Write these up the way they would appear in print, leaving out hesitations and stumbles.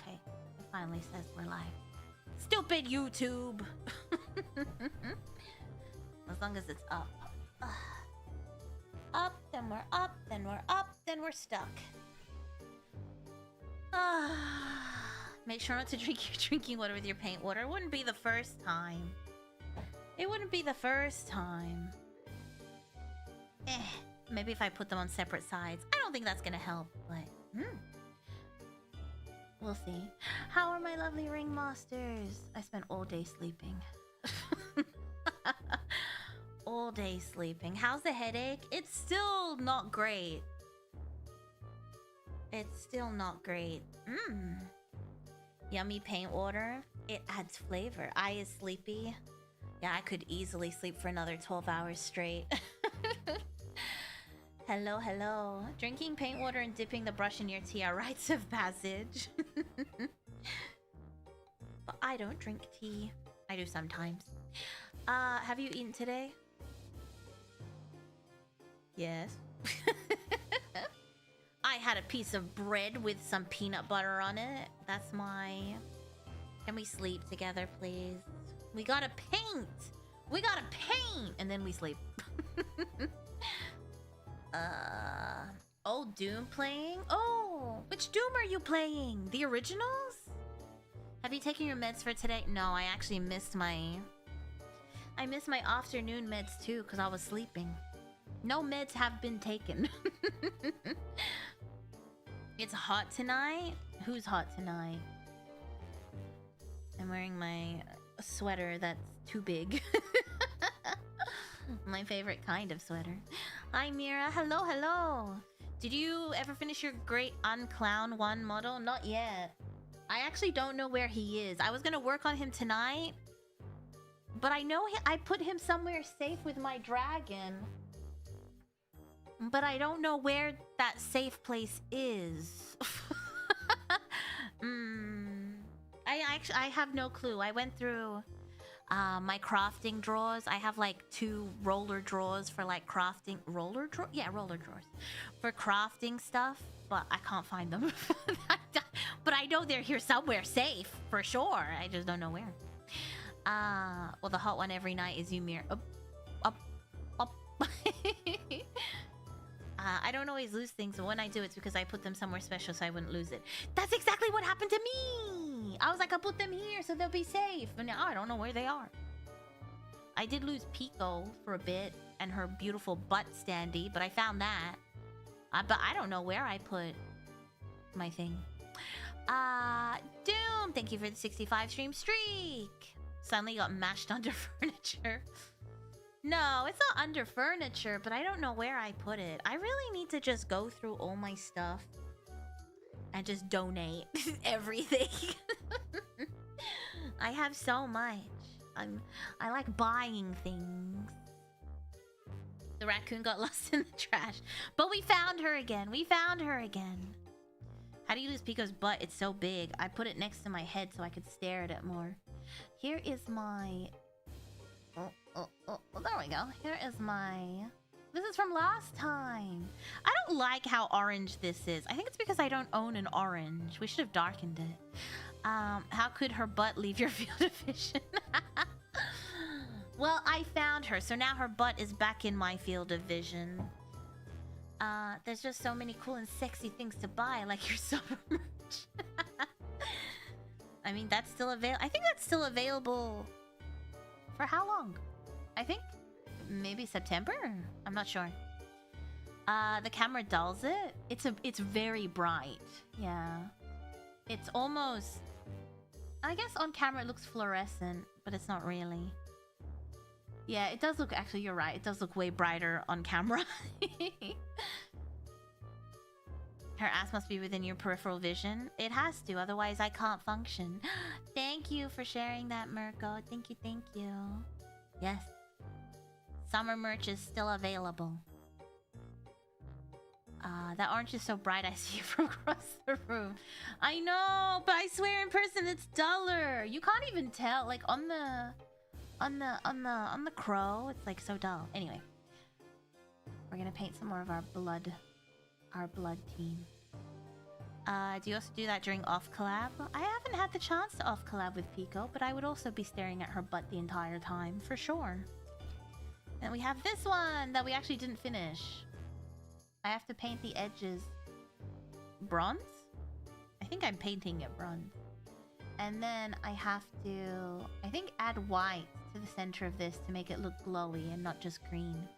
Okay, it finally says we're live. Stupid YouTube! As long as it's up. Up, then we're up, then we're up, then we're stuck. Make sure not to drink your drinking water with your paint water. It wouldn't be the first time. It wouldn't be the first time. Maybe if I put them on separate sides. I don't think that's gonna help, but... We'll see. How are my lovely ringmasters? I spent all day sleeping. All day sleeping. How's the headache? It's still not great. It's still not great. Yummy paint water. It adds flavor. I is sleepy. Yeah, I could easily sleep for another 12 hours straight. Hello, hello. Drinking paint water and dipping the brush in your tea are rites of passage. But I don't drink tea. I do sometimes. Have you eaten today? Yes. I had a piece of bread with some peanut butter on it. That's my... Can we sleep together, please? We gotta paint! We gotta paint! And then we sleep. Oh, Doom playing? Oh, which Doom are you playing? The originals? Have you taken your meds for today? No, I actually missed my... I missed my afternoon meds too, because I was sleeping. No meds have been taken. It's hot tonight? Who's hot tonight? I'm wearing my sweater that's too big. My favorite kind of sweater. Hi, Mira. Hello, hello. Did you ever finish your Great Unclown 1 model? Not yet. I actually don't know where he is. I was gonna work on him tonight, but I know I put him somewhere safe with my dragon. But I don't know where that safe place is. I have no clue. I went through my crafting drawers. I have like 2 roller drawers for like crafting... Roller drawer? Yeah, roller drawers. For crafting stuff, but I can't find them. But I know they're here somewhere safe, for sure. I just don't know where. Well, the hot one every night is Ymir. Up. I don't always lose things, but when I do, it's because I put them somewhere special so I wouldn't lose it. That's exactly what happened to me! I was like, I'll put them here so they'll be safe. But now I don't know where they are. I did lose Pico for a bit and her beautiful butt standee, but I found that. But I don't know where I put my thing. Doom, thank you for the 65 stream streak. Suddenly got mashed under furniture. No, it's not under furniture, but I don't know where I put it. I really need to just go through all my stuff and just donate everything. I have so much. I like buying things. The raccoon got lost in the trash, but we found her again. We found her again. How do you lose Pico's butt? It's so big. I put it next to my head so I could stare at it more. Here is my... Oh, there we go. Here is my... This is from last time. I don't like how orange this is. I think it's because I don't own an orange. We should have darkened it. How could her butt leave your field of vision? Well, I found her, so now her butt is back in my field of vision. There's just so many cool and sexy things to buy, like your summer merch. I mean, that's still available. I think that's still available for how long? I think maybe September? I'm not sure. The camera dulls it. It's very bright. Yeah. It's almost... I guess on camera it looks fluorescent, but it's not really. Yeah, it does look... Actually, you're right. It does look way brighter on camera. Her ass must be within your peripheral vision. It has to, otherwise I can't function. Thank you for sharing that, Mirko. Thank you, thank you. Yes. Summer merch is still available. That orange is so bright I see it from across the room. I know, but I swear in person it's duller. You can't even tell. Like on the crow, it's like so dull. Anyway. We're gonna paint some more of our blood team. Do you also do that during off collab? I haven't had the chance to off collab with Pico, but I would also be staring at her butt the entire time, for sure. And we have this one that we actually didn't finish. I have to paint the edges bronze? I think I'm painting it bronze. And then I have to, I think, add white to the center of this to make it look glowy and not just green.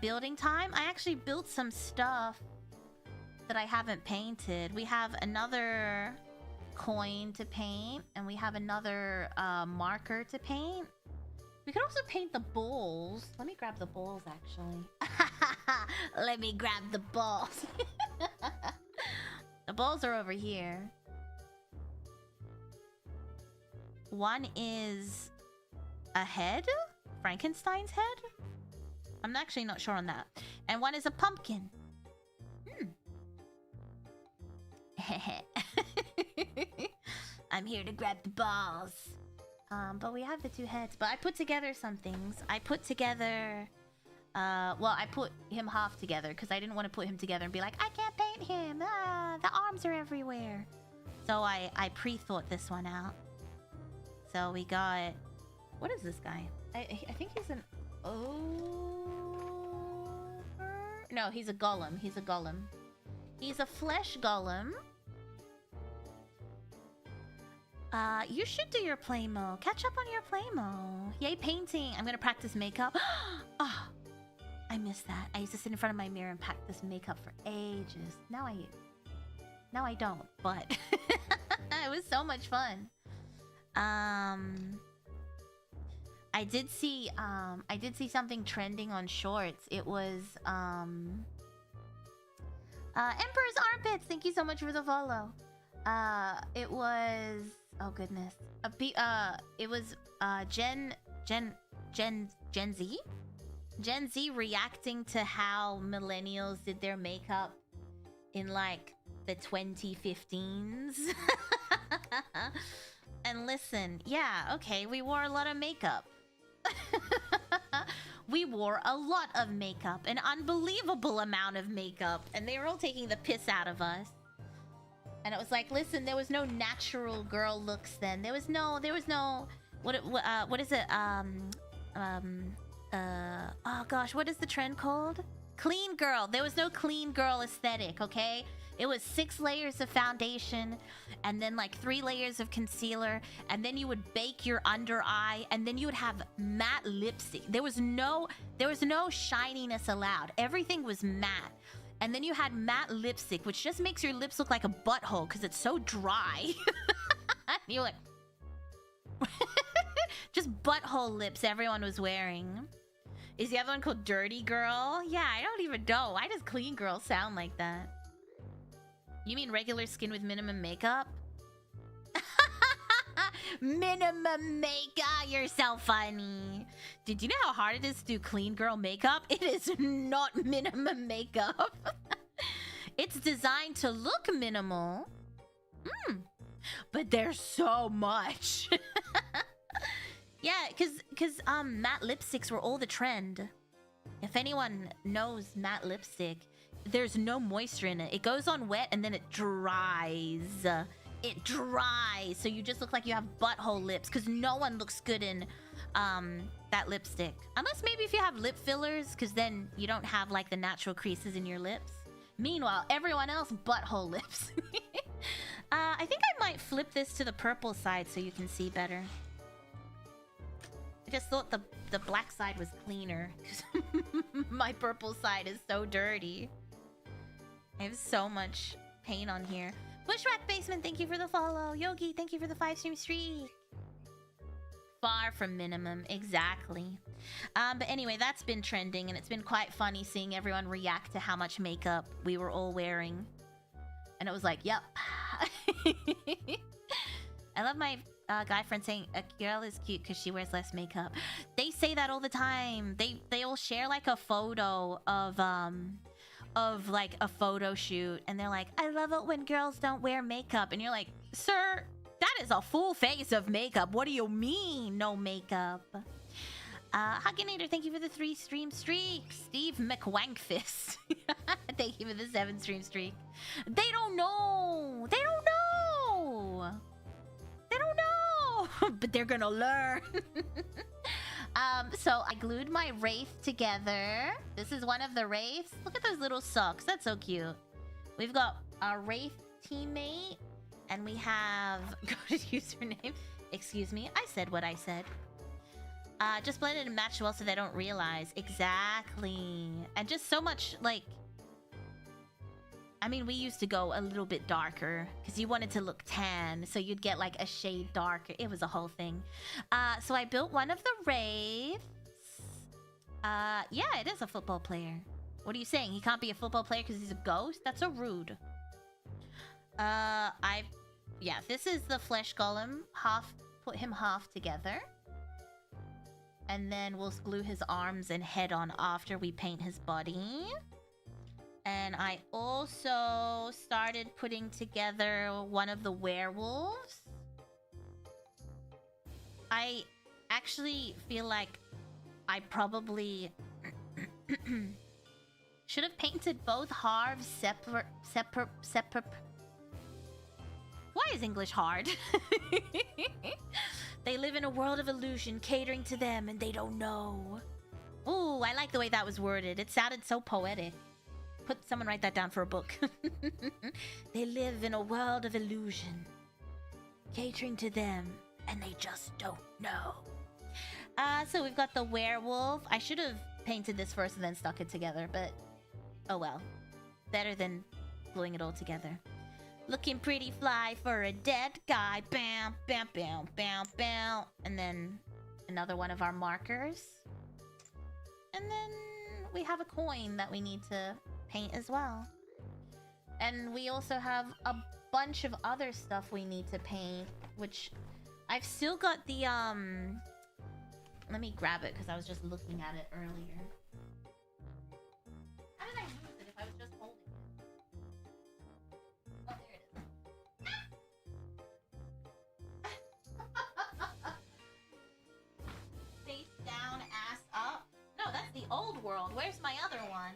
Building time? I actually built some stuff that I haven't painted. We have another coin to paint, and we have another marker to paint. We could also paint the bowls. Let me grab the bowls, actually. Let me grab the balls. The balls are over here. One is a head? Frankenstein's head? I'm actually not sure on that. And one is a pumpkin. I'm here to grab the balls. But we have the two heads. But I put together some things. I put together... well, I put him half together because I didn't want to put him together and be like, I can't paint him. The arms are everywhere. So I pre-thought this one out. So we got... What is this guy? I think he's an... No, he's a golem. He's a golem. He's a flesh golem. You should do your playmo. Catch up on your playmo. Yay, painting. I'm gonna practice makeup. Oh, I missed that. I used to sit in front of my mirror and practice makeup for ages. Now I don't, but it was so much fun. I did see something trending on shorts. It was Emperor's Armpits. Thank you so much for the follow. It was, oh goodness, it was Gen Z reacting to how millennials did their makeup in like the 2015s. And listen, yeah, okay, we wore a lot of makeup. We wore a lot of makeup, an unbelievable amount of makeup, and they were all taking the piss out of us. And it was like, listen, there was no natural girl looks then. There was no, what is it? Oh gosh, what is the trend called? Clean girl. There was no clean girl aesthetic, okay? It was 6 layers of foundation, and then like 3 layers of concealer, and then you would bake your under eye, and then you would have matte lipstick. There was no shininess allowed. Everything was matte. And then you had matte lipstick, which just makes your lips look like a butthole because it's so dry. And you're like... just butthole lips everyone was wearing. Is the other one called Dirty Girl? Yeah, I don't even know. Why does Clean Girl sound like that? You mean regular skin with minimum makeup? Minimum makeup, you're so funny. Did you know how hard it is to do clean girl makeup? It is not minimum makeup. It's designed to look minimal. But there's so much. Yeah, because matte lipsticks were all the trend. If anyone knows matte lipstick, there's no moisture in it. It goes on wet and then it dries. It dries, so you just look like you have butthole lips, because no one looks good in that lipstick. Unless maybe if you have lip fillers, because then you don't have like the natural creases in your lips. Meanwhile, everyone else, butthole lips. I think I might flip this to the purple side so you can see better. I just thought the black side was cleaner. My purple side is so dirty. I have so much paint on here. Bushwhack Basement, thank you for the follow. Yogi, thank you for the 5-stream streak. Far from minimum, exactly. But anyway, that's been trending, and it's been quite funny seeing everyone react to how much makeup we were all wearing. And it was like, yep. I love my guy friend saying a girl is cute because she wears less makeup. They say that all the time. They all share like a photo of like a photo shoot, and they're like, I love it when girls don't wear makeup. And you're like, sir, that is a full face of makeup. What do you mean no makeup? Hugginator, thank you for the 3 stream streak. Steve McWankfist. Thank you for the 7 stream streak. They don't know. They don't know. They don't know. But they're gonna learn. So I glued my wraith together. This is one of the wraiths. Look at those little socks. That's so cute. We've got our wraith teammate, and we have coded username. Excuse me, I said what I said. Just blended and matched well so they don't realize. Exactly. And just so much, like... I mean, we used to go a little bit darker because you wanted to look tan, so you'd get like a shade darker. It was a whole thing. So I built one of the wraiths. Yeah, it is a football player. What are you saying? He can't be a football player because he's a ghost? That's so rude. Yeah, this is the flesh golem. Put him half together. And then we'll glue his arms and head on after we paint his body. And I also started putting together one of the werewolves. I actually feel like I probably should have painted both halves separate. Why is English hard? They live in a world of illusion, catering to them, and they don't know. Ooh, I like the way that was worded. It sounded so poetic. Someone write that down for a book. They live in a world of illusion, catering to them, and they just don't know. So we've got the werewolf. I should have painted this first and then stuck it together, but oh well. Better than gluing it all together. Looking pretty fly for a dead guy. Bam, bam, bam, bam, bam. And then another one of our markers. And then we have a coin that we need to paint as well. And we also have a bunch of other stuff we need to paint, which I've still got the, let me grab it because I was just looking at it earlier. How did I lose it if I was just holding it? Oh, there it is. Face down, ass up. No, that's the old world. Where's my other one?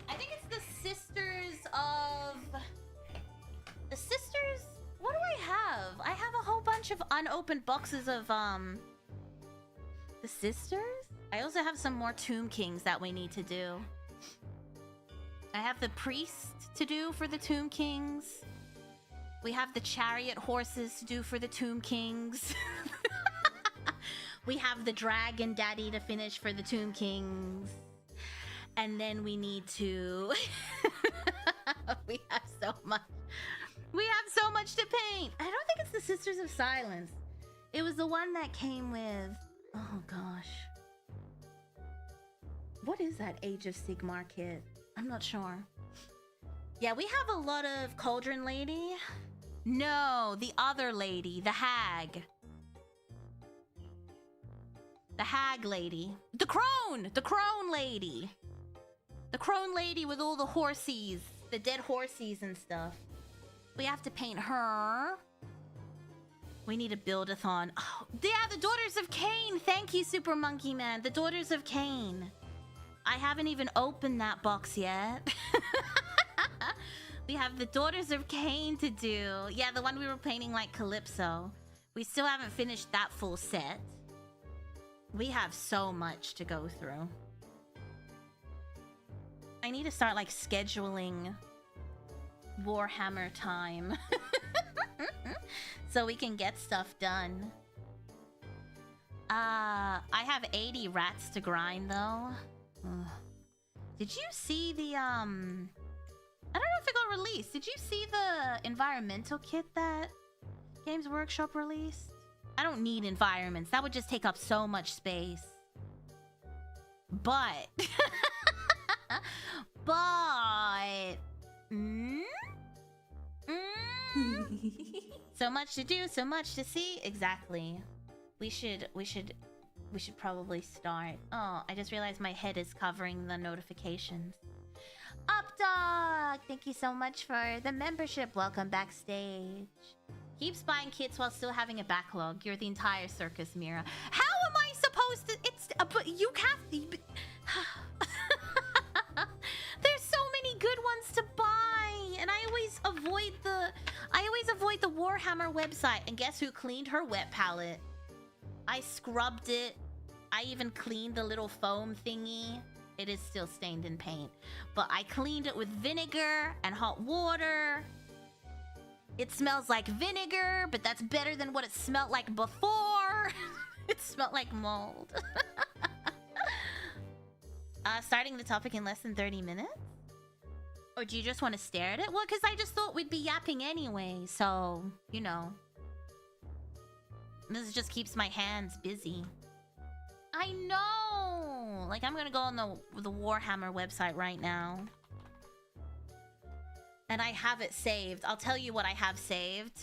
I think it's the Sisters of... The Sisters? What do I have? I have a whole bunch of unopened boxes of, The Sisters? I also have some more Tomb Kings that we need to do. I have the Priest to do for the Tomb Kings. We have the Chariot horses to do for the Tomb Kings. We have the Dragon Daddy to finish for the Tomb Kings. And then we need to... We have so much. We have so much to paint. I don't think it's the Sisters of Silence. It was the one that came with... Oh, gosh. What is that Age of Sigmar kit? I'm not sure. Yeah, we have a lot of Cauldron Lady. No, the other lady. The Hag. The Hag Lady. The Crone! The Crone Lady. The Crone Lady with all the horsies. The dead horsies and stuff. We have to paint her. We need a build-a-thon. Oh, yeah, the Daughters of Cain. Thank you, Super Monkey Man. The Daughters of Cain. I haven't even opened that box yet. We have the Daughters of Cain to do. Yeah, the one we were painting like Calypso. We still haven't finished that full set. We have so much to go through. I need to start like scheduling Warhammer time. So we can get stuff done. I have 80 rats to grind though. Ugh. Did you see the I don't know if it got released. Did you see the environmental kit that Games Workshop released? I don't need environments. That would just take up so much space. But so much to do, so much to see. Exactly. We should probably start. Oh, I just realized my head is covering the notifications. Updog! Thank you so much for the membership. Welcome backstage. Keeps buying kits while still having a backlog. You're the entire Circus Mira. How am I supposed to? It's but you have to. There's so many good ones to buy, and I always avoid the Warhammer website. And guess who cleaned her wet palette? I scrubbed it. I even cleaned the little foam thingy. It is still stained in paint, but I cleaned it with vinegar and hot water. It smells like vinegar, but that's better than what it smelled like before. It smelled like mold. Starting the topic in less than 30 minutes? Or do you just want to stare at it? Well, because I just thought we'd be yapping anyway, so, you know. This just keeps my hands busy. I know! Like, I'm gonna go on the Warhammer website right now. And I have it saved. I'll tell you what I have saved.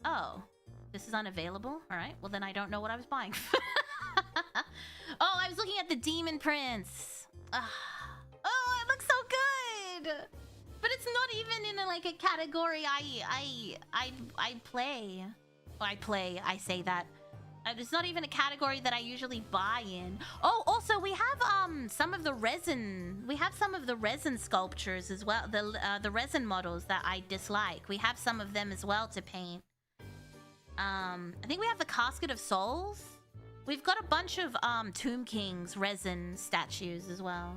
Oh. This is unavailable? Alright, well then I don't know what I was buying. Oh, I was looking at the Demon Prince. Oh, it looks so good! But it's not even in like a category I play. I say that. It's not even a category that I usually buy in. Oh, also we have some of the resin. We have some of the resin sculptures as well. The resin models that I dislike. We have some of them as well to paint. I think we have the Casket of Souls. We've got a bunch of Tomb King's resin statues as well.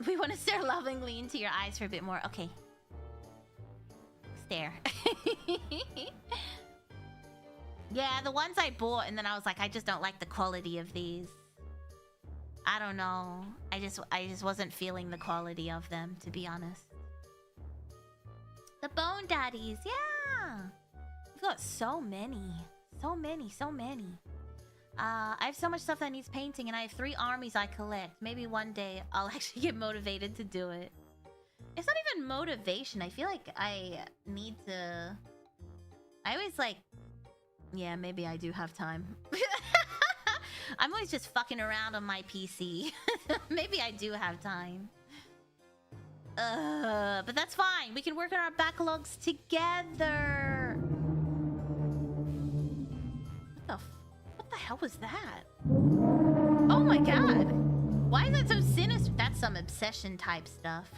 We want to stare lovingly into your eyes for a bit more. Okay. Stare. Yeah, the ones I bought and then I was like, I just don't like the quality of these. I don't know. I just wasn't feeling the quality of them, to be honest. The Bone Daddies, yeah! We've got so many. So many, so many. I have so much stuff that needs painting and I have 3 armies I collect. Maybe one day I'll actually get motivated to do it. It's not even motivation. I feel like I need to... I always like... Yeah, maybe I do have time. I'm always just fucking around on my PC. Maybe I do have time. But that's fine. We can work on our backlogs together. What the hell was that? Oh my god. Why is that so sinister? That's some obsession type stuff.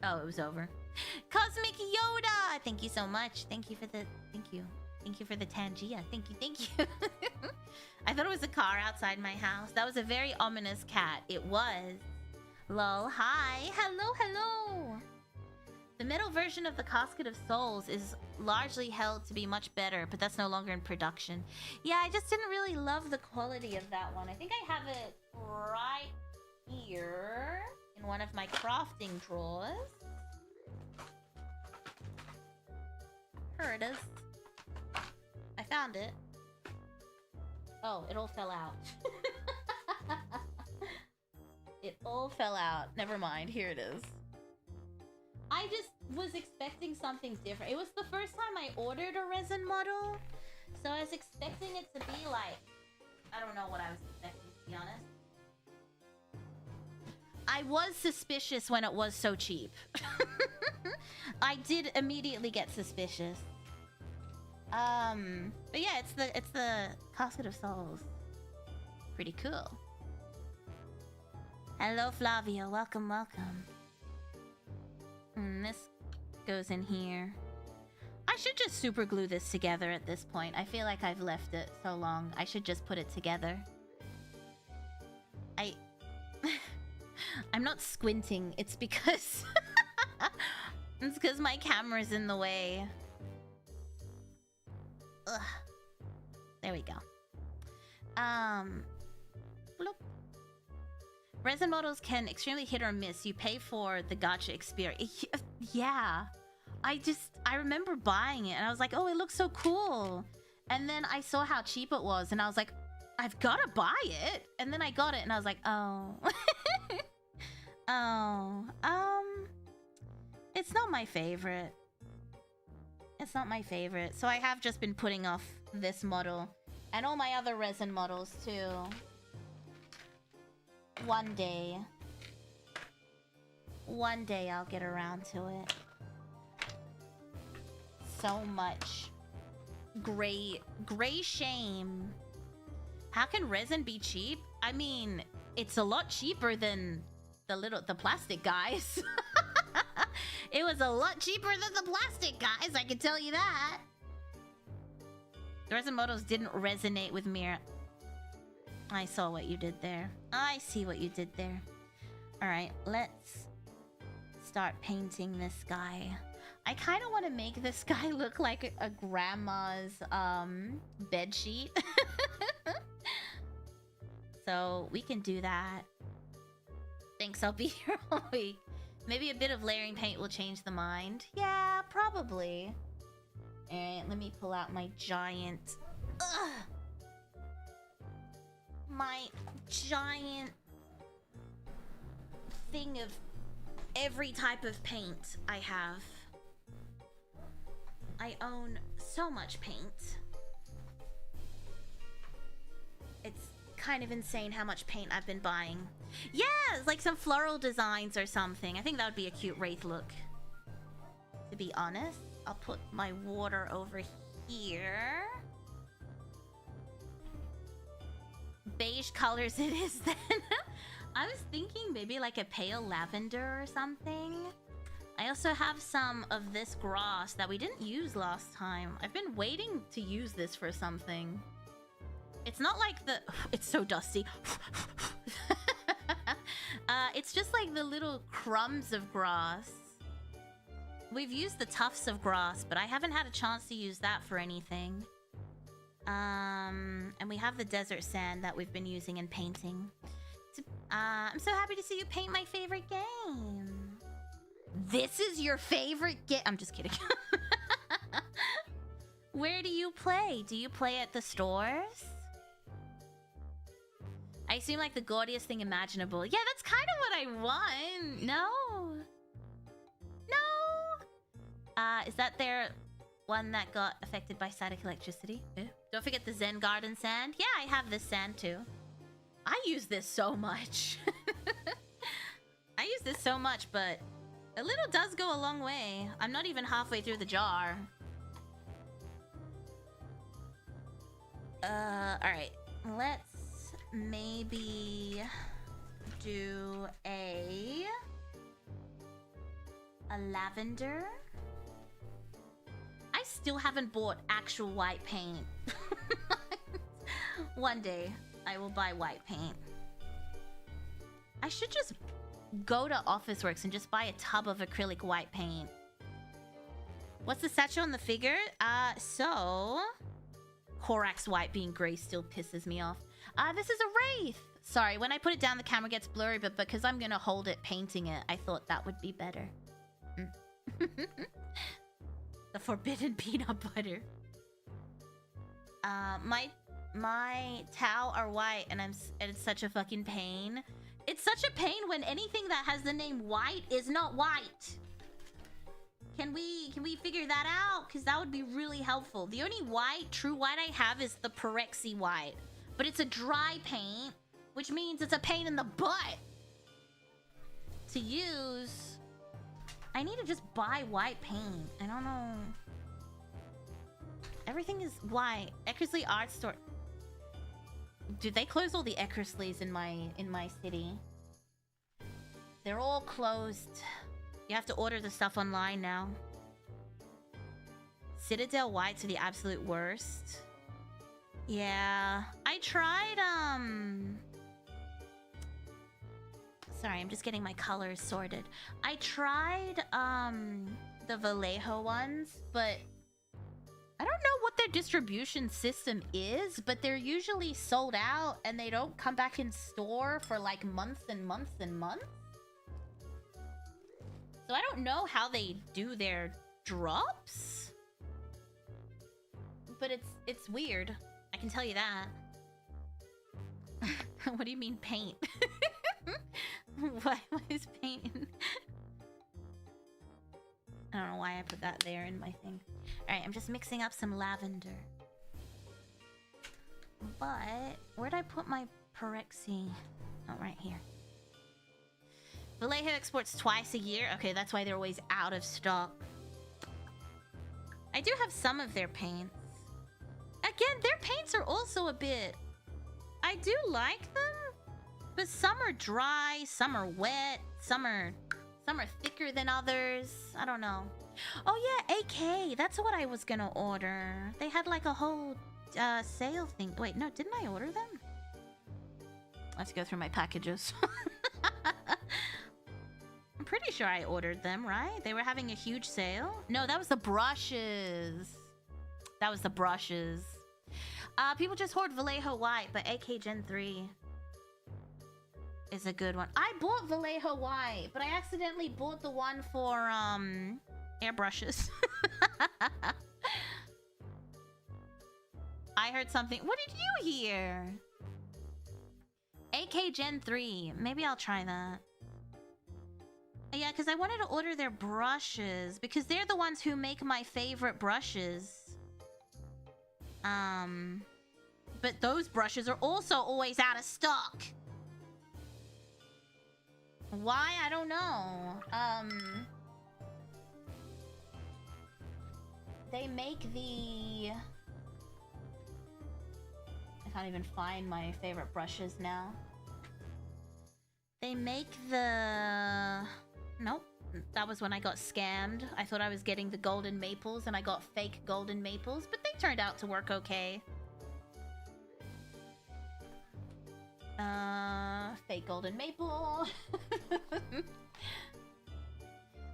Oh, it was over. Cosmic Yoda! Thank you so much. Thank you for the... Thank you. Thank you for the Tangia. Thank you, thank you. I thought it was a car outside my house. That was a very ominous cat. It was. Lol, hi. Hello, hello. The metal version of the Casket of Souls is largely held to be much better, but that's no longer in production. Yeah, I just didn't really love the quality of that one. I think I have it right here in one of my crafting drawers. Here it is. I found it. Oh, it all fell out. It all fell out. Never mind. Here it is. I just was expecting something different. It was the first time I ordered a resin model. So I was expecting it to be like... I don't know what I was expecting, to be honest. I was suspicious when it was so cheap. I did immediately get suspicious. But yeah, it's the Casket of Souls. Pretty cool. Hello, Flavio. Welcome, welcome. This goes in here. I should just super glue this together at this point. I feel like I've left it so long. I should just put it together. I'm not squinting. It's because... it's because my camera's in the way. Ugh. There we go. Bloop. Resin models can extremely hit or miss. You pay for the gacha experience. Yeah. I remember buying it and I was like, oh, it looks so cool. And then I saw how cheap it was and I was like, I've got to buy it. And then I got it and I was like, oh. Oh. It's not my favorite. It's not my favorite. So I have just been putting off this model And all my other resin models, too. One day. One day I'll get around to it. So much gray shame. How can resin be cheap? I mean, it's a lot cheaper than the plastic guys. It was a lot cheaper than the plastic guys, I can tell you that. The resin models didn't resonate with Mira. I saw what you did there. I see what you did there. Alright, let's start painting this guy. I kind of want to make this guy look like a grandma's bed sheet. So we can do that. Thanks, I'll be here all week. Maybe a bit of layering paint will change the mind. Yeah, probably. Alright, let me pull out my giant... Ugh! My giant thing of every type of paint I have. I own so much paint. It's kind of insane how much paint I've been buying. Yeah, it's like some floral designs or something. I think that would be a cute wraith look. To be honest, I'll put my water over here. Beige colors it is then. I was thinking maybe like a pale lavender or something. I also have some of this grass that we didn't use last time. I've been waiting to use this for something. It's not like the... It's so dusty. It's just like the little crumbs of grass. We've used the tufts of grass, but I haven't had a chance to use that for anything. And we have the desert sand that we've been using in painting. I'm so happy to see you paint my favorite game. This is your favorite game? I'm just kidding. Where do you play? Do you play at the stores? I seem like the gaudiest thing imaginable. Yeah, that's kind of what I want. No. No. Is that their one that got affected by static electricity? Don't forget the Zen Garden sand. Yeah, I have this sand too. I use this so much. I use this so much, but a little does go a long way. I'm not even halfway through the jar. Alright. Let's maybe do a lavender. I still haven't bought actual white paint. One day, I will buy white paint. I should just go to Officeworks and just buy a tub of acrylic white paint. What's the statue on the figure? So... Korax white being grey still pisses me off. This is a wraith! Sorry, when I put it down, the camera gets blurry, but because I'm gonna hold it painting it, I thought that would be better. The forbidden peanut butter. My towel are white, and it's such a fucking pain. It's such a pain when anything that has the name white is not white. Can we figure that out? Because that would be really helpful. The only true white I have is the Pirexi white. But it's a dry paint, which means it's a pain in the butt to use. I need to just buy white paint. I don't know. Everything is white. Eckersley Art Store. Dude, they closed all the Eckersleys in my city. They're all closed. You have to order the stuff online now. Citadel whites are the absolute worst. Yeah. I tried, Sorry, I'm just getting my colors sorted. I tried, the Vallejo ones, but I don't know what their distribution system is, but they're usually sold out and they don't come back in store for like months and months and months. So I don't know how they do their drops. But it's weird. I can tell you that. What do you mean paint? What is paint? I don't know why I put that there in my thing. Alright, I'm just mixing up some lavender. But where'd I put my Perexi? Oh, right here. Vallejo exports twice a year. Okay, that's why they're always out of stock. I do have some of their paints. Again, their paints are also a bit... I do like them, but some are dry, some are wet, some are thicker than others. I don't know. Oh yeah, AK. That's what I was gonna order. They had like a whole sale thing. Wait, no, didn't I order them? Let's go through my packages. I'm pretty sure I ordered them, right? They were having a huge sale. No, that was the brushes. That was the brushes. People just hoard Vallejo White, but AK Gen 3 is a good one. I bought Vallejo White, but I accidentally bought the one for airbrushes. I heard something. What did you hear? AK Gen 3. Maybe I'll try that. Yeah, because I wanted to order their brushes because they're the ones who make my favorite brushes. But those brushes are also always out of stock. Why? I don't know. They make the... I can't even find my favorite brushes now. They make the... Nope. That was when I got scammed. I thought I was getting the golden maples and I got fake golden maples, but they turned out to work okay. Fake golden maple.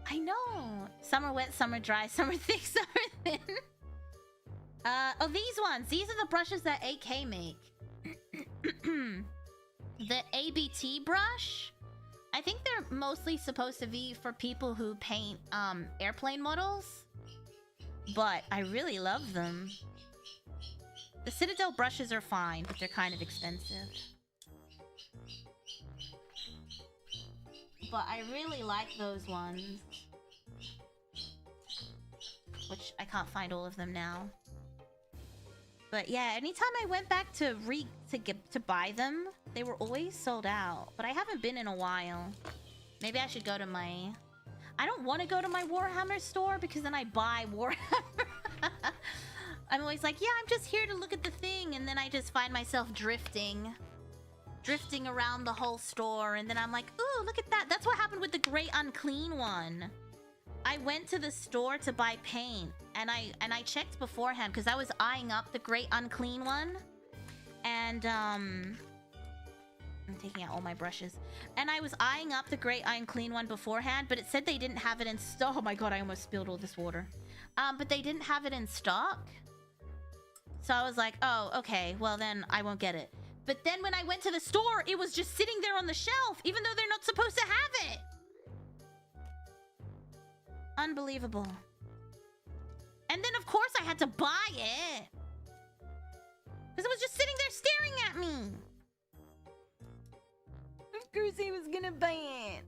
I know. Some are wet, some are dry, some are thick, some are thin. Oh, these ones. These are the brushes that AK make. The ABT brush. I think they're mostly supposed to be for people who paint airplane models. But I really love them. The Citadel brushes are fine, but they're kind of expensive. But I really like those ones. Which I can't find all of them now. But yeah, anytime I went back to buy them, they were always sold out. But I haven't been in a while. Maybe I should go to my... I don't want to go to my Warhammer store because then I buy Warhammer. I'm always like, yeah, I'm just here to look at the thing. And then I just find myself drifting around the whole store. And then I'm like, ooh, look at that. That's what happened with the Great Unclean one. I went to the store to buy paint, and I checked beforehand because I was eyeing up the Great Unclean one, and I'm taking out all my brushes, and I was eyeing up the Great Unclean one beforehand, but it said they didn't have it in stock. Oh my god, I almost spilled all this water. But they didn't have it in stock, so I was like, oh, okay, well then I won't get it. But then when I went to the store, it was just sitting there on the shelf, even though they're not supposed to have it. Unbelievable. And then, of course, I had to buy it. Because it was just sitting there staring at me. Of course he was gonna buy it.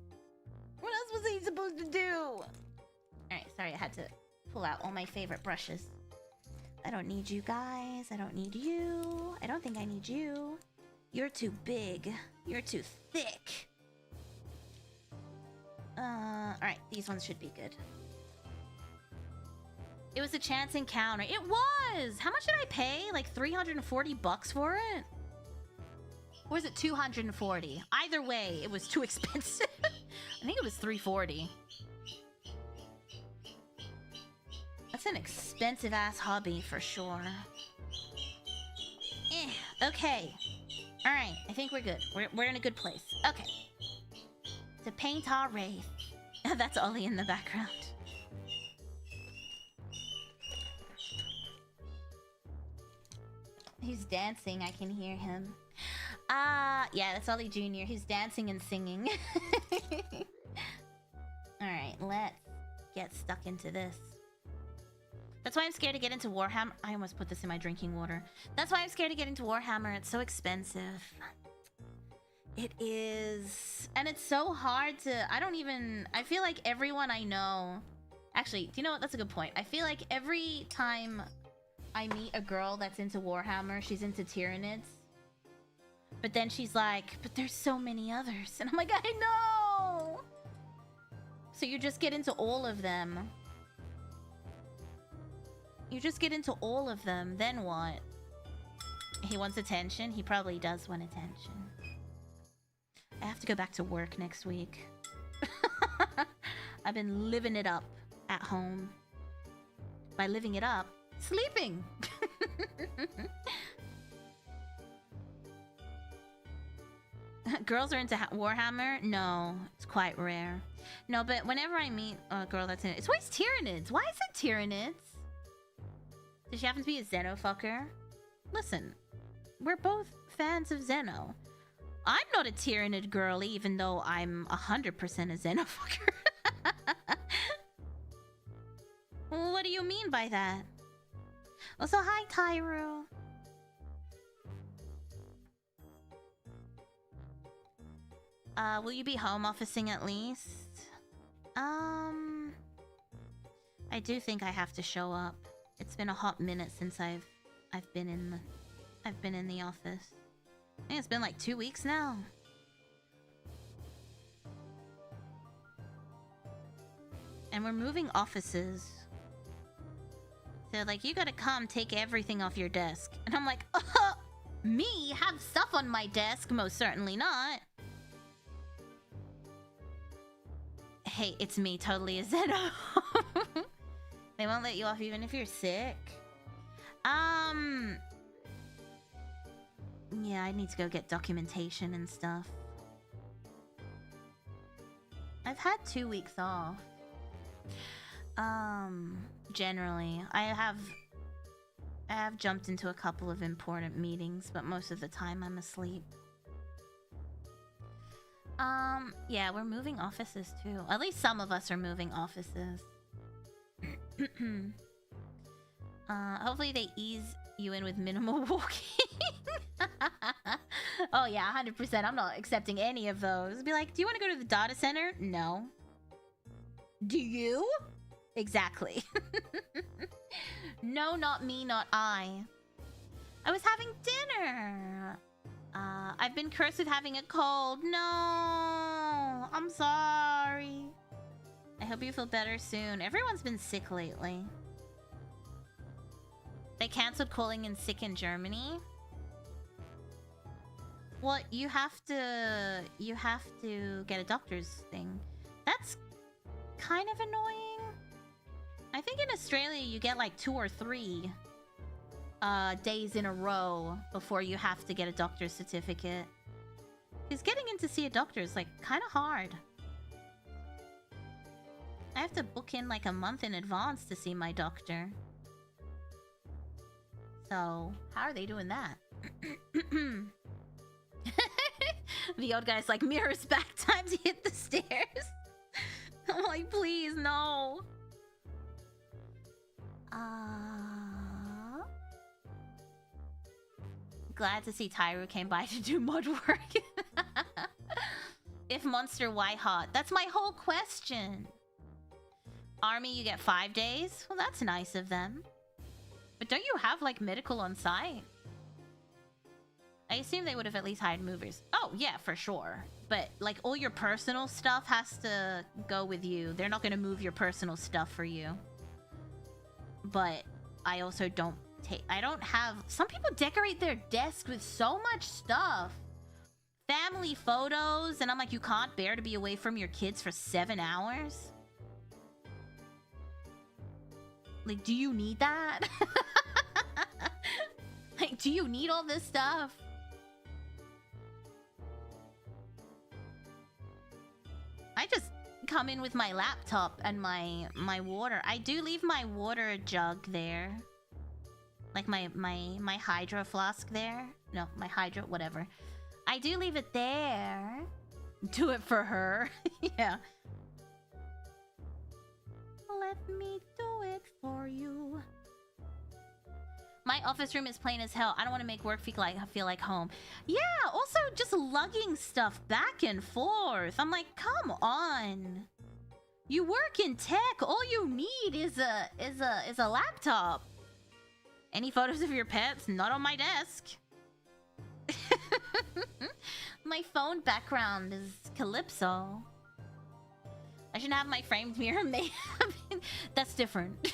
What else was he supposed to do? Alright, sorry, I had to pull out all my favorite brushes. I don't need you guys. I don't need you. I don't think I need you. You're too big. You're too thick. Alright, these ones should be good. It was a chance encounter. It was! How much did I pay? Like 340 bucks for it? Or was it 240? Either way, it was too expensive. I think it was 340. That's an expensive ass hobby for sure. Okay. Alright, I think we're good. We're in a good place. Okay. To paint our wraith. That's Ollie in the background. He's dancing, I can hear him. Yeah, that's Ollie Jr. He's dancing and singing. Alright, let's get stuck into this. That's why I'm scared to get into Warhammer. I almost put this in my drinking water. That's why I'm scared to get into Warhammer. It's so expensive. It is. And it's so hard to... I feel like everyone I know... Actually, do you know what? That's a good point. I feel like every time I meet a girl that's into Warhammer. She's into Tyranids. But then she's like, but there's so many others. And I'm like, I know! So you just get into all of them. You just get into all of them. Then what? He wants attention? He probably does want attention. I have to go back to work next week. I've been living it up at home. By living it up, sleeping! Girls are into Warhammer? No, it's quite rare. No, but whenever I meet a girl that's in it, it's always Tyranids. Why is it Tyranids? Does she happen to be a Xenofucker? Listen, we're both fans of Xeno. I'm not a Tyranid girl, even though I'm 100% a Xenofucker. What do you mean by that? Also, hi, Tyru. Will you be home officing at least? I do think I have to show up. It's been a hot minute since I've been in the office. I think it's been like 2 weeks now. And we're moving offices. So like, you gotta come take everything off your desk. And I'm like, me? Have stuff on my desk? Most certainly not. Hey, it's me, totally a Zeno. They won't let you off even if you're sick. Yeah, I need to go get documentation and stuff. I've had 2 weeks off. Generally, I have jumped into a couple of important meetings, but most of the time I'm asleep. Yeah, we're moving offices too. At least some of us are moving offices. Hopefully they ease you in with minimal walking. Oh yeah, 100%. I'm not accepting any of those. Be like, do you want to go to the data center? No. Do you? Exactly. No, not me, not I. I was having dinner. I've been cursed with having a cold. No, I'm sorry. I hope you feel better soon. Everyone's been sick lately. They canceled calling in sick in Germany. Well, you have to get a doctor's thing. That's kind of annoying. I think in Australia you get like 2 or 3 days in a row before you have to get a doctor's certificate. Because getting in to see a doctor is like kind of hard. I have to book in like a month in advance to see my doctor. So, how are they doing that? The old guy's like, mirrors back, time to hit the stairs. I'm like, please, no. Glad to see Tyru came by to do mud work. If Monster, why hot? That's my whole question. Army, you get 5 days? Well, that's nice of them. But don't you have, like, medical on site? I assume they would have at least hired movers. Oh, yeah, for sure. But, like, all your personal stuff has to go with you. They're not going to move your personal stuff for you. But I also don't take... I don't have... Some people decorate their desk with so much stuff. Family photos. And I'm like, you can't bear to be away from your kids for 7 hours? Like, do you need that? Like, do you need all this stuff? I just come in with my laptop and my water. I do leave my water jug there. Like my hydro flask there. No, my hydro, whatever. I do leave it there. Do it for her. Yeah. Let me do it for you. My office room is plain as hell. I don't want to make work feel like home. Yeah, also just lugging stuff back and forth. I'm like, come on. You work in tech. All you need is a laptop. Any photos of your pets? Not on my desk. My phone background is Calypso. I should have my framed mirror made. That's different.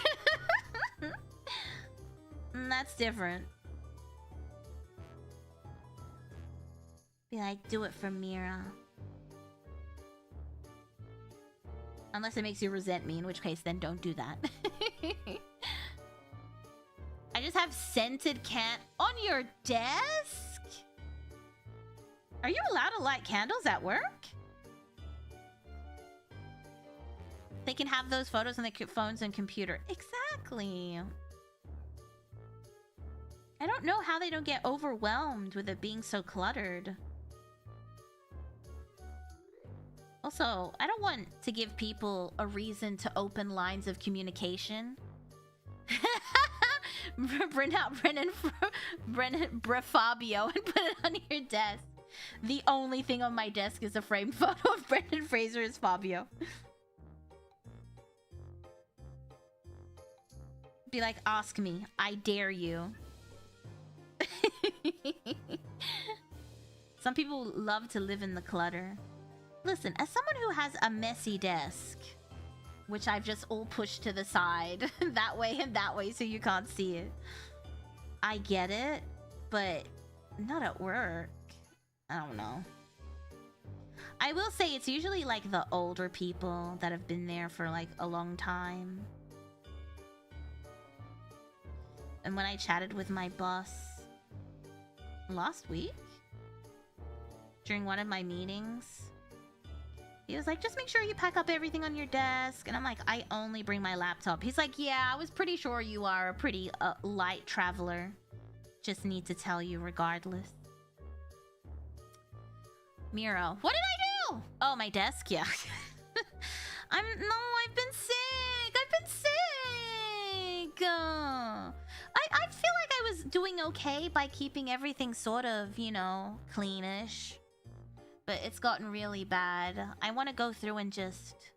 That's different. Be like, do it for Mira. Unless it makes you resent me, in which case then don't do that. I just have scented on your desk? Are you allowed to light candles at work? They can have those photos on their phones and computer. Exactly. I don't know how they don't get overwhelmed with it being so cluttered. Also, I don't want to give people a reason to open lines of communication. Print out Brennan Fabio and put it on your desk. The only thing on my desk is a framed photo of Brendan Fraser as Fabio. Be like, ask me. I dare you. Some people love to live in the clutter. Listen, as someone who has a messy desk, which I've just all pushed to the side, that way and that way so you can't see it. I get it, but not at work. I don't know. I will say it's usually like the older people that have been there for like a long time. And when I chatted with my boss last week, during one of my meetings, he was like, just make sure you pack up everything on your desk. And I'm like, I only bring my laptop. He's like, yeah, I was pretty sure you are a pretty light traveler. Just need to tell you regardless. Mira, what did I do? Oh, my desk, yeah. I've been sick. I've been sick. I feel like I was doing okay by keeping everything sort of, you know, cleanish. But it's gotten really bad. I want to go through and just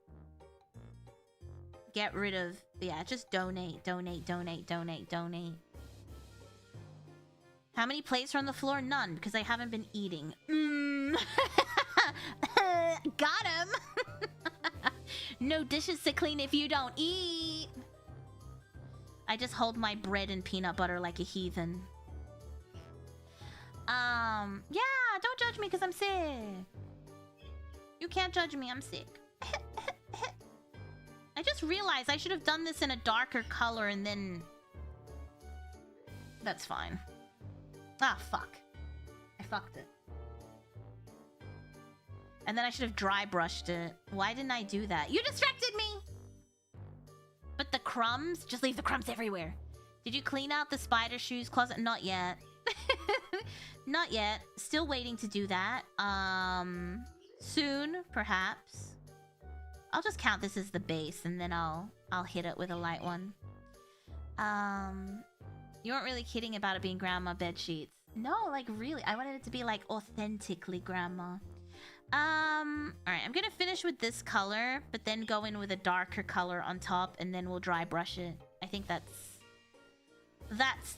get rid of... Yeah, just donate. How many plates are on the floor? None, because I haven't been eating. Got him! No dishes to clean if you don't eat. I just hold my bread and peanut butter like a heathen. Yeah, don't judge me because I'm sick. You can't judge me, I'm sick. I just realized I should have done this in a darker color and then... That's fine. Ah, fuck. I fucked it. And then I should have dry brushed it. Why didn't I do that? You distracted me! But the crumbs? Just leave the crumbs everywhere. Did you clean out the spider shoes closet? Not yet. Not yet. Still waiting to do that. Soon, perhaps. I'll just count this as the base and then I'll hit it with a light one. You weren't really kidding about it being grandma bed sheets. No, like really. I wanted it to be like authentically grandma. Alright, I'm gonna finish with this color, but then go in with a darker color on top and then we'll dry brush it. I think that's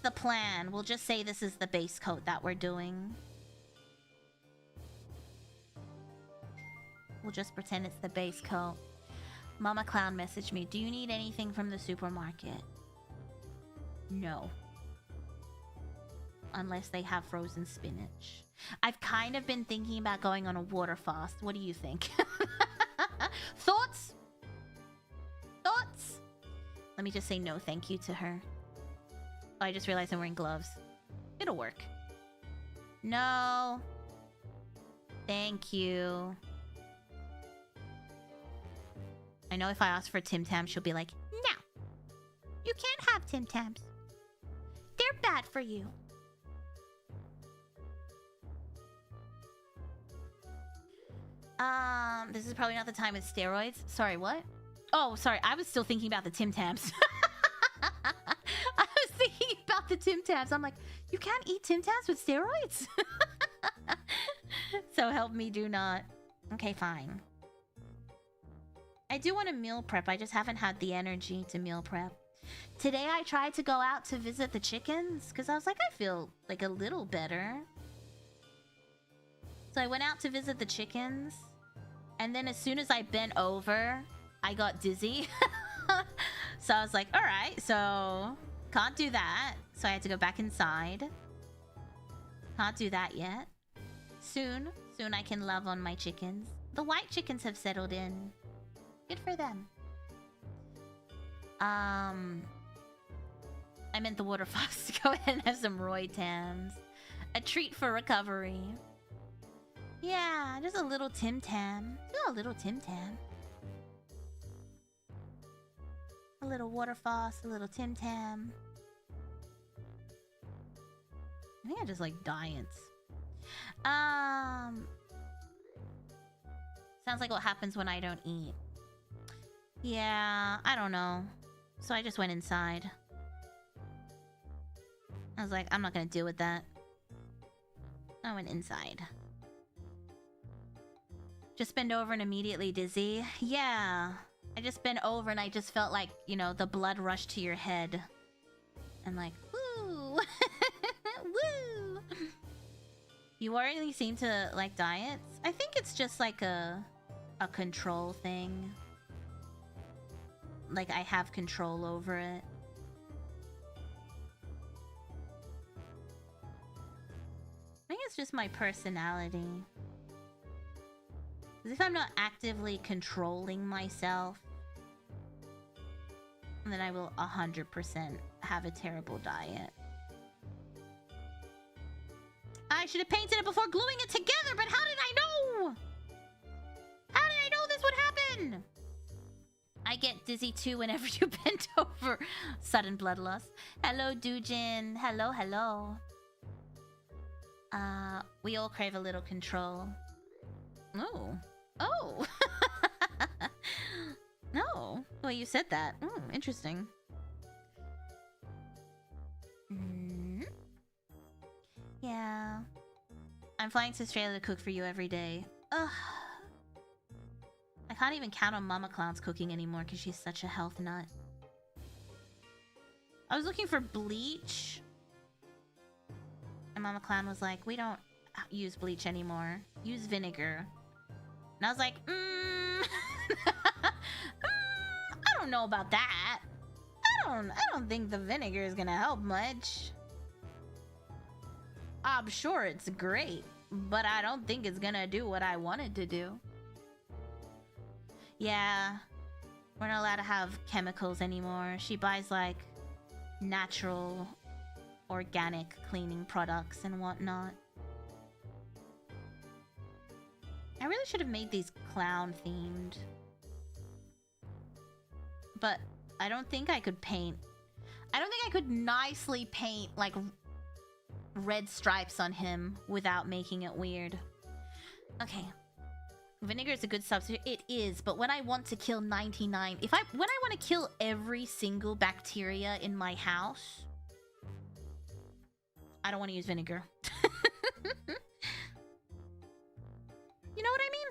the plan. We'll just say this is the base coat that we're doing. We'll just pretend it's the base coat. Mama Clown messaged me, do you need anything from the supermarket? No. Unless they have frozen spinach. I've kind of been thinking about going on a water fast. What do you think? Thoughts? Thoughts? Let me just say no thank you to her. Oh, I just realized I'm wearing gloves. It'll work. No. Thank you. I know if I ask for Tim Tams, she'll be like, no. You can't have Tim Tams. They're bad for you. This is probably not the time with steroids. Sorry, what? Oh, sorry. I was still thinking about the Tim Tams. I was thinking about the Tim Tams. I'm like, you can't eat Tim Tams with steroids? So help me do not. Okay, fine. I do want to meal prep. I just haven't had the energy to meal prep. Today I tried to go out to visit the chickens because I was like, I feel like a little better. So I went out to visit the chickens, and then as soon as I bent over, I got dizzy. So I was like, all right, so can't do that. So I had to go back inside. Can't do that yet. Soon I can love on my chickens. The white chickens have settled in. Good for them. I meant the water fox to go ahead and have some Roy Tams. A treat for recovery. Yeah, just a little Tim Tam. Just a little Tim Tam. A little water fox, a little Tim Tam. I think I just like diets. Sounds like what happens when I don't eat. Yeah, I don't know. So I just went inside. I was like, I'm not gonna deal with that. I went inside. Just bend over and immediately dizzy. Yeah. I just bent over and I just felt like, you know, the blood rush to your head. And like, woo! Woo! You already seem to like diets? I think it's just like a control thing. Like I have control over it. I think it's just my personality. Because if I'm not actively controlling myself, then I will 100% have a terrible diet. I should have painted it before gluing it together, but how did I know? How did I know this would happen? I get dizzy too whenever you bend over. Sudden blood loss. Hello, Dujin. Hello, hello. We all crave a little control. Oh. Oh. No. Well, you said that. Interesting. Yeah. I'm flying to Australia to cook for you every day. Ugh. I can't even count on Mama Clown's cooking anymore because she's such a health nut. I was looking for bleach. And Mama Clown was like, we don't use bleach anymore. Use vinegar. And I was like, I don't know about that. I don't think the vinegar is gonna help much. I'm sure it's great, but I don't think it's gonna do what I want it to do. Yeah, we're not allowed to have chemicals anymore. She buys like natural, organic cleaning products and whatnot. I really should have made these clown themed. But I don't think I could paint. I don't think I could nicely paint like red stripes on him without making it weird. Okay. Vinegar is a good substitute. It is, but when I want to kill 99... when I want to kill every single bacteria in my house, I don't want to use vinegar. You know what I mean?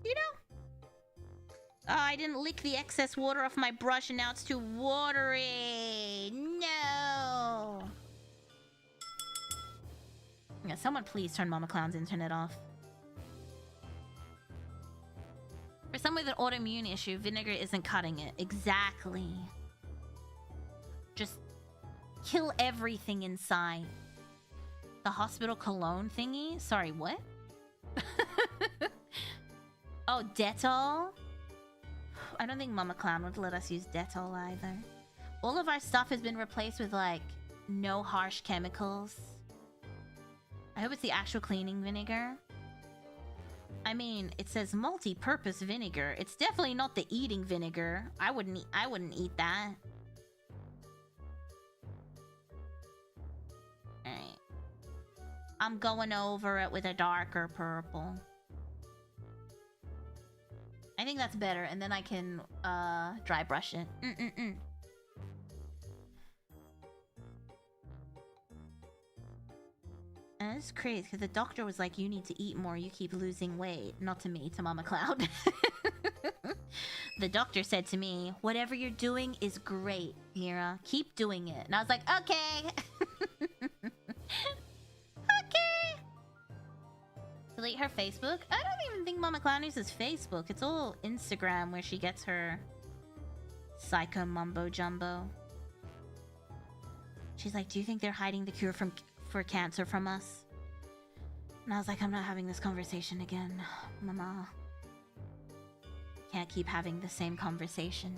You know? Oh, I didn't lick the excess water off my brush and now it's too watery. No! Yeah, someone please turn Mama Clown's internet off. For someone with an autoimmune issue, vinegar isn't cutting it. Exactly. Just kill everything inside. The hospital cologne thingy? Sorry, what? Oh, Dettol? I don't think Mama Clown would let us use Dettol either. All of our stuff has been replaced with, like, no harsh chemicals. I hope it's the actual cleaning vinegar. I mean, it says multi-purpose vinegar. It's definitely not the eating vinegar. I wouldn't eat that. Alright. I'm going over it with a darker purple. I think that's better, and then I can dry brush it. And it's crazy because the doctor was like, you need to eat more, you keep losing weight. Not to me, to Mama Cloud. The doctor said to me, whatever you're doing is great, Mira. Keep doing it. And I was like, okay. Okay. Delete her Facebook? I don't even think Mama Clown uses Facebook. It's all Instagram where she gets her psycho mumbo jumbo. She's like, do you think they're hiding the cure for cancer from us? And I was like, I'm not having this conversation again, Mama. Can't keep having the same conversation.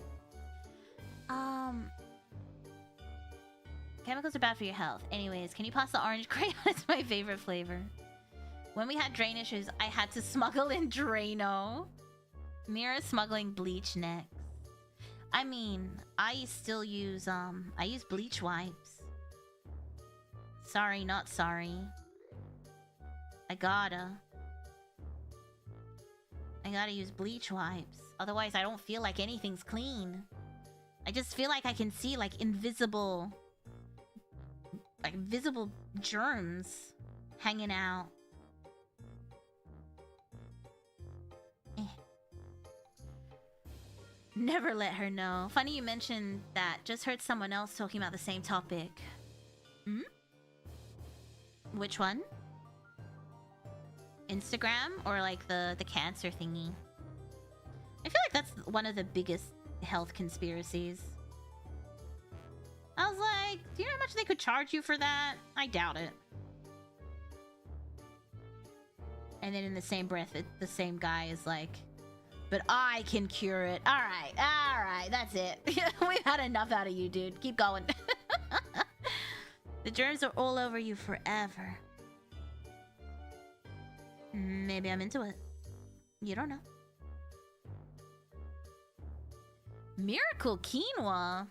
Chemicals are bad for your health. Anyways, can you pass the orange crayon? It's my favorite flavor. When we had drain issues, I had to smuggle in Drano. Mira smuggling bleach next. I mean, I still use, I use bleach wipes. Sorry, not sorry. I gotta use bleach wipes. Otherwise, I don't feel like anything's clean. I just feel like I can see, like, invisible germs hanging out. Never let her know. Funny you mentioned that. Just heard someone else talking about the same topic. Hmm? Which one? Instagram or like the cancer thingy? I feel like that's one of the biggest health conspiracies. I was like, do you know how much they could charge you for that? I doubt it. And then in the same breath, the same guy is like, but I can cure it. All right, that's it. We've had enough out of you, dude. Keep going. The germs are all over you forever. Maybe I'm into it. You don't know. Miracle quinoa?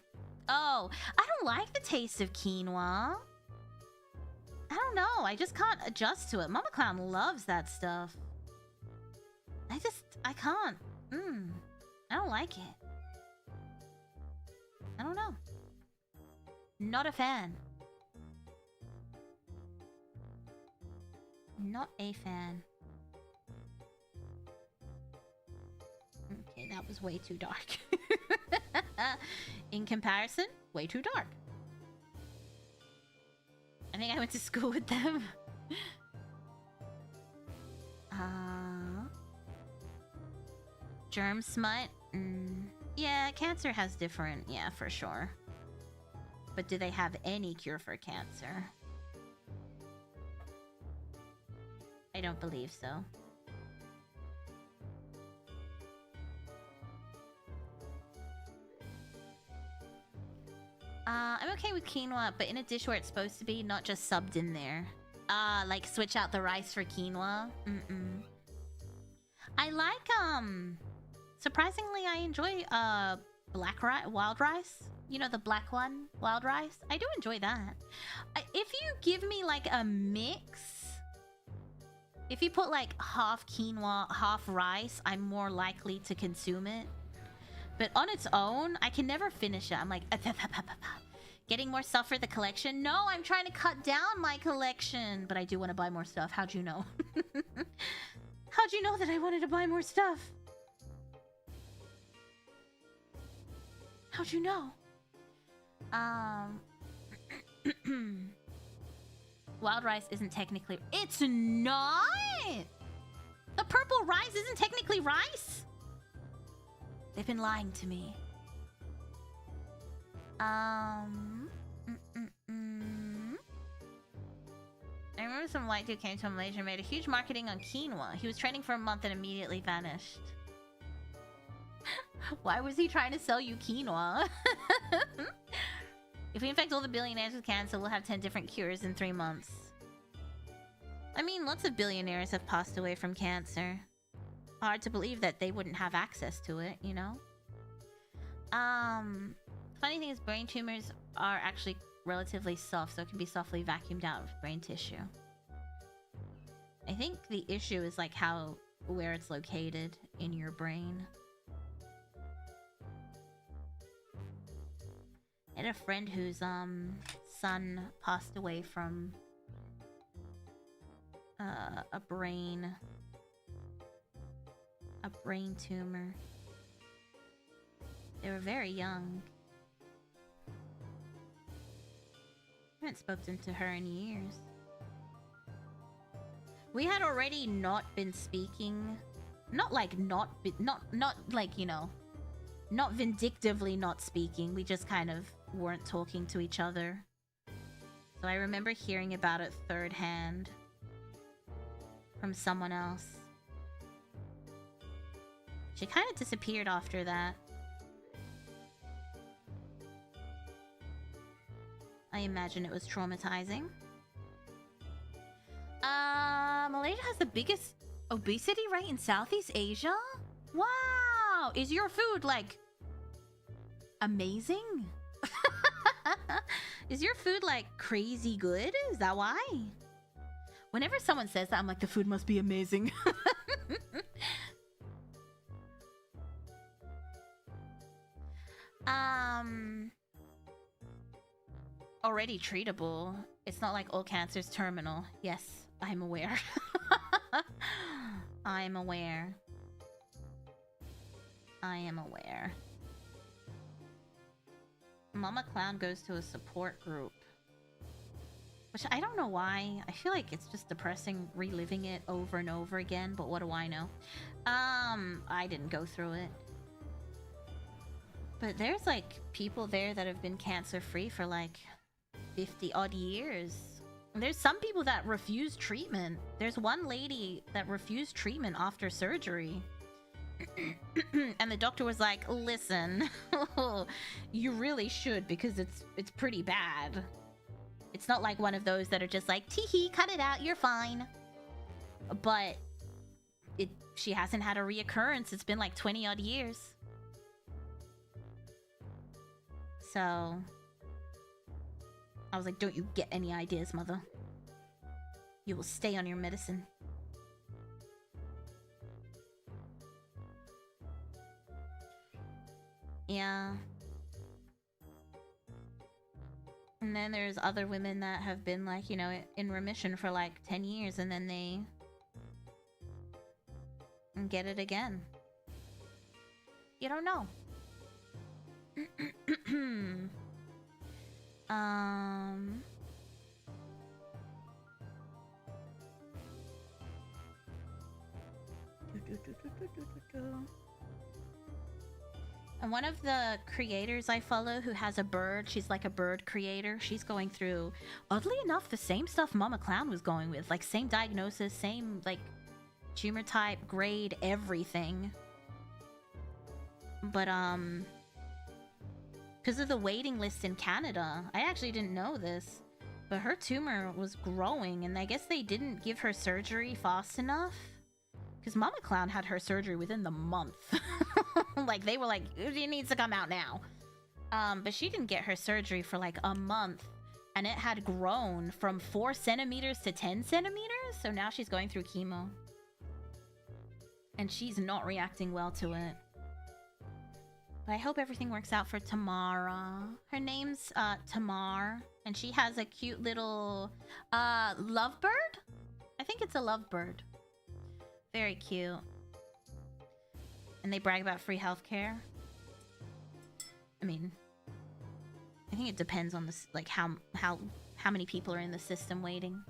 Oh, I don't like the taste of quinoa. I don't know. I just can't adjust to it. Mama Clown loves that stuff. I can't. I don't like it. I don't know. Not a fan. Not a fan. Okay, that was way too dark. In comparison, way too dark. I think I went to school with them. Germ smut? Yeah, cancer has different... Yeah, for sure. But do they have any cure for cancer? I don't believe so. I'm okay with quinoa, but in a dish where it's supposed to be, not just subbed in there. Like switch out the rice for quinoa? I like, surprisingly, I enjoy, wild rice. You know, the black one? Wild rice? I do enjoy that. If you give me, like, a mix... If you put, like, half quinoa, half rice, I'm more likely to consume it. But on its own, I can never finish it. I'm like... Getting more stuff for the collection? No, I'm trying to cut down my collection. But I do want to buy more stuff. How'd you know? How'd you know that I wanted to buy more stuff? How'd you know? Wild rice isn't technically... It's not! The purple rice isn't technically rice? They've been lying to me. I remember some white dude came to Malaysia and made a huge marketing on quinoa. He was training for a month and immediately vanished. Why was he trying to sell you quinoa? If we infect all the billionaires with cancer, we'll have 10 different cures in 3 months. I mean, lots of billionaires have passed away from cancer. Hard to believe that they wouldn't have access to it, you know? Funny thing is, brain tumors are actually relatively soft, so it can be softly vacuumed out of brain tissue. I think the issue is like where it's located in your brain. I had a friend whose son passed away from a brain tumor. They were very young. I haven't spoken to her in years. We had already not been speaking. Not like not like, you know, not vindictively not speaking. We just kind of weren't talking to each other. So I remember hearing about it third hand from someone else. She kind of disappeared after that. I imagine it was traumatizing. Malaysia has the biggest obesity rate in Southeast Asia? Wow! Is your food, like, amazing? Is your food, like, crazy good? Is that why? Whenever someone says that, I'm like, the food must be amazing. Already treatable. It's not like all cancer's terminal. Yes, I'm aware. I'm aware. I am aware. Mama Clown goes to a support group. Which I don't know why. I feel like it's just depressing reliving it over and over again, but what do I know? I didn't go through it. But there's like people there that have been cancer-free for like 50 odd years. There's some people that refuse treatment. There's one lady that refused treatment after surgery. And the doctor was like, listen, you really should, because it's pretty bad. It's not like one of those that are just like, tee-hee, cut it out, you're fine. But she hasn't had a reoccurrence. It's been like 20 odd years. So I was like, don't you get any ideas, mother. You will stay on your medicine. Yeah. And then there's other women that have been like, you know, in remission for like 10 years and then they get it again. You don't know. And one of the creators I follow who has a bird, she's like a bird creator, she's going through, oddly enough, the same stuff Mama Clown was going with. Like, same diagnosis, same, like, tumor type, grade, everything. But, because of the waiting list in Canada, I actually didn't know this, but her tumor was growing, and I guess they didn't give her surgery fast enough. Because Mama Clown had her surgery within the month. Like, they were like, it needs to come out now. But she didn't get her surgery for like a month. And it had grown from 4 centimeters to 10 centimeters. So now she's going through chemo. And she's not reacting well to it. But I hope everything works out for Tamara. Her name's Tamar. And she has a cute little lovebird? I think it's a lovebird. Very cute. And they brag about free healthcare. I mean, I think it depends on this, like how many people are in the system waiting.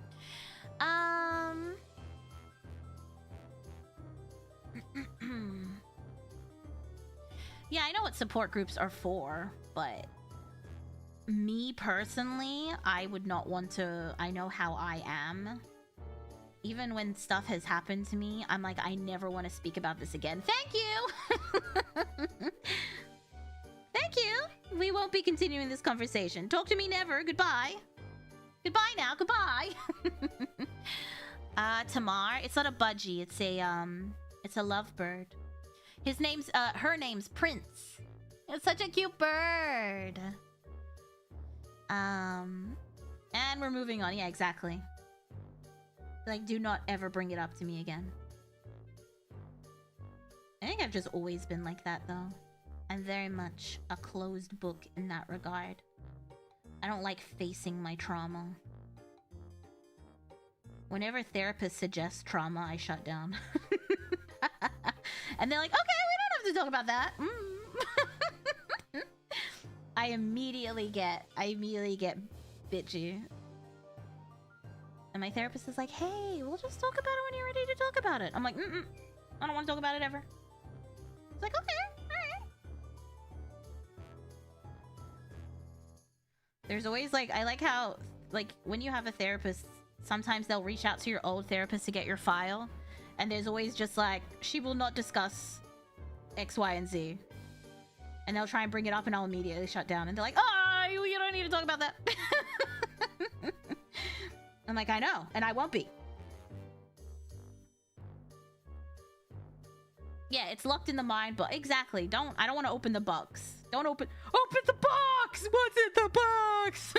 Yeah, I know what support groups are for, but me personally, I would not want to. I know how I am. Even when stuff has happened to me, I'm like, I never want to speak about this again. Thank you! Thank you! We won't be continuing this conversation. Talk to me never. Goodbye. Goodbye now. Goodbye. Tamar. It's not a budgie. It's a lovebird. His name's, her name's Prince. It's such a cute bird. And we're moving on. Yeah, exactly. Like, do not ever bring it up to me again. I think I've just always been like that, though. I'm very much a closed book in that regard. I don't like facing my trauma. Whenever therapists suggest trauma, I shut down. And they're like, okay, we don't have to talk about that. I immediately get bitchy. And my therapist is like, hey, we'll just talk about it when you're ready to talk about it. I'm like, I don't want to talk about it ever. It's like, okay, alright. There's always like, I like how, like, when you have a therapist, sometimes they'll reach out to your old therapist to get your file. And there's always just like, she will not discuss X, Y, and Z. And they'll try and bring it up and I'll immediately shut down. And they're like, oh, you don't need to talk about that. I'm like, I know, and I won't be. Yeah, it's locked in the mind, but exactly. I don't want to open the box. Don't open the box! What's in the box?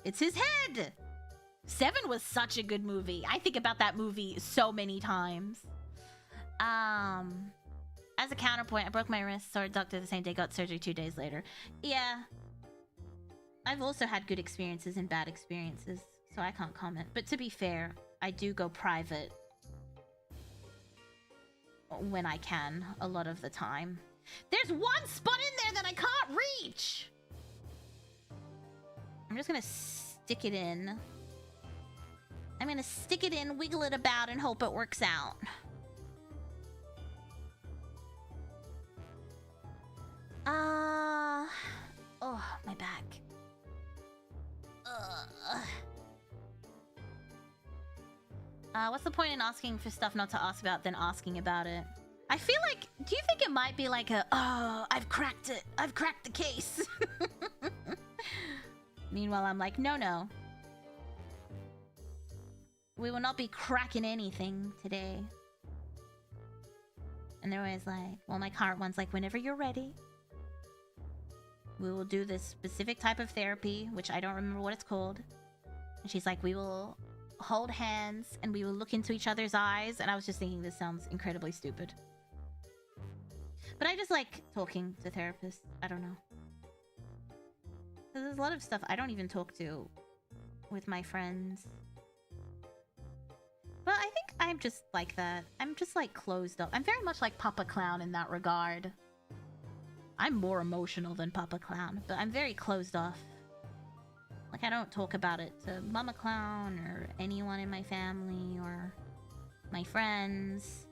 It's his head. Seven was such a good movie. I think about that movie so many times. As a counterpoint, I broke my wrist, saw a doctor the same day, got surgery 2 days later. Yeah. I've also had good experiences and bad experiences, so I can't comment. But to be fair, I do go private when I can, a lot of the time. There's one spot in there that I can't reach! I'm just gonna stick it in. I'm gonna stick it in, wiggle it about, and hope it works out. Oh, my back. What's the point in asking for stuff not to ask about than asking about it? I feel like, do you think it might be like a, oh, I've cracked it. I've cracked the case. Meanwhile, I'm like, no. We will not be cracking anything today. And they're always like, well, my current one's like, whenever you're ready, we will do this specific type of therapy, which I don't remember what it's called. And she's like, we will hold hands and we will look into each other's eyes. And I was just thinking, this sounds incredibly stupid. But I just like talking to therapists. I don't know. There's a lot of stuff I don't even talk to with my friends. But I think I'm just like that. I'm just like closed up. I'm very much like Papa Clown in that regard. I'm more emotional than Papa Clown, but I'm very closed off. Like, I don't talk about it to Mama Clown or anyone in my family or my friends.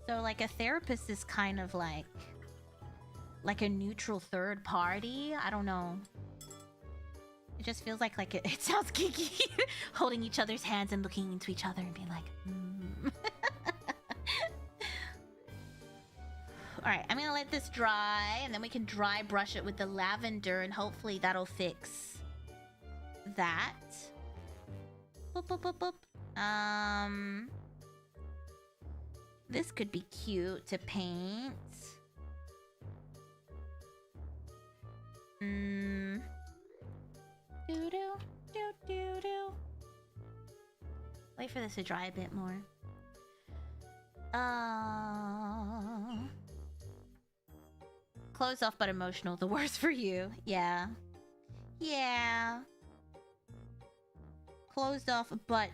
So, like, a therapist is kind of like a neutral third party. I don't know. It just feels like it sounds geeky. Holding each other's hands and looking into each other and being like, Alright, I'm gonna let this dry, and then we can dry brush it with the lavender, and hopefully that'll fix that. Boop, boop, boop, boop. This could be cute to paint. Do-do. Wait for this to dry a bit more. Closed off but emotional. The worst for you. Yeah. Yeah. Closed off but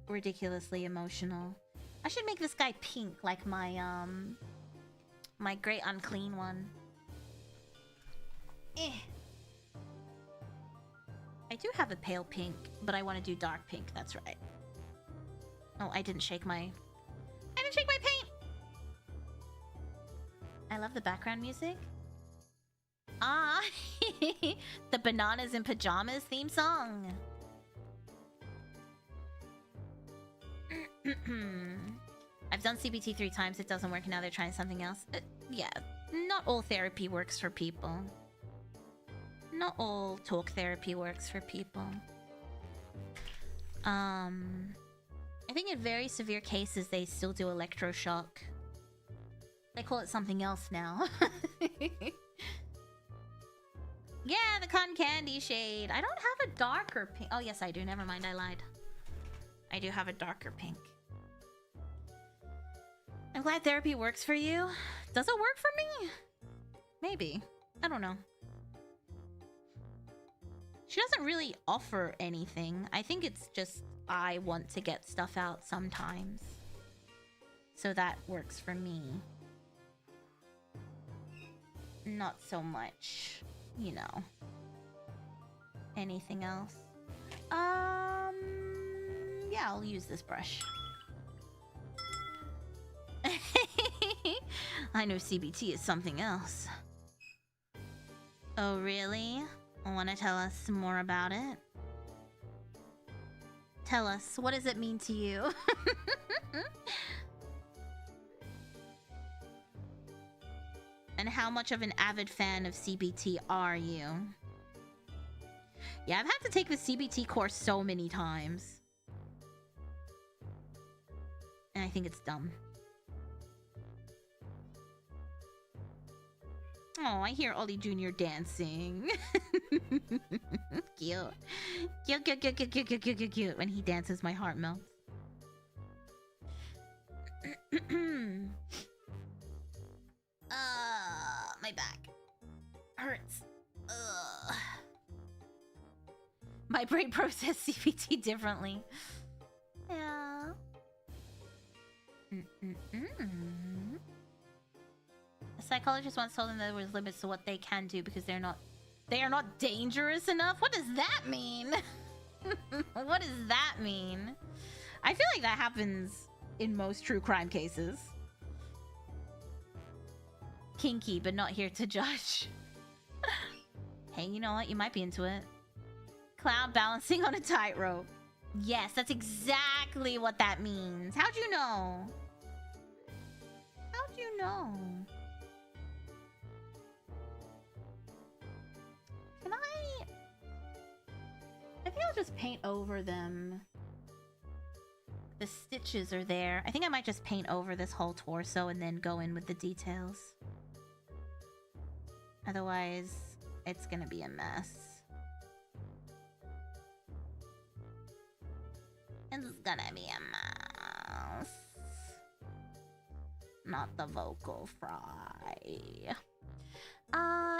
ridiculously emotional. I should make this guy pink like my my great unclean one. I do have a pale pink, but I want to do dark pink. That's right. Oh, I didn't shake my paint. I love the background music. Ah, the Bananas in Pajamas theme song. I've done CBT 3 times. It doesn't work. Now they're trying something else. Yeah, not all therapy works for people. Not all talk therapy works for people. I think in very severe cases, they still do electroshock. They call it something else now. Yeah, the cotton candy shade. I don't have a darker pink. Oh, yes, I do. Never mind, I lied. I do have a darker pink. I'm glad therapy works for you. Does it work for me? Maybe. I don't know. She doesn't really offer anything. I think it's just I want to get stuff out sometimes. So that works for me. not so much, you know. Anything else? Yeah, I'll use this brush. I know CBT is something else. Oh, really? Want to tell us more about it? Tell us, what does it mean to you? And how much of an avid fan of CBT are you? Yeah, I've had to take the CBT course so many times. And I think it's dumb. Oh, I hear Ollie Jr. dancing. Cute. Cute, cute, cute, cute, cute, cute, cute, cute, cute. When he dances, my heart melts. My back hurts. My brain processed CBT differently. Yeah. A psychologist once told them there was limits to what they can do because they are not dangerous enough. What does that mean? What does that mean? I feel like that happens in most true crime cases. Kinky, but not here to judge. Hey, you know what? You might be into it. Clown balancing on a tightrope. Yes, that's exactly what that means. How'd you know? How'd you know? Can I think I'll just paint over them. The stitches are there. I think I might just paint over this whole torso and then go in with the details. Otherwise, it's gonna be a mess. It's gonna be a mess. Not the vocal fry.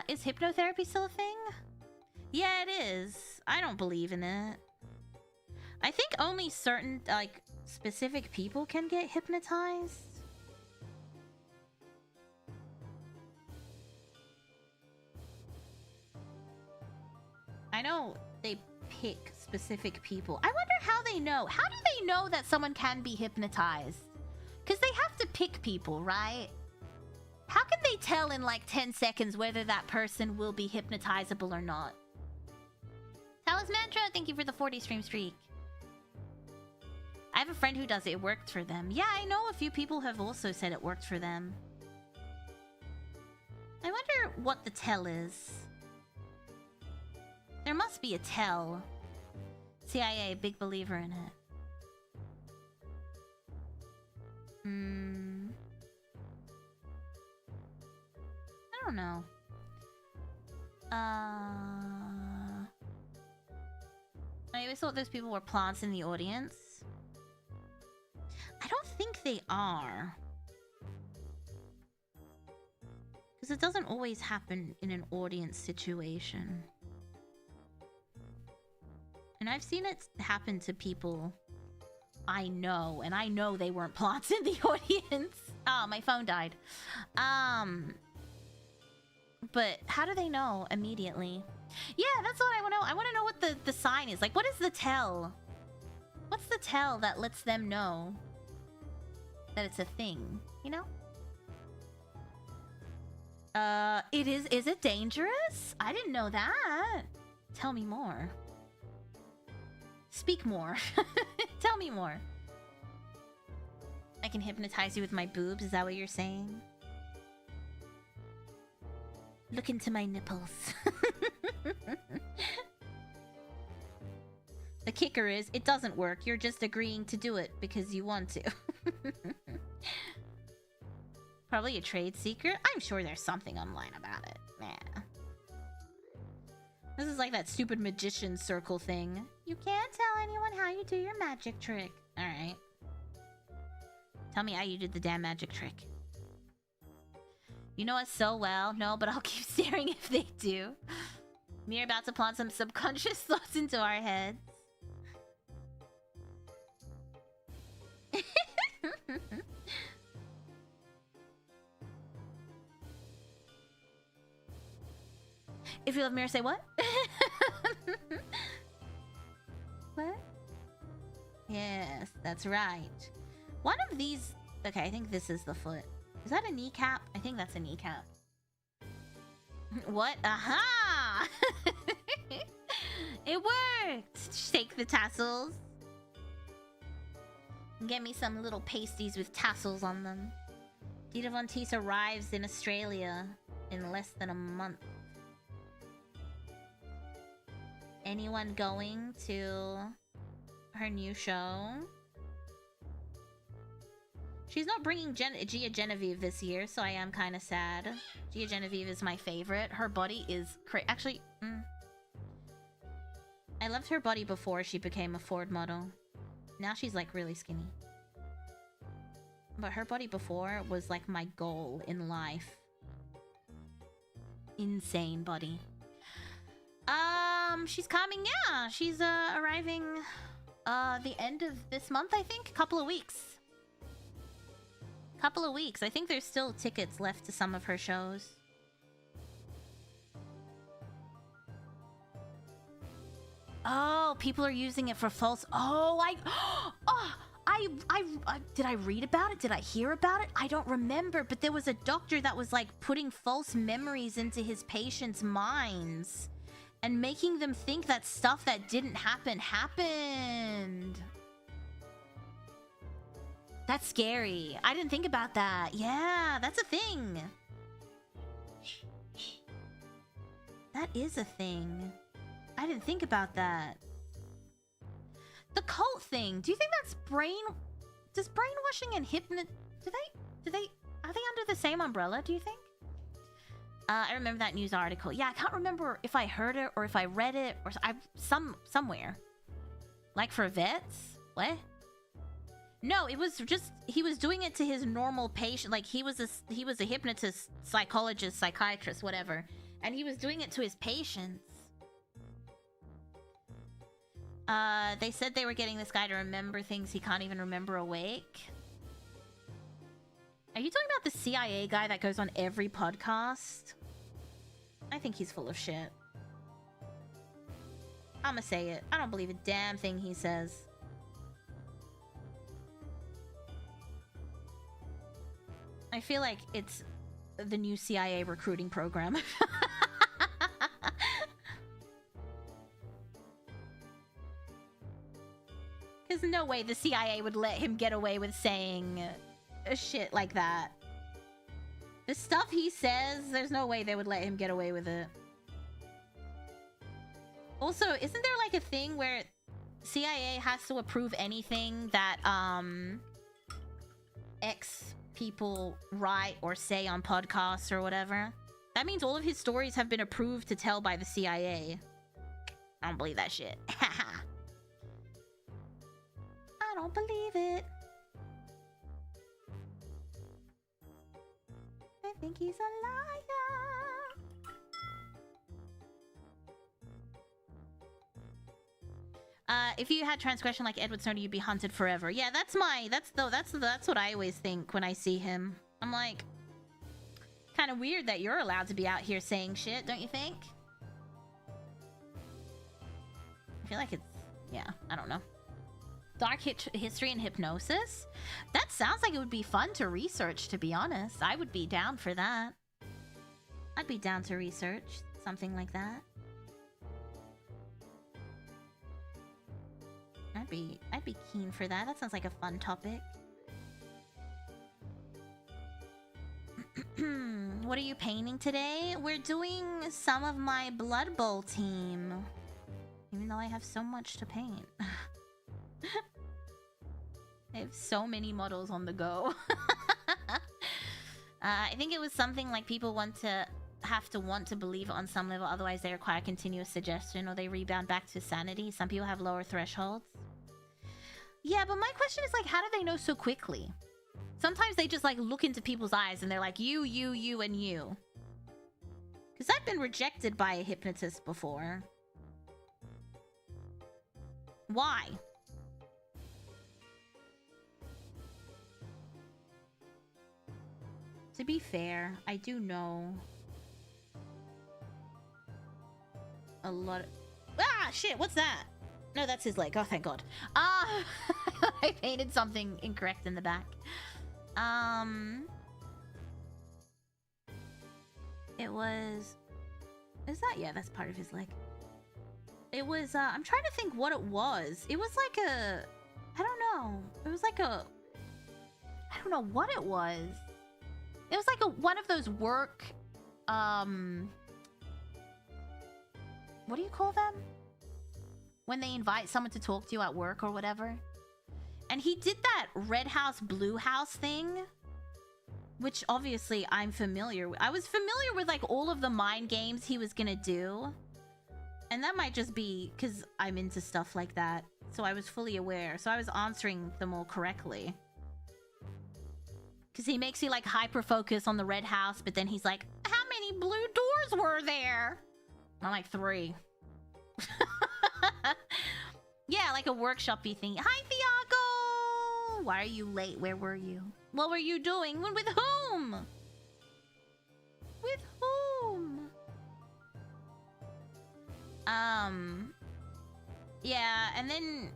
Is hypnotherapy still a thing? Yeah, it is. I don't believe in it. I think only certain, like, specific people can get hypnotized. I know they pick specific people. I wonder how they know. How do they know that someone can be hypnotized? Because they have to pick people, right? How can they tell in like 10 seconds whether that person will be hypnotizable or not? Talis Mantra, thank you for the 40 stream streak. I have a friend who does it. It worked for them. Yeah, I know a few people have also said it worked for them. I wonder what the tell is. There must be a tell. CIA, big believer in it. I don't know. I always thought those people were plants in the audience. I don't think they are. Because it doesn't always happen in an audience situation. And I've seen it happen to people I know, and I know they weren't plants in the audience. Oh, my phone died. But how do they know immediately? Yeah, that's what I want to know. I want to know what the sign is. Like, what is the tell? What's the tell that lets them know that it's a thing, you know? Is it dangerous? I didn't know that. Tell me more. Speak more. Tell me more. I can hypnotize you with my boobs, is that what you're saying? Look into my nipples. The kicker is, it doesn't work. You're just agreeing to do it because you want to. Probably a trade secret? I'm sure there's something online about it. Nah. This is like that stupid magician circle thing. You can't tell anyone how you do your magic trick. Alright. Tell me how you did the damn magic trick. You know us so well. No, but I'll keep staring if they do. We're about to plant some subconscious thoughts into our heads. If you love Mira, say what? What? Yes, that's right. One of these... Okay, I think this is the foot. Is that a kneecap? I think that's a kneecap. What? Aha! It worked! Shake the tassels. Get me some little pasties with tassels on them. Dita Von Teese arrives in Australia in less than a month. Anyone going to her new show? She's not bringing Gia Genevieve this year, so I am kind of sad. Gia Genevieve is my favorite. Her body is actually... I loved her body before she became a Ford model. Now she's like really skinny. But her body before was like my goal in life. Insane body. She's coming, yeah. She's arriving the end of this month, I think. Couple of weeks. I think there's still tickets left to some of her shows. Oh, people are using it for false... Oh, did I read about it? Did I hear about it? I don't remember, but there was a doctor that was like putting false memories into his patients' minds and making them think that stuff that didn't happen happened. That's scary. I didn't think about that. Yeah, that's a thing. That is a thing. I didn't think about that. The cult thing. Do you think that's does brainwashing and are they under the same umbrella, do you think? I remember that news article. Yeah, I can't remember if I heard it or if I read it or somewhere. Like for vets? What? No, it was just he was doing it to his normal patient. Like he was a hypnotist, psychologist, psychiatrist, whatever, and he was doing it to his patients. They said they were getting this guy to remember things he can't even remember awake. Are you talking about the CIA guy that goes on every podcast? I think he's full of shit. I'ma say it. I don't believe a damn thing he says. I feel like it's the new CIA recruiting program. There's no way the CIA would let him get away with saying shit like that. The stuff he says, there's no way they would let him get away with it. Also, isn't there like a thing where CIA has to approve anything that X people write or say on podcasts or whatever? That means all of his stories have been approved to tell by the CIA. I don't believe that shit. I don't believe it. I think he's a liar. If you had transgression like Edward Snowden, you'd be hunted forever. Yeah, that's what I always think when I see him. I'm like, kind of weird that you're allowed to be out here saying shit, don't you think? I feel like it's, yeah, I don't know. Dark history and hypnosis? That sounds like it would be fun to research, to be honest. I would be down for that. I'd be down to research something like that. I'd be keen for that. That sounds like a fun topic. What are you painting today? We're doing some of my Blood Bowl team. Even though I have so much to paint. I have so many models on the go. I think it was something like people have to believe it on some level, otherwise they require continuous suggestion or they rebound back to sanity. Some people have lower thresholds. Yeah, but my question is like, how do they know so quickly? Sometimes they just like look into people's eyes and they're like, you, and you. Because I've been rejected by a hypnotist before. Why? To be fair, I do know. a lot of... Ah, shit, what's that? No, that's his leg. Oh, thank God. I painted something incorrect in the back. It was... Is that... Yeah, that's part of his leg. It was, I'm trying to think what it was. It was like a... I don't know. It was like a... I don't know what it was. It was like one of those work... What do you call them? When they invite someone to talk to you at work or whatever. And he did that red house, blue house thing. Which obviously I'm familiar with. I was familiar with like all of the mind games he was gonna do. And that might just be because I'm into stuff like that. So I was fully aware. So I was answering them all correctly. Because he makes you like hyper focus on the red house. But then he's like, how many blue doors were there? I'm like 3. Yeah, like a workshop-y thing. Hi, Thiago! Why are you late? Where were you? What were you doing? With whom? With whom? Yeah, and then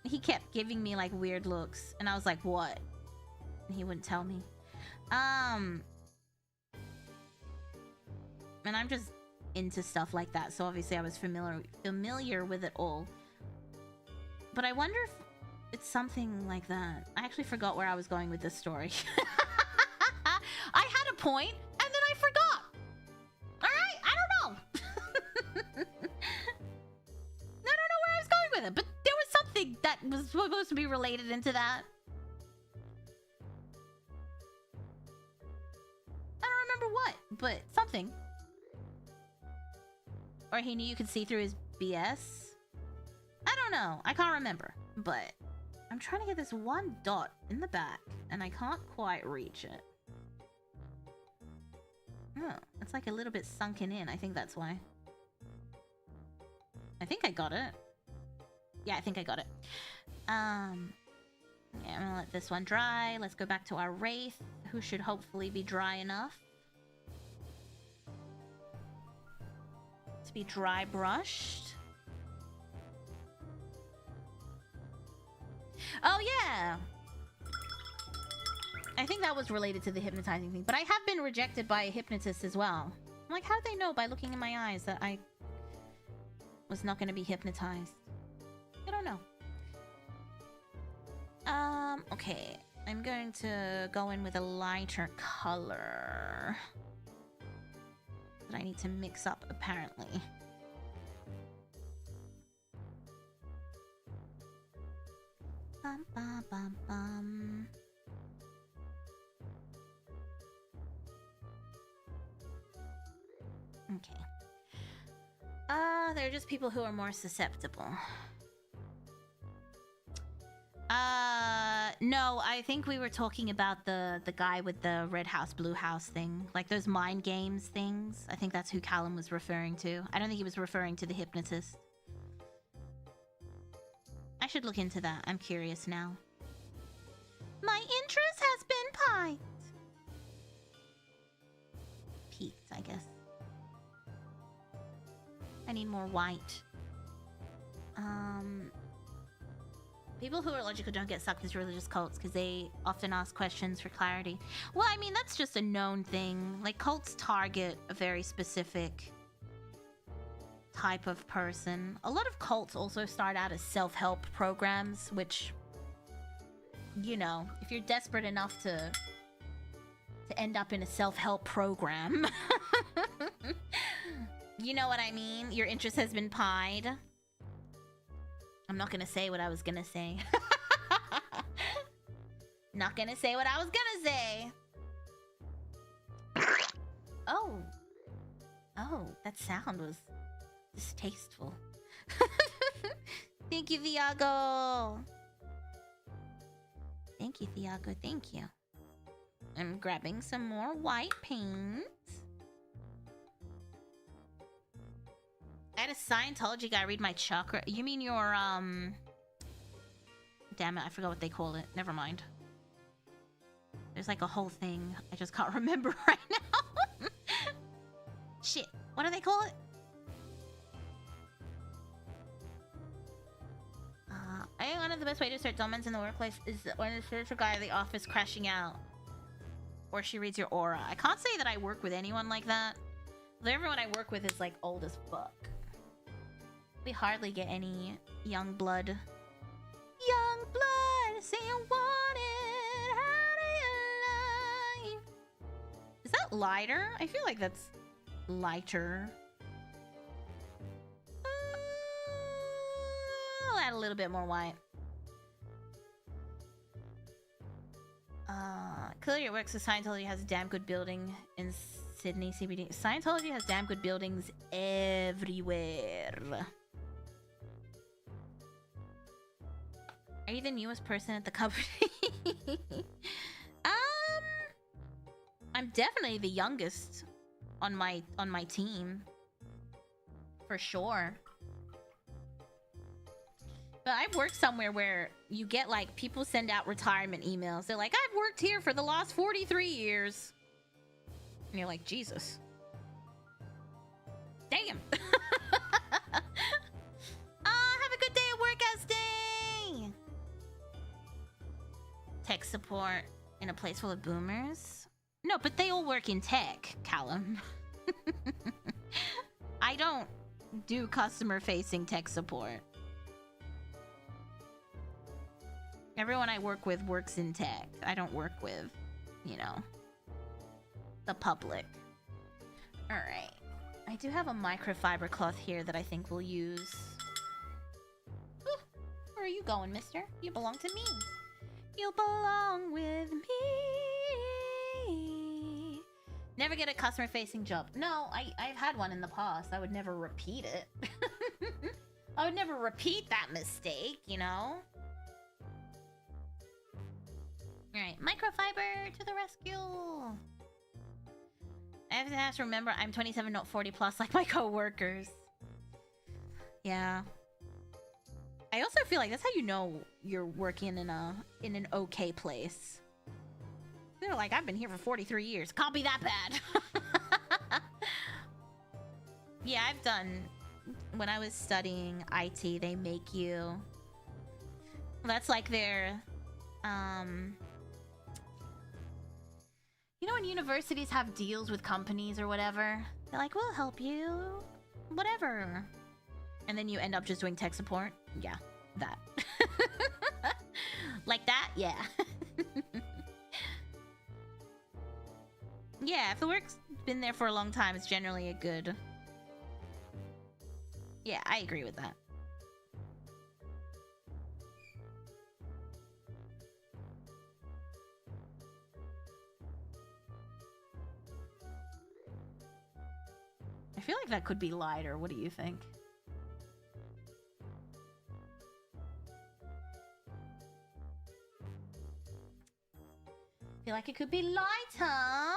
he kept giving me like weird looks. And I was like, what? And he wouldn't tell me. And I'm just into stuff like that, so obviously I was familiar with it all. But I wonder if it's something like that. I actually forgot where I was going with this story. I had a point, and then I forgot. Alright? I don't know. I don't know where I was going with it, but there was something that was supposed to be related into that. I don't remember what, but something. Or he knew you could see through his BS? I don't know. I can't remember. But I'm trying to get this one dot in the back, and I can't quite reach it. Oh, it's like a little bit sunken in. I think that's why. I think I got it. Yeah, I think I got it. Yeah, I'm gonna let this one dry. Let's go back to our Wraith, who should hopefully be dry enough to be dry brushed. Oh yeah, I think that was related to the hypnotizing thing, but I have been rejected by a hypnotist as well. I'm like, how did they know by looking in my eyes that I was not going to be hypnotized? I don't know. Okay, I'm going to go in with a lighter color that I need to mix up apparently. Bum, bum, bum, bum. Okay. They're just people who are more susceptible. No, I think we were talking about the guy with the red house, blue house thing. Like those mind games things. I think that's who Callum was referring to. I don't think he was referring to the hypnotist. I should look into that. I'm curious now. My interest has been piqued. Peaked, I guess. I need more white. People who are logical don't get sucked into religious cults because they often ask questions for clarity. Well, I mean, that's just a known thing. Like, cults target a very specific type of person. A lot of cults also start out as self-help programs, which, you know, if you're desperate enough to end up in a self-help program, you know what I mean? Your interest has been pied. I'm not gonna say what I was gonna say. Not gonna say what I was gonna say. Oh. Oh, that sound was distasteful. Thank you, Thiago. Thank you, Thiago. Thank you. I'm grabbing some more white paint. I had a Scientology guy read my chakra. You mean your, Damn it, I forgot what they call it. Never mind. There's like a whole thing. I just can't remember right now. Shit. What do they call it? the best way to start dominance in the workplace is when it's a guy at the office crashing out. Or she reads your aura. I can't say that I work with anyone like that. Everyone I work with is like old as fuck. We hardly get any young blood. Young blood, say you want it. How do you lie? Is that lighter? I feel like that's lighter. I'll add a little bit more white. Clearly it works. Scientology has a damn good building in Sydney CBD. Scientology has damn good buildings everywhere. Are you the newest person at the company? I'm definitely the youngest on my team. For sure. But I've worked somewhere where you get like people send out retirement emails. They're like, I've worked here for the last 43 years. And you're like, Jesus. Damn. Have a good day at work, Estee. Tech support in a place full of boomers? No, but they all work in tech, Callum. I don't do customer-facing tech support. Everyone I work with works in tech. I don't work with, you know, the public. Alright. I do have a microfiber cloth here that I think we'll use. Ooh, where are you going, mister? You belong to me. You belong with me. Never get a customer-facing job. No, I've had one in the past. I would never repeat it. I would never repeat that mistake, you know? Alright, microfiber to the rescue. I have to remember I'm 27, not 40 plus like my co-workers. Yeah. I also feel like that's how you know you're working in an okay place. They're like, I've been here for 43 years. Can't be that bad. Yeah, I've done... When I was studying IT, they make you... That's like their... You know when universities have deals with companies or whatever? They're like, we'll help you. Whatever. And then you end up just doing tech support? Yeah, that. Like that? Yeah. Yeah, if the work's been there for a long time, it's generally a good... Yeah, I agree with that. I feel like that could be lighter. What do you think? I feel like it could be lighter.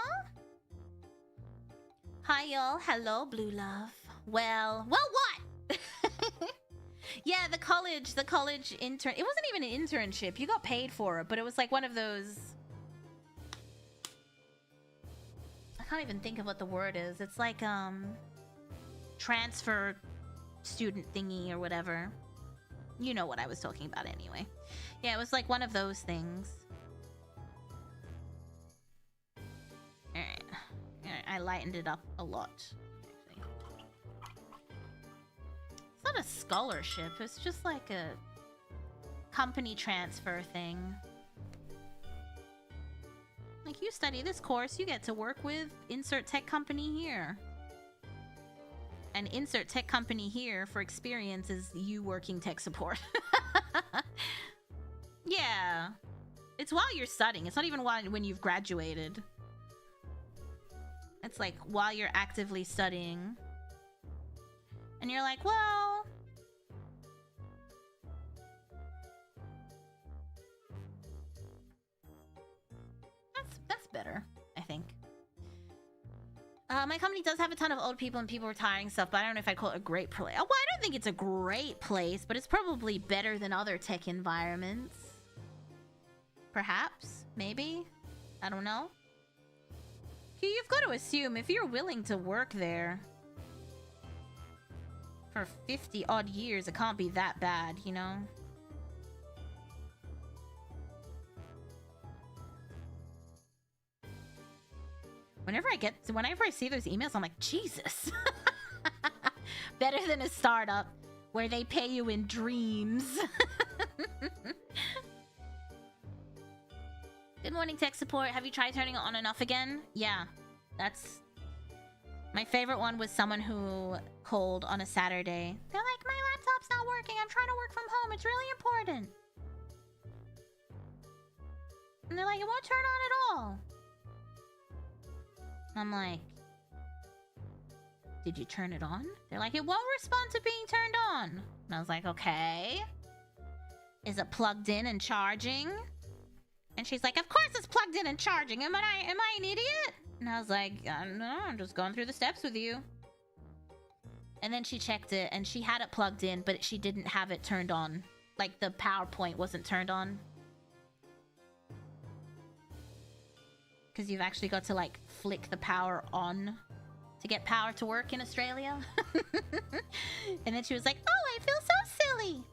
Hi, y'all. Hello, Blue Love. Well, what? Yeah, the college intern. It wasn't even an internship. You got paid for it, but it was like one of those... I can't even think of what the word is. It's like, transfer student thingy or whatever. You know what I was talking about anyway. Yeah, it was like one of those things. Alright. I lightened it up a lot. Actually. It's not a scholarship. It's just like a company transfer thing. Like, you study this course, you get to work with insert tech company here. And insert tech company here for experience is you working tech support. Yeah. It's while you're studying. It's not even when you've graduated. It's like while you're actively studying. And you're like, well... That's better, I think. My company does have a ton of old people and people retiring stuff, but I don't know if I'd call it a great place. Oh, well, I don't think it's a great place, but it's probably better than other tech environments. Perhaps? Maybe? I don't know. You've got to assume if you're willing to work there for 50 odd years, it can't be that bad, you know? Whenever I see those emails, I'm like, Jesus. Better than a startup where they pay you in dreams. Good morning, tech support. Have you tried turning it on and off again? Yeah, that's... My favorite one was someone who called on a Saturday. They're like, my laptop's not working. I'm trying to work from home. It's really important. And they're like, it won't turn on at all. I'm like, did you turn it on? They're like, it won't respond to being turned on. And I was like, okay. Is it plugged in and charging? And she's like, of course it's plugged in and charging. Am I an idiot? And I was like, I don't know. I'm just going through the steps with you. And then she checked it and she had it plugged in, but she didn't have it turned on. Like the PowerPoint wasn't turned on. Because you've actually got to like flick the power on to get power to work in Australia. And then she was like, oh, I feel so silly.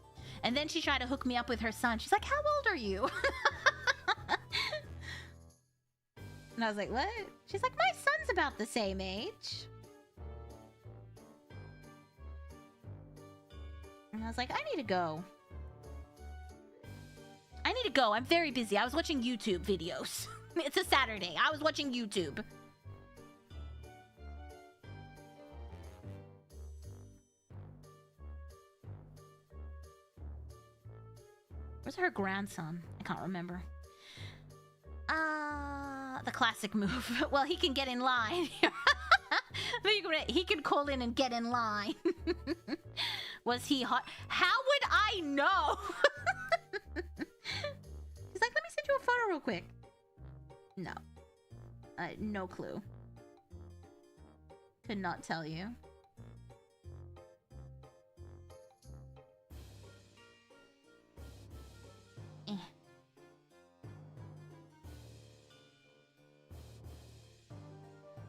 And then she tried to hook me up with her son. She's like, how old are you? And I was like, what? She's like, my son's about the same age. And I was like, I need to go. I'm very busy. I was watching YouTube videos. It's a Saturday. I was watching YouTube. Where's her grandson? I can't remember. The classic move. Well, he can get in line. He can call in and get in line. Was he hot? How would I know? He's like, let me send you a photo real quick. No. No clue. Could not tell you.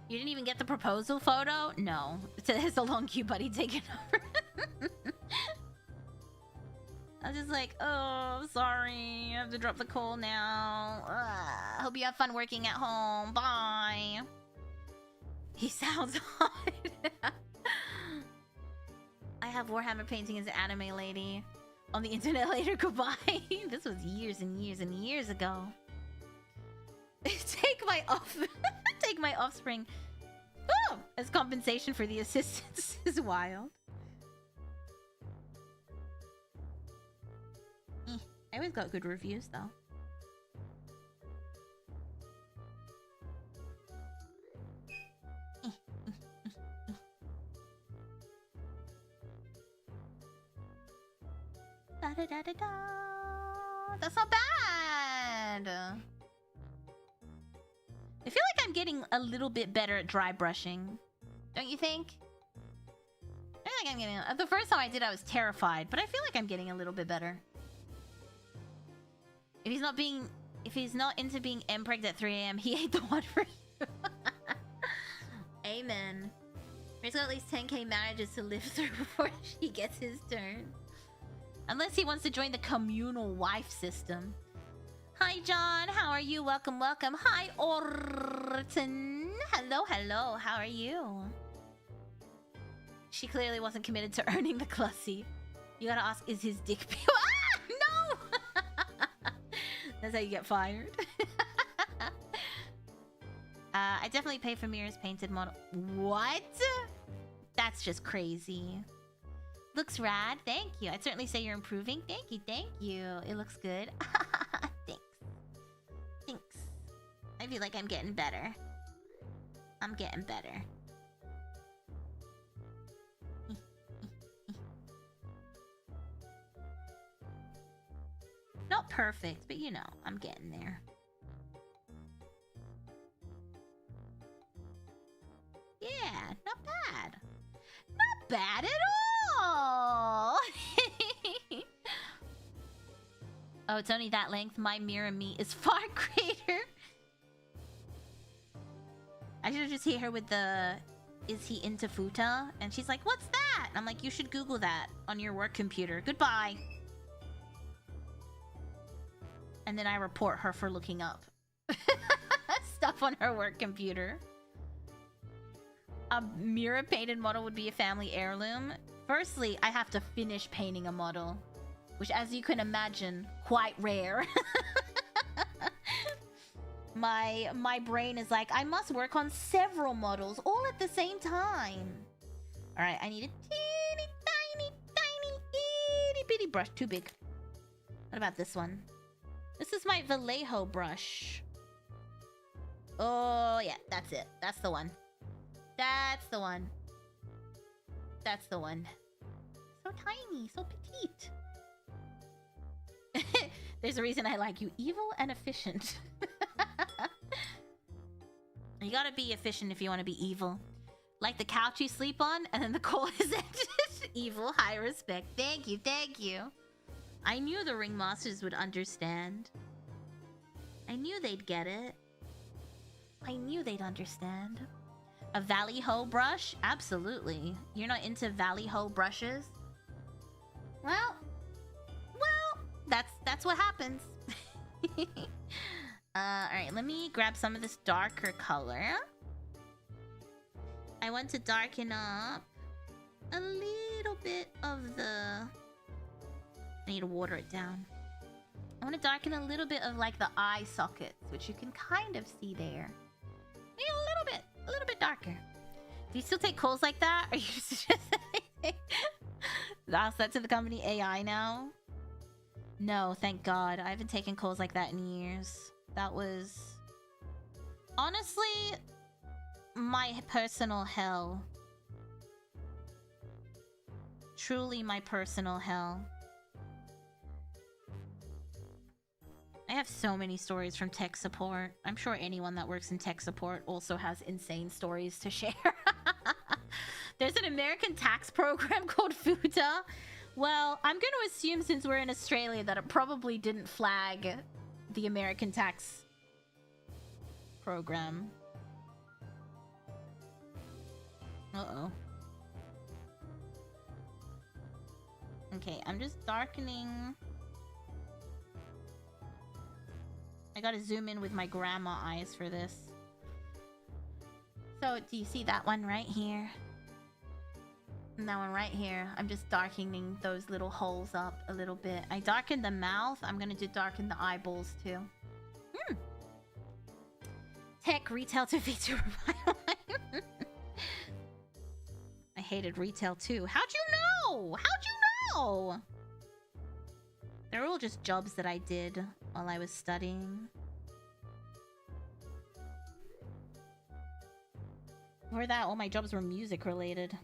You didn't even get the proposal photo? No. It's a long queue, buddy. Take it over. I was just like, oh, sorry. I have to drop the call now. Hope you have fun working at home. Bye. He sounds hot. I have Warhammer painting as an anime lady. On the internet later, goodbye. This was years and years and years ago. Take my offspring. Oh, as compensation for the assistance is wild. I always got good reviews though. Da da da da da. That's not bad. I feel like I'm getting a little bit better at dry brushing. Don't you think? I feel like I'm getting... The first time I did, I was terrified, but I feel like I'm getting a little bit better. If he's not into being empregged at 3 AM, he ain't the one for you. Amen. He's got at least 10k marriages to live through before he gets his turn. Unless he wants to join the communal wife system. Hi, John. How are you? Welcome, welcome. Hi, Orton. Hello, hello. How are you? She clearly wasn't committed to earning the clussy. You gotta ask, is his dick... Ah! No! That's how you get fired. I definitely pay for Mira's painted model. What? That's just crazy. Looks rad. Thank you. I'd certainly say you're improving. Thank you, thank you. It looks good. Thanks. I feel like I'm getting better. I'm getting better. Not perfect, but you know, I'm getting there. Yeah, not bad. Not bad at all! Oh, it's only that length. My Mira Me is far greater. I should just hear her with the, is he into futa? And she's like, what's that? And I'm like, you should Google that on your work computer. Goodbye. And then I report her for looking up stuff on her work computer. A Mira painted model would be a family heirloom. Firstly, I have to finish painting a model, which, as you can imagine, quite rare. My brain is like, I must work on several models all at the same time. All right, I need a teeny tiny itty bitty brush. Too big. What about this one? This is my Vallejo brush. Oh yeah, that's it. That's the one. That's the one. That's the one. So tiny, so petite. There's a reason I like you. Evil and efficient. You gotta be efficient if you want to be evil. Like the couch you sleep on, and then the call is ended. Evil, high respect. Thank you, thank you. I knew the ringmasters would understand. I knew they'd get it. I knew they'd understand. A Vallejo brush? Absolutely. You're not into Vallejo brushes? Well, that's what happens. Alright, let me grab some of this darker color. I want to darken up a little bit of the... I need to water it down. I want to darken a little bit of like the eye sockets, which you can kind of see there. Maybe a little bit darker. Do you still take calls like that? Are you just... I'll set to the company AI now? No, thank God. I haven't taken calls like that in years. That was... honestly, my personal hell. Truly my personal hell. I have so many stories from tech support. I'm sure anyone that works in tech support also has insane stories to share. There's an American tax program called FUTA. Well, I'm going to assume since we're in Australia that it probably didn't flag the American tax program. Uh-oh. Okay, I'm just darkening... I gotta zoom in with my grandma eyes for this. So, do you see that one right here? And that one right here. I'm just darkening those little holes up a little bit. I darkened the mouth. I'm gonna darken the eyeballs too. Tech, retail to VTuber. I hated retail too. How'd you know? How'd you know? They're all just jobs that I did while I was studying. Before that, all my jobs were music related.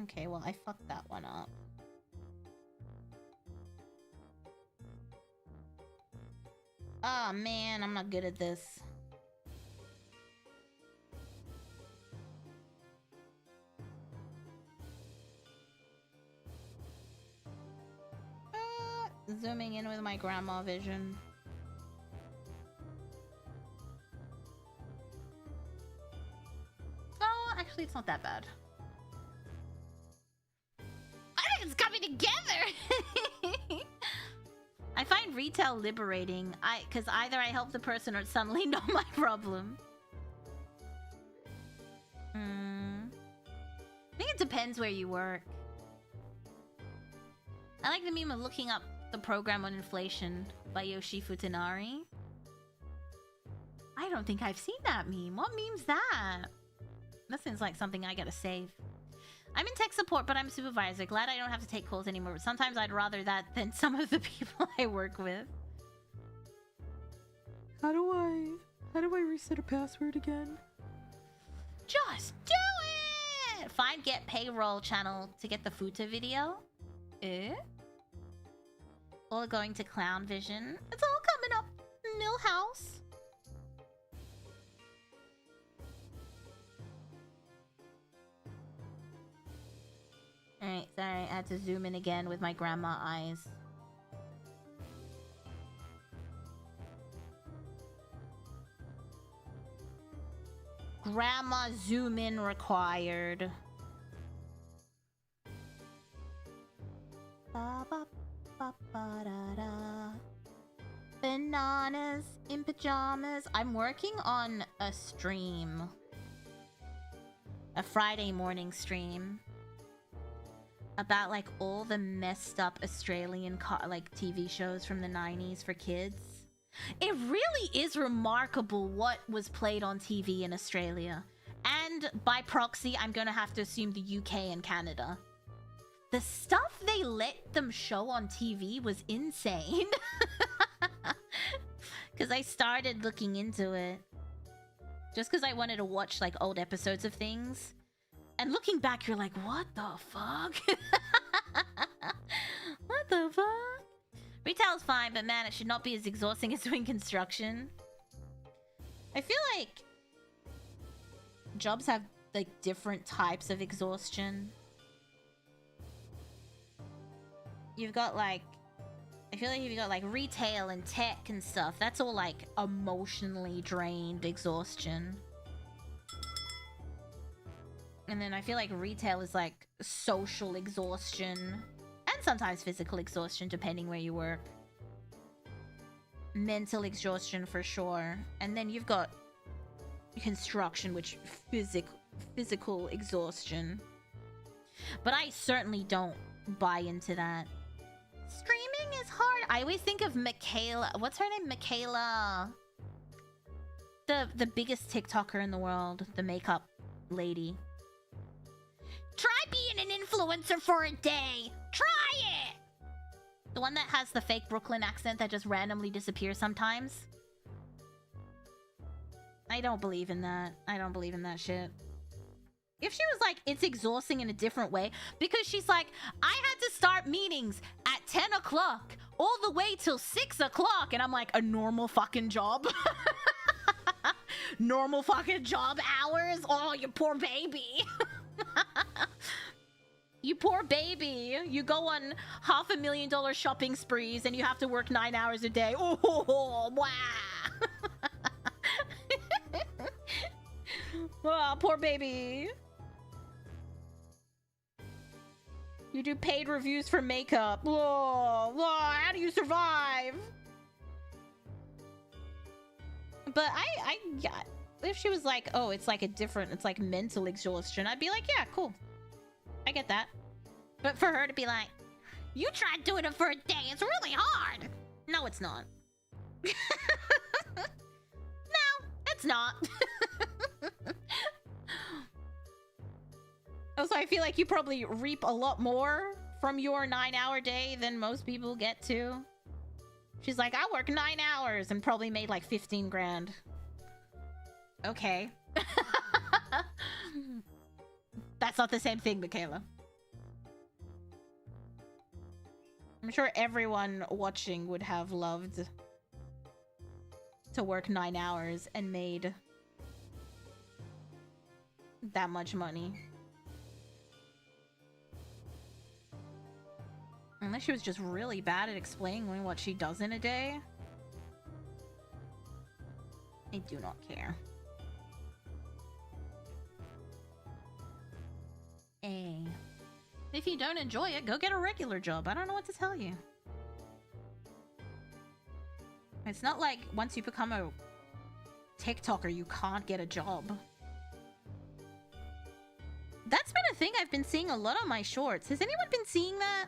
Okay, well, I fucked that one up. Oh man, I'm not good at this. Zooming in with my grandma vision. Oh, actually, it's not that bad. I think it's coming together! I find retail liberating. Because either I help the person or suddenly know my problem. I think it depends where you work. I like the meme of looking up the program on inflation by Yoshi Futanari. I don't think I've seen that meme. What meme's that? That seems like something I gotta save. I'm in tech support, but I'm a supervisor. Glad I don't have to take calls anymore, but sometimes I'd rather that than some of the people I work with. How do I reset a password again? Just do it! Find get payroll channel to get the Futa video. All going to Clown Vision. It's all coming up. Millhouse. Alright, sorry. I had to zoom in again with my grandma eyes. Grandma zoom in required. Ba, ba, ba, ba, da, da. Bananas in pajamas. I'm working on a stream. A Friday morning stream. About like all the messed up Australian like TV shows from the 90s for kids. It really is remarkable what was played on TV in Australia. And by proxy, I'm gonna have to assume the UK and Canada. The stuff they let them show on TV was insane. Because I started looking into it. Just because I wanted to watch like old episodes of things. And looking back, you're like, what the fuck? What the fuck? Retail's fine, but man, it should not be as exhausting as doing construction. I feel like jobs have like different types of exhaustion. You've got like, I feel like you've got like retail and tech and stuff. That's all like emotionally drained exhaustion. And then I feel like retail is like social exhaustion. And sometimes physical exhaustion, depending where you work. Mental exhaustion for sure. And then you've got construction, which physical exhaustion. But I certainly don't buy into that. Streaming is hard. I always think of Michaela. What's her name? Michaela. The biggest TikToker in the world. The makeup lady. Try being an influencer for a day. Try it! The one that has the fake Brooklyn accent that just randomly disappears sometimes. I don't believe in that. I don't believe in that shit. If she was like, it's exhausting in a different way, because she's like, I had to start meetings at 10 o'clock all the way till 6 o'clock. And I'm like, a normal fucking job? Normal fucking job hours? Oh, you poor baby. You poor baby. You go on $500,000 shopping sprees and you have to work 9 hours a day. Oh, wow. Oh, poor baby. You do paid reviews for makeup. Whoa, whoa, how do you survive? But yeah, if she was like, oh, it's like it's like mental exhaustion, I'd be like, yeah, cool. I get that. But for her to be like, you tried doing it for a day, it's really hard. No, it's not. No, it's not. Also, I feel like you probably reap a lot more from your 9-hour day than most people get to. She's like, I work 9 hours and probably made like 15 grand. Okay. That's not the same thing, Michaela. I'm sure everyone watching would have loved to work 9 hours and made that much money. Unless she was just really bad at explaining what she does in a day. I do not care. If you don't enjoy it, go get a regular job. I don't know what to tell you. It's not like once you become a TikToker, you can't get a job. That's been a thing I've been seeing a lot on my shorts. Has anyone been seeing that?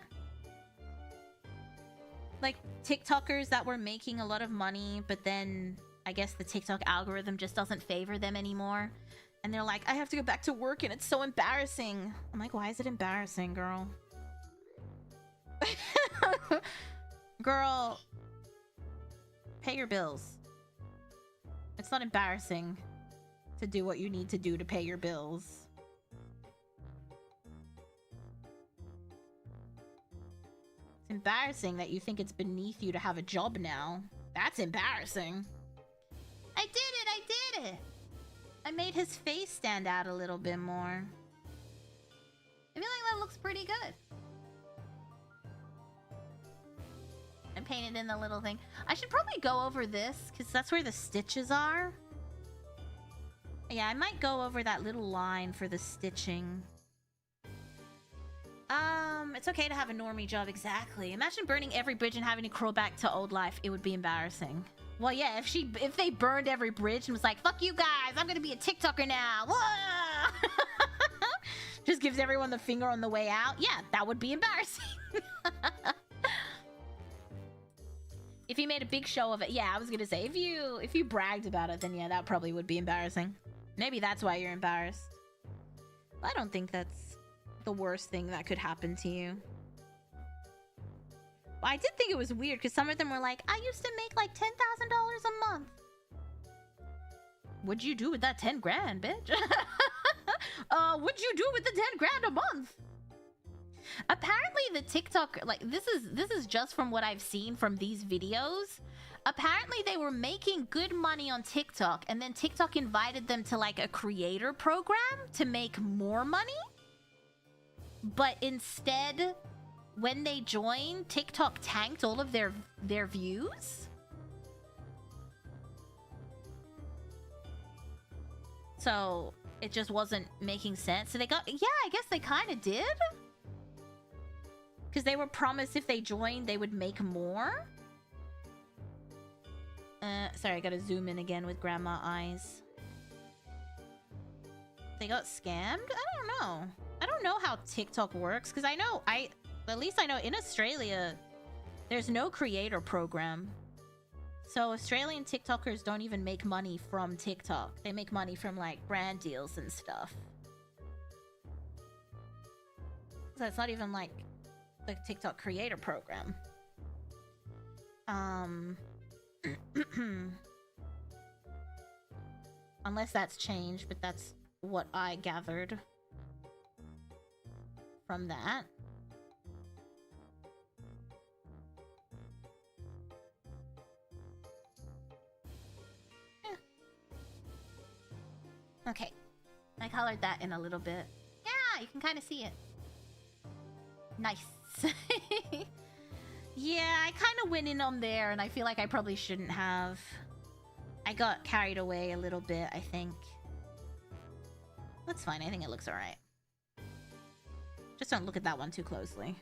Like TikTokers that were making a lot of money, but then I guess the TikTok algorithm just doesn't favor them anymore. And they're like, I have to go back to work and it's so embarrassing. I'm like, why is it embarrassing, girl? Girl, pay your bills. It's not embarrassing to do what you need to do to pay your bills. It's embarrassing that you think it's beneath you to have a job now. That's embarrassing. I did it! I did it! I made his face stand out a little bit more. I feel like that looks pretty good. I painted in the little thing. I should probably go over this, because that's where the stitches are. Yeah, I might go over that little line for the stitching. It's okay to have a normie job, exactly. Imagine burning every bridge and having to crawl back to old life. It would be embarrassing. Well, yeah, if they burned every bridge and was like, fuck you guys, I'm gonna be a TikToker now. Whoa! Just gives everyone the finger on the way out. Yeah, that would be embarrassing. If you made a big show of it, yeah, I was gonna say, if you bragged about it, then yeah, that probably would be embarrassing. Maybe that's why you're embarrassed. I don't think that's the worst thing that could happen to you. Well, I did think it was weird because some of them were like, I used to make like $10,000 a month. What'd you do with that 10 grand, bitch? What'd you do with the 10 grand a month? Apparently the TikTok, like, this is just from what I've seen from these videos. Apparently they were making good money on TikTok, and then TikTok invited them to like a creator program to make more money. But instead, when they joined, TikTok tanked all of their views. So it just wasn't making sense. So they got, yeah, I guess they kind of did. Because they were promised if they joined, they would make more. Sorry, I gotta zoom in again with grandma eyes. They got scammed? I don't know. I don't know how TikTok works, because I know, at least I know in Australia, there's no creator program. So Australian TikTokers don't even make money from TikTok. They make money from like brand deals and stuff. So it's not even like the TikTok creator program. Unless that's changed, but that's what I gathered from that. Yeah. Okay. I colored that in a little bit. Yeah, you can kind of see it. Nice. Yeah, I kind of went in on there, and I feel like I probably shouldn't have. I got carried away a little bit, I think. That's fine. I think it looks alright. Just don't look at that one too closely.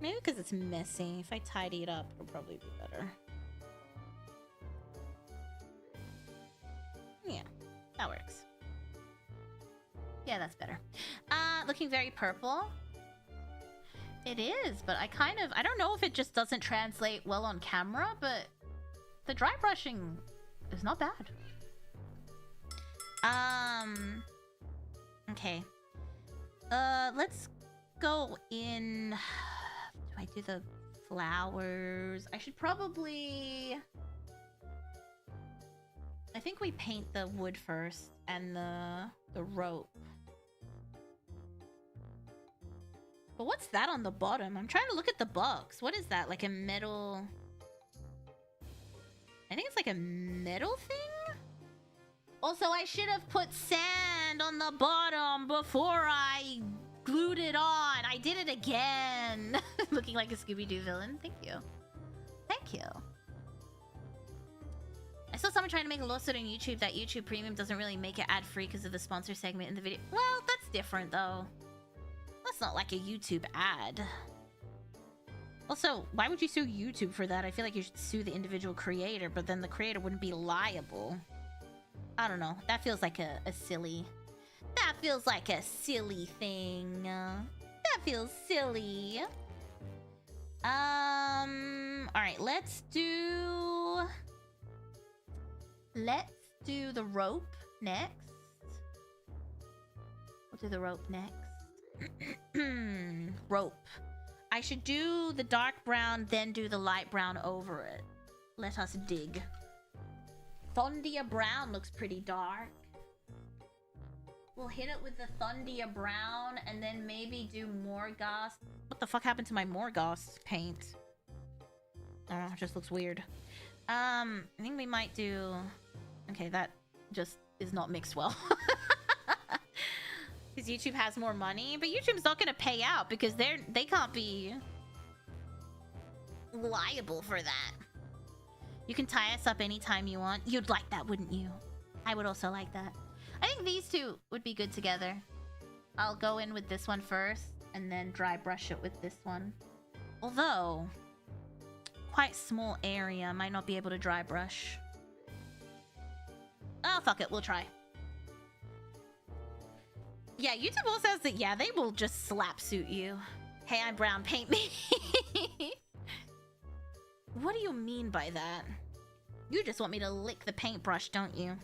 Maybe because it's messy. If I tidy it up, it'll probably be better. Yeah, that works. Yeah, that's better. Looking very purple. It is, but I don't know if it just doesn't translate well on camera, but the dry brushing is not bad. Okay. Let's go in. Do I do the flowers? I should probably. I think we paint the wood first and the rope. But what's that on the bottom? I'm trying to look at the box. What is that? Like a metal... I think it's like a metal thing? Also, I should have put sand on the bottom before I glued it on. I did it again. Looking like a Scooby-Doo villain. Thank you. Thank you. I saw someone trying to make a lawsuit on YouTube that YouTube Premium doesn't really make it ad-free because of the sponsor segment in the video. Well, that's different, though. That's not like a YouTube ad. Also, why would you sue YouTube for that? I feel like you should sue the individual creator, but then the creator wouldn't be liable. I don't know. That feels like a silly... That feels like a silly thing. That feels silly. Alright, let's do the rope next. We'll do the rope next. Rope. I should do the dark brown, then do the light brown over it. Let us dig. Thondia brown looks pretty dark. We'll hit it with the Thondia brown, and then maybe do Morghast. What the fuck happened to my Morghast paint? I don't know, it just looks weird. I think we might do... Okay, that just is not mixed well. Because YouTube has more money, but YouTube's not gonna pay out because they can't be liable for that. You can tie us up anytime you want. You'd like that, wouldn't you? I would also like that. I think these two would be good together. I'll go in with this one first, and then dry brush it with this one. Although, quite small area, might not be able to dry brush. Oh, fuck it, we'll try. Yeah, YouTube also says that, yeah, they will just slap suit you. Hey, I'm brown, paint me. What do you mean by that? You just want me to lick the paintbrush, don't you?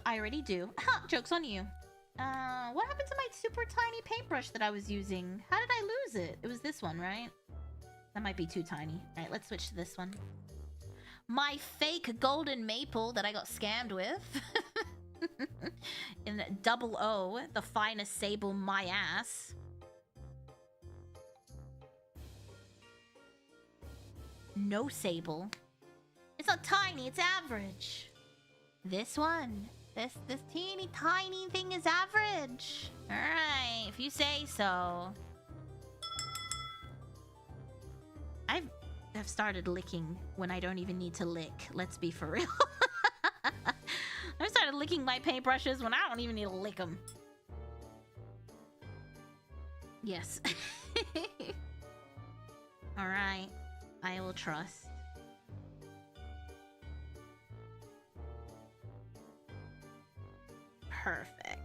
I already do. Ha! Joke's on you. What happened to my super tiny paintbrush that I was using? How did I lose it? It was this one, right? That might be too tiny. Alright, let's switch to this one. My fake golden maple that I got scammed with. In Ewwww, the finest sable my ass. No sable. It's not tiny, it's average. This one. This teeny tiny thing is average. Alright, if you say so. I've started licking when I don't even need to lick. Let's be for real. I've started licking my paintbrushes when I don't even need to lick them. Yes. Alright. I will trust. Perfect.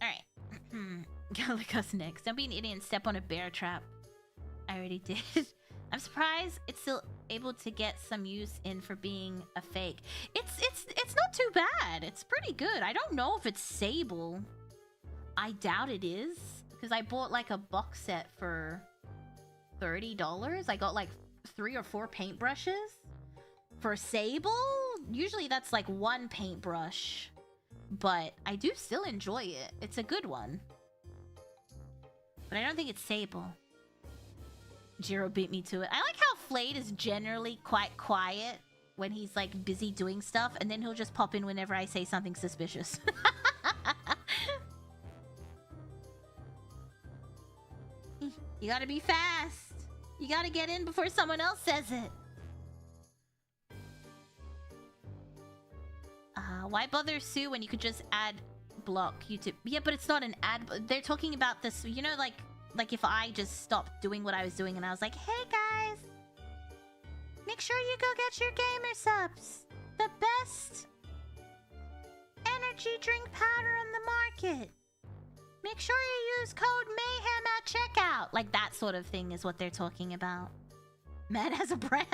Alright. Gotta lick us next. Don't be an idiot and step on a bear trap. I already did. I'm surprised it's still able to get some use in for being a fake. It's not too bad. It's pretty good. I don't know if it's sable. I doubt it is. Because I bought like a box set for $30. I got like 3 or 4 paintbrushes. For sable, usually that's like one paintbrush. But I do still enjoy it. It's a good one. But I don't think it's sable. Jiro beat me to it. I like how Flayed is generally quite quiet when he's like busy doing stuff, and then he'll just pop in whenever I say something suspicious. You gotta be fast. You gotta get in before someone else says it. Why bother Sue when you could just add block YouTube? Yeah, but it's not an ad. They're talking about this, you know, like if I just stopped doing what I was doing and I was like, hey guys, make sure you go get your gamer subs. The best energy drink powder on the market. Make sure you use code Mayhem at checkout. Like that sort of thing is what they're talking about. Man has a brand?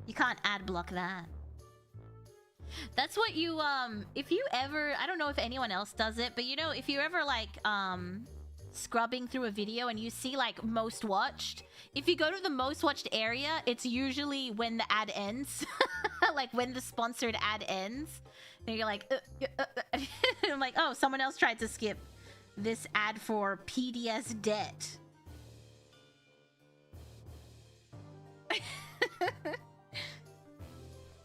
You can't ad block that. That's what you, if you ever, I don't know if anyone else does it, but you know, if you're ever like, scrubbing through a video and you see like most watched, if you go to the most watched area, it's usually when the ad ends. Like when the sponsored ad ends. And you're like, I'm like, oh, someone else tried to skip this ad for PDS debt.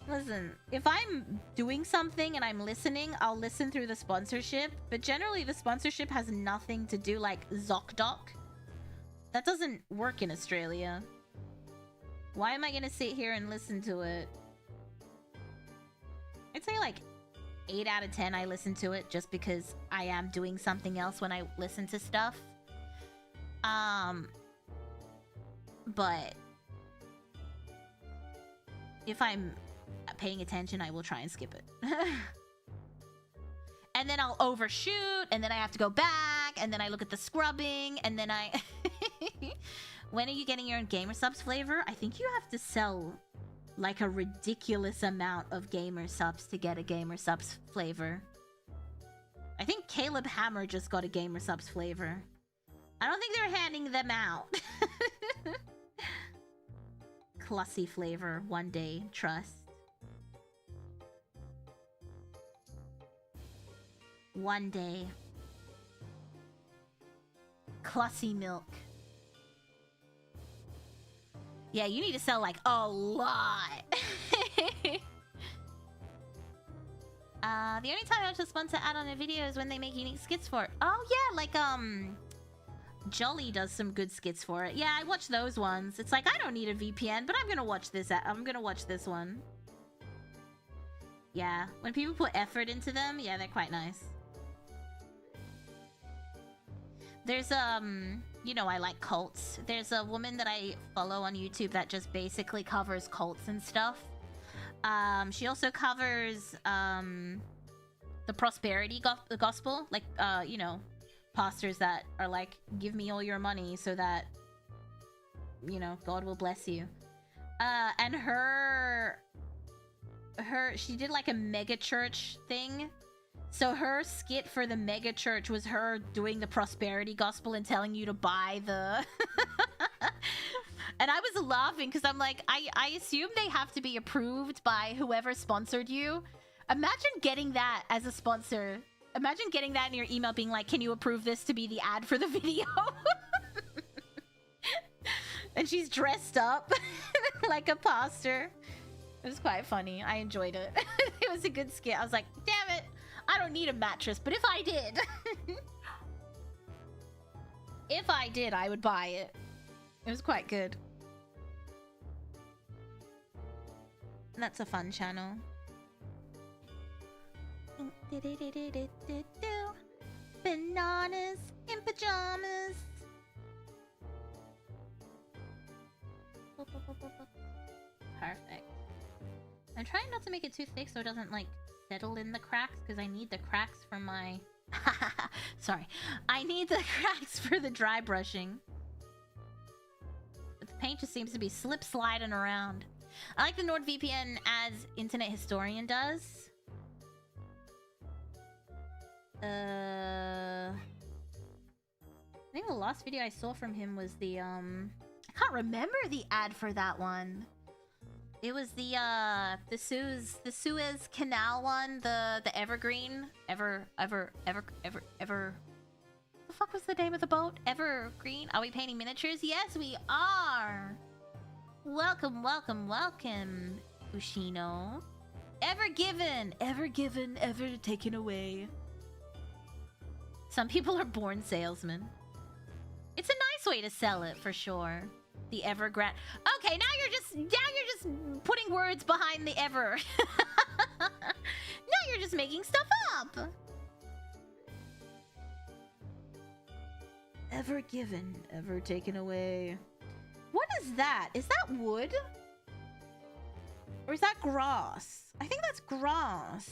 Listen, if I'm doing something and I'm listening, I'll listen through the sponsorship. But generally, the sponsorship has nothing to do, like ZocDoc. That doesn't work in Australia. Why am I gonna sit here and listen to it? I'd say like 8 out of 10 I listen to it just because I am doing something else when I listen to stuff. But if I'm paying attention, I will try and skip it. And then I'll overshoot, and then I have to go back, and then I look at the scrubbing, and then I... When are you getting your own gamer subs flavor? I think you have to sell like a ridiculous amount of gamer subs to get a gamer subs flavor. I think Caleb Hammer just got a gamer subs flavor. I don't think they're handing them out. Clussy flavor, one day, trust. One day. Clussy milk. Yeah, you need to sell like a lot. The only time I have to sponsor ad on a video is when they make unique skits for it. Oh yeah, like Jolly does some good skits for it. Yeah, I watch those ones. It's like, I don't need a VPN, but I'm gonna watch this. I'm gonna watch this one. Yeah, when people put effort into them, yeah, they're quite nice. There's, you know, I like cults. There's a woman that I follow on YouTube that just basically covers cults and stuff. She also covers, the prosperity gospel. Like, you know, pastors that are like, give me all your money so that, you know, God will bless you. And she did like a mega church thing. So her skit for the mega church was her doing the prosperity gospel and telling you to buy the... And I was laughing because I'm like, I assume they have to be approved by whoever sponsored you. Imagine getting that as a sponsor. Imagine getting that in your email being like, can you approve this to be the ad for the video? And she's dressed up like a pastor. It was quite funny. I enjoyed it. It was a good skit. I was like, damn it. I don't need a mattress, but if I did... if I did, I would buy it. It was quite good. That's a fun channel. Bananas in pajamas. Perfect. I'm trying not to make it too thick so it doesn't like settle in the cracks because I need the cracks for my... Sorry. I need the cracks for the dry brushing. But the paint just seems to be slip-sliding around. I like the NordVPN as Internet Historian does. I think the last video I saw from him was the, I can't remember the ad for that one. It was the Suez Canal one, the Evergreen. The fuck was the name of the boat? Evergreen? Are we painting miniatures? Yes, we are! Welcome, welcome, welcome, Ushino. Ever given, ever taken away. Some people are born salesmen. It's a nice way to sell it, for sure. The Evergrande. Okay, now you're just putting words behind the ever. Now you're just making stuff up. Ever given, ever taken away. What is that? Is that wood? Or is that grass? I think that's grass.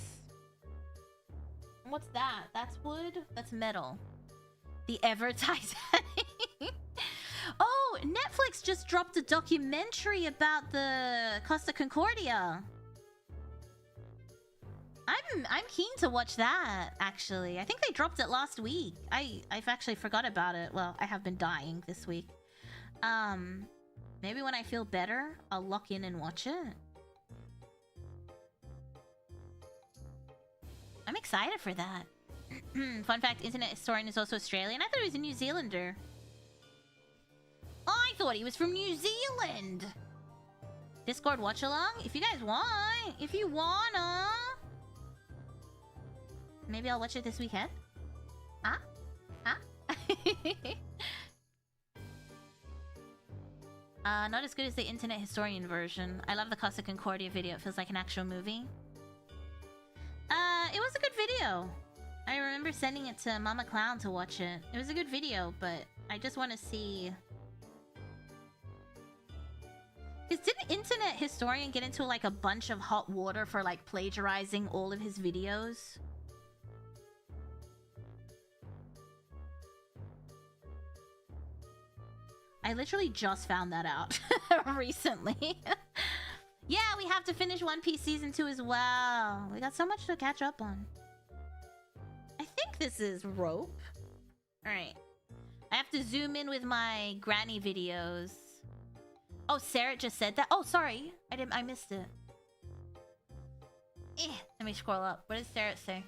What's that? That's wood? That's metal. The Ever Titanic. Oh, Netflix just dropped a documentary about the Costa Concordia. I'm keen to watch that, actually. I think they dropped it last week. I've actually forgot about it. Well, I have been dying this week. Maybe when I feel better, I'll lock in and watch it. I'm excited for that. Fun fact, Internet Historian is also Australian. I thought he was a New Zealander. I thought he was from New Zealand. Discord watch along? If you guys want. If you wanna. Maybe I'll watch it this weekend. Huh? Not as good as the Internet Historian version. I love the Costa Concordia video. It feels like an actual movie. It was a good video. I remember sending it to Mama Clown to watch it. It was a good video, but I just want to see... Because didn't Internet Historian get into like a bunch of hot water for like plagiarizing all of his videos? I literally just found that out recently. Yeah, we have to finish One Piece Season 2 as well. We got so much to catch up on. I think this is rope. Alright. I have to zoom in with my granny videos. Oh, Sarah just said that. Oh, sorry. I missed it. Let me scroll up. What did Sarah say?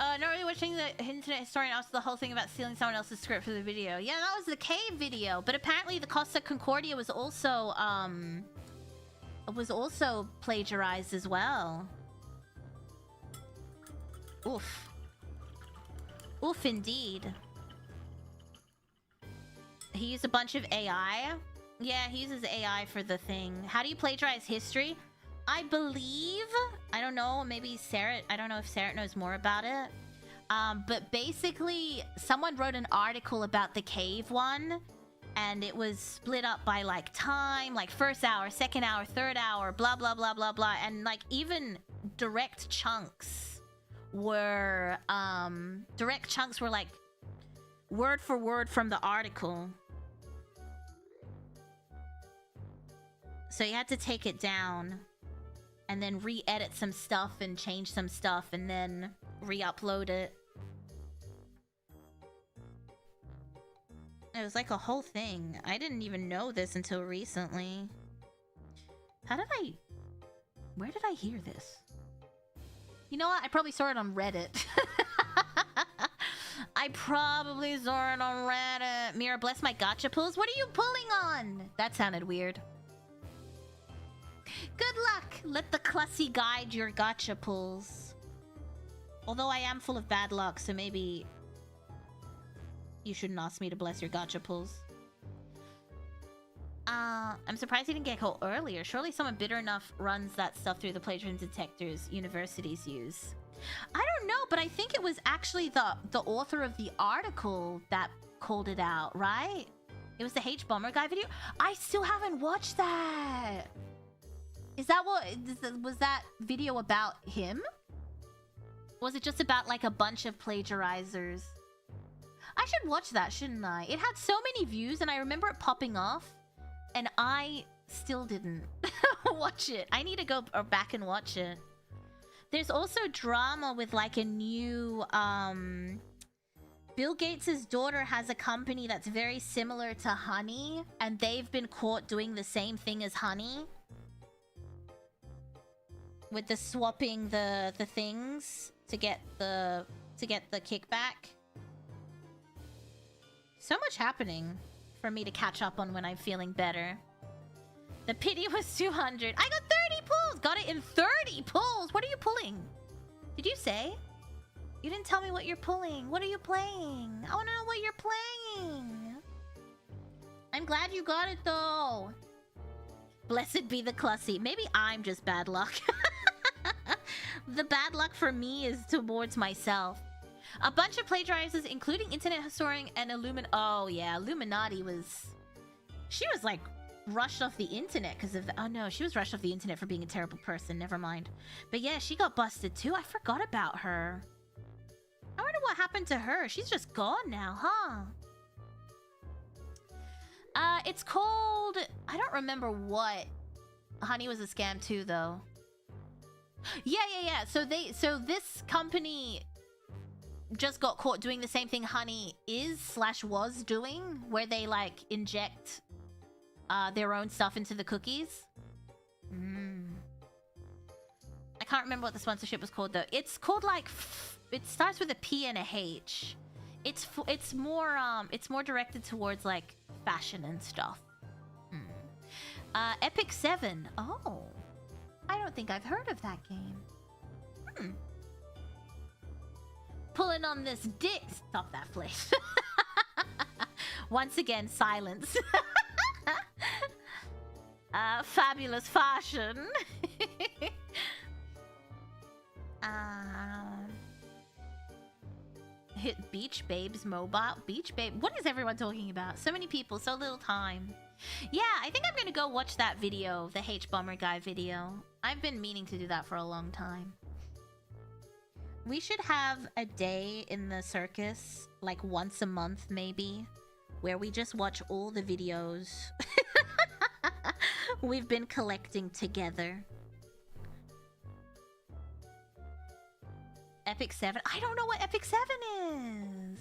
Not really watching the Internet Historian after the whole thing about stealing someone else's script for the video. Yeah, that was the cave video. But apparently the Costa Concordia was also plagiarized as well. Oof. Oof indeed. He used a bunch of AI. Yeah, he uses AI for the thing. How do you plagiarize history? I believe, I don't know, maybe Sarah, I don't know if Sarah knows more about it. But basically, someone wrote an article about the cave one, and it was split up by like time, like first hour, second hour, third hour, blah, blah, blah, blah, blah. And like even direct chunks were like word for word from the article. So you had to take it down and then re-edit some stuff and change some stuff and then re-upload it. It was like a whole thing. I didn't even know this until recently. Where did I hear this? You know what? I probably saw it on Reddit. I probably saw it on Reddit. Mira, bless my gacha pulls. What are you pulling on? That sounded weird. Good luck! Let the Clussy guide your gacha pulls. Although I am full of bad luck, so maybe you shouldn't ask me to bless your gacha pulls. I'm surprised he didn't get caught earlier. Surely someone bitter enough runs that stuff through the plagiarism detectors universities use. I don't know, but I think it was actually the author of the article that called it out, right? It was the H Bomber guy video. I still haven't watched that. Is that what was that video about him? Was it just about like a bunch of plagiarizers? I should watch that, shouldn't I? It had so many views and I remember it popping off and I still didn't watch it. I need to go back and watch it. There's also drama with like a new Bill Gates' daughter has a company that's very similar to Honey and they've been caught doing the same thing as Honey. With the swapping the things to get the kickback. So much happening for me to catch up on when I'm feeling better. The pity was 200. I got 30 pulls! Got it in 30 pulls! What are you pulling? Did you say? You didn't tell me what you're pulling. What are you playing? I want to know what you're playing. I'm glad you got it though. Blessed be the Clussy. Maybe I'm just bad luck. The bad luck for me is towards myself. A bunch of plagiarizers, including internet historian and Oh yeah, Illuminati was... She was like rushed off the internet because of... Oh no, she was rushed off the internet for being a terrible person. Never mind. But yeah, she got busted too. I forgot about her. I wonder what happened to her. She's just gone now, huh? It's called... I don't remember what. Honey was a scam too, though. Yeah. So this company just got caught doing the same thing Honey was doing, where they like inject their own stuff into the cookies. I can't remember what the sponsorship was called though. It's called like it starts with a P and a H. It's more directed towards like fashion and stuff. Epic 7. Oh. I don't think I've heard of that game. Pulling on this dick. Stop that, please. Once again, silence. Fabulous fashion. Hit Beach Babes mobile. Beach Babe. What is everyone talking about? So many people, so little time. Yeah, I think I'm gonna go watch that video, the H Bomber guy video. I've been meaning to do that for a long time. We should have a day in the circus, like once a month maybe, where we just watch all the videos we've been collecting together. Epic 7? I don't know what Epic 7 is!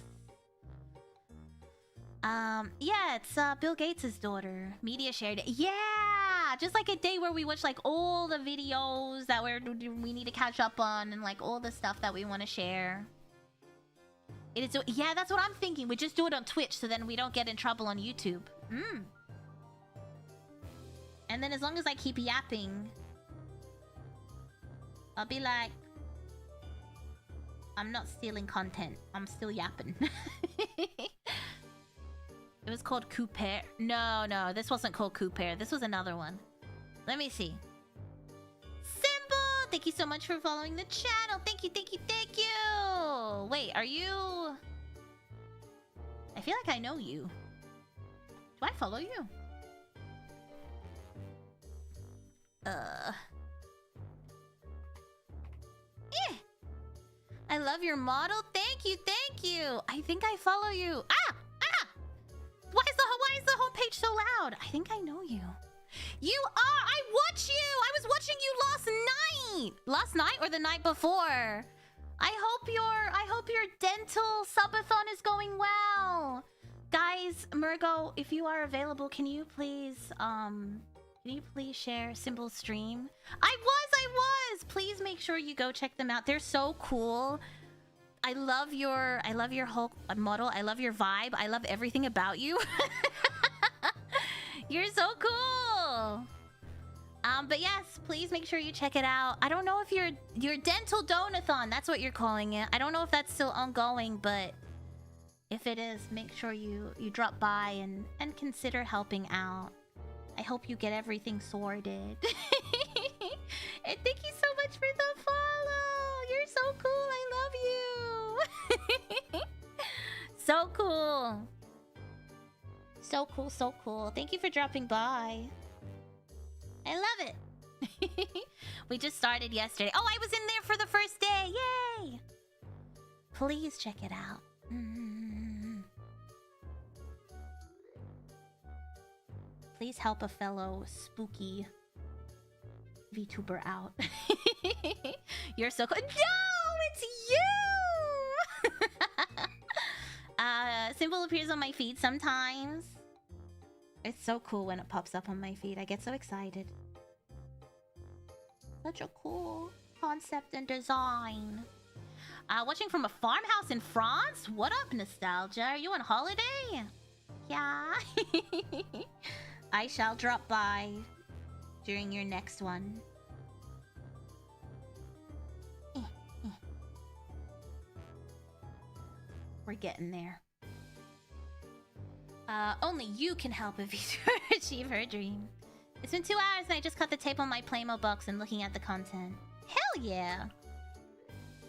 Yeah, it's Bill Gates' daughter. Media shared it. Yeah! Just like a day where we watch like all the videos that we need to catch up on and like all the stuff that we want to share. It is, yeah, that's what I'm thinking. We just do it on Twitch so then we don't get in trouble on YouTube. And then as long as I keep yapping, I'll be like, I'm not stealing content. I'm still yapping. It was called Couper. No, no, this wasn't called Couper. This was another one. Let me see. Simple! Thank you so much for following the channel. Thank you, thank you, thank you! Wait, are you... I feel like I know you. Do I follow you? I love your model. Thank you, thank you. I think I follow you. Ah! Ah! Why is the homepage so loud? I think I know you. You are! I watch you! I was watching you last night! Last night or the night before? I hope your dental subathon is going well. Guys, Murgo, if you are available, can you please share Symbol's stream? I was! Please make sure you go check them out. They're so cool. I love your whole model. I love your vibe. I love everything about you. You're so cool. But yes, please make sure you check it out. I don't know if your dental donathon, that's what you're calling it. I don't know if that's still ongoing, but if it is, make sure you drop by and consider helping out. I hope you get everything sorted. And thank you so much for the follow. You're so cool. I love you. So cool. So cool, so cool. Thank you for dropping by. I love it. We just started yesterday. Oh, I was in there for the first day. Yay! Please check it out. Please help a fellow spooky VTuber out. You're so cool. No, it's you! Symbol appears on my feed sometimes. It's so cool when it pops up on my feed. I get so excited. Such a cool concept and design. Watching from a farmhouse in France? What up, nostalgia? Are you on holiday? Yeah. I shall drop by during your next one. We're getting there. Only you can help a VTuber achieve her dream. It's been 2 hours and I just cut the tape on my Playmo box and looking at the content. Hell yeah!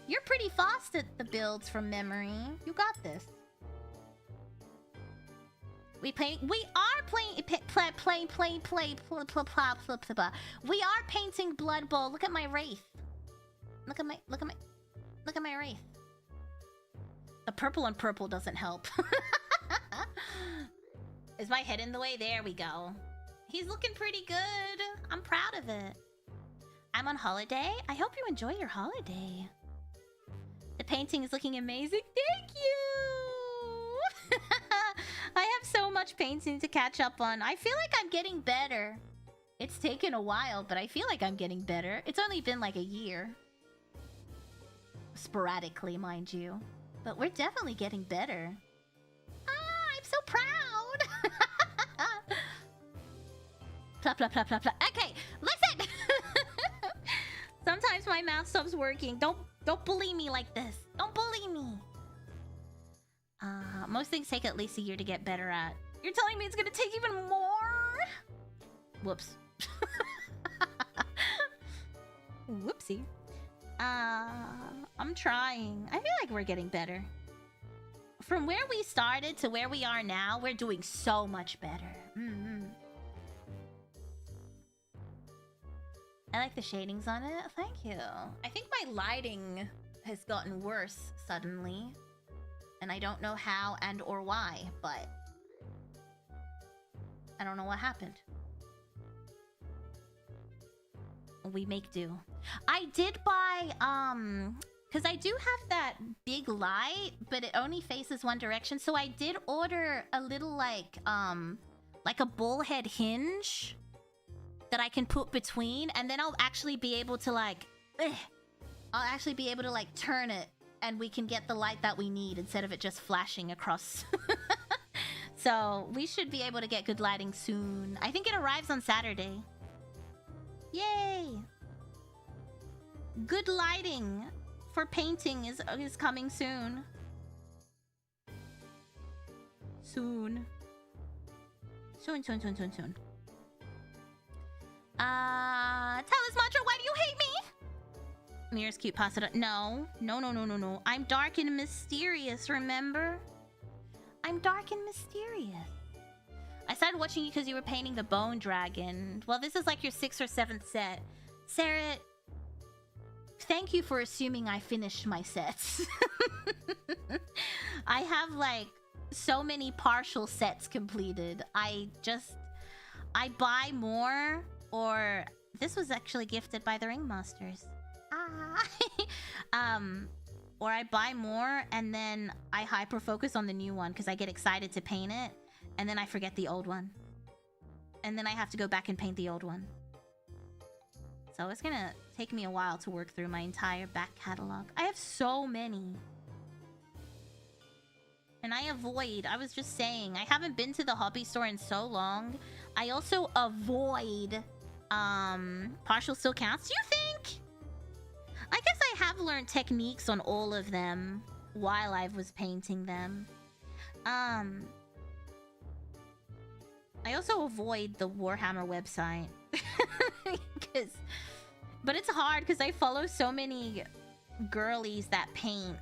You're pretty fast at the builds from memory. You got this. We are painting Blood Bowl. Look at my wraith. Look at my wraith. The purple on purple doesn't help. Is my head in the way? There we go. He's looking pretty good. I'm proud of it. I'm on holiday. I hope you enjoy your holiday. The painting is looking amazing. Thank you! I have so much painting to catch up on. I feel like I'm getting better. It's taken a while, but I feel like I'm getting better. It's only been like a year. Sporadically, mind you. But we're definitely getting better. Ah, I'm so proud! Plop, plop, plop, plop, plop. Okay, listen! Sometimes my mouth stops working. Don't bully me like this. Don't bully me. Most things take at least a year to get better at. You're telling me it's gonna take even more? Whoops. Whoopsie. I'm trying. I feel like we're getting better. From where we started to where we are now, we're doing so much better. I like the shadings on it. Thank you. I think my lighting has gotten worse suddenly. And I don't know how and or why, but I don't know what happened. We make do. I did buy, because I do have that big light, but it only faces one direction. So I did order a little like a bullhead hinge that I can put between, and then I'll actually be able to like, turn it, and we can get the light that we need instead of it just flashing across. So we should be able to get good lighting soon. I think it arrives on Saturday. Yay! Good lighting for painting is coming soon. Soon. Soon. Tell us, Mantra, why do you hate me? Mira's cute pasta. No. I'm dark and mysterious, remember? I'm dark and mysterious. I started watching you because you were painting the bone dragon. Well, this is like your 6th or 7th set. Sarah, thank you for assuming I finished my sets. I have like so many partial sets completed. I buy more, or this was actually gifted by the Ringmasters. Or I buy more and then I hyper focus on the new one because I get excited to paint it, and then I forget the old one, and then I have to go back and paint the old one. So it's gonna take me a while to work through my entire back catalog. I have so many. And I was just saying, I haven't been to the hobby store in so long. I also avoid partial still counts. Do you think? I guess I have learned techniques on all of them while I was painting them. I also avoid the Warhammer website. But it's hard because I follow so many girlies that paint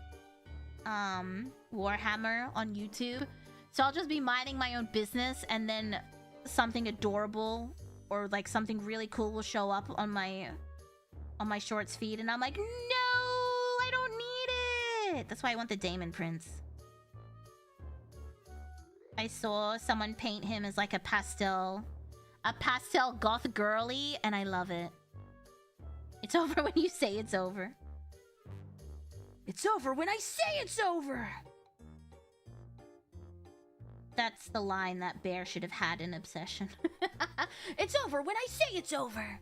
Warhammer on YouTube. So I'll just be minding my own business and then something adorable or like something really cool will show up on my shorts feed, and I'm like, no, I don't need it. That's why I want the Daemon Prince. I saw someone paint him as like a pastel goth girly, and I love it. It's over when you say it's over. It's over when I say it's over. That's the line that Bear should have had in Obsession. It's over when I say it's over.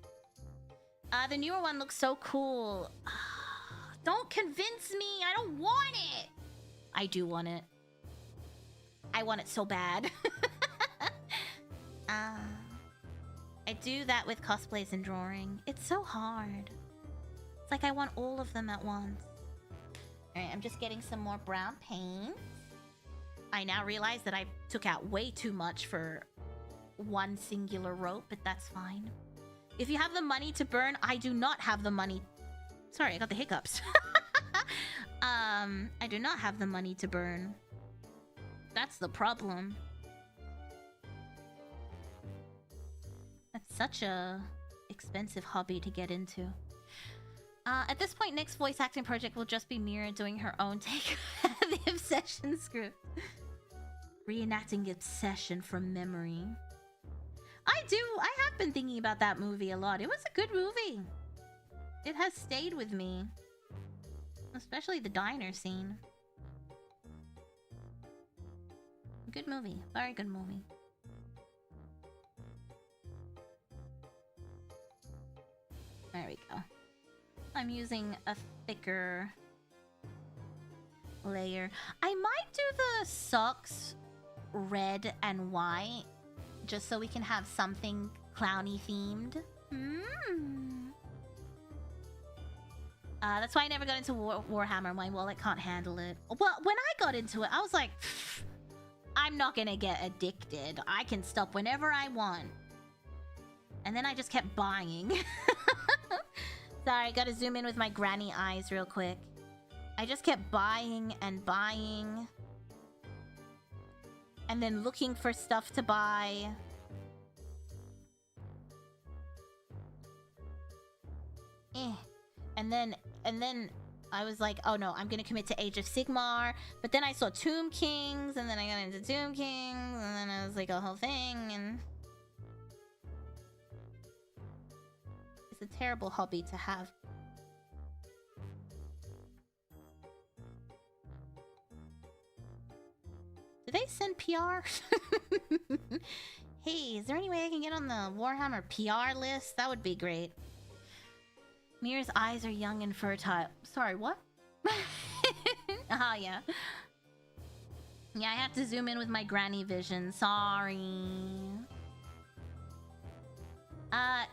The newer one looks so cool. Don't convince me. I don't want it. I do want it. I want it so bad. I do that with cosplays and drawing. It's so hard. It's like I want all of them at once. Alright, I'm just getting some more brown paint. I now realize that I took out way too much for one singular rope, but that's fine. If you have the money to burn, I do not have the money. Sorry, I got the hiccups. I do not have the money to burn. That's the problem. That's such a expensive hobby to get into. At this point, next voice acting project will just be Mira doing her own take of the Obsession script. Reenacting Obsession from memory. I have been thinking about that movie a lot. It was a good movie. It has stayed with me. Especially the diner scene. Good movie. Very good movie. There we go. I'm using a thicker layer. I might do the socks red and white just so we can have something clowny themed. That's why I never got into Warhammer. My wallet can't handle it. Well, when I got into it, I was like, I'm not gonna get addicted. I can stop whenever I want. And then I just kept buying. Sorry, gotta zoom in with my granny eyes real quick. I just kept buying and buying. And then looking for stuff to buy. And then I was like, oh no, I'm gonna commit to Age of Sigmar. But then I saw Tomb Kings, and then I got into Tomb Kings, and then I was like a whole thing, and it's a terrible hobby to have. Do they send PR? Hey, is there any way I can get on the Warhammer PR list? That would be great. Mira's eyes are young and fertile. Sorry, what? Ah, yeah. Yeah, I have to zoom in with my granny vision. Sorry.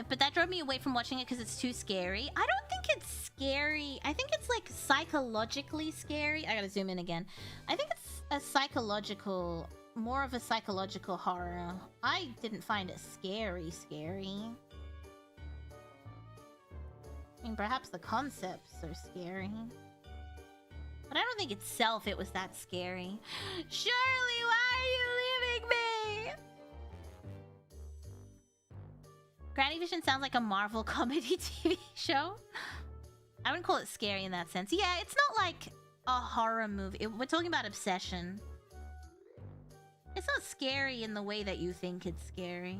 But that drove me away from watching it because it's too scary. I don't think it's scary. I think it's like psychologically scary. I gotta zoom in again. I think it's a psychological more of a psychological horror. I didn't find it scary. I mean, perhaps the concepts are scary. But I don't think itself it was that scary. Shirley, why are you leaving me? Granny Vision sounds like a Marvel comedy TV show. I wouldn't call it scary in that sense. Yeah, it's not like a horror movie. We're talking about Obsession. It's not scary in the way that you think it's scary.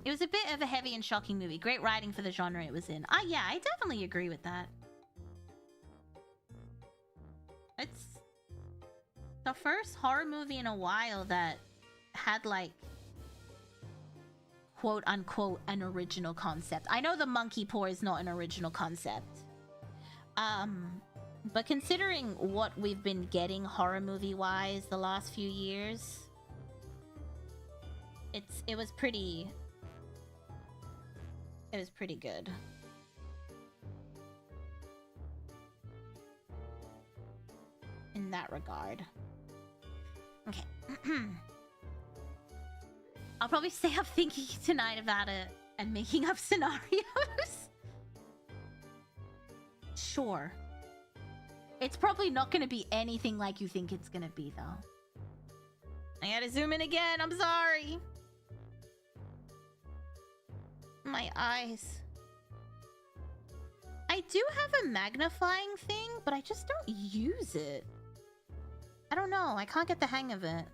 It was a bit of a heavy and shocking movie. Great writing for the genre it was in. Yeah, I definitely agree with that. It's the first horror movie in a while that had, like, quote-unquote, an original concept. I know the monkey paw is not an original concept. But considering what we've been getting horror movie-wise the last few years, it was pretty good. In that regard. Okay. I'll probably stay up thinking tonight about it and making up scenarios. Sure. It's probably not gonna be anything like you think it's gonna be, though. I gotta zoom in again, I'm sorry. My eyes. I do have a magnifying thing, but I just don't use it. I don't know, I can't get the hang of it.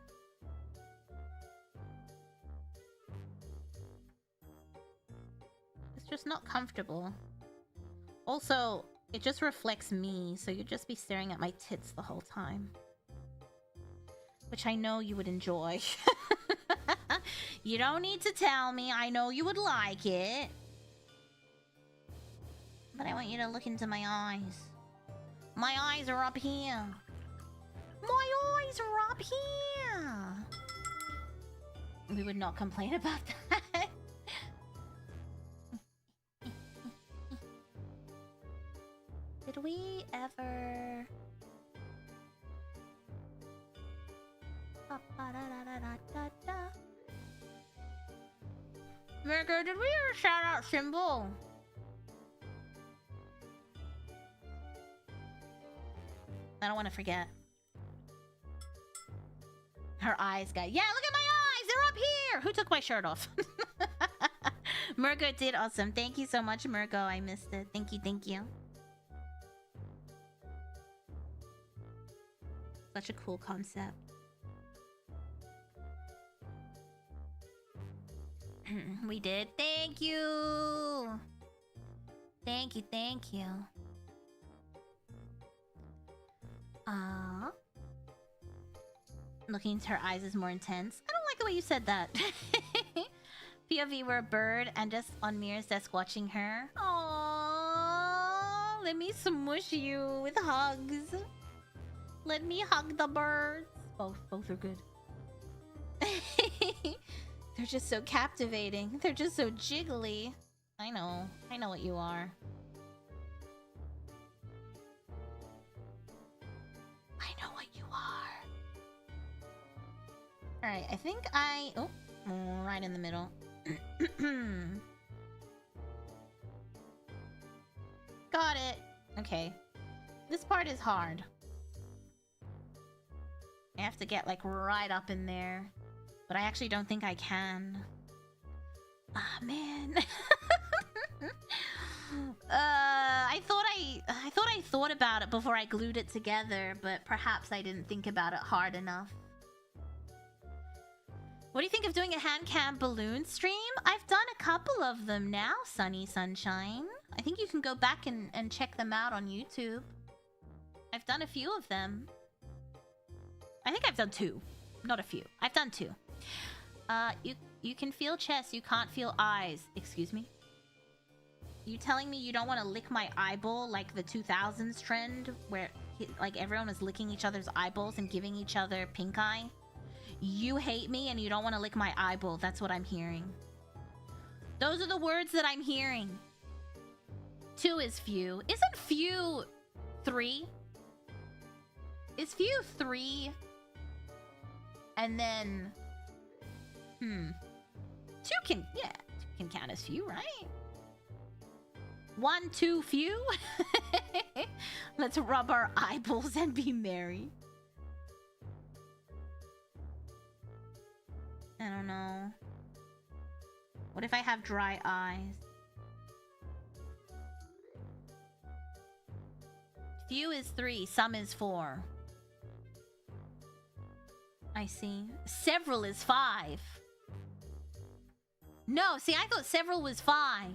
It's just not comfortable. Also, it just reflects me, so you'd just be staring at my tits the whole time. Which I know you would enjoy. You don't need to tell me, I know you would like it. But I want you to look into my eyes. My eyes are up here. My eyes are up here. We would not complain about that. Did we ever... Mirko, did we ever shout out Symbol? I don't want to forget. Her eyes, guy. Yeah, look at my eyes! They're up here! Who took my shirt off? Mirko did awesome. Thank you so much, Mirko. I missed it. Thank you, thank you. Such a cool concept. We did. Thank you! Thank you, thank you. Looking into her eyes is more intense. I don't like the way you said that. POV, we're a bird and just on Mira's desk watching her. Aww, let me smush you with hugs. Let me hug the birds. Both are good. They're just so captivating. They're just so jiggly. I know what you are. I know what you are. Alright, I think oh, right in the middle. Got it. Okay. This part is hard. I have to get, like, right up in there. But I actually don't think I can. Ah, man. I thought about it before I glued it together, but perhaps I didn't think about it hard enough. What do you think of doing a hand cam balloon stream? I've done a couple of them now, Sunny Sunshine. I think you can go back and check them out on YouTube. I've done a few of them. I think I've done 2. Not a few. I've done 2. You can feel chest, you can't feel eyes. Excuse me? You telling me you don't want to lick my eyeball like the 2000s trend where like everyone was licking each other's eyeballs and giving each other pink eye? You hate me and you don't want to lick my eyeball. That's what I'm hearing. Those are the words that I'm hearing. 2 is few. Isn't few 3? Is few 3? And then... 2 can... Yeah, 2 can count as few, right? 1, 2, few? Let's rub our eyeballs and be merry. I don't know. What if I have dry eyes? Few is 3, some is 4. I see. Several is 5. No, see, I thought several was 5.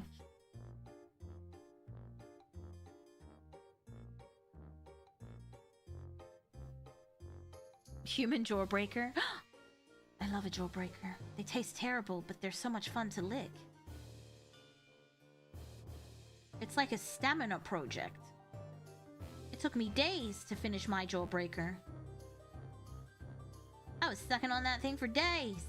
Human jawbreaker. I love a jawbreaker. They taste terrible, but they're so much fun to lick. It's like a stamina project. It took me days to finish my jawbreaker. I was sucking on that thing for days.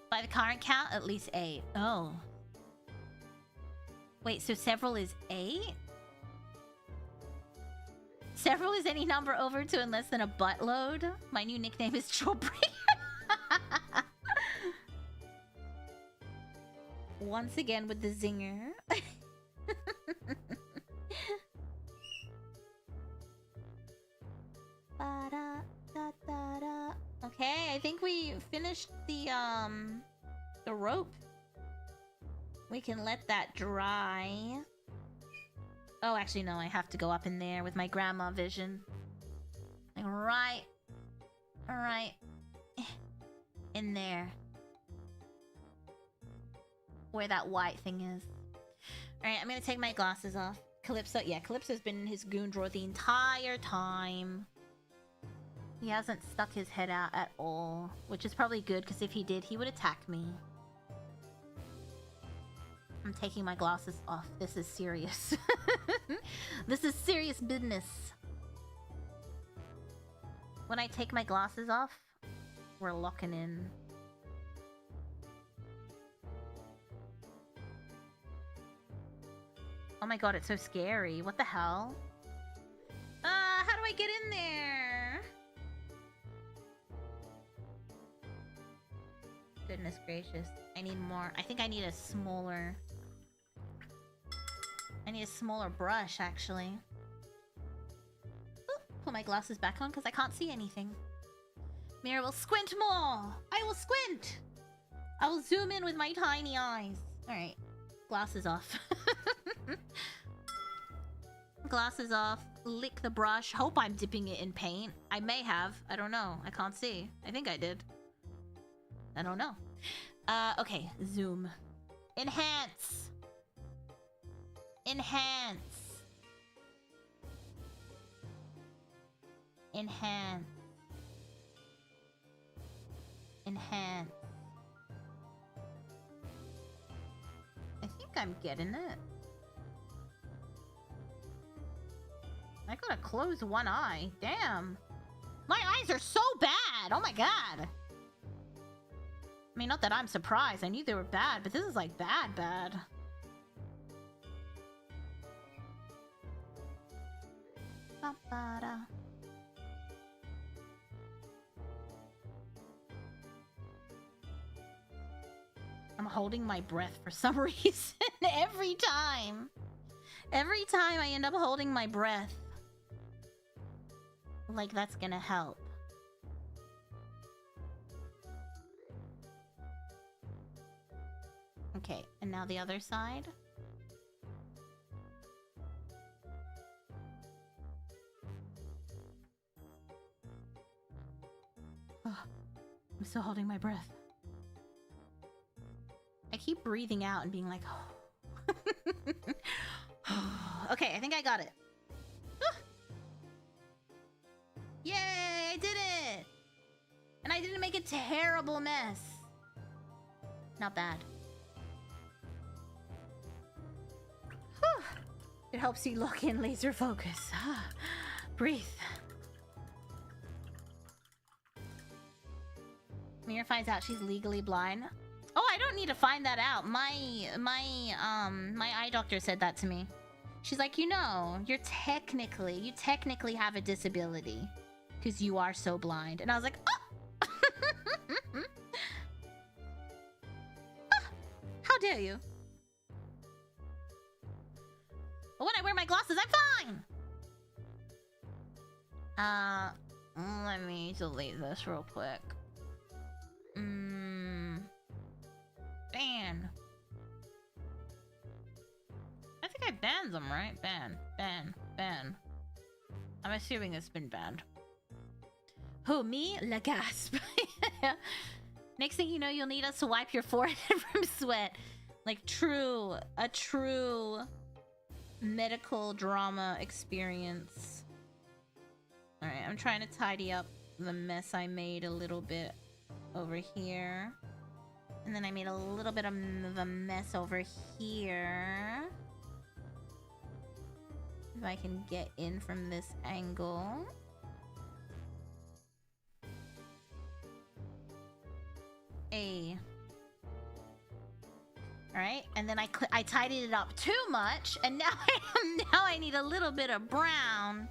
By the current count, at least 8. Oh. Wait, so several is 8? Several is any number over 2 and less than a buttload? My new nickname is Jawbreaker. Once again with the zinger. Okay, I think we finished the rope. We can let that dry. Oh, actually, no, I have to go up in there with my grandma vision. Like, right in there. Where that white thing is. Alright, I'm gonna take my glasses off. Calypso, yeah, Calypso's been in his goon drawer the entire time. He hasn't stuck his head out at all. Which is probably good, because if he did, he would attack me. I'm taking my glasses off. This is serious. This is serious business. When I take my glasses off, we're locking in. Oh my god, it's so scary. What the hell? How do I get in there? Goodness gracious. I need more. I think I need a smaller... I need a smaller brush, actually. Ooh, put my glasses back on because I can't see anything. Mira will squint more! I will squint! I will zoom in with my tiny eyes. Alright. Glasses off. Glasses off. Lick the brush. Hope I'm dipping it in paint. I may have. I don't know. I can't see. I think I did. I don't know. Okay. Zoom. Enhance. Enhance. Enhance. Enhance. I think I'm getting it. I gotta close one eye. Damn. My eyes are so bad. Oh my god. I mean, not that I'm surprised. I knew they were bad, but this is like bad, bad. Ba-ba-da. I'm holding my breath for some reason. Every time. Every time I end up holding my breath. Like that's gonna help. Okay, and now the other side. Oh, I'm still holding my breath. I keep breathing out and being like, oh. Okay, I think I got it. Yay, I did it! And I didn't make a terrible mess. Not bad. Whew. It helps you lock in laser focus. Breathe. Mira finds out she's legally blind. Oh, I don't don't need to find that out. My eye doctor said that to me. She's like, you know, you technically have a disability because you are so blind. And I was like, oh! How dare you? But when I wear my glasses, I'm fine. Let me delete this real quick. Ban. I think I banned them, right? Ban. I'm assuming it's been banned. Who, me? La gasp. Next thing you know, you'll need us to wipe your forehead from sweat. Like a true medical drama experience. Alright, I'm trying to tidy up the mess I made a little bit over here. And then I made a little bit of a mess over here. If I can get in from this angle. Alright, and then I tidied it up too much, and now I need a little bit of brown.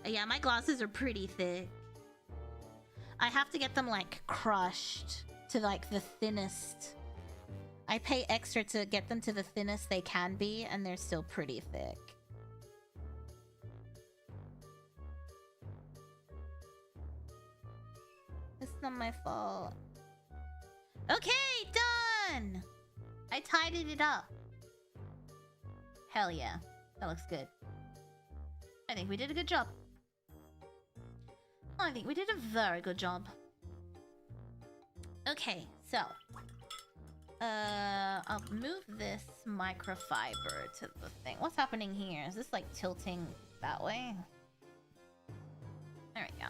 Yeah, my glasses are pretty thick. I have to get them like crushed to like the thinnest. I pay extra to get them to the thinnest they can be, and they're still pretty thick. It's not my fault. Okay, done! I tidied it up. Hell yeah. That looks good. I think we did a good job. I think we did a very good job. Okay, so I'll move this microfiber to the thing. What's happening here? Is this like tilting that way? There we go.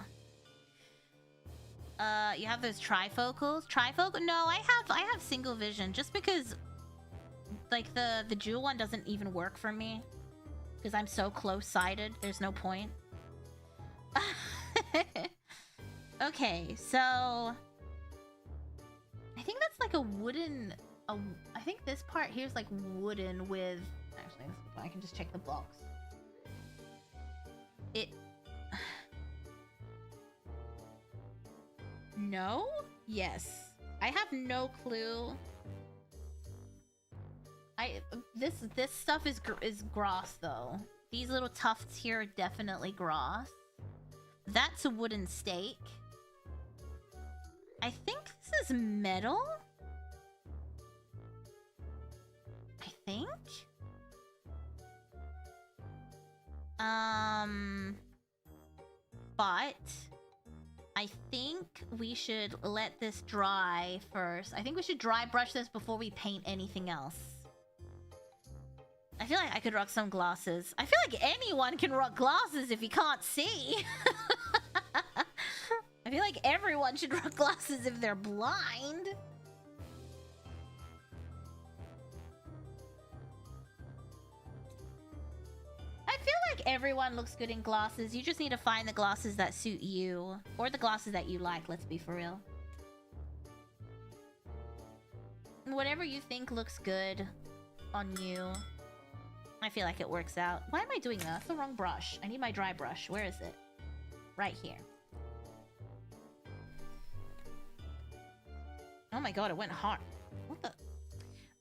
You have those trifocals? Trifocal? No, I have single vision just because like the jewel one doesn't even work for me because I'm so close-sighted. There's no point. Okay, so I think that's like a wooden. I think this part here is like wooden with. Actually, I can just check the box. No? Yes. I have no clue. This stuff is grass though. These little tufts here are definitely grass. That's a wooden stake. I think this is metal. I think. But I think we should let this dry first. I think we should dry brush this before we paint anything else. I feel like I could rock some glasses. I feel like anyone can rock glasses if you can't see. I feel like everyone should rock glasses if they're blind. I feel like everyone looks good in glasses. You just need to find the glasses that suit you. Or the glasses that you like, let's be for real. Whatever you think looks good on you. I feel like it works out. Why am I doing that? That's the wrong brush. I need my dry brush. Where is it? Right here. Oh my god, it went hard. What the?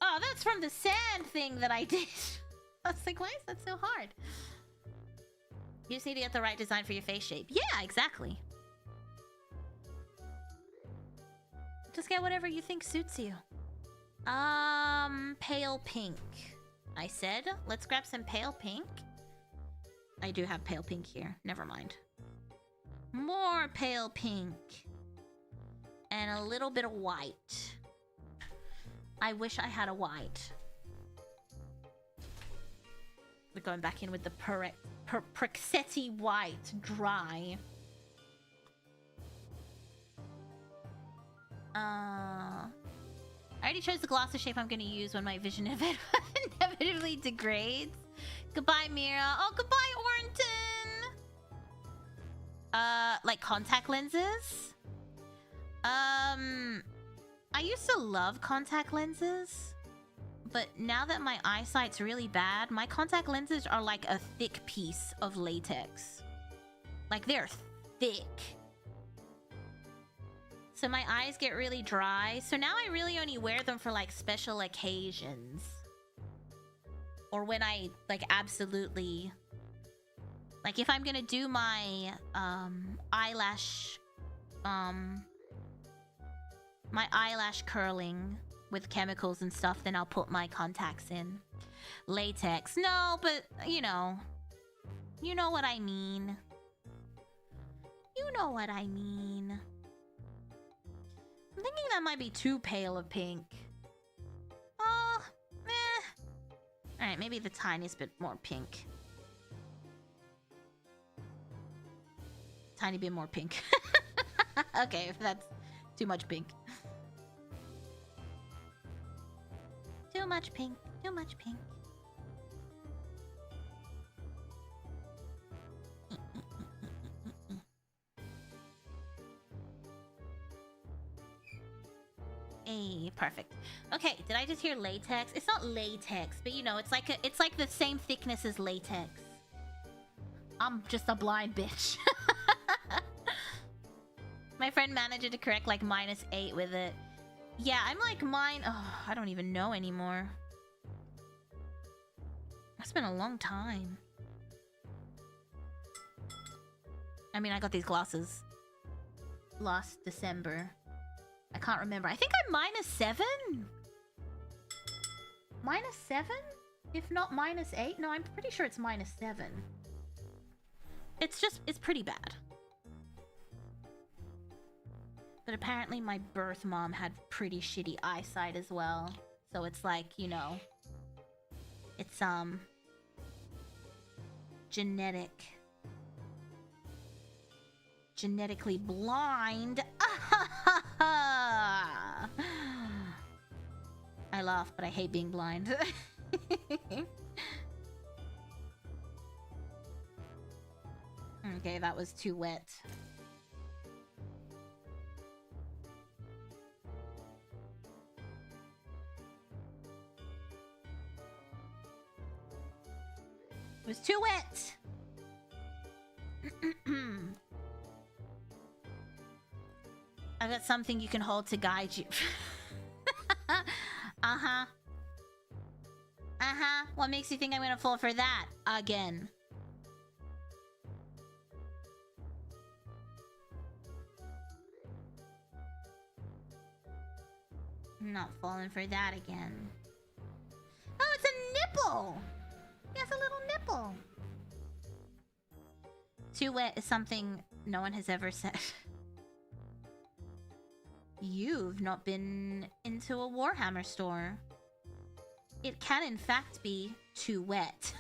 Oh, that's from the sand thing that I did. I was like, why is that so hard? You just need to get the right design for your face shape. Yeah, exactly. Just get whatever you think suits you. Pale pink. I said, let's grab some pale pink. I do have pale pink here. Never mind. More pale pink. And a little bit of white. I wish I had a white. We're going back in with the Prexetti white dry. I already chose the glasses shape I'm going to use when my vision inevitably degrades. Goodbye, Mira. Oh, goodbye, Ornton. Like contact lenses? I used to love contact lenses, but now that my eyesight's really bad, my contact lenses are like a thick piece of latex. Like, they're thick. So my eyes get really dry. So now I really only wear them for like special occasions. Or when I like absolutely... Like if I'm gonna do my eyelash... my eyelash curling with chemicals and stuff, then I'll put my contacts in. Latex. No, but you know. You know what I mean. You know what I mean. I'm thinking that might be too pale of pink. Oh, meh. Alright, maybe the tiniest bit more pink. Tiny bit more pink. Okay, if that's too much pink. Too much pink. Too much pink. Hey, perfect. Okay, did I just hear latex? It's not latex, but you know, it's like the same thickness as latex. I'm just a blind bitch. My friend managed to correct like -8 with it. Yeah, I'm like mine. Oh, I don't even know anymore. It's been a long time. I mean, I got these glasses last December. I can't remember. I think I'm -7? -7? If not -8? No, I'm pretty sure it's -7. It's pretty bad. But apparently my birth mom had pretty shitty eyesight as well. So it's like, you know, it's genetically blind. I laugh, but I hate being blind. Okay, that was too wet. It was too wet. I've got something you can hold to guide you. Uh-huh. Uh-huh. What makes you think I'm gonna fall for that? Again. I'm not falling for that again. Oh, it's a nipple! Yes, a little nipple. Too wet is something no one has ever said. You've not been into a Warhammer store. It can in fact be too wet.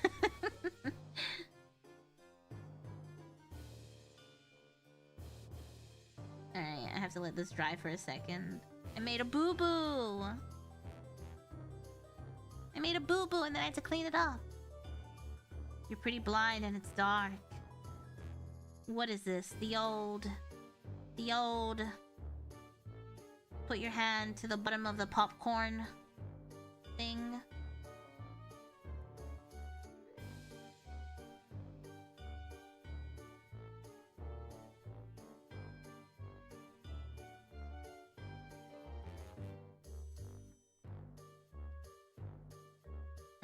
Alright, I have to let this dry for a second. I made a boo-boo! I made a boo-boo and then I had to clean it up. You're pretty blind and it's dark. What is this? The old... Put your hand to the bottom of the popcorn thing.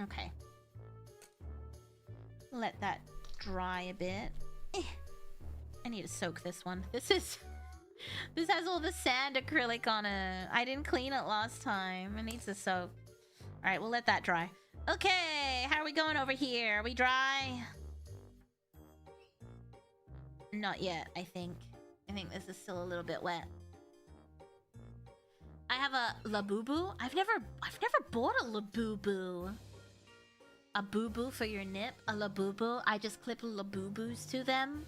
Okay. Let that dry a bit. I need to soak this one. This has all the sand acrylic on it. I didn't clean it last time. It needs to soak. Alright, we'll let that dry. Okay, how are we going over here? Are we dry? Not yet, I think. I think this is still a little bit wet. I have a Labubu. I've never bought a Labubu. A boo-boo for your nip? A Labubu? I just clip Labubus to them?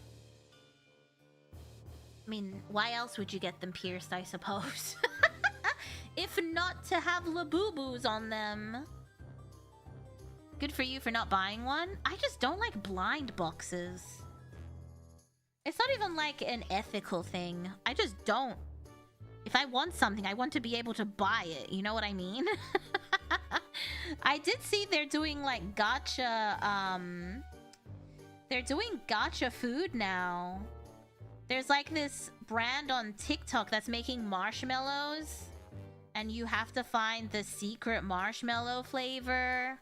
I mean, why else would you get them pierced, I suppose? If not to have Labubus on them. Good for you for not buying one. I just don't like blind boxes. It's not even like an ethical thing. I just don't. If I want something, I want to be able to buy it. You know what I mean? I did see they're doing like gacha, they're doing gacha food now. There's like this brand on TikTok that's making marshmallows, and you have to find the secret marshmallow flavor.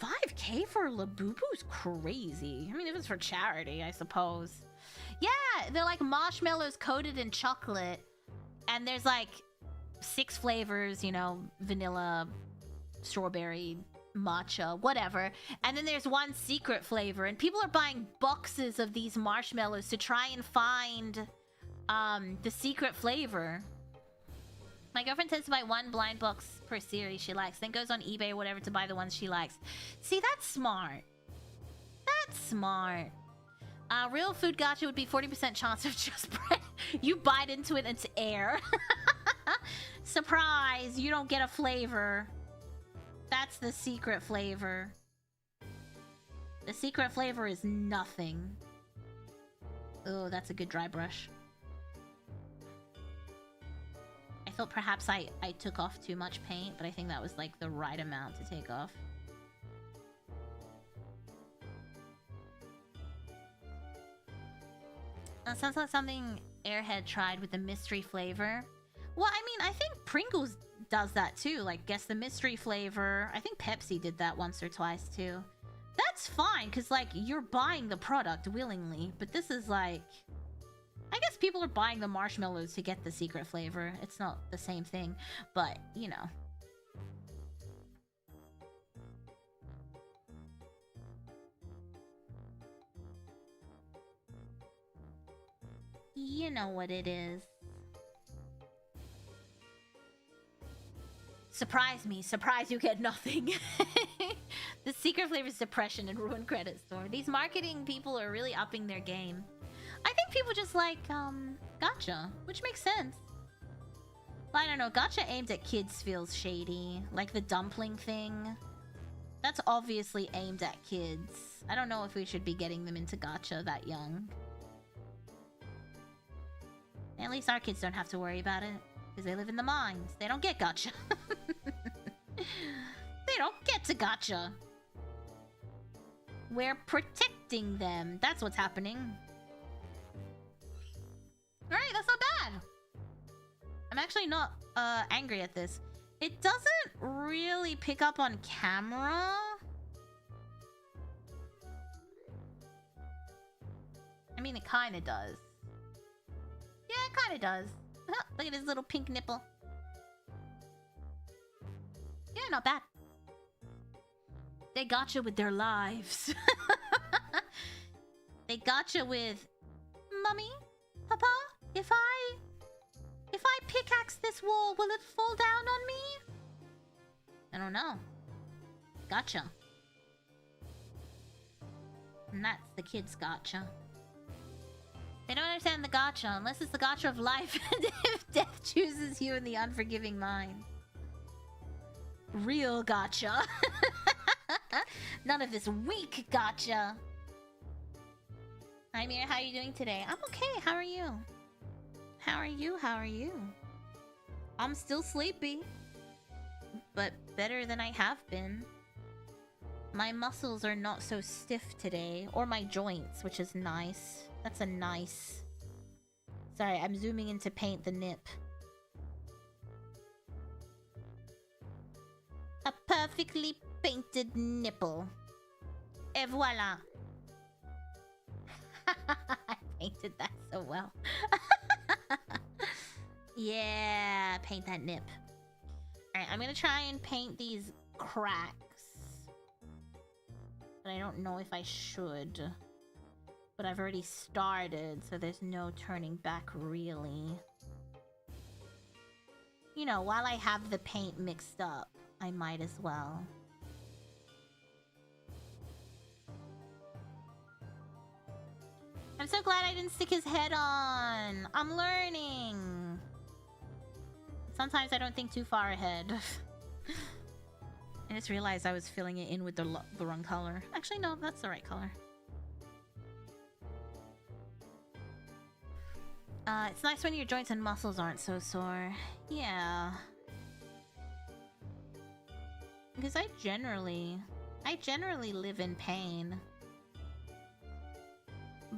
$5K for Labubu's crazy. I mean, if it's for charity, I suppose. Yeah, they're like marshmallows coated in chocolate, and there's like 6 flavors, you know, vanilla, strawberry, matcha, whatever. And then there's one secret flavor, and people are buying boxes of these marshmallows to try and find the secret flavor. My girlfriend tends to buy 1 blind box per series she likes, then goes on eBay or whatever to buy the ones she likes. See, that's smart. That's smart. Real food gacha would be 40% chance of just bread. You bite into it and it's air. Surprise, you don't get a flavor. That's the secret flavor. The secret flavor is nothing. Oh, that's a good dry brush. I thought perhaps I took off too much paint, but I think that was like the right amount to take off. Sounds like something Airhead tried with the mystery flavor. Well, I mean, I think Pringles does that too. Like, guess the mystery flavor. I think Pepsi did that once or twice too. That's fine, because, like, you're buying the product willingly. But this is like... I guess people are buying the marshmallows to get the secret flavor. It's not the same thing, but, you know. You know what it is. Surprise me. Surprise you get nothing. The secret flavor is depression and ruined credit store. These marketing people are really upping their game. I think people just like, gacha, which makes sense. But I don't know, gacha aimed at kids feels shady. Like the dumpling thing. That's obviously aimed at kids. I don't know if we should be getting them into gacha that young. At least our kids don't have to worry about it, because they live in the mines. They don't get gacha. They don't get to gacha. We're protecting them. That's what's happening. Alright, that's not bad. I'm actually not angry at this. It doesn't really pick up on camera. I mean, it kind of does. Yeah, it kind of does. Look at his little pink nipple. Yeah, not bad. They gotcha with their lives. They gotcha with... Mummy? Papa? If I pickaxe this wall, will it fall down on me? I don't know. Gotcha. And that's the kids' gotcha. They don't understand the gotcha unless it's the gotcha of life and if death chooses you in the unforgiving mind. Real gotcha. None of this weak gotcha. Hi Mira, how are you doing today? I'm okay, how are you? How are you? How are you? I'm still sleepy, but better than I have been. My muscles are not so stiff today, or my joints, which is nice. That's a nice... Sorry, I'm zooming in to paint the nip. A perfectly painted nipple. Et voila. I painted that so well. Yeah, paint that nip. Alright, I'm gonna try and paint these cracks. But I don't know if I should. But I've already started, so there's no turning back, really. You know, while I have the paint mixed up, I might as well. I'm so glad I didn't stick his head on! I'm learning! Sometimes I don't think too far ahead. I just realized I was filling it in with the wrong color. Actually, no, that's the right color. It's nice when your joints and muscles aren't so sore. Yeah. Because I generally live in pain.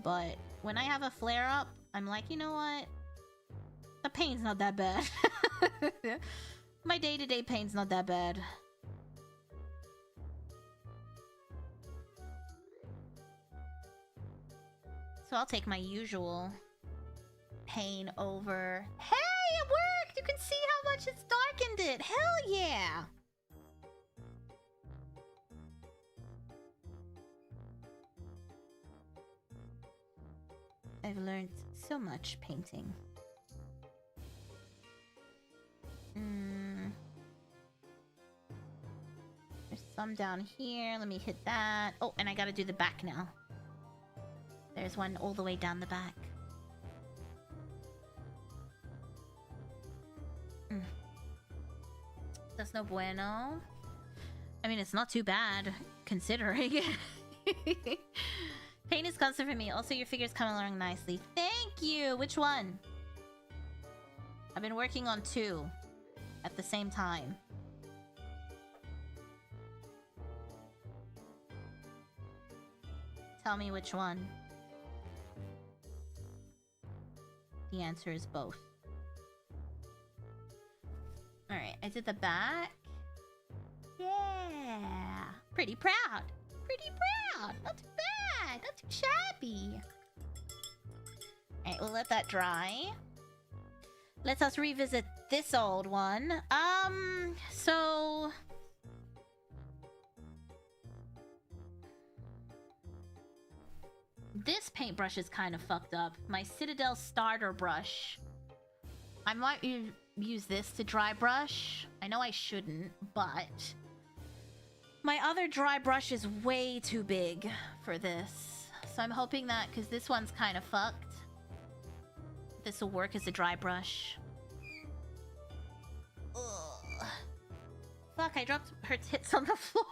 But when I have a flare-up, I'm like, you know what? The pain's not that bad. My day-to-day pain's not that bad. So I'll take my usual pain over... Hey, it worked! You can see how much it's darkened it! Hell yeah! I've learned so much painting. There's some down here. Let me hit that. Oh, and I gotta do the back now. There's one all the way down the back. That's no bueno. I mean, it's not too bad, considering. Pain is constant for me. Also, your figure's coming along nicely. Thank you! Which one? I've been working on 2 at the same time. Tell me which one. The answer is both. Alright, I did the back. Yeah! Pretty proud! Pretty proud! Not too bad! Not too shabby! Alright, we'll let that dry. Let us revisit this old one. So... this paintbrush is kind of fucked up. My Citadel starter brush. I might use this to dry brush. I know I shouldn't, but... my other dry brush is way too big for this. So I'm hoping that, because this one's kind of fucked, this will work as a dry brush. Ugh. Fuck, I dropped her tits on the floor.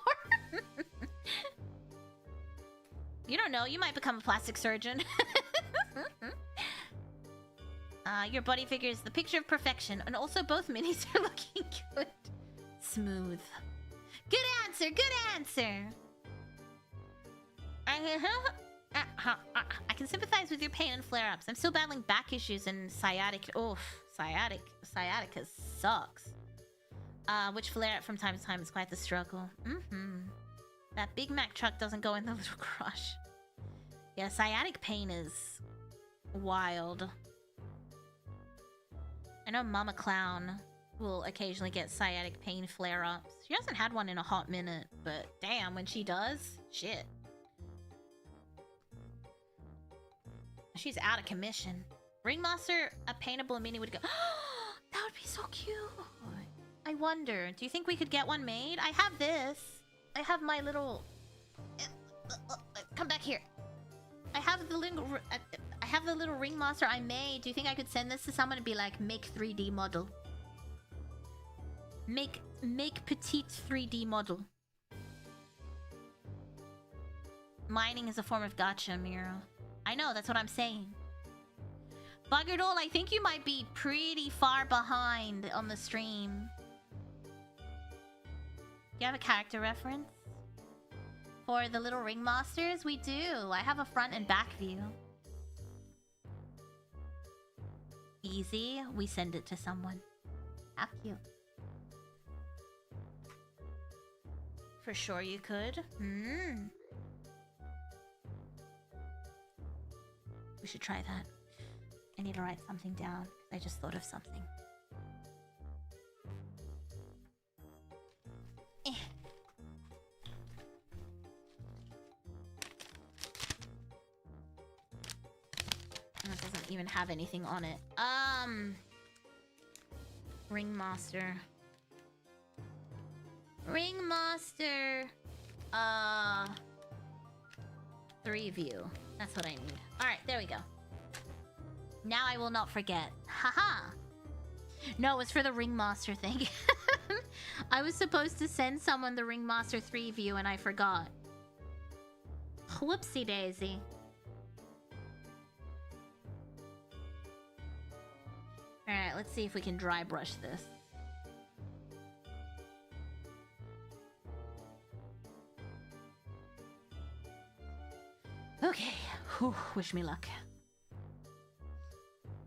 You don't know, you might become a plastic surgeon. Your buddy figure is the picture of perfection, and also both minis are looking good. Smooth. Good answer, good answer! I can sympathize with your pain and flare-ups. I'm still battling back issues and sciatic... oof, sciatica sucks. Which flare-up from time to time is quite the struggle. That Big Mac truck doesn't go in the little crush. Yeah, sciatic pain is wild. I know Mama Clown will occasionally get sciatic pain flare-ups. She hasn't had one in a hot minute, but damn, when she does, shit. She's out of commission. Ringmaster, a paintable mini would go... that would be so cute! I wonder, do you think we could get one made? I have this. I have my little... come back here. I have the little ringmaster I made. Do you think I could send this to someone and be like, make 3D model? Make petite 3D model. Mining is a form of gacha, Mira. I know, that's what I'm saying. Buggered All, I think you might be pretty far behind on the stream. Do you have a character reference? For the little ringmasters? We do. I have a front and back view. Easy. We send it to someone. How cute. For sure you could. We should try that. I need to write something down. I just thought of something. It doesn't even have anything on it. Ringmaster. Ringmaster. 3 view. That's what I need. Alright, there we go. Now I will not forget. Haha! No, it's for the Ringmaster thing. I was supposed to send someone the Ringmaster 3 view and I forgot. Whoopsie daisy. Alright, let's see if we can dry brush this. Okay. Whew, wish me luck.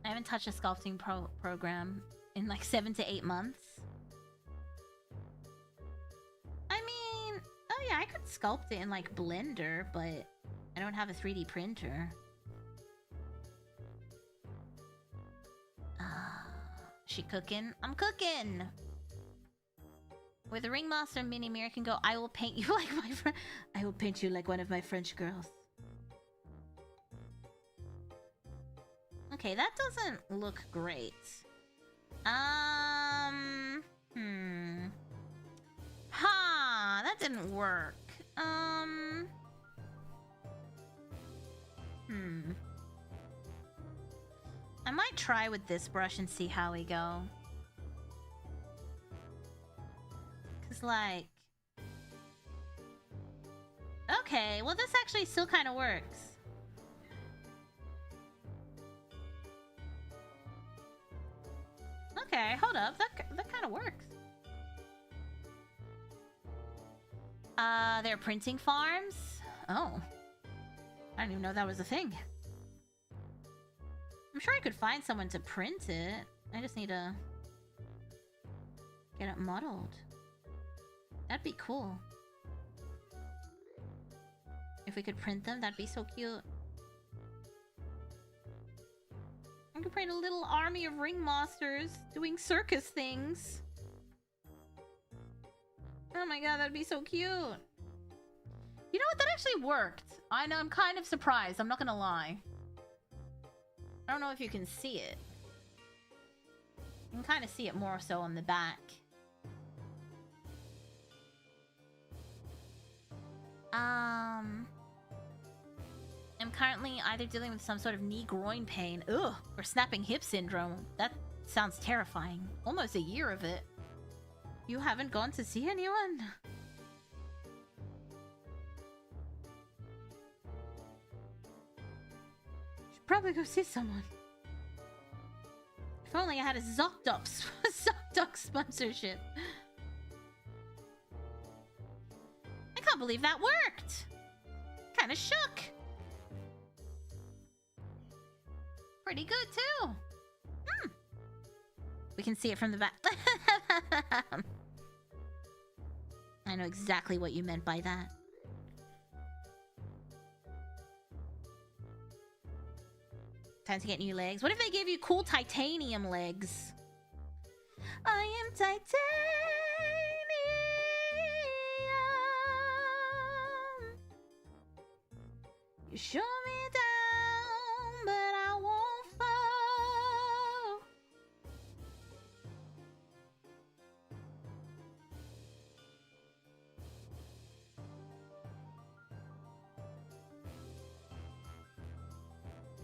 I haven't touched a sculpting program in like 7 to 8 months. I mean, oh yeah, I could sculpt it in like Blender, but I don't have a 3D printer. She cooking? I'm cooking! With the Ringmaster Mini Mirror can go, I will paint you like my friend. I will paint you like one of my French girls. Okay, that doesn't look great. Ha, that didn't work. I might try with this brush and see how we go. Cause like... Okay, well this actually still kind of works. Okay, hold up. That kind of works. They're printing farms? Oh. I didn't even know that was a thing. I'm sure I could find someone to print it. I just need to get it modeled. That'd be cool. If we could print them, that'd be so cute. I could print a little army of ringmasters doing circus things. Oh my god, that'd be so cute. You know what? That actually worked. I know, I'm kind of surprised. I'm not gonna lie. I don't know if you can see it. You can kind of see it more so on the back. I'm currently either dealing with some sort of knee groin pain, ugh, or snapping hip syndrome. That sounds terrifying. Almost a year of it. You haven't gone to see anyone? Should probably go see someone. If only I had a ZocDoc sponsorship. I can't believe that worked. Kinda shook. Pretty good too. We can see it from the back. I know exactly what you meant by that. Time to get new legs. What if they gave you cool titanium legs? I am titanium. You show me down, but I won't fall.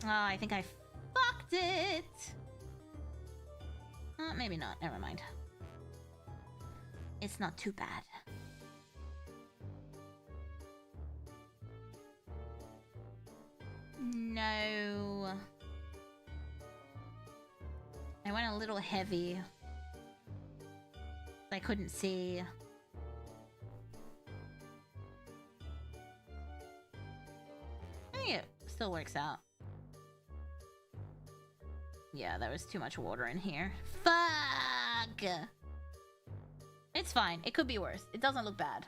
Oh, I think I fucked it. Maybe not. Never mind. It's not too bad. No. I went a little heavy. I couldn't see. I think it still works out. Yeah, there was too much water in here. Fuck! It's fine. It could be worse. It doesn't look bad.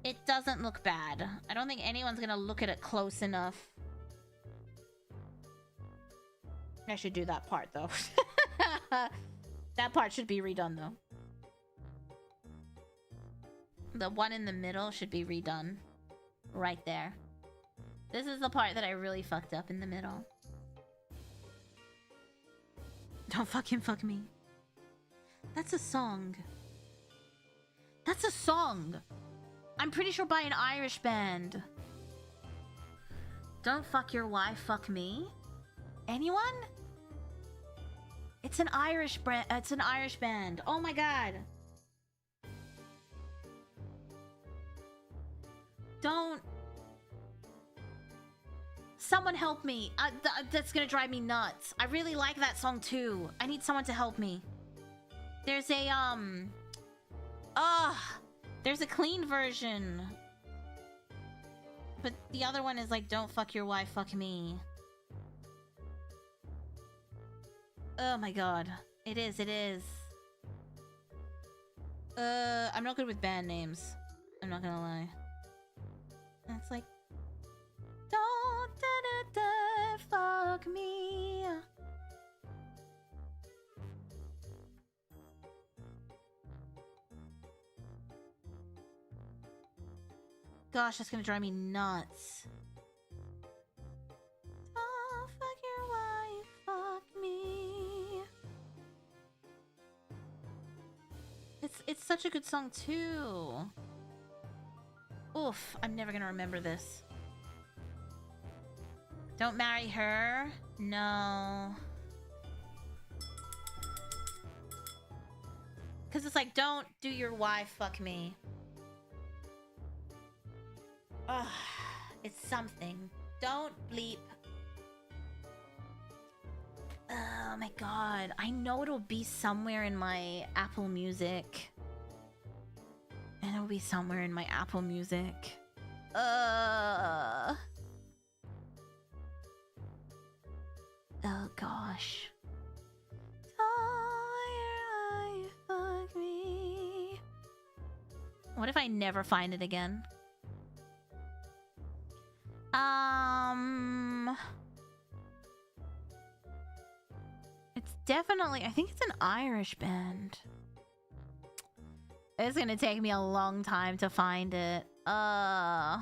It doesn't look bad. I don't think anyone's gonna look at it close enough. I should do that part, though. That part should be redone, though. The one in the middle should be redone. Right there. This is the part that I really fucked up in the middle. Don't fucking fuck me. That's a song. That's a song! I'm pretty sure by an Irish band. Don't fuck your wife, fuck me? Anyone? It's an Irish brand. It's an Irish band. Oh my god. Don't Someone help me. That's gonna drive me nuts. I really like that song too. I need someone to help me. There's a, there's a clean version. But the other one is like, don't fuck your wife, fuck me. Oh my god. It is, it is. I'm not good with band names. I'm not gonna lie. It's like, don't fuck me. Gosh, that's gonna drive me nuts. Oh, fuck your wife, fuck me. It's such a good song too. Oof, I'm never gonna remember this. Don't marry her? No. Cause it's like, don't do your wife, fuck me. Ugh, it's something. Don't bleep. Oh my god. I know it'll be somewhere in my Apple Music. And it'll be somewhere in my Apple Music. Oh gosh. Oh, fuck me. What if I never find it again? It's definitely, I think it's an Irish band. It's gonna take me a long time to find it. You know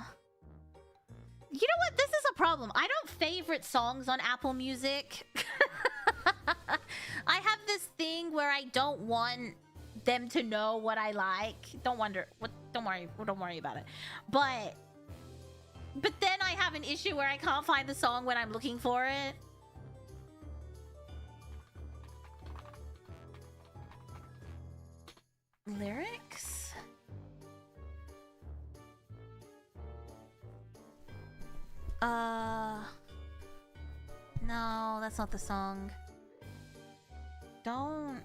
what? This is a problem. I don't favorite songs on Apple Music. I have this thing where I don't want them to know what I like. Don't worry about it. But then I have an issue where I can't find the song when I'm looking for it. Lyrics? No, that's not the song. Don't...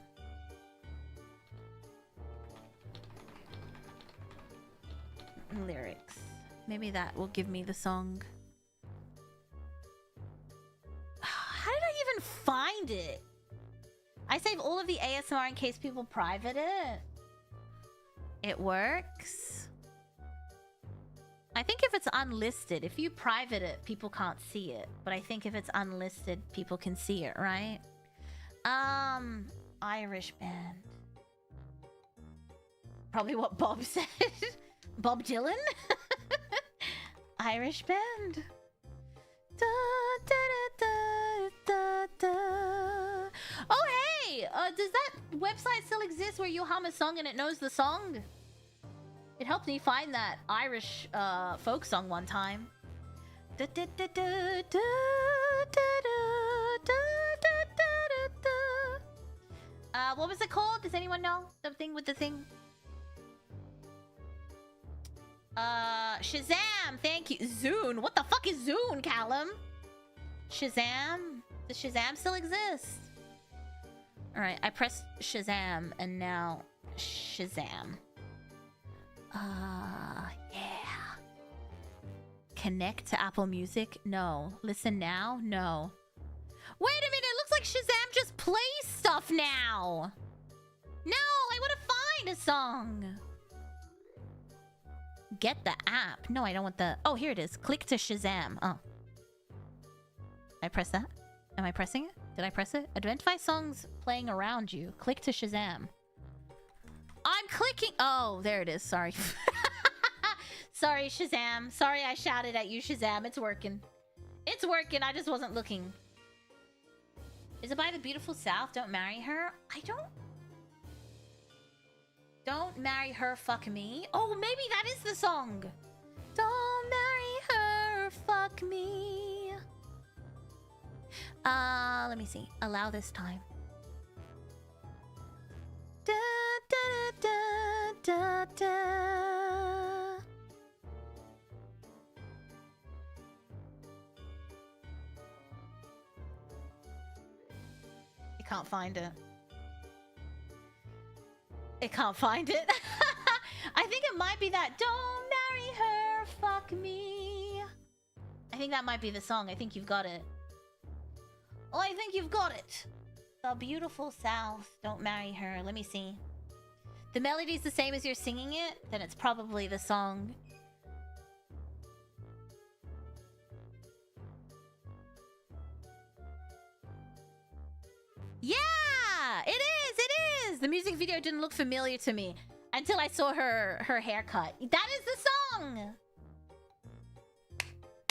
Lyrics. Maybe that will give me the song. How did I even find it? I save all of the ASMR in case people private it. It works. I think if it's unlisted, if you private it, people can't see it. But I think if it's unlisted, people can see it, right? Irish band. Probably what Bob said. Bob Dylan? Irish band. Da, da, da, da, da. Oh, hey! Does that website still exist where you hum a song and it knows the song? It helped me find that Irish folk song one time. Da, da, da, da, da, da, da, da, da, da. What was it called? Does anyone know? The thing with the thing? Shazam! Thank you. Zune! What the fuck is Zune, Callum? Shazam? Does Shazam still exist? Alright, I pressed Shazam, and now Shazam. Yeah. Connect to Apple Music? No. Listen now? No. Wait a minute! It looks like Shazam just plays stuff now! No! I want to find a song! Get the app. No, I don't want the... Oh, here it is. Click to Shazam. Oh. I press that? Am I pressing it? Did I press it? Identify songs playing around you. Click to Shazam. I'm clicking... Oh, there it is. Sorry. Sorry, Shazam. Sorry I shouted at you, Shazam. It's working. It's working. I just wasn't looking. Is it by the Beautiful South? Don't marry her? I don't... Don't marry her, fuck me. Oh, maybe that is the song. Don't marry her, fuck me. Let me see. Allow this time. Da, da, da, da, da. can't find it. It can't find it. I think it might be that "Don't marry her, fuck me." I think that might be the song. I think you've got it. Oh, I think you've got it. The beautiful South, don't marry her. Let me see. The melody's the same as you're singing it, then it's probably the song. Yeah! It is! It is! The music video didn't look familiar to me until I saw her haircut. That is the song!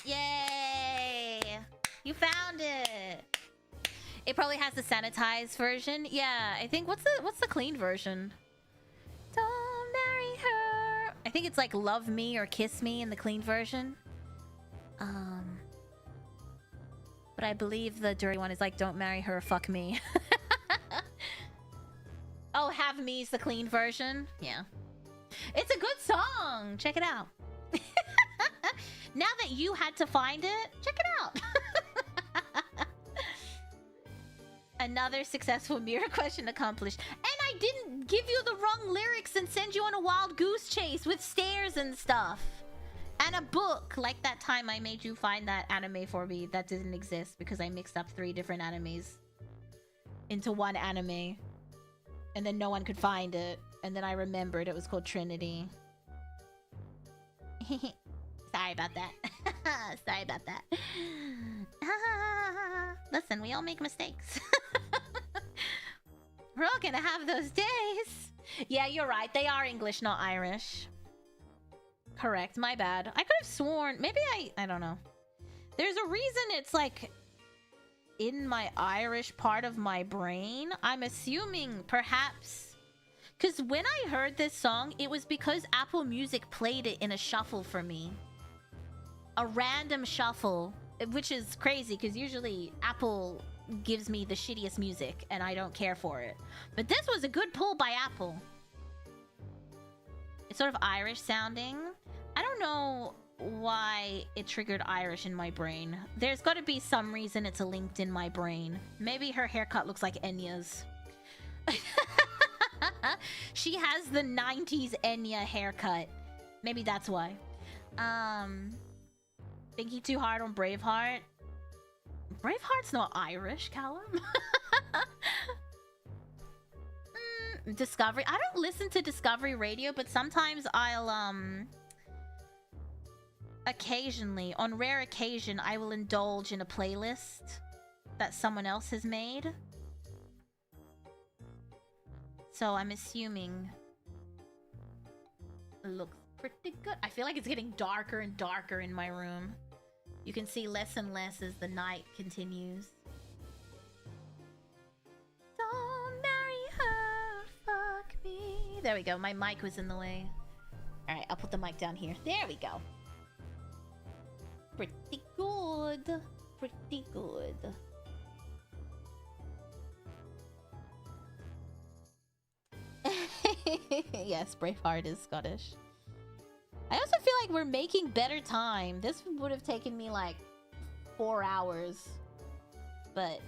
Yay! You found it! It probably has the sanitized version. Yeah, I think... What's the clean version? Don't marry her. I think it's like "Love Me" or "Kiss Me" in the clean version. But I believe the dirty one is like "Don't marry her, fuck me." Oh, "Have Me's" the clean version. Yeah. It's a good song. Check it out. Now that you had to find it, check it out. Another successful Mira question accomplished. And I didn't give you the wrong lyrics and send you on a wild goose chase with stairs and stuff. And a book. Like that time I made you find that anime for me that didn't exist because I mixed up 3 different animes into one anime. And then no one could find it. And then I remembered it was called Trinity. Sorry about that. Sorry about that. Listen, we all make mistakes. We're all gonna have those days. Yeah, you're right. They are English, not Irish. Correct. My bad. I could have sworn... Maybe I don't know. There's a reason it's like... in my Irish part of my brain. I'm assuming perhaps... Because when I heard this song, it was because Apple Music played it in a shuffle for me. A random shuffle. Which is crazy, because usually Apple gives me the shittiest music, and I don't care for it. But this was a good pull by Apple. It's sort of Irish sounding. I don't know why it triggered Irish in my brain. There's got to be some reason it's linked in my brain. Maybe her haircut looks like Enya's. She has the 90s Enya haircut. Maybe that's why. Thinking too hard on Braveheart. Braveheart's not Irish, Callum. Discovery. I don't listen to Discovery Radio, but sometimes I'll, occasionally, on rare occasion, I will indulge in a playlist that someone else has made. So I'm assuming it looks pretty good. I feel like it's getting darker and darker in my room. You can see less and less as the night continues. Don't marry her, fuck me. There we go. My mic was in the way. Alright, I'll put the mic down here. There we go. Pretty good. Pretty good. Yes, Braveheart is Scottish. I also feel like we're making better time. This would have taken me like 4 hours. But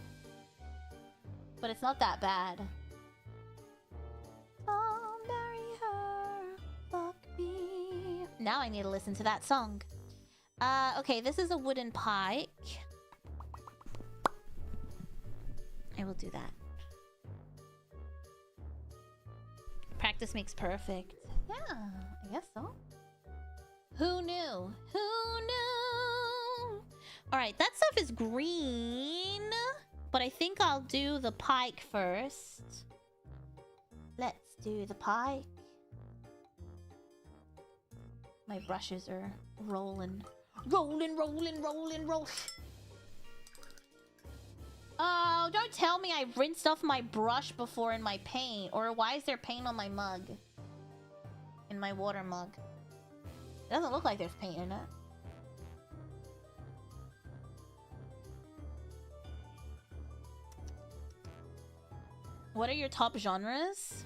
it's not that bad. Oh, marry her, fuck me. Now I need to listen to that song. Okay, this is a wooden pike. I will do that. Practice makes perfect. Yeah, I guess so. Who knew? Who knew? Alright, that stuff is green. But I think I'll do the pike first. Let's do the pike. My brushes are rolling. Rolling, rolling, rolling, rolling. Oh, don't tell me I rinsed off my brush before in my paint. Or why is there paint on my mug? In my water mug. It doesn't look like there's paint in it. What are your top genres?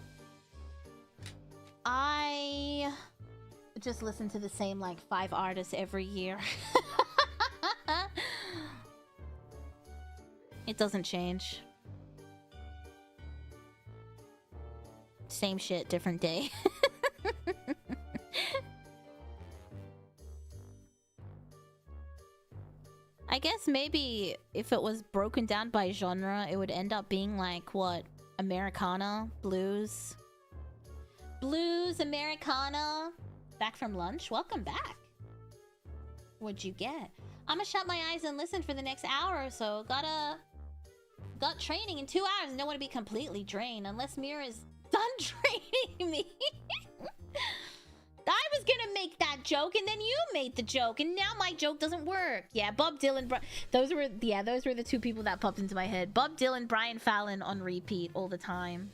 I just listen to the same like 5 artists every year. It doesn't change. same shit, different day. I guess maybe if it was broken down by genre, it would end up being like, what? Americana? Blues? Blues, Americana? Back from lunch? Welcome back. What'd you get? I'ma shut my eyes and listen for the next hour or so. Got training in 2 hours and don't want to be completely drained unless Mira's done training me. I was gonna make that joke and then you made the joke and now my joke doesn't work. Yeah, Bob Dylan, those were the two people that popped into my head. Bob Dylan, Brian Fallon on repeat all the time.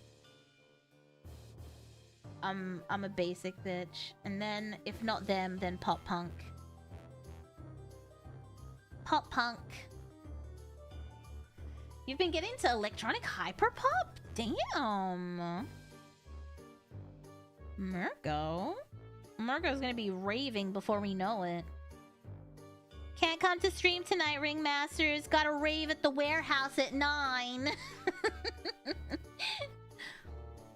I'm a basic bitch. And then if not them, then pop punk. Pop punk. You've been getting into electronic hyperpop? Damn. Murgo's gonna be raving before we know it. Can't come to stream tonight, Ringmasters. Gotta rave at the warehouse at 9.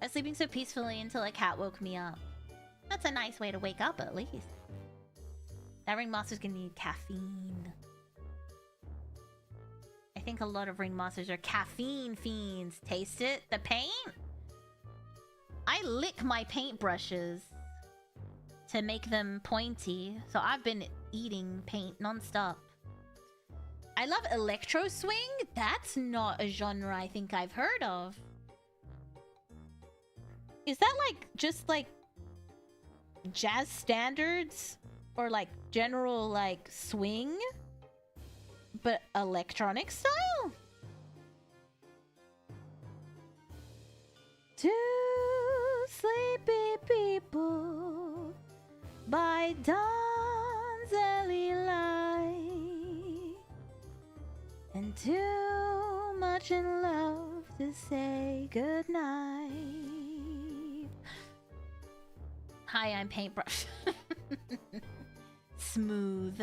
I was sleeping so peacefully until a cat woke me up. That's a nice way to wake up, at least. That Ringmaster's gonna need caffeine. I think a lot of Ringmasters are caffeine fiends. Taste it? The paint? I lick my paintbrushes to make them pointy, so I've been eating paint non-stop. I love electro swing. That's not a genre I think I've heard of. Is that like just like jazz standards or like general like swing, but electronic style? Two sleepy people by dawn's early light, and too much in love to say goodnight. Hi, I'm Paintbrush. Smooth.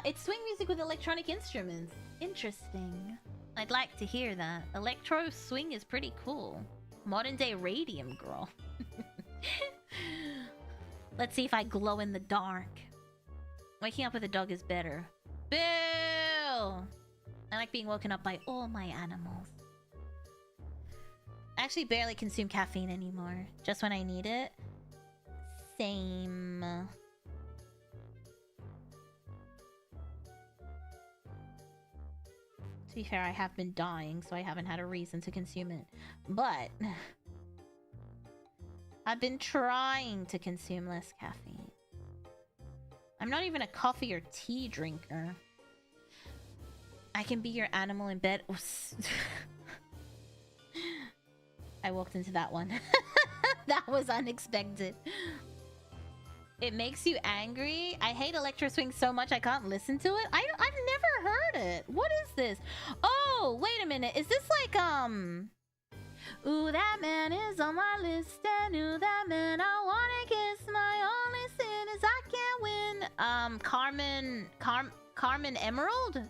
It's swing music with electronic instruments. Interesting. I'd like to hear that. Electro swing is pretty cool. Modern day radium girl. Let's see if I glow in the dark. Waking up with a dog is better. Boo! I like being woken up by all my animals. I actually barely consume caffeine anymore. Just when I need it. Same. To be fair, I have been dying, so I haven't had a reason to consume it. But I've been trying to consume less caffeine. I'm not even a coffee or tea drinker. I can be your animal in bed. I walked into that one. That was unexpected. It makes you angry. I hate electro swing so much I can't listen to it. I've never heard it. What is this? Oh, wait a minute. Is this like ooh, that man is on my list, and ooh, that man I wanna kiss. My only sin is I can't win. Carmen Emerald?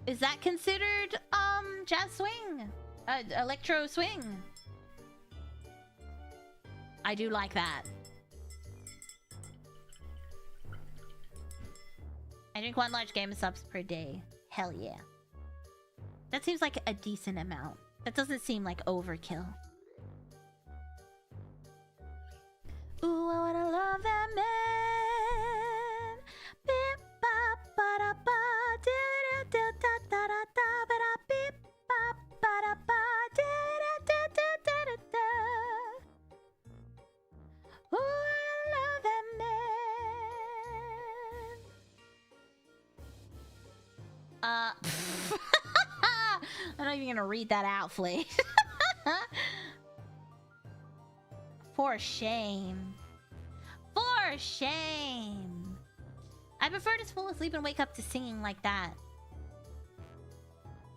Is that considered jazz swing? Electro swing? I do like that. I drink 1 large game of subs per day. Hell yeah. That seems like a decent amount. That doesn't seem like overkill. Ooh, I wanna love that man. Beep, ba, ba, da, ba, da, da, da, da, da, da, da, ba, da, beep, ba, ba, da, ba, da, da, da, da, da, da. Ooh, I love that man. I'm not even gonna read that out, Flay. For shame. For shame. I prefer to fall asleep and wake up to singing like that.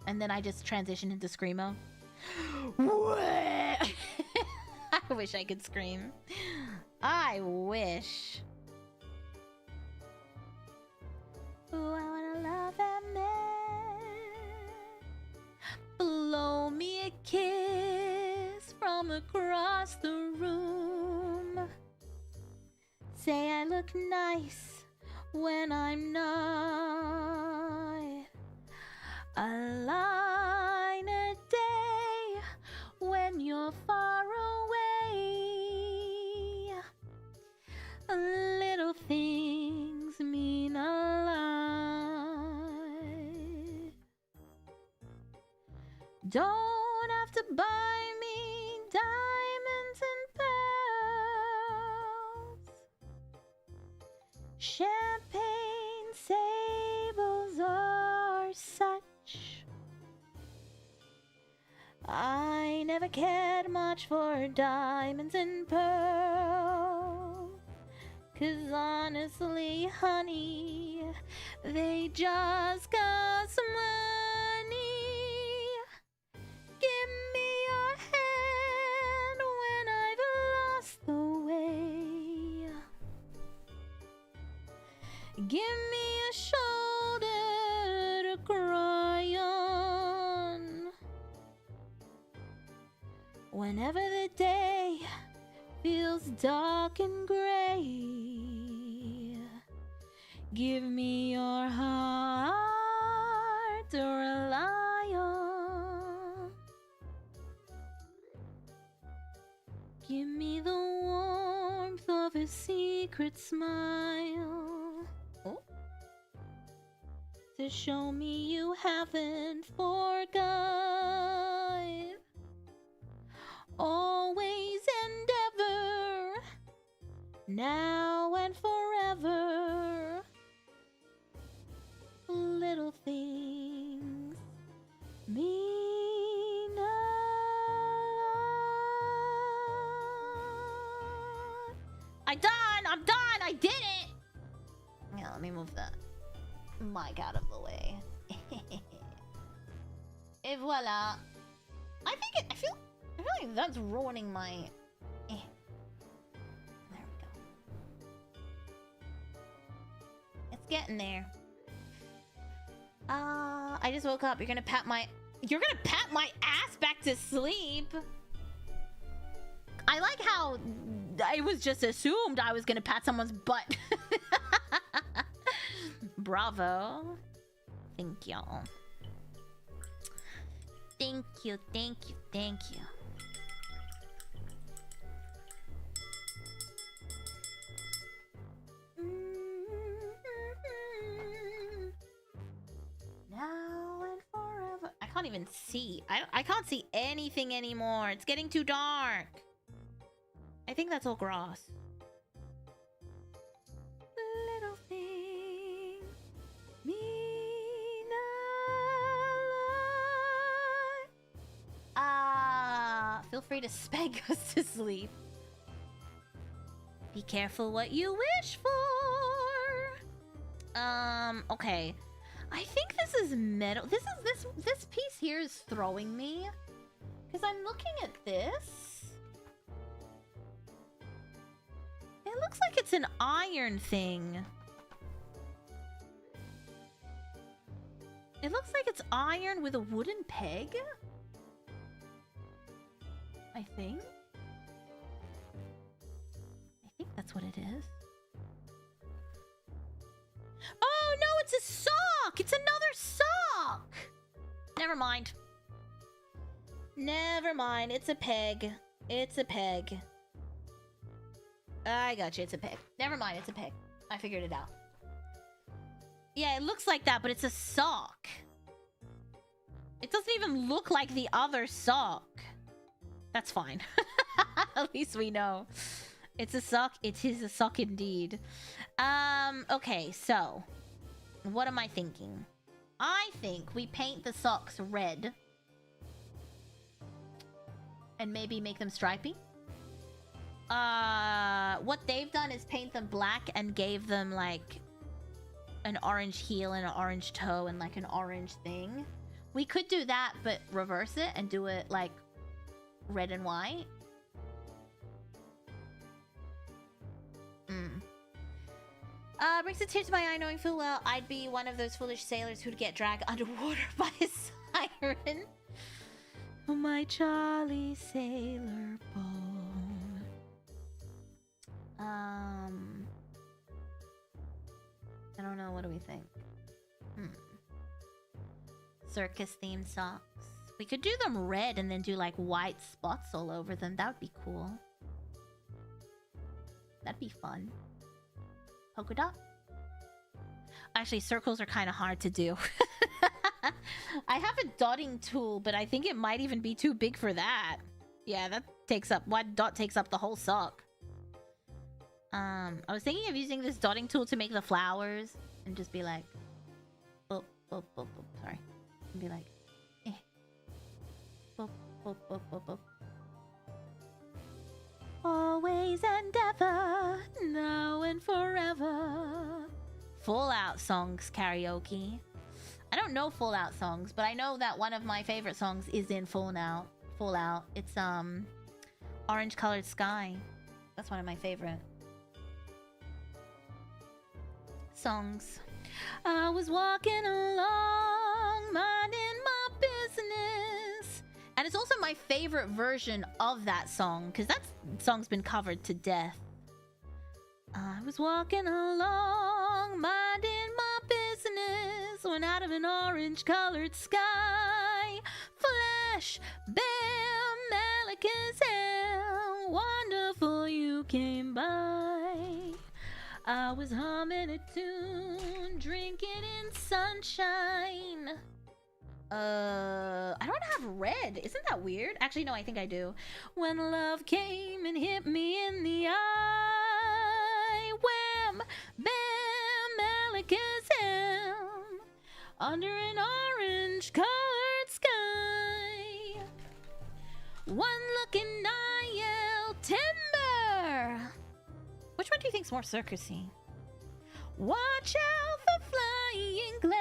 And then I just transition into Screamo. I wish I could scream. I wish. Ooh, I wanna love that man. Blow me a kiss. across the room. Say I look nice when I'm not. A line a day when you're far away. Little things mean a lot. Don't have to buy me diamonds and pearls. Champagne sables are such. I never cared much for diamonds and pearls. 'Cause honestly, honey, they just cost money. Give me your hand when I've lost the way. Give me a shoulder to cry on. Whenever the day feels dark and gray, give me your heart to rely on. Give me the warmth of a secret smile. Oh. To show me you haven't forgot. Always and ever, now and forever. Little things mean a lot. I'm done! I did it! Yeah, let me move that mic out of the way. Et voila. I feel like that's ruining my... There we go. It's getting there. I just woke up. You're gonna pat my ass back to sleep? I like how I was just assumed I was gonna pat someone's butt. Bravo. Thank y'all. Thank you, thank you, thank you. Now and forever. I can't even see. I can't see anything anymore. It's getting too dark. I think that's all grass. Little things mean a lot. Feel free to spank us to sleep. Be careful what you wish for. Okay. I think this is metal. This piece here is throwing me. Because I'm looking at this. It looks like it's an iron thing. It looks like it's iron with a wooden peg. I think that's what it is. Oh no, it's a sock! It's another sock! Never mind. Never mind, it's a peg. It's a peg. I got you, it's a peg. Never mind, it's a peg. I figured it out. Yeah, it looks like that, but it's a sock. It doesn't even look like the other sock. That's fine. At least we know. It's a sock. It is a sock indeed. Okay, so what am I thinking? I think we paint the socks red and maybe make them stripy. What they've done is paint them black and gave them like an orange heel and an orange toe and like an orange thing. We could do that, but reverse it and do it like red and white. Brings a tear to my eye knowing full well I'd be one of those foolish sailors who'd get dragged underwater by a siren. Oh, my Charlie Sailor boat. I don't know. What do we think? Circus themed socks. We could do them red and then do like white spots all over them. That would be cool. That'd be fun. Polka dot. Actually, circles are kind of hard to do. I have a dotting tool, but I think it might even be too big for that. Yeah, that takes up... One dot takes up the whole sock. I was thinking of using this dotting tool to make the flowers and just be like... Boop, boop, boop, boop. Sorry. And be like... Eh. Boop, boop, boop, boop, boop. Always and ever, now and forever. Fallout songs karaoke. I don't know Fallout songs, but I know that one of my favorite songs is in Fallout. It's Orange Colored Sky. That's one of my favorite songs. I was walking along, minding my business. And it's also my favorite version of that song, because that song's been covered to death. I was walking along, minding my business, when out of an orange-colored sky, flash, bam, Alakazam, wonderful you came by. I was humming a tune, drinking in sunshine. I don't have red. Isn't that weird? Actually, no, I think I do. When love came and hit me in the eye, wham, bam, Alakazam, under an orange-colored sky. One look and I yelled, timber! Which one do you think's more circusy? Watch out for flying glass,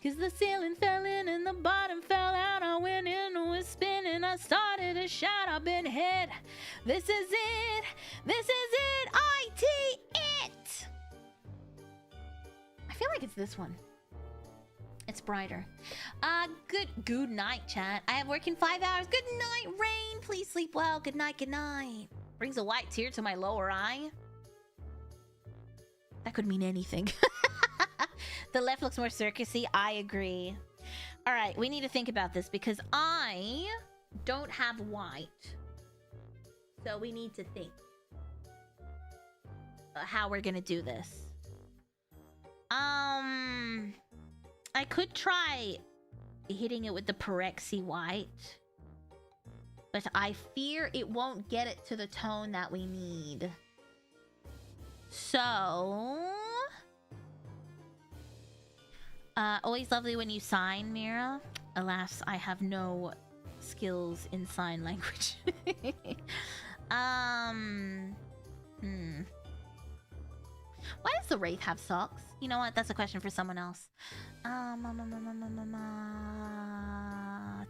'cause the ceiling fell in and the bottom fell out. I went in and was spinning. I started to shout, I've been hit. This is it. This is it. it. I feel like it's this one. It's brighter. Good night, chat. I have work in 5 hours. Good night, Rain. Please sleep well. Good night, good night. Brings a white tear to my lower eye. That could mean anything. The left looks more circusy. I agree. All right, we need to think about this because I don't have white. So we need to think how we're gonna do this. I could try hitting it with the Pirexi white, but I fear it won't get it to the tone that we need. So... always lovely when you sign, Mira. Alas, I have no skills in sign language. Why does the Wraith have socks? You know what? That's a question for someone else.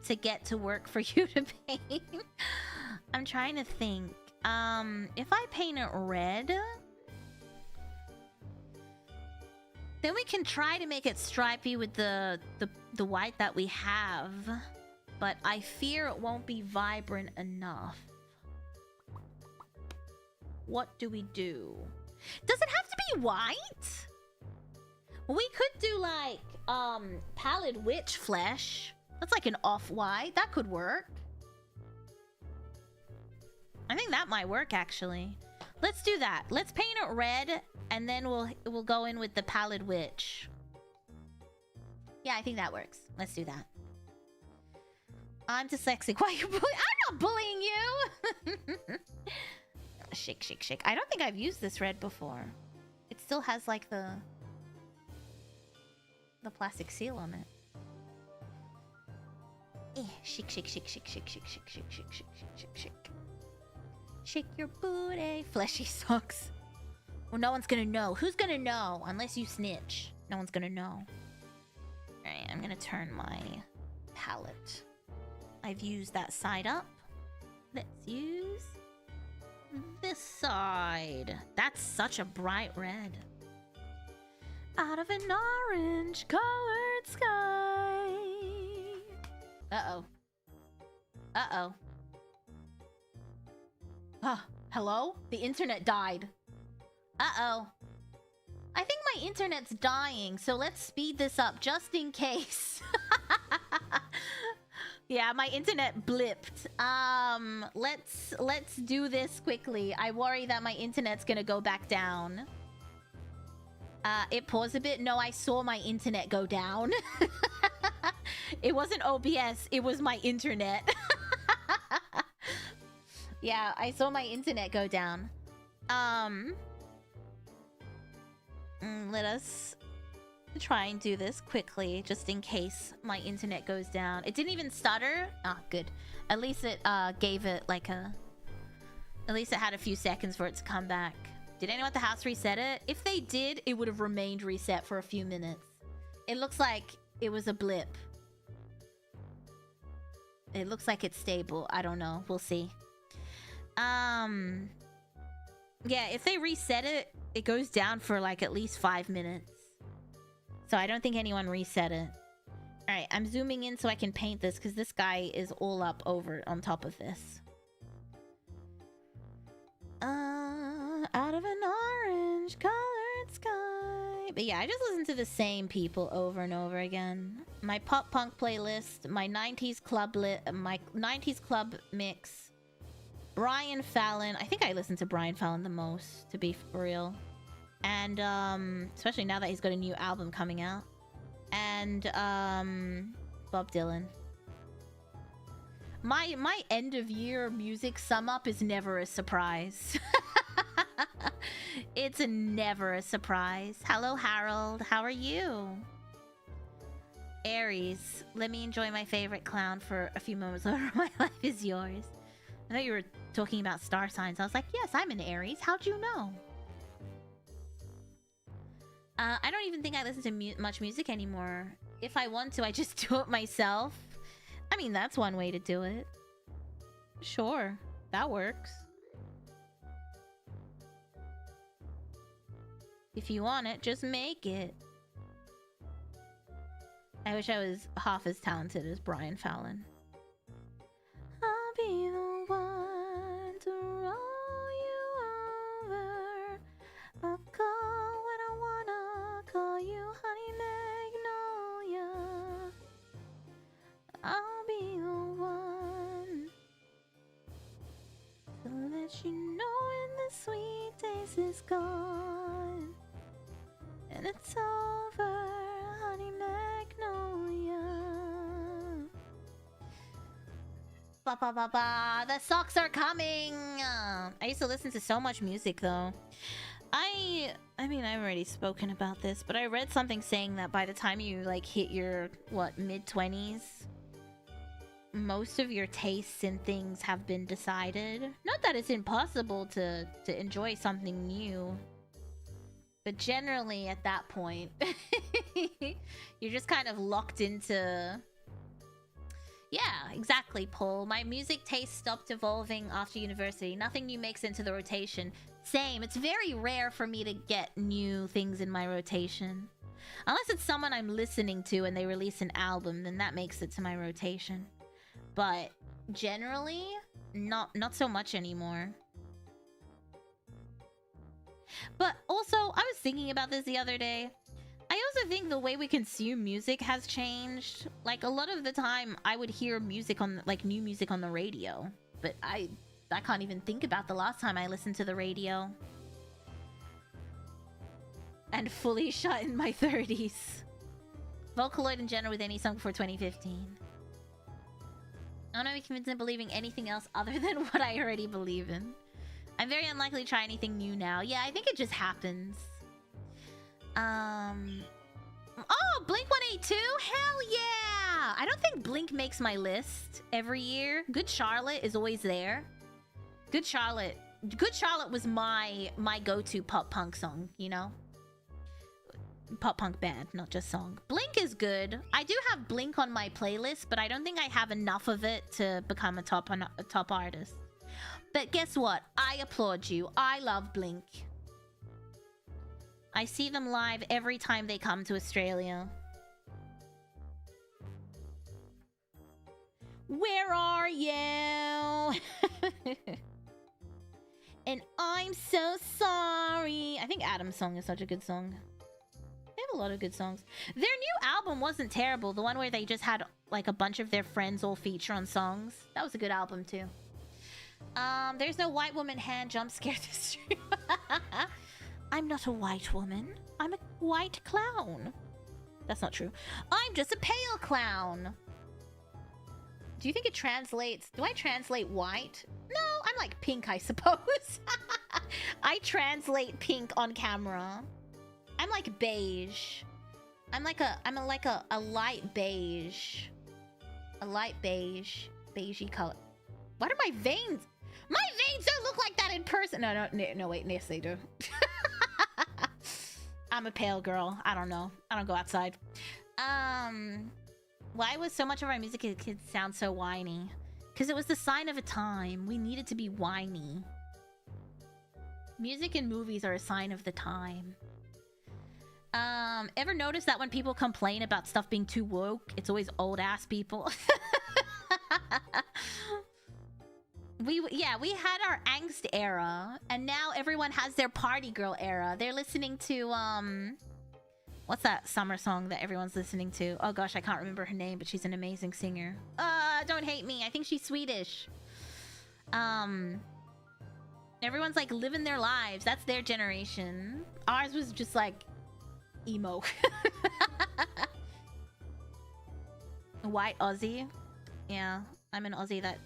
To get to work for you to paint. I'm trying to think. If I paint it red, then we can try to make it stripy with the white that we have. But I fear it won't be vibrant enough. What do we do? Does it have to be white? We could do like pallid witch flesh. That's like an off-white. That could work. I think that might work actually. Let's do that. Let's paint it red and then we'll go in with the pallid witch. Yeah, I think that works. Let's do that. I'm dyslexic. Why are you bullying? I'm not bullying you. Shake, shake, shake. I don't think I've used this red before. It still has like the plastic seal on it. Shake, shake, shake, shake, shake, shake, shake, shake, shake, shake, shake, shake, shake. Shake your booty. Fleshy socks. Well, no one's gonna know. Who's gonna know? Unless you snitch. No one's gonna know. Alright, I'm gonna turn my palette. I've used that side up. Let's use this side. That's such a bright red. Out of an orange colored sky. Uh-oh. Uh-oh. Hello? The internet died. Uh-oh. I think my internet's dying, so let's speed this up just in case. Yeah, my internet blipped. Let's do this quickly. I worry that my internet's gonna go back down. It paused a bit. No, I saw my internet go down. It wasn't OBS, it was my internet. Yeah, I saw my internet go down. Let us try and do this quickly, just in case my internet goes down. It didn't even stutter. Ah, good. At least it gave it like a... At least it had a few seconds for it to come back. Did anyone at the house reset it? If they did, it would have remained reset for a few minutes. It looks like it was a blip. It looks like it's stable. I don't know. We'll see. Yeah, if they reset it, it goes down for like at least 5 minutes. So I don't think anyone reset it. Alright, I'm zooming in so I can paint this because this guy is all up over on top of this. Out of an orange colored sky. But yeah, I just listen to the same people over and over again. My pop punk playlist, my 90s club my 90s club mix. Brian Fallon. I think I listen to Brian Fallon the most, to be for real. And especially now that he's got a new album coming out. And Bob Dylan. My end of year music sum up is never a surprise. It's never a surprise. Hello Harold, how are you? Aries, let me enjoy my favorite clown for a few moments over. My life is yours. I thought you were talking about star signs. I was like, yes, I'm an Aries. How'd you know? I don't even think I listen to much music anymore. If I want to, I just do it myself. I mean, that's one way to do it. Sure, that works. If you want it, just make it. I wish I was half as talented as Brian Fallon. I'll be the one to roll you over. I'll call when I wanna call you Honey Magnolia. I'll be the one to let you know when the sweet taste is gone and it's over, Honey Magnolia. Ba ba ba ba. The socks are coming. I used to listen to so much music though. I mean, I've already spoken about this, but I read something saying that by the time you like hit your mid-20s, most of your tastes in things have been decided. Not that it's impossible to enjoy something new, but generally at that point, you're just kind of locked into... Yeah, exactly, Paul. My music taste stopped evolving after university. Nothing new makes it into the rotation. Same. It's very rare for me to get new things in my rotation. Unless it's someone I'm listening to and they release an album, then that makes it to my rotation. But generally, not so much anymore. But also, I was thinking about this the other day. I also think the way we consume music has changed. Like, a lot of the time, I would hear music on, like, new music on the radio. But I can't even think about the last time I listened to the radio. And fully shut in my 30s. Vocaloid in general with any song before 2015. I don't know if I'm convinced in believing anything else other than what I already believe in. I'm very unlikely to try anything new now. Yeah, I think it just happens. Oh, Blink 182? Hell yeah! I don't think Blink makes my list every year. Good Charlotte is always there. Good Charlotte was my go-to pop punk song, you know? Pop punk band, not just song. Blink is good. I do have Blink on my playlist, but I don't think I have enough of it to become a top artist. But guess what? I applaud you. I love Blink. I see them live every time they come to Australia. Where are you? And I'm so sorry. I think Adam's song is such a good song. They have a lot of good songs. Their new album wasn't terrible. The one where they just had like a bunch of their friends all feature on songs. That was a good album too. There's no white woman hand jump scare this stream. I'm not a white woman. I'm a white clown. That's not true. I'm just a pale clown. Do you think it translates? Do I translate white? No, I'm like pink, I suppose. I translate pink on camera. I'm like beige. I'm like a light beige. A light beige. Beigey color. What are my veins? My veins don't look like that in person. No, wait, yes they do. I'm a pale girl. I don't know. I don't go outside. Why was so much of our music kids sound so whiny? Because it was the sign of a time. We needed to be whiny. Music and movies are a sign of the time. Ever notice that when people complain about stuff being too woke, it's always old ass people? We had our angst era, and now everyone has their party girl era. They're listening to what's that summer song that everyone's listening to? Oh gosh, I can't remember her name, but she's an amazing singer. Don't hate me. I think she's Swedish. Everyone's like living their lives. That's their generation. Ours was just like emo. White Aussie. Yeah, I'm an Aussie that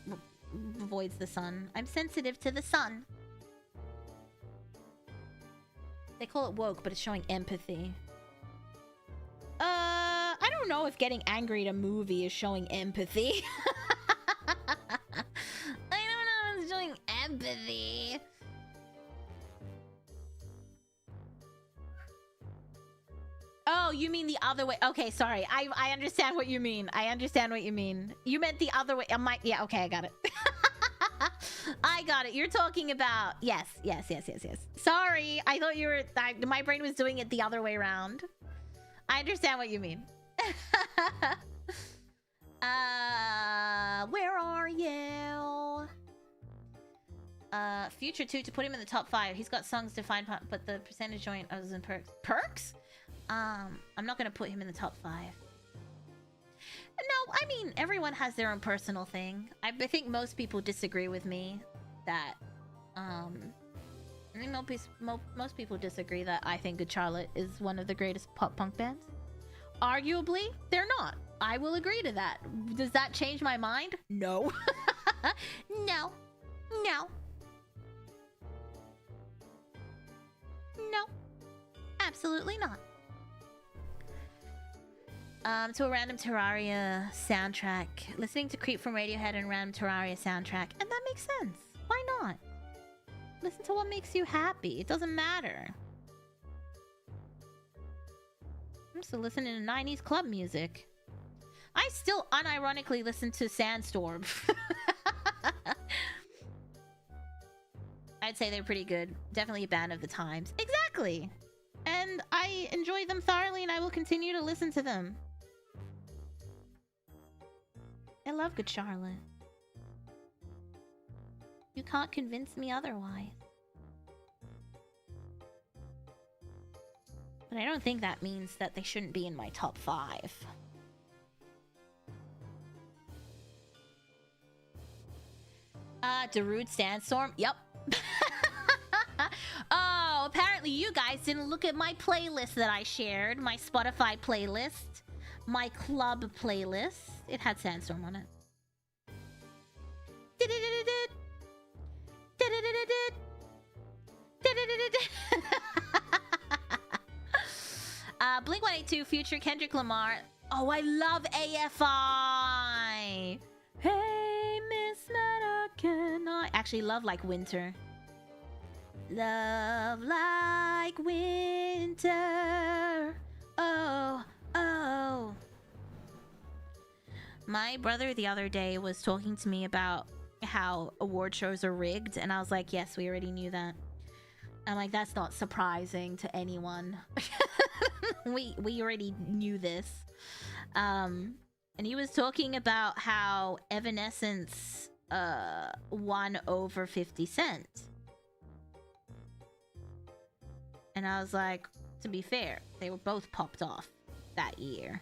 avoids the sun. I'm sensitive to the sun. They call it woke, but it's showing empathy. I don't know if getting angry at a movie is showing empathy. I don't know if it's showing empathy. Oh, you mean the other way. Okay, sorry. I understand what you mean. I understand what you mean. You meant the other way. Yeah, okay, I got it. I got it. You're talking about... Yes. Sorry. I thought you were... my brain was doing it the other way around. I understand what you mean. Where are you? Future 2 to put him in the top 5. He's got songs to find, but the percentage joint was in perks. Perks? I'm not gonna put him in the top 5. No, I mean, everyone has their own personal thing. I think most people disagree with me that, I think most people disagree that I think Good Charlotte is one of the greatest pop punk bands. Arguably, they're not. I will agree to that. Does that change my mind? No. No. Absolutely not. To a random Terraria soundtrack. Listening to Creep from Radiohead and random Terraria soundtrack. And that makes sense. Why not? Listen to what makes you happy. It doesn't matter. I'm still listening to 90s club music. I still unironically listen to Sandstorm. I'd say they're pretty good. Definitely a band of the times. Exactly! And I enjoy them thoroughly and I will continue to listen to them. I love Good Charlotte. You can't convince me otherwise. But I don't think that means that they shouldn't be in my top 5. Darude Sandstorm? Yep. Oh, apparently you guys didn't look at my playlist that I shared. My Spotify playlist. My club playlist. It had Sandstorm on it. Blink-182, Future, Kendrick Lamar. Oh, I love AFI. Hey, Miss Nana, can I actually love Like Winter? Love like winter. Oh. My brother the other day was talking to me about how award shows are rigged, and I was like, yes, we already knew that. I'm like, that's not surprising to anyone. we already knew this. And he was talking about how Evanescence won over 50 Cent. And I was like, to be fair, they were both popped off that year.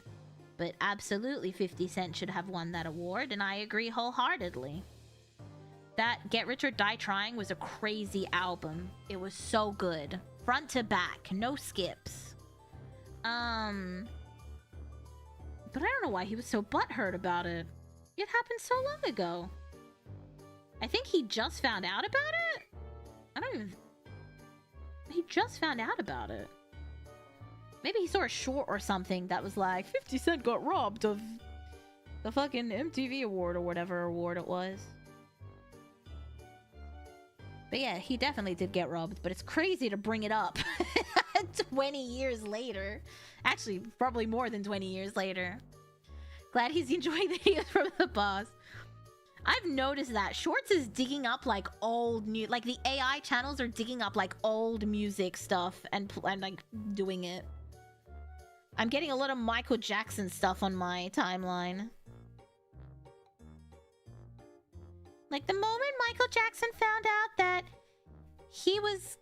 But absolutely 50 Cent should have won that award, and I agree wholeheartedly. That Get Rich or Die Trying was a crazy album. It was so good. Front to back, no skips. But I don't know why he was so butthurt about it. It happened so long ago. I think he just found out about it? I don't even... He just found out about it. Maybe he saw a short or something that was like, 50 Cent got robbed of the fucking MTV award or whatever award it was. But yeah, he definitely did get robbed, but it's crazy to bring it up 20 years later. Actually, probably more than 20 years later. Glad he's enjoying the videos from the boss. I've noticed that Shorts is digging up like old new, like the AI channels are digging up like old music stuff and like doing it. I'm getting a lot of Michael Jackson stuff on my timeline. Like the moment Michael Jackson found out that he was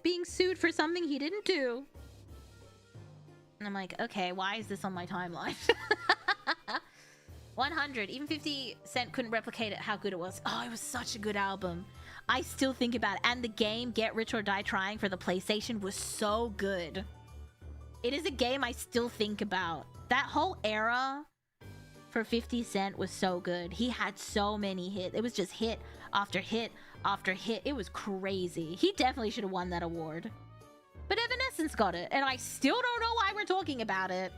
being sued for something he didn't do. And I'm like, okay, why is this on my timeline? 100. Even 50 Cent couldn't replicate it, how good it was. Oh, it was such a good album. I still think about it. And the game, Get Rich or Die Trying for the PlayStation, was so good. It is a game I still think about. That whole era for 50 Cent was so good. He had so many hits. It was just hit after hit after hit. It was crazy. He definitely should have won that award. But Evanescence got it. And I still don't know why we're talking about it.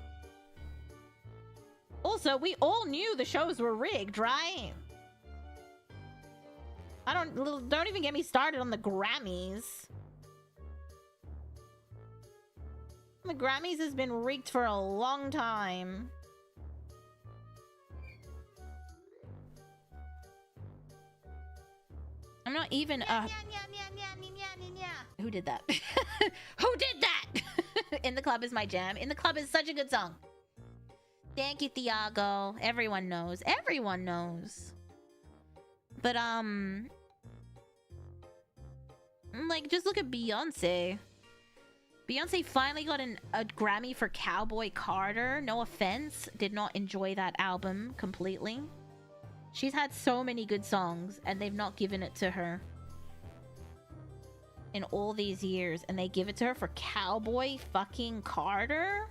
Also, we all knew the shows were rigged, right? Don't even get me started on the Grammys. The Grammys has been rigged for a long time. I'm not even Who did that? Who did that? In the Club is my jam. In the Club is such a good song. Thank you, Thiago. Everyone knows. Everyone knows. But, like, just look at Beyonce. Beyonce finally got a Grammy for Cowboy Carter. No offense. Did not enjoy that album completely. She's had so many good songs, and they've not given it to her. In all these years, and they give it to her for Cowboy fucking Carter?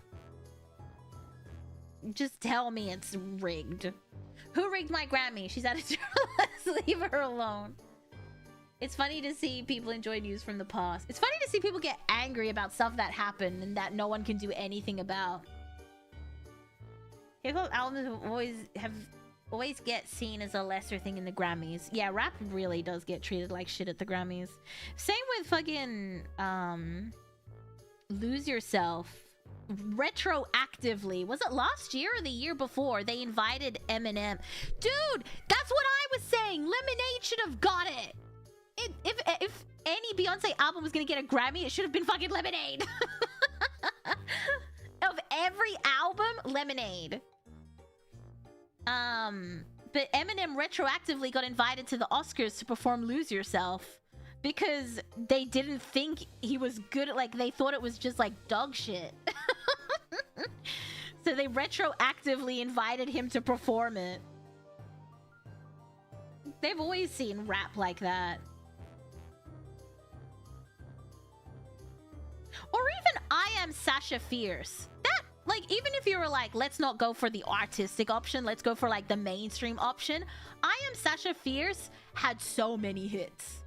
Just tell me it's rigged. Who rigged my Grammy? She's at a Let's leave her alone. It's funny to see people enjoy news from the past. It's funny to see people get angry about stuff that happened and that no one can do anything about. Hip-hop albums always get seen as a lesser thing in the Grammys. Yeah, rap really does get treated like shit at the Grammys. Same with fucking Lose Yourself. Retroactively, was it last year or the year before, they invited Eminem? Dude, that's what I was saying. Lemonade should have got it. If any Beyonce album was gonna get a Grammy, it should have been fucking Lemonade. Of every album, Lemonade. But Eminem retroactively got invited to the Oscars to perform Lose Yourself because they didn't think he was good at, like, they thought it was just like dog shit. So they retroactively invited him to perform it. They've always seen rap like that. Or even I Am Sasha Fierce. That, like, even if you were like, let's not go for the artistic option, let's go for like the mainstream option. I Am Sasha Fierce had so many hits.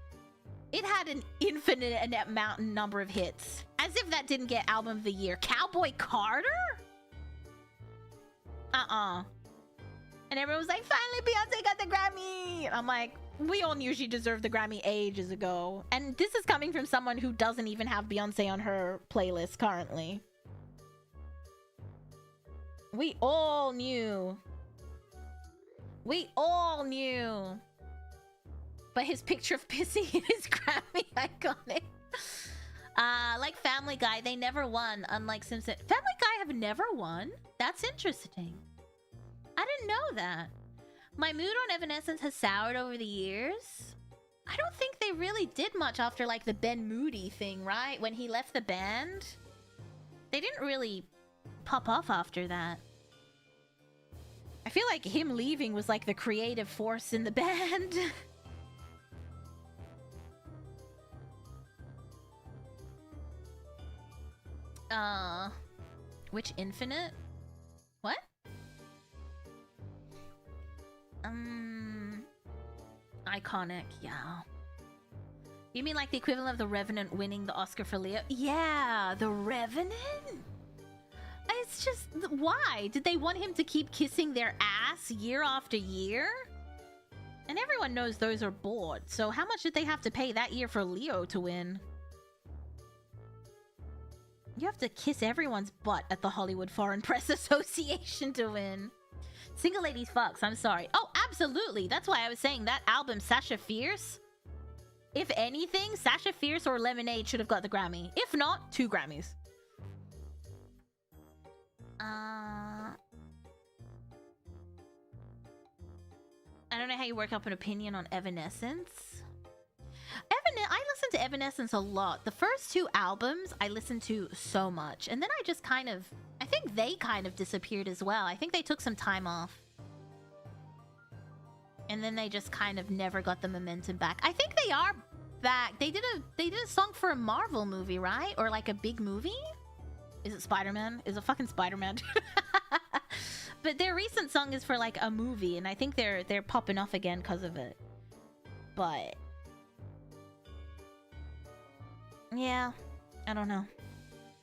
It had an infinite number of hits. As if that didn't get album of the year. Cowboy Carter? And everyone was like, finally Beyonce got the Grammy. I'm like, we all knew she deserved the Grammy ages ago. And this is coming from someone who doesn't even have Beyonce on her playlist currently. We all knew. We all knew. But his picture of pissing in his Grammy, iconic. Like Family Guy, they never won, unlike Simpson. Family Guy have never won? That's interesting. I didn't know that. My mood on Evanescence has soured over the years. I don't think they really did much after, like, the Ben Moody thing, right? When he left the band. They didn't really pop off after that. I feel like him leaving was, like, the creative force in the band. Which Infinite? What? Iconic, yeah. You mean like the equivalent of The Revenant winning the Oscar for Leo? Yeah, The Revenant? It's just, why? Did they want him to keep kissing their ass year after year? And everyone knows those are bought, so how much did they have to pay that year for Leo to win? You have to kiss everyone's butt at the Hollywood Foreign Press Association to win. Single Ladies Fucks, I'm sorry. Oh, absolutely. That's why I was saying that album, Sasha Fierce. If anything, Sasha Fierce or Lemonade should have got the Grammy. If not, 2 Grammys. I don't know how you work up an opinion on Evanescence. I listen to Evanescence a lot. The first 2 albums I listened to so much. And then I just kind of... I think they kind of disappeared as well. I think they took some time off. And then they just kind of never got the momentum back. I think they are back. They did a song for a Marvel movie, right? Or like a big movie? Is it Spider-Man? Is it fucking Spider-Man? But their recent song is for like a movie, and I think they're popping off again because of it. But yeah, I don't know.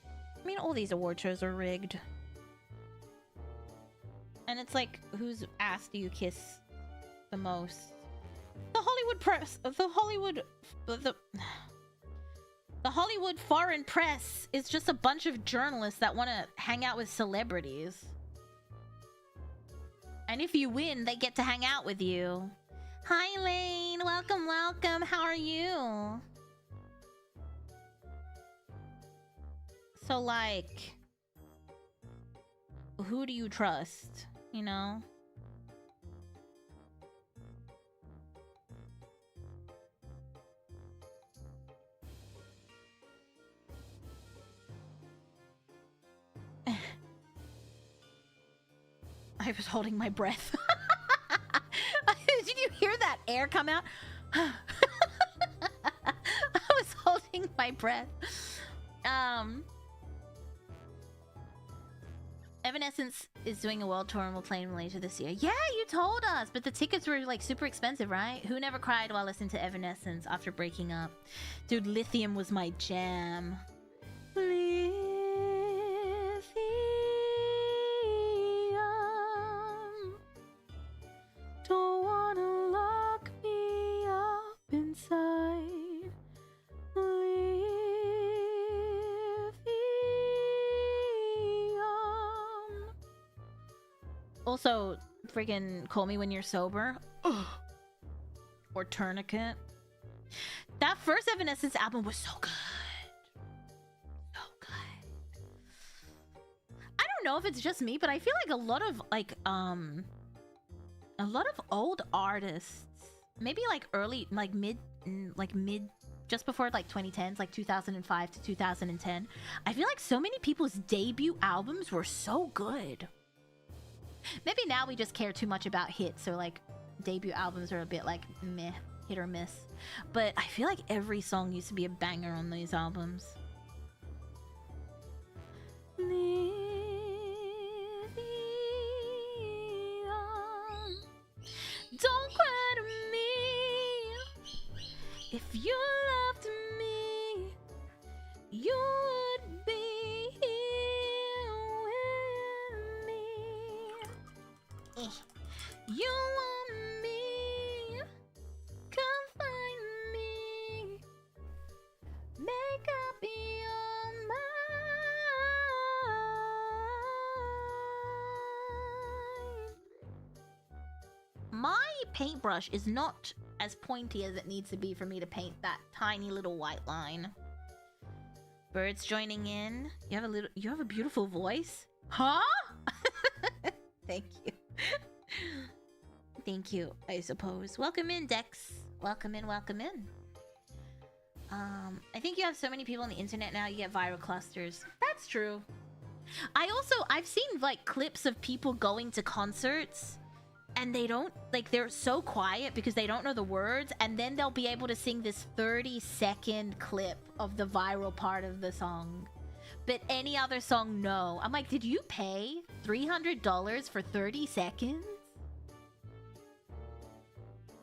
I mean, all these award shows are rigged. And it's like, whose ass do you kiss the most? The Hollywood press, the Hollywood foreign press is just a bunch of journalists that want to hang out with celebrities. And if you win, they get to hang out with you. Hi, Lane. Welcome, welcome. How are you? So, like, who do you trust? You know? I was holding my breath. Did you hear that air come out? I was holding my breath. Evanescence is doing a world tour and will play in Malaysia this year. Yeah, you told us, but the tickets were like super expensive, right? Who never cried while listening to Evanescence after breaking up? Dude, Lithium was my jam. Lithium. Don't wanna lock me up inside. Also, friggin' Call Me When You're Sober. Ugh. Or Tourniquet. That first Evanescence album was so good. So good. I don't know if it's just me, but I feel like a lot of, like, old artists, maybe, like, early, like, mid, just before, like, 2010s, like, 2005 to 2010, I feel like so many people's debut albums were so good. Maybe now we just care too much about hits, so like debut albums are a bit like meh, hit or miss. But I feel like every song used to be a banger on these albums. Lithium. Don't cry to me. If you loved me, you would be here with me. You want me, come find me, make up your mind. My paintbrush is not as pointy as it needs to be for me to paint that tiny little white line. Birds joining in. You have a beautiful voice. Huh? Thank you. Thank you, I suppose. Welcome in, Dex. Welcome in, welcome in. I think you have so many people on the internet now, you get viral clusters. That's true. I've seen like clips of people going to concerts and they don't, like, they're so quiet because they don't know the words, and then they'll be able to sing this 30-second clip of the viral part of the song. But any other song, no. I'm like, did you pay $300 for 30 seconds?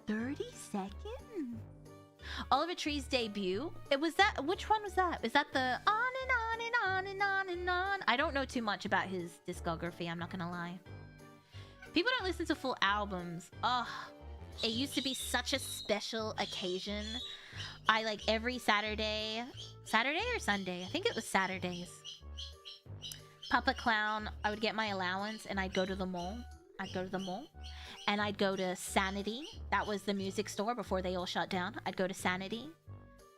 30 seconds? Oliver Tree's debut. It was that. Which one was that? Is that the on and on and on and on and on? I don't know too much about his discography. I'm not gonna lie. People don't listen to full albums. Oh, it used to be such a special occasion. I like every Saturday or Sunday. I think it was Saturdays. Papa Clown. I would get my allowance and I'd go to the mall. And I'd go to Sanity. That was the music store before they all shut down. I'd go to Sanity.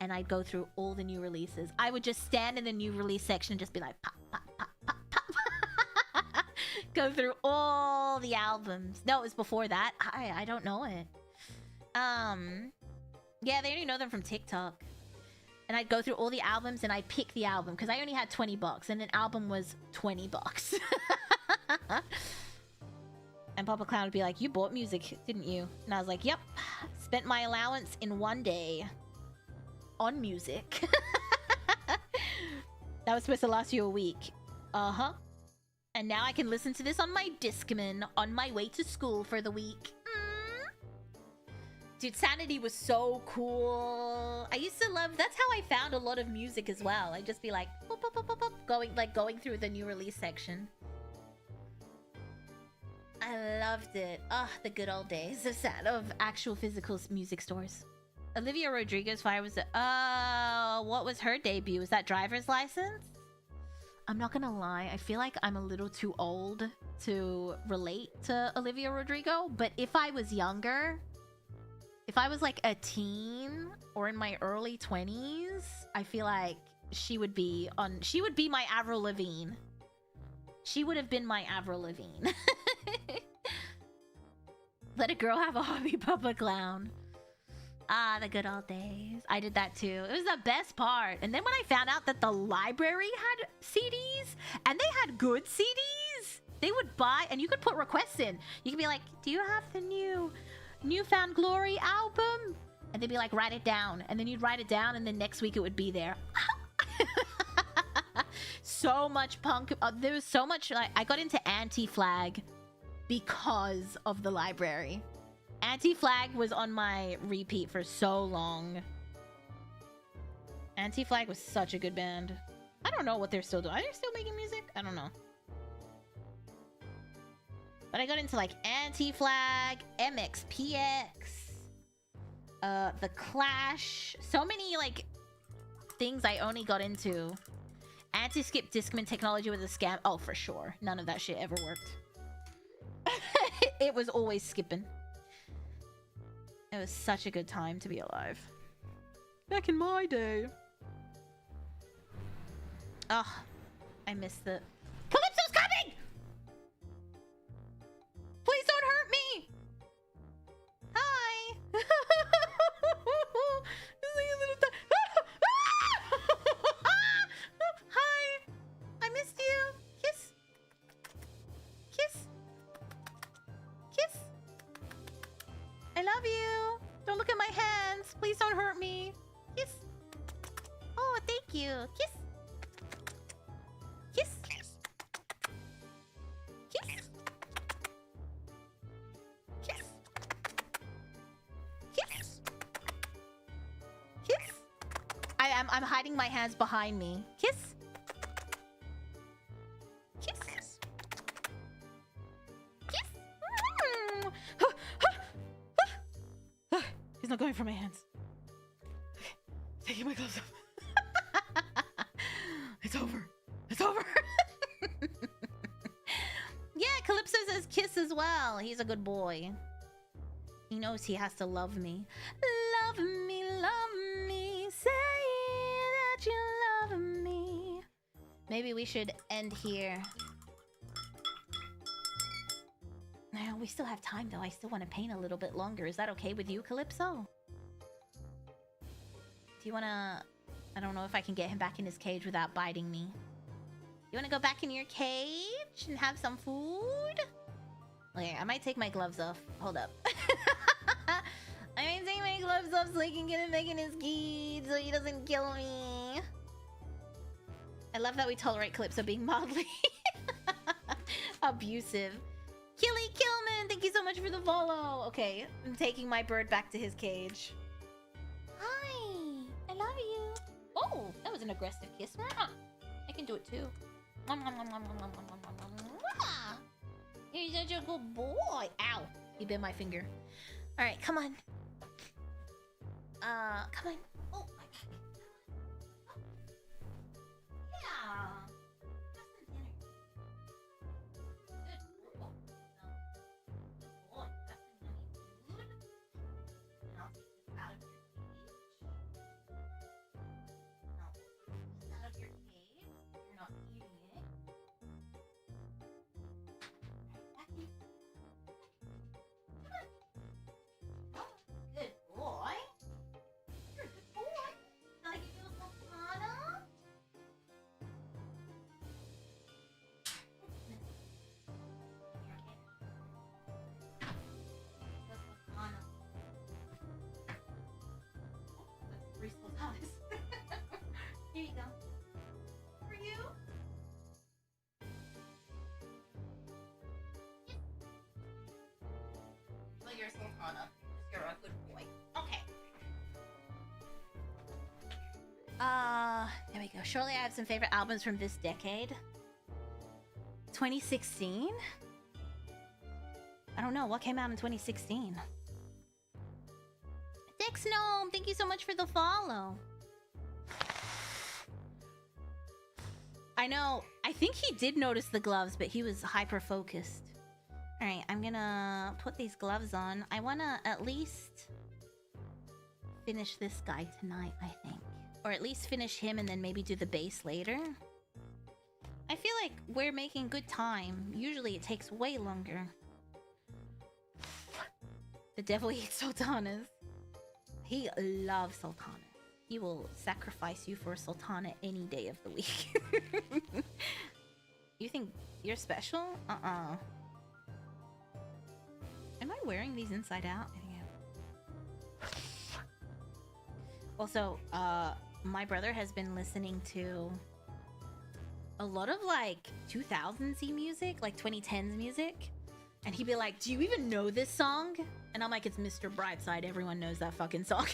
And I'd go through all the new releases. I would just stand in the new release section and just be like, pop, pop, pop, pop, pop. Go through all the albums. No, it was before that. I don't know it. Yeah, they only know them from TikTok. And I'd go through all the albums and I'd pick the album. Because I only had $20. And an album was $20. And Papa Clown would be like, you bought music, didn't you? And I was like, yep. Spent my allowance in one day on music. That was supposed to last you a week. Uh-huh. And now I can listen to this on my Discman on my way to school for the week. Dude, Sanity was so cool. I used to love... That's how I found a lot of music as well. I'd just be like, boop, boop, boop, boop, boop, going through the new release section. I loved it. Ah, the good old days of actual physical music stores. Olivia Rodrigo's Fire was... what was her debut? Was that Driver's License? I'm not gonna lie. I feel like I'm a little too old to relate to Olivia Rodrigo. But if I was younger... If I was like a teen or in my early 20s, I feel like she would be my Avril Lavigne. She would have been my Avril Lavigne. Let a girl have a hobby, Papa Clown. Ah, the good old days. I did that too. It was the best part. And then when I found out that the library had CDs, and they had good CDs, they would buy, and you could put requests in. You could be like, do you have the Newfound Glory album? And they'd be like, write it down. And then you'd write it down, and then next week it would be there. So much punk. There was so much. Like, I got into Anti-Flag because of the library. Anti-Flag was on my repeat for so long. Anti-Flag was such a good band. I don't know what they're still doing. Are they still making music? I don't know. But I got into like Anti-Flag, MXPX, The Clash. So many like things I only got into. Anti-skip Discman technology was a scam. Oh, for sure. None of that shit ever worked. It was always skipping. It was such a good time to be alive. Back in my day. Ugh. I missed the... Calypso's coming! Please don't hurt me! Hi! Hi! I missed you! Kiss! Kiss! Kiss! I love you! Don't look at my hands! Please don't hurt me! Kiss! Oh, thank you! Kiss! Kiss! Kiss! Kiss! Kiss! Kiss! I'm hiding my hands behind me. Kiss! Kiss! Kiss! He's not going for my hands. Okay, taking my gloves off. It's over. It's over. Yeah, Calypso says kiss as well. He's a good boy. He knows he has to love me. Love me, say that you love me. Maybe we should end here. No, we still have time though. I still want to paint a little bit longer. Is that okay with you, Calypso? Do you want to... I don't know if I can get him back in his cage without biting me. You want to go back in your cage and have some food? Okay, I might take my gloves off. Hold up. I might take my gloves off so I can get him back in his cage so he doesn't kill me. I love that we tolerate Calypso being mildly abusive. Killy Killman, thank you so much for the follow. Okay, I'm taking my bird back to his cage. Hi, I love you. Oh, that was an aggressive kiss. I can do it too. You're such a good boy. Ow, he bit my finger. All right, come on. Come on. Oh my god. Yeah. Here you go. For you. Well, you're a sultana. You're a good boy. Okay. There we go. Surely I have some favorite albums from this decade. 2016? I don't know. What came out in 2016? Dex Gnome, thank you so much for the follow. I know. I think he did notice the gloves, but he was hyper-focused. Alright, I'm gonna put these gloves on. I wanna at least finish this guy tonight, I think. Or at least finish him and then maybe do the base later. I feel like we're making good time. Usually it takes way longer. The devil eats sultanas. He loves sultanas. He will sacrifice you for a sultana any day of the week. You think you're special? Uh-uh. Am I wearing these inside out? I think I am. Also, my brother has been listening to a lot of like 2000s music, like 2010s music. And he'd be like, do you even know this song? And I'm like, it's Mr. Brightside. Everyone knows that fucking song.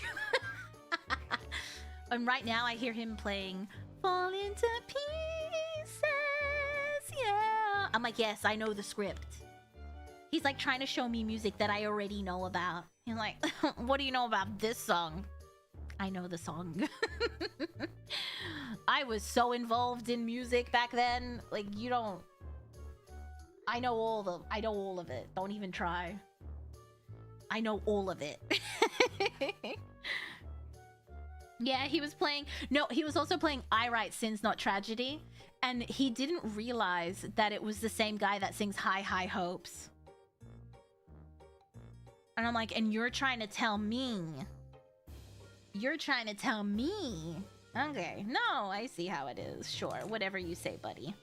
And right now I hear him playing Fall Into Pieces, yeah. I'm like, yes, I know the script. He's like trying to show me music that I already know about. He's like, what do you know about this song? I know the song. I was so involved in music back then. Like, you don't... I know all of it. Don't even try. I know all of it. Yeah, he was playing... No, he was also playing I Write Sins Not Tragedy. And he didn't realize that it was the same guy that sings High High Hopes. And I'm like, and you're trying to tell me... You're trying to tell me... Okay, no, I see how it is. Sure, whatever you say, buddy.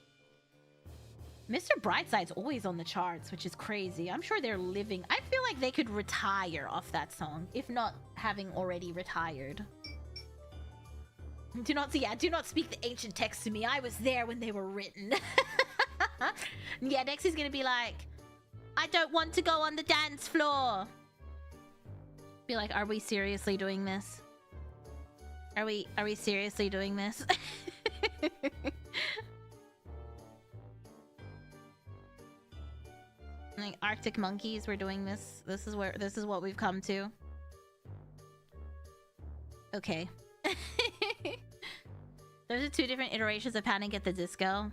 Mr. Brightside's always on the charts, which is crazy. I'm sure they're living... I feel like they could retire off that song, if not having already retired. Do not speak the ancient texts to me. I was there when they were written. Yeah, next is gonna be like, I don't want to go on the dance floor. Be like, are we seriously doing this? Are we seriously doing this? Like Arctic Monkeys, we're doing this. This is what we've come to. Okay. Those are two different iterations of Panic at the Disco.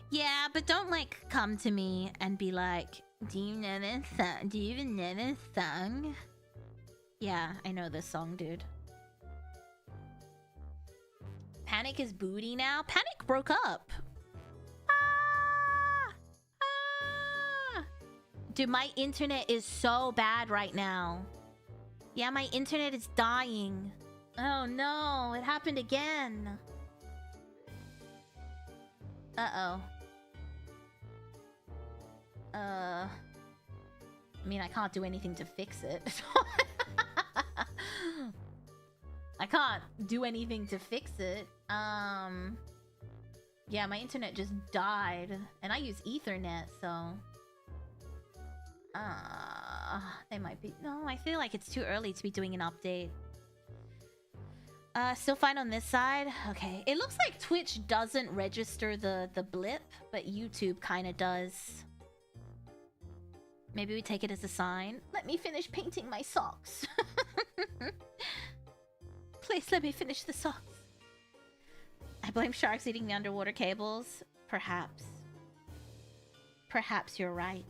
Yeah, but don't like come to me and be like, do you know this song? Do you even know this song? Yeah, I know this song, dude. Panic is booty now. Panic broke up. Dude, my internet is so bad right now. Yeah, my internet is dying. Oh no, it happened again. Uh-oh. I mean, I can't do anything to fix it. I can't do anything to fix it. Yeah, my internet just died. And I use Ethernet, so... they might be... No, I feel like it's too early to be doing an update. Still fine on this side? Okay. It looks like Twitch doesn't register the blip, but YouTube kind of does. Maybe we take it as a sign. Let me finish painting my socks. Please let me finish the socks. I blame sharks eating the underwater cables. Perhaps. Perhaps you're right.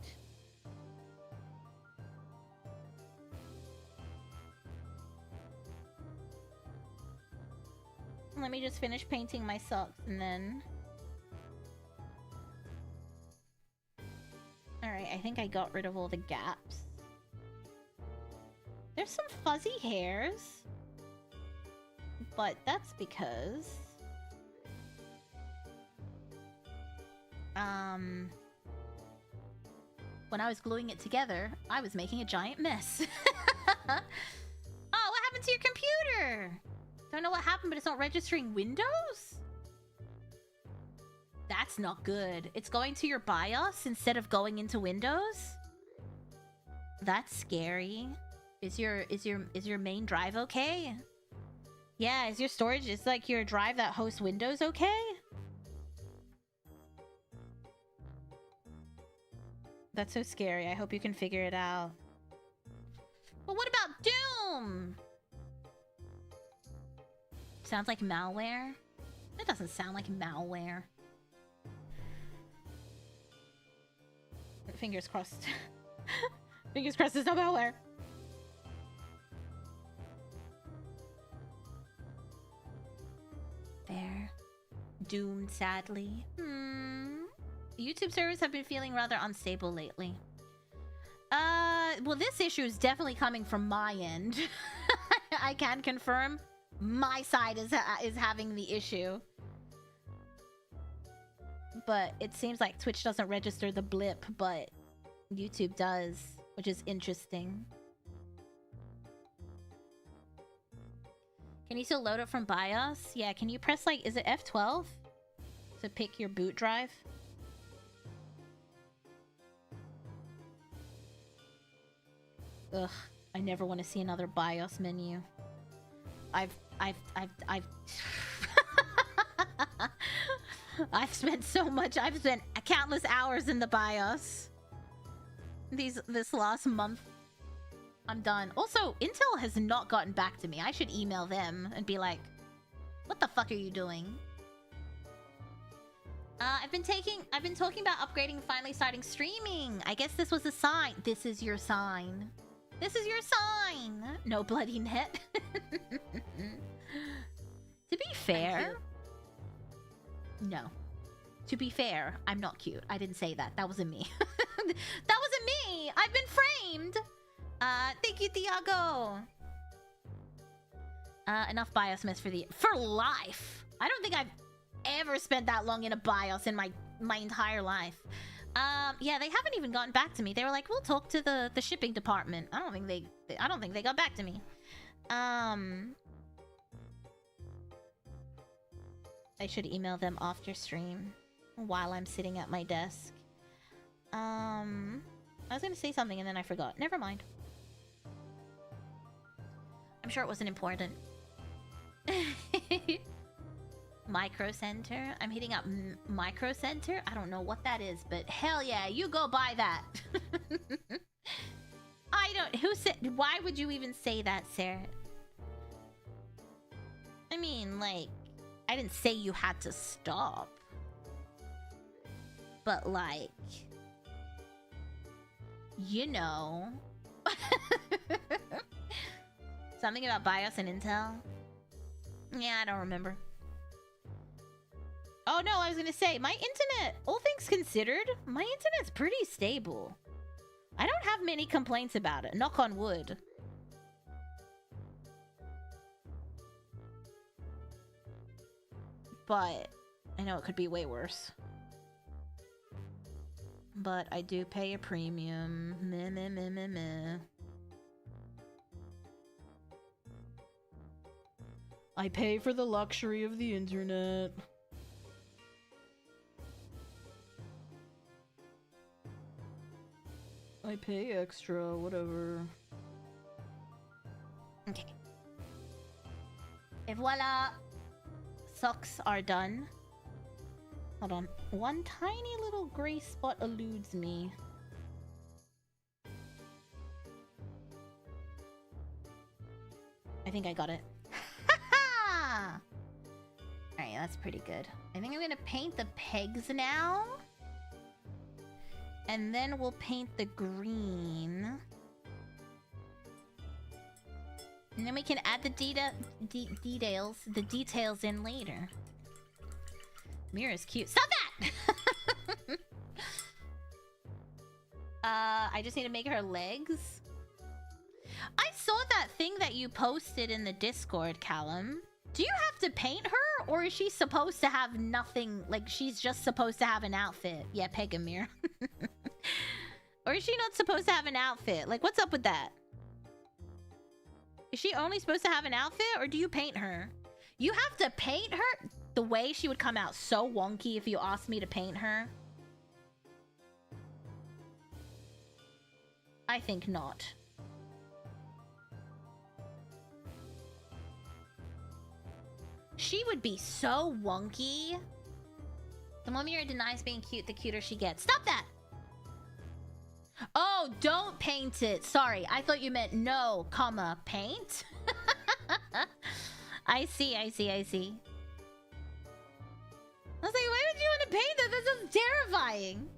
Let me just finish painting my socks and then... Alright, I think I got rid of all the gaps. There's some fuzzy hairs. But that's because... when I was gluing it together, I was making a giant mess. Oh, what happened to your computer? Don't know what happened, but it's not registering Windows? That's not good. It's going to your BIOS instead of going into Windows? That's scary. Is your main drive okay? Yeah, is your storage, is like your drive that hosts Windows okay? That's so scary. I hope you can figure it out. But what about Doom? Sounds like malware? It doesn't sound like malware. Fingers crossed. Fingers crossed it's not malware. Fair. Doomed, sadly. YouTube servers have been feeling rather unstable lately. Well, this issue is definitely coming from my end. I can confirm my side is having the issue. But it seems like Twitch doesn't register the blip, but YouTube does, which is interesting. Can you still load it from BIOS? Yeah, can you press like, is it F12 to pick your boot drive? Ugh, I never want to see another BIOS menu. I've spent so much. I've spent countless hours in the BIOS. This last month. I'm done. Also, Intel has not gotten back to me. I should email them and be like, what the fuck are you doing? I've been talking about upgrading and finally starting streaming. I guess this was a sign. This is your sign. This is your sign. No bloody net. To be fair... No. To be fair, I'm not cute. I didn't say that. That wasn't me. That wasn't me! I've been framed! Thank you, Thiago! Enough BIOS mess for life! I don't think I've ever spent that long in a BIOS in my entire life. Yeah, they haven't even gotten back to me. They were like, we'll talk to the shipping department. I don't think they got back to me. I should email them after stream while I'm sitting at my desk. I was gonna say something and then I forgot. Never mind. I'm sure it wasn't important. Micro Center. I'm hitting up Micro Center. I don't know what that is, but hell yeah, you go buy that. I don't... Who said... Why would you even say that, Sarah? I mean, like... I didn't say you had to stop. But, like... You know... Something about BIOS and Intel? Yeah, I don't remember. Oh no, I was gonna say, my internet, all things considered, my internet's pretty stable. I don't have many complaints about it. Knock on wood. But I know it could be way worse. But I do pay a premium. Meh, meh, meh, meh, meh. I pay for the luxury of the internet. I pay extra, whatever. Okay. Et voila! Socks are done. Hold on. One tiny little gray spot eludes me. I think I got it. Alright, that's pretty good. I think I'm gonna paint the pegs now. And then we'll paint the green. And then we can add the details in later. Mira's cute. Stop that! I just need to make her legs. I saw that thing that you posted in the Discord, Callum. Do you have to paint her? Or is she supposed to have nothing? Like, she's just supposed to have an outfit? Yeah, Pegamir. Or is she not supposed to have an outfit? Like, what's up with that? Is she only supposed to have an outfit? Or do you paint her? You have to paint her? The way she would come out so wonky if you asked me to paint her. I think not. She would be so wonky. The more Mira denies being cute, the cuter she gets. Stop that! Oh, don't paint it. Sorry, I thought you meant no, comma, paint? I see. I was like, why would you want to paint that? That's just terrifying.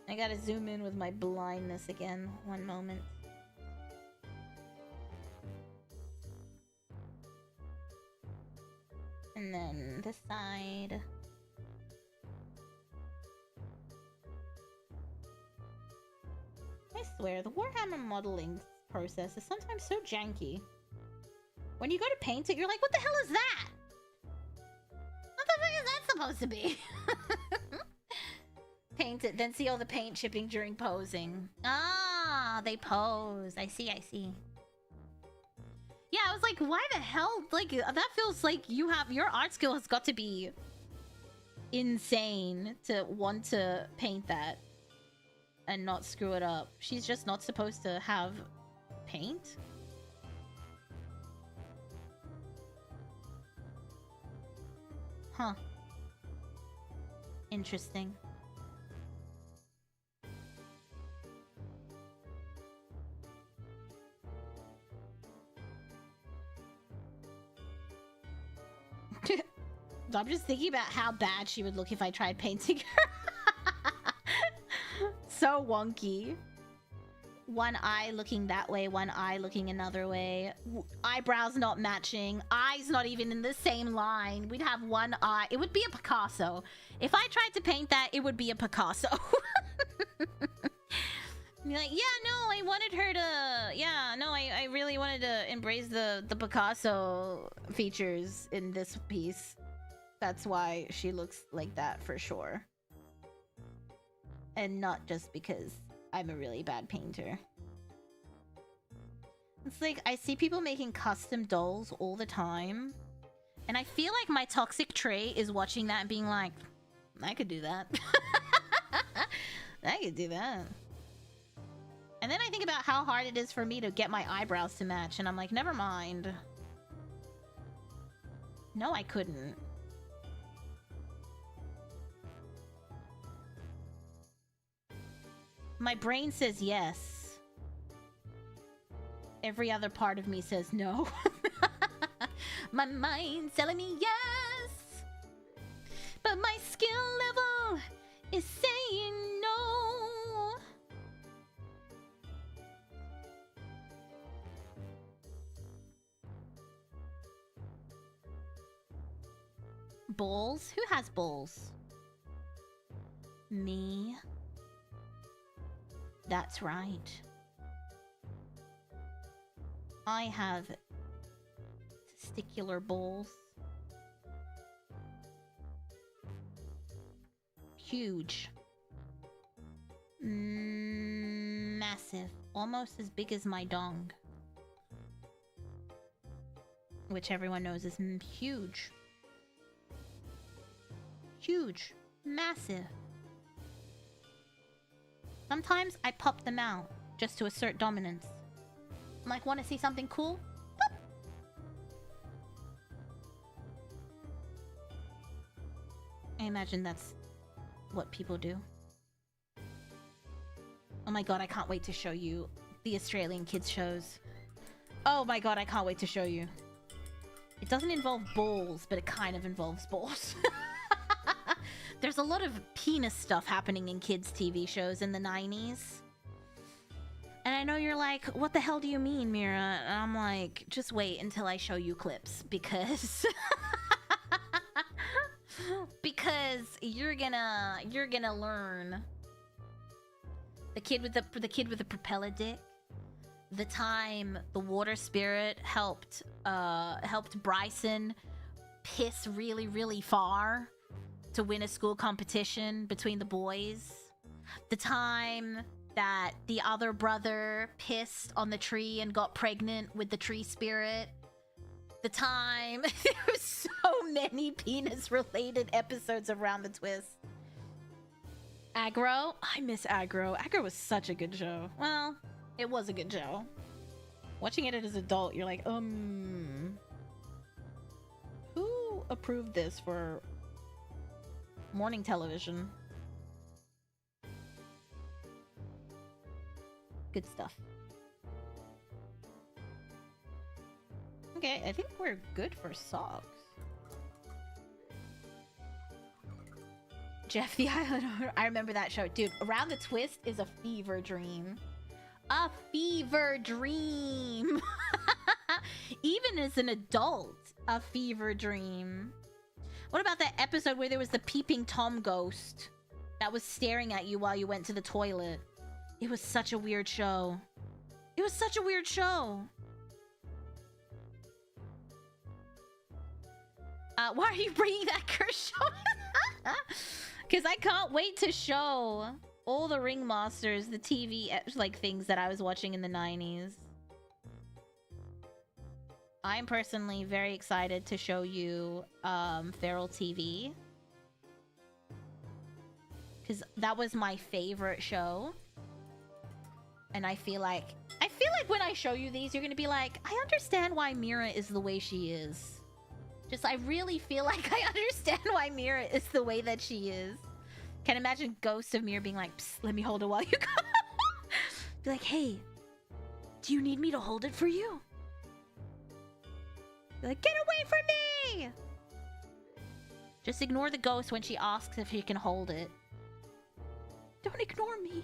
I gotta zoom in with my blindness again. One moment. And then this side. I swear, the Warhammer modeling process is sometimes so janky. When you go to paint it, you're like, what the hell is that? What the fuck is that supposed to be? Paint it, then see all the paint chipping during posing. Ah, they pose. I see. Yeah, I was like, why the hell? Like, that feels like you have... Your art skill has got to be insane to want to paint that and not screw it up. She's just not supposed to have paint? Huh. Interesting. I'm just thinking about how bad she would look if I tried painting her. So wonky. One eye looking that way, one eye looking another way. Eyebrows not matching. Eyes not even in the same line. We'd have one eye. It would be a Picasso. If I tried to paint that, it would be a Picasso. Be like, yeah, no, I wanted her to... Yeah, no, I really wanted to embrace the Picasso features in this piece. That's why she looks like that for sure. And not just because I'm a really bad painter. It's like, I see people making custom dolls all the time. And I feel like my toxic trait is watching that and being like, I could do that. I could do that. And then I think about how hard it is for me to get my eyebrows to match. And I'm like, never mind. No, I couldn't. My brain says yes. Every other part of me says no. My mind's telling me yes. But my skill level is saying no. Balls? Who has balls? Me. That's right. I have testicular balls. Huge. Massive. Almost as big as my dong. Which everyone knows is huge. Huge. Massive. Sometimes I pop them out just to assert dominance. I'm like, want to see something cool? Pop. I imagine that's what people do. Oh my god, I can't wait to show you the Australian kids shows. Oh my god, I can't wait to show you. It doesn't involve balls, but it kind of involves balls. There's a lot of penis stuff happening in kids' TV shows in the 90s. And I know you're like, what the hell do you mean, Mira? And I'm like, just wait until I show you clips, because... because you're gonna learn. The kid with the propeller dick. The time the water spirit helped Bryson piss really, really far to win a school competition between the boys. The time that the other brother pissed on the tree and got pregnant with the tree spirit. The time... There were so many penis-related episodes around the twist. Aggro? I miss Aggro. Aggro was such a good show. Well, it was a good show. Watching it as an adult, you're like, who approved this for morning television? Good stuff. Okay, I think we're good for socks. Jeff the Island. I remember that show. Dude, Around the Twist is a fever dream. A fever dream. Even as an adult, a fever dream. What about that episode where there was the peeping Tom ghost that was staring at you while you went to the toilet? It was such a weird show. It was such a weird show. Why are you bringing that curse show? Because I can't wait to show all the Ringmasters, the TV like things that I was watching in the 90s. I'm personally very excited to show you Feral TV. Because that was my favorite show. And I feel like when I show you these, you're going to be like, I understand why Mira is the way she is. Just, I really feel like I understand why Mira is the way that she is. Can imagine Ghost of Mira being like, psst, let me hold it while you go. Be like, hey, do you need me to hold it for you? Be like, get away from me! Just ignore the ghost when she asks if you can hold it. Don't ignore me.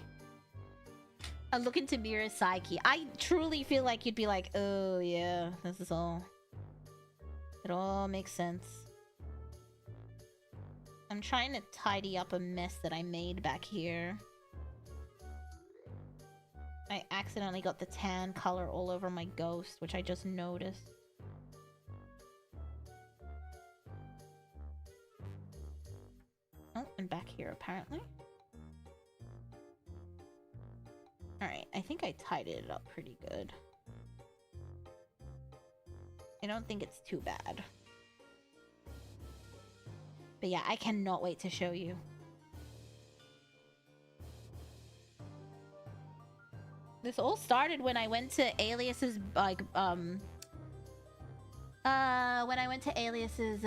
I look into Mira's psyche. I truly feel like you'd be like, oh yeah, this is all... It all makes sense. I'm trying to tidy up a mess that I made back here. I accidentally got the tan color all over my ghost, which I just noticed. Oh, and back here apparently. Alright, I think I tidied it up pretty good. I don't think it's too bad. But yeah, I cannot wait to show you. This all started when I went to Alias's, like, when I went to Alias's,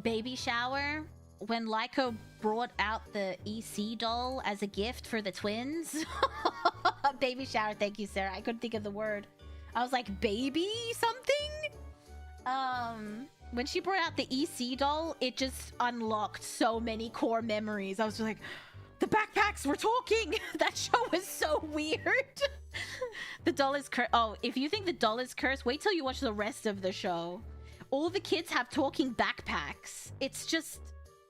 baby shower. When Lyco brought out the EC doll as a gift for the twins. Baby shower, thank you, Sarah. I couldn't think of the word. I was like, baby something? When she brought out the EC doll, it just unlocked so many core memories. I was just like, the backpacks were talking! That show was so weird. The doll is cursed. Oh, if you think the doll is cursed, wait till you watch the rest of the show. All the kids have talking backpacks. It's just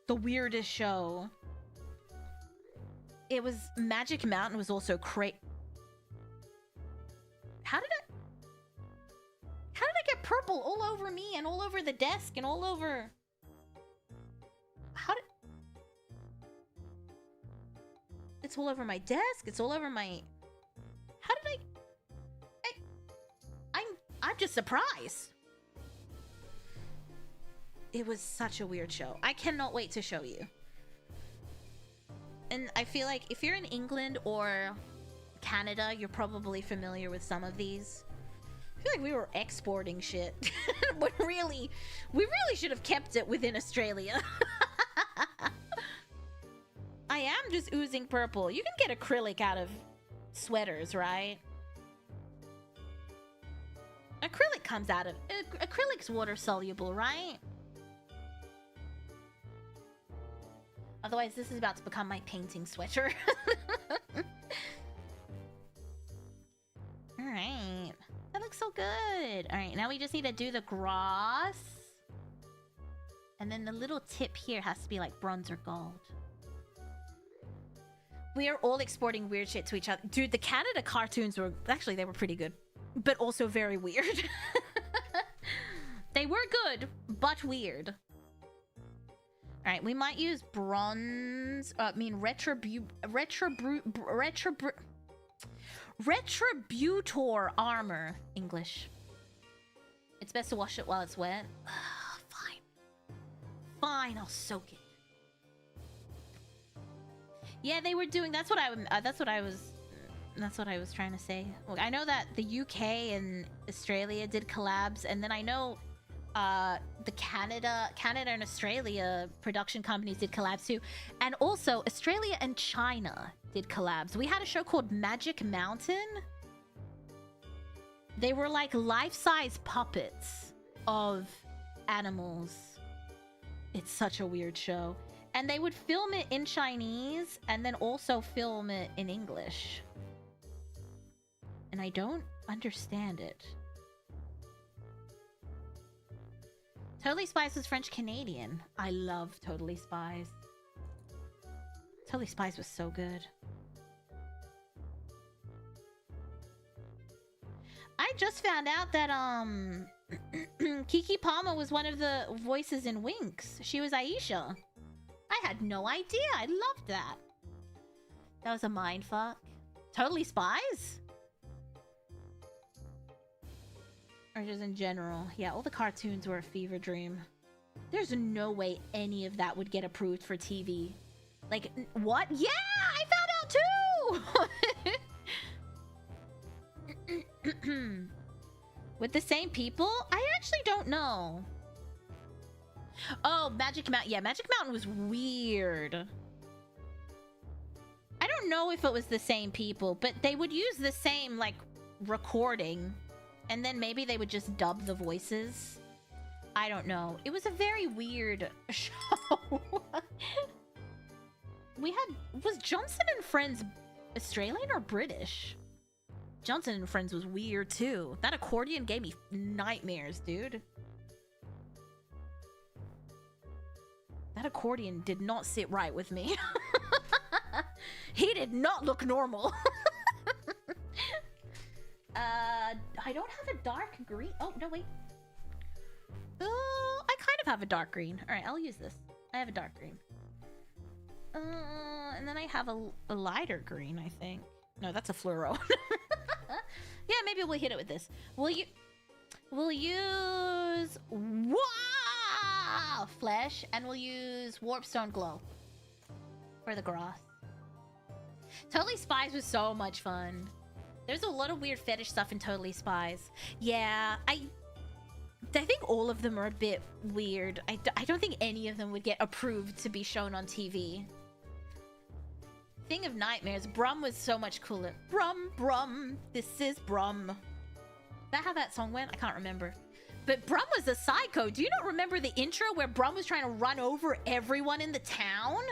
the weirdest show. It was Magic Mountain was also How did I get purple all over me and all over the desk and all over? It's all over my desk. It's all over my. How did I'm just surprised. It was such a weird show. I cannot wait to show you. And I feel like if you're in England or Canada, you're probably familiar with some of these. I feel like we were exporting shit. But really, we really should have kept it within Australia. I am just oozing purple. You can get acrylic out of sweaters, right? Acrylic comes out of... acrylic's water soluble, right? Otherwise, this is about to become my painting sweater. Alright. That looks so good. Alright, now we just need to do the grass. And then the little tip here has to be like bronze or gold. We are all exporting weird shit to each other. Dude, the Canada cartoons were... Actually, they were pretty good. But also very weird. They were good, but weird. Alright, we might use bronze... Retributor armor. English. It's best to wash it while it's wet. Fine. Fine, I'll soak it. Yeah, they were doing... That's what I was trying to say. Look, I know that the UK and Australia did collabs, and then I know the Canada and Australia production companies did collabs too. And also, Australia and China did collabs. We had a show called Magic Mountain. They were like life-size puppets of animals. It's such a weird show. And they would film it in Chinese and then also film it in English. And I don't understand it. Totally Spies was French-Canadian. I love Totally Spies. Totally Spies was so good. I just found out that Kiki Palmer was one of the voices in Winx. She was Aisha. I had no idea. I loved that. That was a mindfuck. Totally Spies? Or just in general. Yeah, all the cartoons were a fever dream. There's no way any of that would get approved for TV. Like, what? Yeah, I found out too! With the same people? I actually don't know. Oh, Magic Mountain. Yeah, Magic Mountain was weird. I don't know if it was the same people, but they would use the same, like, recording. And then maybe they would just dub the voices. I don't know. It was a very weird show. We had... Was Johnson and Friends Australian or British? Johnson and Friends was weird, too. That accordion gave me nightmares, dude. That accordion did not sit right with me. He did not look normal. I don't have a dark green. Oh, no, wait. I kind of have a dark green. All right, I'll use this. I have a dark green. And then I have a lighter green, I think. No, that's a fluoro. Yeah, maybe we'll hit it with this. We'll use Flesh, and we'll use Warpstone Glow for the grass. Totally Spies was so much fun. There's a lot of weird fetish stuff in Totally Spies. Yeah, I think all of them are a bit weird. I don't think any of them would get approved to be shown on TV. Thing of Nightmares, Brum was so much cooler. Brum, Brum, this is Brum. Is that how that song went? I can't remember. But Brum was a psycho. Do you not remember the intro where Brum was trying to run over everyone in the town?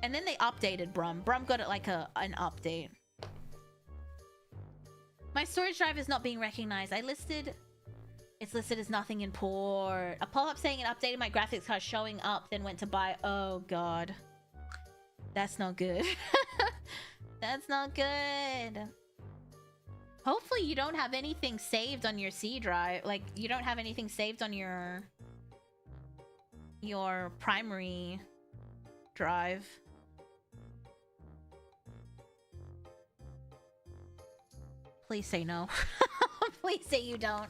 And then they updated Brum. Brum got it like an update. My storage drive is not being recognized. It's listed as nothing in port. A pop-up saying it updated my graphics card showing up, then went to buy. Oh, God. That's not good. That's not good. Hopefully you don't have anything saved on your C drive. Like, you don't have anything saved on your primary drive. Please say no. Please say you don't.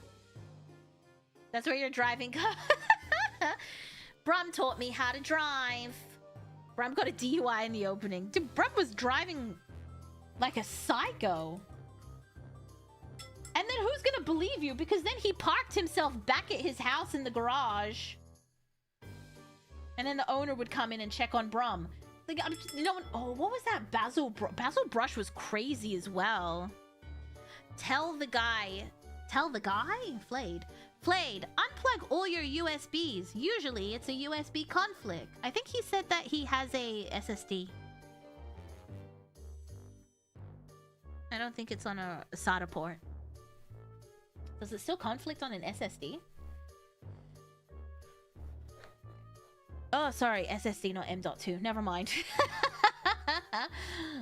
That's where you're driving. Brum taught me how to drive. Brum got a DUI in the opening. Dude, Brum was driving like a psycho. And then who's gonna believe you? Because then he parked himself back at his house in the garage. And then the owner would come in and check on Brum. Like, you know, oh, what was that? Basil Brush was crazy as well. Tell the guy? Flayed, unplug all your USBs. Usually it's a USB conflict. I think he said that he has a SSD. I don't think it's on a SATA port. Does it still conflict on an SSD? Oh, sorry, SSD, not M.2. Never mind.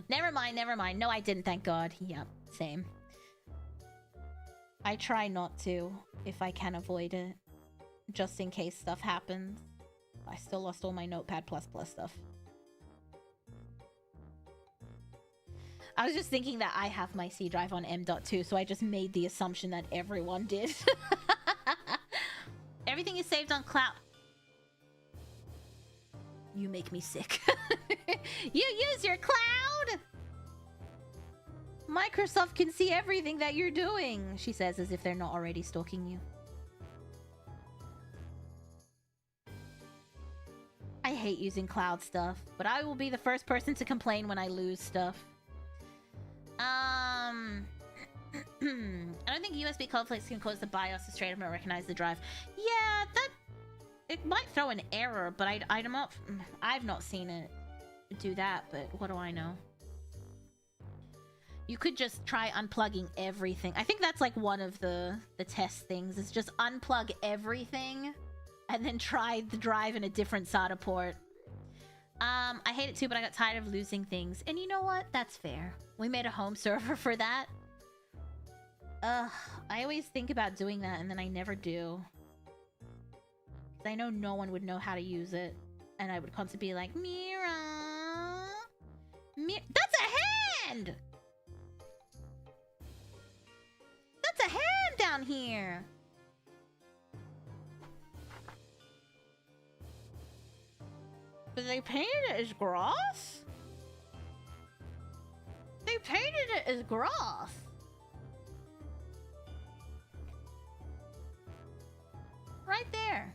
Never mind. No, I didn't, thank God. Yep, same. I try not to, if I can avoid it. Just in case stuff happens. I still lost all my Notepad++ stuff. I was just thinking that I have my C drive on M.2, so I just made the assumption that everyone did. Everything is saved on cloud. You make me sick. You use your cloud! Microsoft can see everything that you're doing, she says, as if they're not already stalking you. I hate using cloud stuff, but I will be the first person to complain when I lose stuff. I don't think USB conflicts can cause the BIOS to straight up not recognize the drive. Yeah, that... It might throw an error, but I've not seen it do that, but what do I know? You could just try unplugging everything. I think that's like one of the test things, is just unplug everything and then try the drive in a different SATA port. I hate it too, but I got tired of losing things. And you know what? That's fair. We made a home server for that. I always think about doing that and then I never do. I know no one would know how to use it. And I would constantly be like, Mira! That's a hand! That's a hand down here! But they painted it as grass? They painted it as grass! Right there.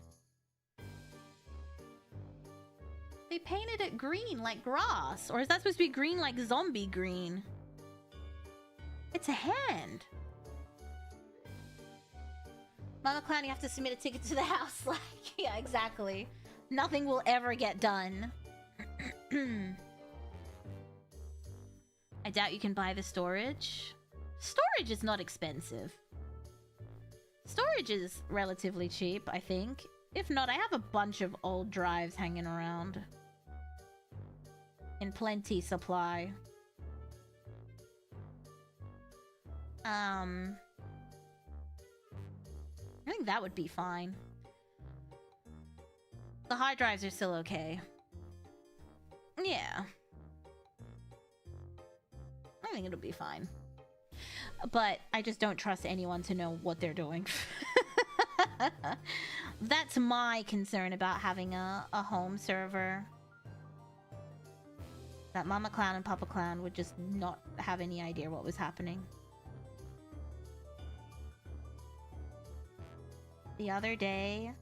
They painted it green like grass. Or is that supposed to be green like zombie green? It's a hand. Mama Clown, you have to submit a ticket to the house. Like, yeah, exactly. Nothing will ever get done. I doubt you can buy the storage. Storage is not expensive. Storage is relatively cheap, I think. If not, I have a bunch of old drives hanging around. In plenty supply. I think that would be fine. The hard drives are still okay. Yeah. I think it'll be fine. But I just don't trust anyone to know what they're doing. That's my concern about having a home server. That Mama Clown and Papa Clown would just not have any idea what was happening. The other day,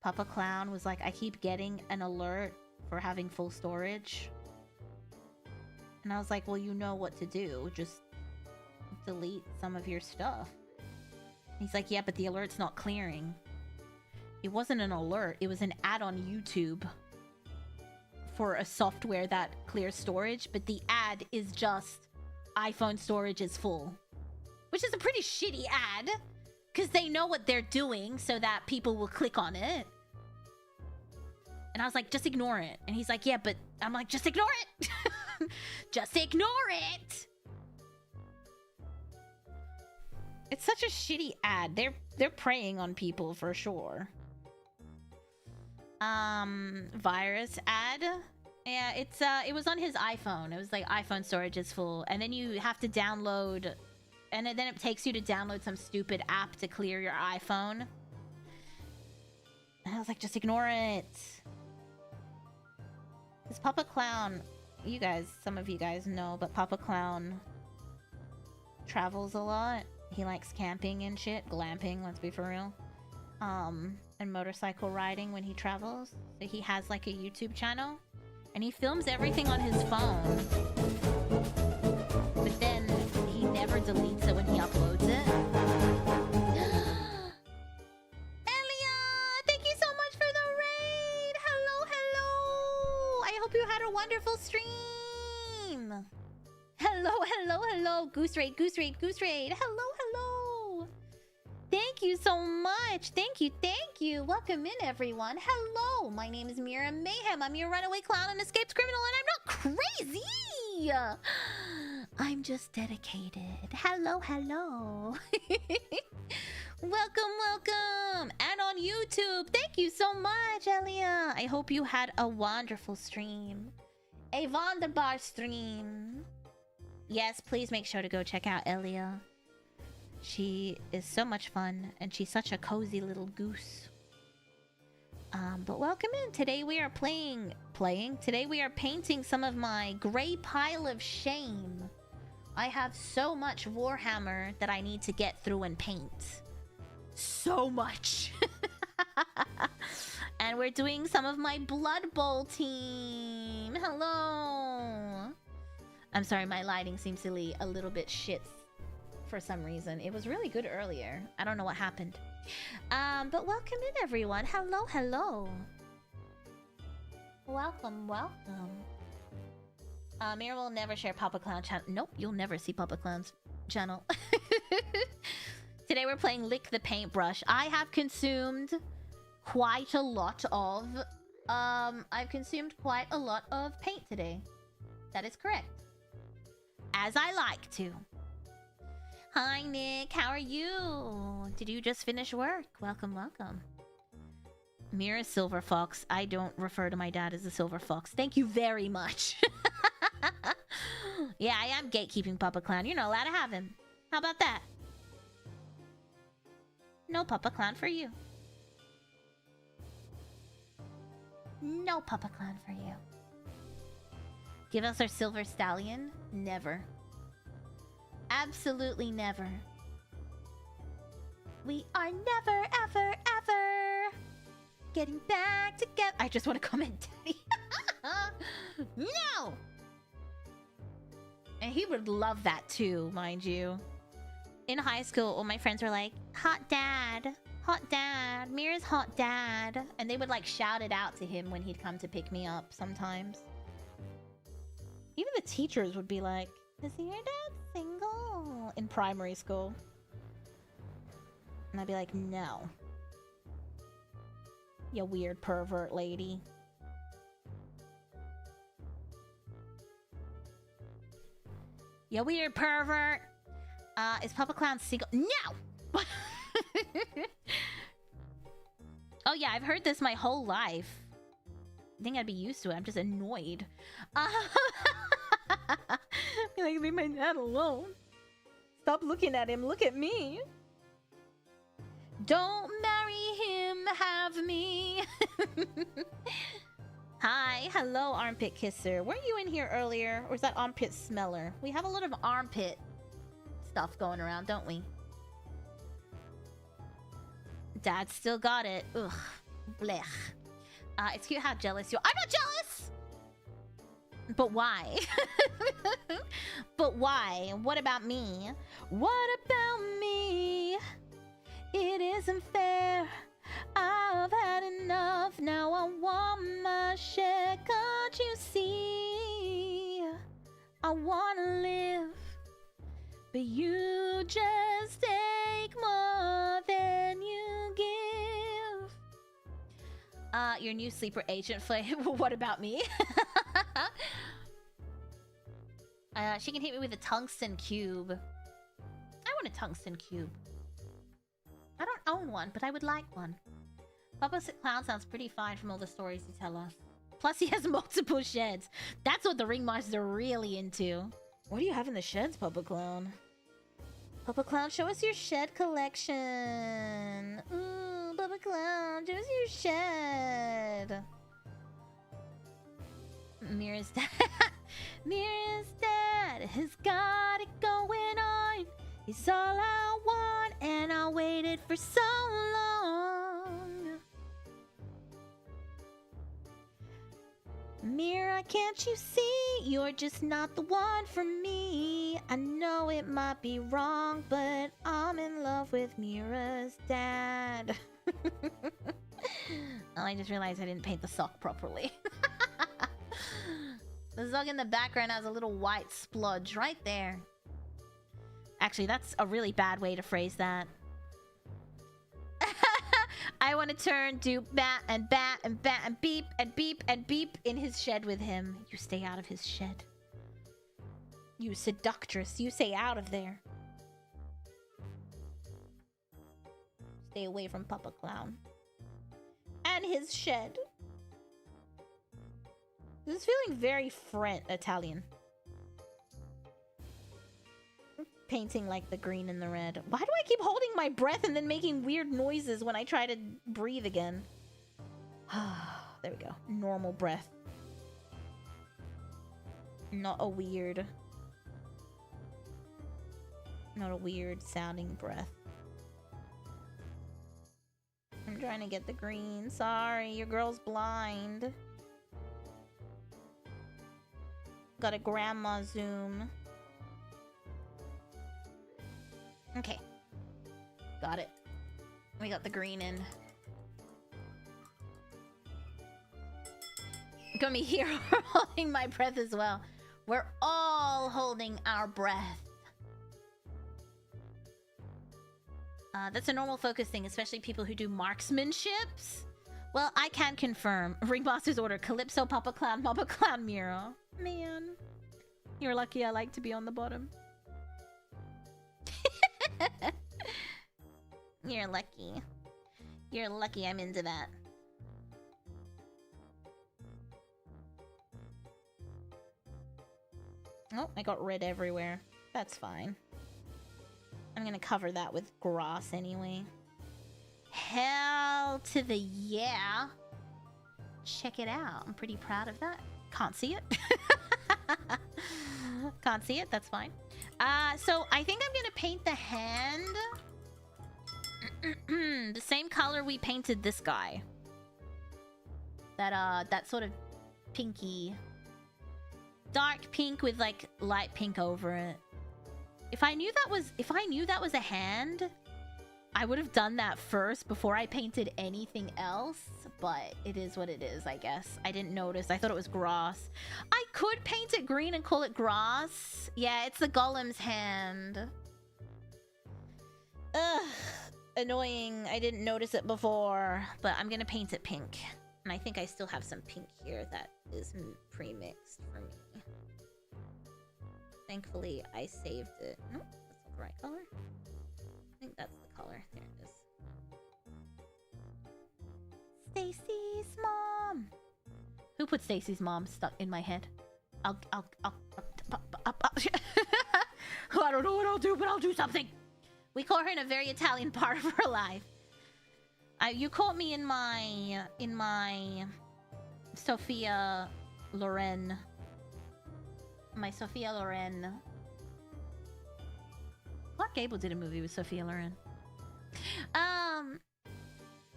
Papa Clown was like, I keep getting an alert for having full storage. And I was like, well, you know what to do. Just delete some of your stuff. He's like, yeah, but the alert's not clearing. It wasn't an alert. It was an ad on YouTube for a software that clears storage. But the ad is just iPhone storage is full. Which is a pretty shitty ad. Because they know what they're doing so that people will click on it. And I was like, just ignore it. And he's like, yeah, but I'm like, just ignore it. Just ignore it. It's such a shitty ad. They're preying on people for sure. Virus ad. Yeah, it was on his iPhone. It was like iPhone storage is full, and then you have to download, and then it takes you to download some stupid app to clear your iPhone. And I was like, just ignore it. This Papa Clown, you guys, some of you guys know, but Papa Clown travels a lot. He likes camping and shit, glamping, let's be for real. And motorcycle riding when he travels. So he has like a YouTube channel, and he films everything on his phone. But then he never deletes it when he uploads it. Elia, thank you so much for the raid. Hello, hello. I hope you had a wonderful stream. Hello, hello, hello. Goose raid, goose raid, goose raid. Hello, hello. Thank you so much. Thank you, thank you. Welcome in, everyone. Hello, my name is Mira Mayheme. I'm your runaway clown and escaped criminal, and I'm not crazy. I'm just dedicated. Hello, hello. Welcome, welcome. And on YouTube, thank you so much, Elia. I hope you had a wonderful stream. A wunderbar stream. Yes, please make sure to go check out Elia. She is so much fun, and she's such a cozy little goose. But welcome in. Today we are Today we are painting some of my gray pile of shame. I have so much Warhammer that I need to get through and paint. So much. And we're doing some of my Blood Bowl team. Hello. I'm sorry, my lighting seems to be a little bit shit for some reason. It was really good earlier. I don't know what happened. But welcome in, everyone. Hello, hello. Welcome, welcome. Mira will never share Papa Clown channel. Nope, you'll never see Papa Clown's channel. Today we're playing Lick the Paintbrush. I have consumed quite a lot of... I've consumed quite a lot of paint today. That is correct. As I like to. Hi, Nick. How are you? Did you just finish work? Welcome, welcome. Mira Silver Fox. I don't refer to my dad as a Silver Fox. Thank you very much. Yeah, I am gatekeeping Papa Clown. You're not allowed to have him. How about that? No Papa Clown for you. No Papa Clown for you. Give us our Silver Stallion? Never. Absolutely never. We are never, ever, ever getting back together. I just want to comment, Daddy. No! And he would love that too, mind you. In high school, all my friends were like, hot dad, Mira's hot dad. And they would like shout it out to him when he'd come to pick me up sometimes. Even the teachers would be like, is your dad single? In primary school. And I'd be like, no. You weird pervert lady. You weird pervert. Is Papa Clown single? No! Oh yeah, I've heard this my whole life. I think I'd be used to it. I'm just annoyed. Be like, leave my dad alone. Stop looking at him. Look at me. Don't marry him. Have me. Hi. Hello, armpit kisser. Weren't you in here earlier? Or is that armpit smeller? We have a lot of armpit stuff going around, don't we? Dad still got it. Ugh. Blech. It's cute how jealous you are. I'm not jealous! But why? But why? What about me? What about me? It isn't fair. I've had enough. Now I want my share. Can't you see? I wanna live, but you just take more than you give. Your new sleeper agent flame. What about me? She can hit me with a tungsten cube. I want a tungsten cube. I don't own one, but I would like one. Papa Clown sounds pretty fine from all the stories you tell us. Plus, he has multiple sheds. That's what the ringmasters are really into. What do you have in the sheds, Papa Clown? Papa Clown, show us your shed collection. Ooh, Papa Clown, show us your shed. Mira's dad. Mira's dad has got it going on. He's all I want, and I waited for so long. Mira, can't you see? You're just not the one for me. I know it might be wrong, but I'm in love with Mira's dad. Oh, I just realized I didn't paint the sock properly. The sock in the background has a little white splodge right there. Actually, that's a really bad way to phrase that. I want to turn, do bat and bat and bat and beep and beep and beep in his shed with him. You stay out of his shed. You seductress, you stay out of there. Stay away from Papa Clown. And his shed. This is feeling very French Italian. Painting like the green and the red. Why do I keep holding my breath and then making weird noises when I try to breathe again? There we go. Normal breath. Not a weird sounding breath. I'm trying to get the green. Sorry, your girl's blind. Got a grandma zoom. Okay. Got it. We got the green in. Got me here holding my breath as well. We're all holding our breath. That's a normal focus thing, especially people who do marksmanships. Well, I can confirm. Ringmaster's order. Calypso, Papa Clown, Mira. Man. You're lucky I like to be on the bottom. You're lucky. You're lucky I'm into that. Oh, I got red everywhere. That's fine. I'm gonna cover that with grass anyway. Hell to the yeah. Check it out. I'm pretty proud of that. Can't see it. Can't see it. That's fine. So I think I'm gonna paint the hand the same color we painted this guy. That sort of pinky, dark pink with like light pink over it. If I knew that was a hand, I would have done that first before I painted anything else, but it is what it is, I guess. I didn't notice. I thought it was grass. I could paint it green and call it grass. Yeah, it's the golem's hand. Ugh, annoying. I didn't notice it before, but I'm gonna paint it pink. And I think I still have some pink here that is pre-mixed for me. Thankfully, I saved it. Nope, that's not the right color. I think that's the color. There it is. Stacy's mom. Who put Stacy's mom stuck in my head? I don't know what I'll do, but I'll do something. We caught her in a very Italian part of her life. You caught me in my Sophia Loren. My Sophia Loren. Clark Gable did a movie with Sophia Loren.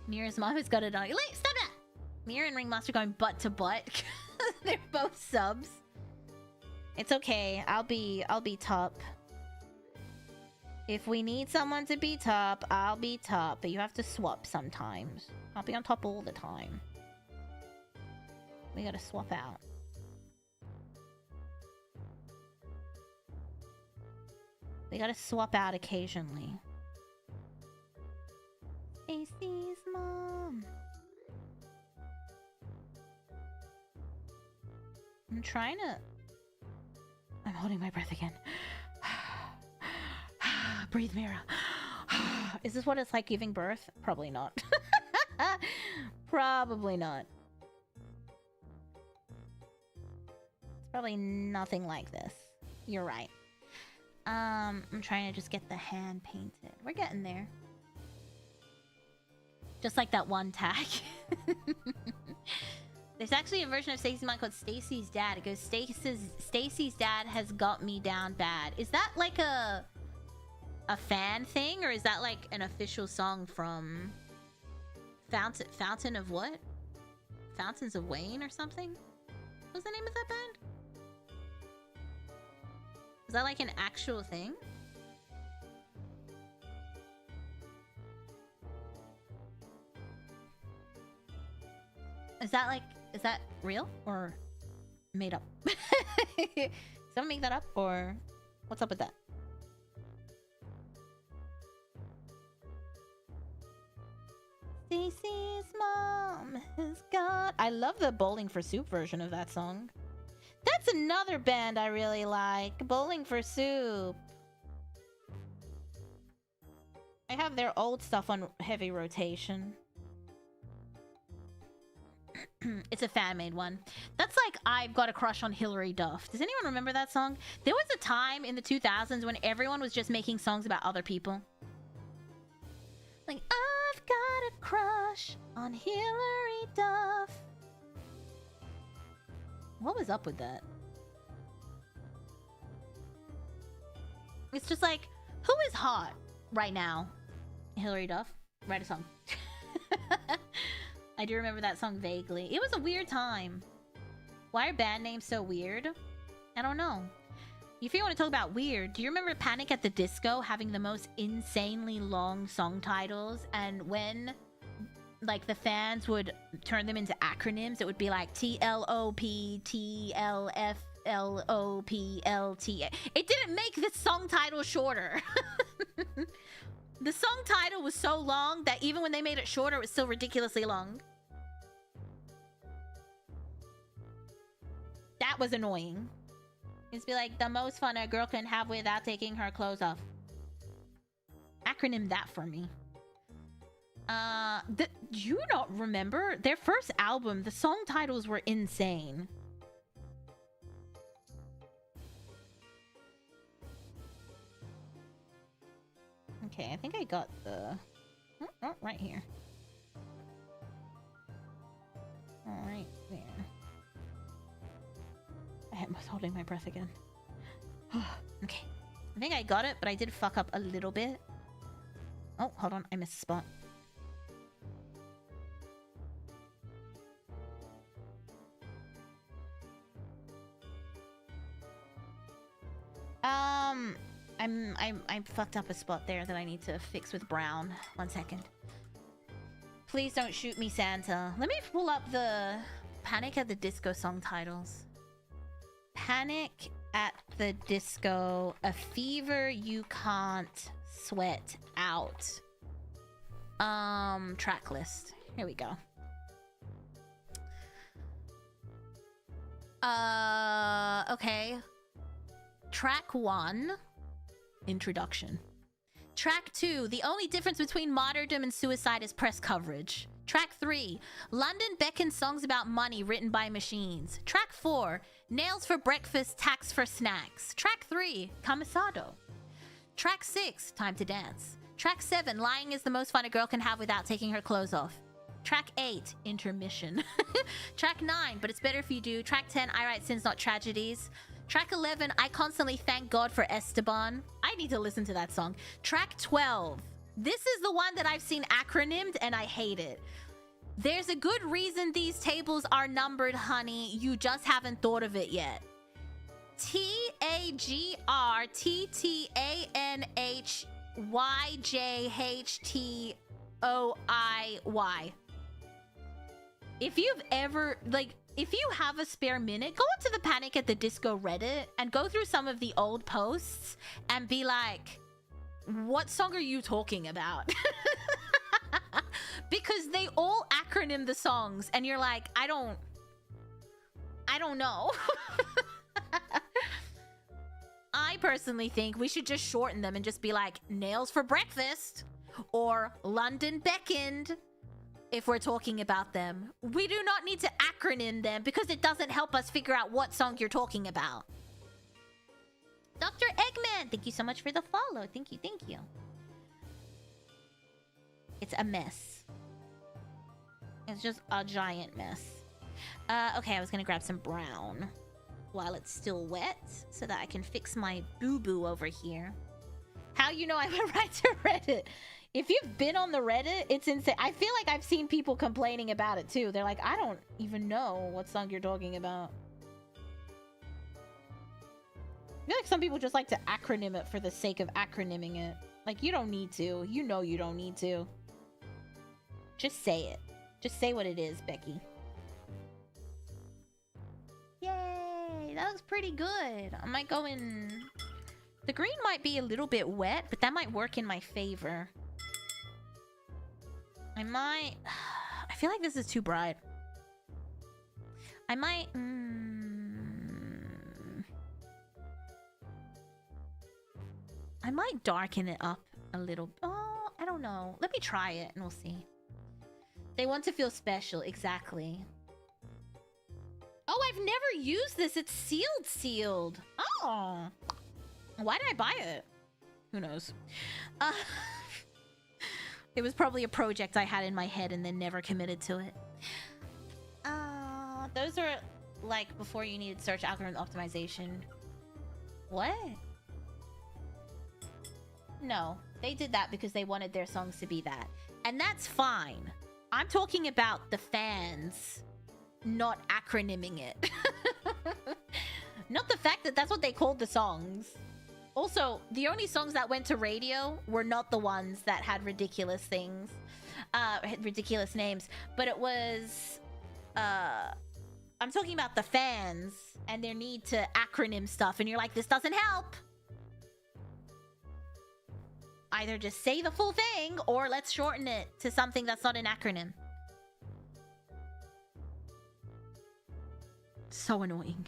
Mira's mom has got it on. Stop that! Mira and Ringmaster going butt to butt. They're both subs. It's okay. I'll be top. If we need someone to be top, I'll be top. But you have to swap sometimes. I'll be on top all the time. We gotta swap out. We gotta swap out occasionally. Stacy's mom. I'm trying to... I'm holding my breath again. Breathe, Mira. Is this what it's like giving birth? Probably not. Probably not. It's probably nothing like this. You're right. I'm trying to just get the hand painted. We're getting there. Just like that one tag. There's actually a version of Stacy's Mind called Stacy's Dad. It goes, Stacy's dad has got me down bad. Is that like a fan thing, or is that like an official song from Fountain of what? Fountains of Wayne or something? What's the name of that band? Is that like an actual thing? Is that real or made up? Did someone make that up, or what's up with that? Stacy's mom has got... I love the Bowling for Soup version of that song. That's another band I really like. Bowling for Soup. I have their old stuff on heavy rotation. It's a fan-made one. That's like I've Got a Crush on Hilary Duff. Does anyone remember that song? There was a time in the 2000s when everyone was just making songs about other people. Like, I've got a crush on Hilary Duff. What was up with that? It's just like, who is hot right now? Hilary Duff? Write a song. I do remember that song vaguely. It was a weird time. Why are band names so weird? I don't know. If you want to talk about weird, do you remember Panic at the Disco having the most insanely long song titles? And when, like, the fans would turn them into acronyms, it would be like TLOP, TLF, LOPLT. It didn't make the song title shorter. The song title was so long that even when they made it shorter, it was still ridiculously long. That was annoying. It's be like, the most fun a girl can have without taking her clothes off. Acronym that for me. Do you not remember? Their first album, the song titles were insane. Okay, I think I got the... Oh, right here. Right there. I was holding my breath again. Okay. I think I got it, but I did fuck up a little bit. Oh, hold on. I missed a spot. I fucked up a spot there that I need to fix with brown. 1 second. Please don't shoot me, Santa. Let me pull up the Panic at the Disco song titles. Panic at the Disco, A Fever You Can't Sweat Out. Track list. Here we go. Okay. Track 1, Introduction. Track 2, the only difference between martyrdom and suicide is press coverage. Track 3, London beckons songs about money written by machines. Track 4, nails for breakfast, tax for snacks. Track 3, Camisado. Track 6, time to dance. Track 7, lying is the most fun a girl can have without taking her clothes off. Track 8, intermission. Track 9, but it's better if you do. Track 10, I write sins, not tragedies. Track 11, I constantly thank God for Esteban. I need to listen to that song. Track 12, this is the one that I've seen acronymed and I hate it. There's a good reason these tables are numbered, honey. You just haven't thought of it yet. TAGRTTANHYJHTOIY. If you've ever, like, if you have a spare minute, go onto the Panic at the Disco Reddit and go through some of the old posts and be like, what song are you talking about? Because they all acronym the songs and you're like, I I don't know. I personally think we should just shorten them and just be like, nails for breakfast or London beckoned if we're talking about them. We do not need to acronym them because it doesn't help us figure out what song you're talking about. Dr. Eggman, thank you so much for the follow. Thank you, thank you. It's a mess. It's just a giant mess. Okay, I was gonna grab some brown while it's still wet so that I can fix my boo-boo over here. How you know I went right to Reddit? If you've been on the Reddit, it's insane. I feel like I've seen people complaining about it too. They're like, I don't even know what song you're talking about. I feel like some people just like to acronym it for the sake of acronyming it. Like, you don't need to. You know you don't need to. Just say it. Just say what it is, Becky. Yay! That looks pretty good. I might go in... The green might be a little bit wet, but that might work in my favor. I might... I feel like this is too bright. I might... I might darken it up a little. Oh, I don't know. Let me try it and we'll see. They want to feel special. Exactly. Oh, I've never used this. It's sealed. Oh. Why did I buy it? Who knows? It was probably a project I had in my head and then never committed to it. Those are like before you needed search algorithm optimization. What? No, they did that because they wanted their songs to be that. And that's fine. I'm talking about the fans not acronyming it. Not the fact that that's what they called the songs. Also, the only songs that went to radio were not the ones that had ridiculous things. Ridiculous names. But it was... I'm talking about the fans and their need to acronym stuff. And you're like, this doesn't help. Either just say the full thing, or let's shorten it to something that's not an acronym. So annoying.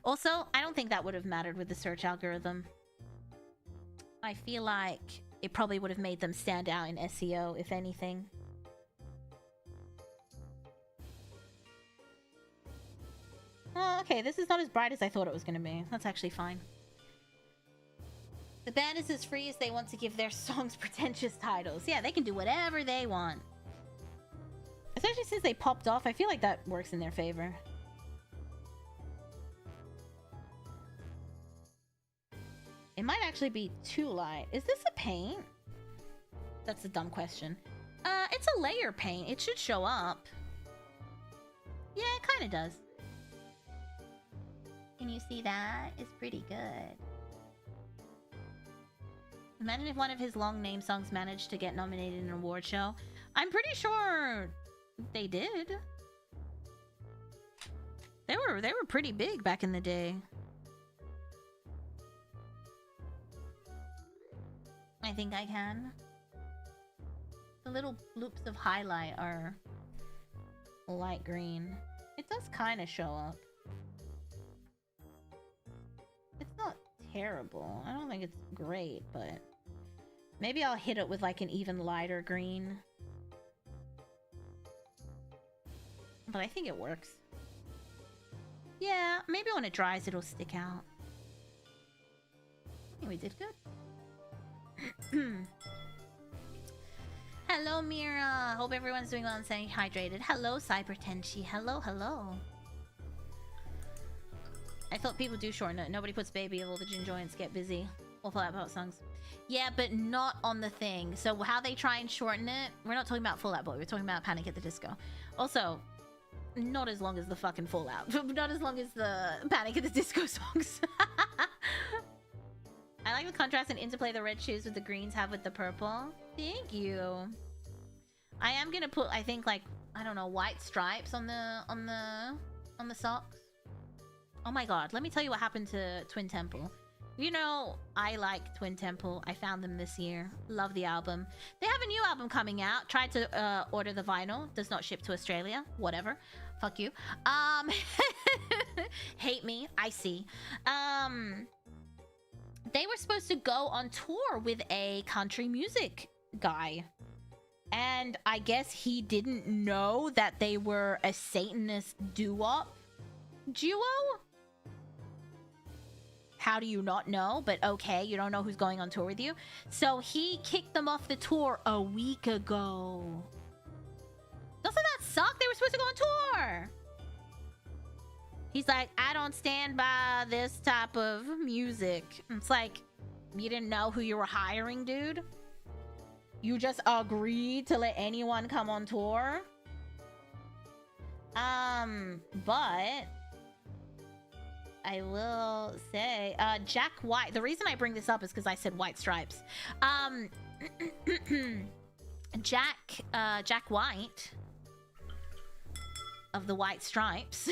Also, I don't think that would have mattered with the search algorithm. I feel like it probably would have made them stand out in SEO, if anything. Oh, okay, this is not as bright as I thought it was gonna be. That's actually fine. The band is as free as they want to give their songs pretentious titles. Yeah, they can do whatever they want. Especially since they popped off, I feel like that works in their favor. It might actually be too light. Is this a paint? That's a dumb question. It's a layer paint. It should show up. Yeah, it kind of does. Can you see that? It's pretty good. Imagine if one of his long name songs managed to get nominated in an award show. I'm pretty sure they did. They were pretty big back in the day. I think I can. The little loops of highlight are light green. It does kind of show up. It's not terrible. I don't think it's great, but maybe I'll hit it with like an even lighter green. But I think it works. Yeah, maybe when it dries it'll stick out. I think we did good. Hello, Mira. Hope everyone's doing well and staying hydrated. Hello, Cybertenchi. Hello, hello. I thought people do shorten it. Nobody puts baby. All the gin joints get busy. All Full Out Boy songs. Yeah, but not on the thing. So how they try and shorten it, we're not talking about Full Out Boy. We're talking about Panic at the Disco. Also, not as long as the fucking Fallout. Not as long as the Panic at the Disco songs. I like the contrast and interplay the red shoes with the greens have with the purple. Thank you. I am gonna put, I think, like, I don't know, white stripes on the socks. Oh my god, let me tell you what happened to Twin Temple. You know, I like Twin Temple. I found them this year. Love the album. They have a new album coming out. Tried to order the vinyl. Does not ship to Australia. Whatever. Fuck you. Hate me. I see. They were supposed to go on tour with a country music guy. And I guess he didn't know that they were a Satanist duo. How do you not know? But okay, you don't know who's going on tour with you. So he kicked them off the tour a week ago. Doesn't that suck? They were supposed to go on tour. He's like, I don't stand by this type of music. It's like, you didn't know who you were hiring, dude? You just agreed to let anyone come on tour? But I will say, Jack White. The reason I bring this up is because I said White Stripes. Jack White of the White Stripes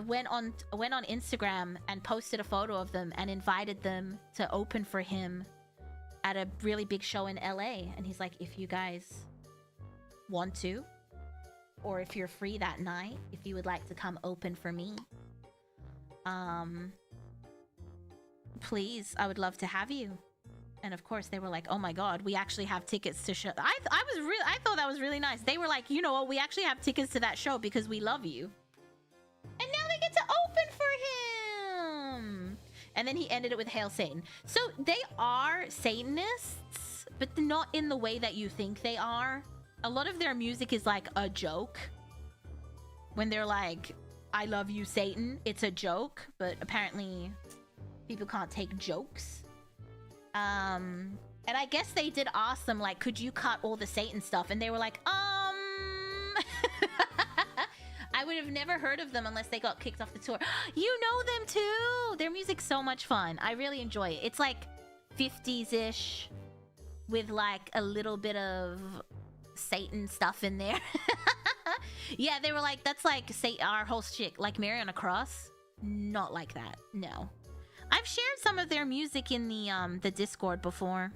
went on Instagram and posted a photo of them and invited them to open for him at a really big show in LA. And he's like, if you guys want to, or if you're free that night, if you would like to come open for me, please, I would love to have you. And of course they were like, oh my god, we actually have tickets to show. I thought that was really nice. They were like, you know what, we actually have tickets to that show because we love you. And now they get to open for him. And then he ended it with Hail Satan. So they are Satanists, but not in the way that you think they are. A lot of their music is like a joke. When they're like, I love you, Satan, it's a joke. But apparently people can't take jokes. And I guess they did ask them, like, could you cut all the Satan stuff? And they were like, I would have never heard of them unless they got kicked off the tour. You know them too! Their music's so much fun. I really enjoy it. It's like 50s-ish with like a little bit of Satan stuff in there. Yeah, they were like, that's like our whole shit, like Mary on a Cross. Not like that, no. I've shared some of their music in the Discord before.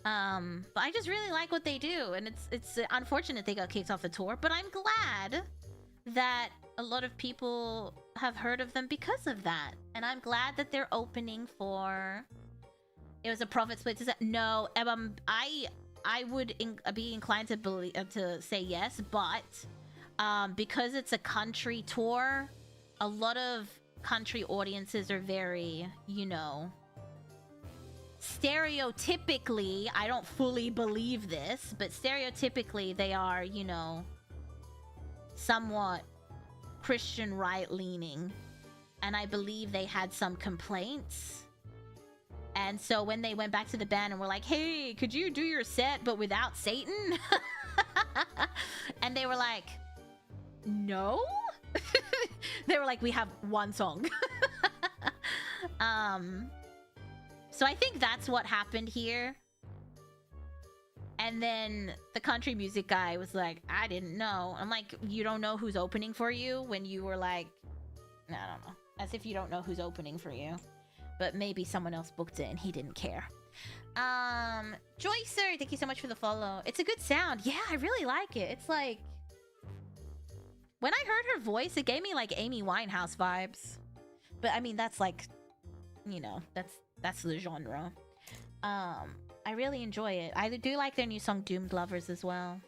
But I just really like what they do, and it's unfortunate they got kicked off the tour, but I'm glad that a lot of people have heard of them because of that. And I'm glad that they're opening for... It was a profit split. No, I would be inclined to believe, to say yes, but because it's a country tour, a lot of country audiences are very, you know, stereotypically, I don't fully believe this, but stereotypically they are, you know, somewhat Christian right-leaning. And I believe they had some complaints. And so when they went back to the band and were like, hey, could you do your set but without Satan? And they were like, no? They were like, we have one song. So I think that's what happened here. And then the country music guy was like, I didn't know. I'm like, you don't know who's opening for you? When you were like, I don't know. As if you don't know who's opening for you. But maybe someone else booked it and he didn't care. Joycer, thank you so much for the follow. It's a good sound. Yeah, I really like it. It's like... When I heard her voice, it gave me like Amy Winehouse vibes. But I mean, that's like... You know, that's the genre. I really enjoy it. I do like their new song Doomed Lovers as well.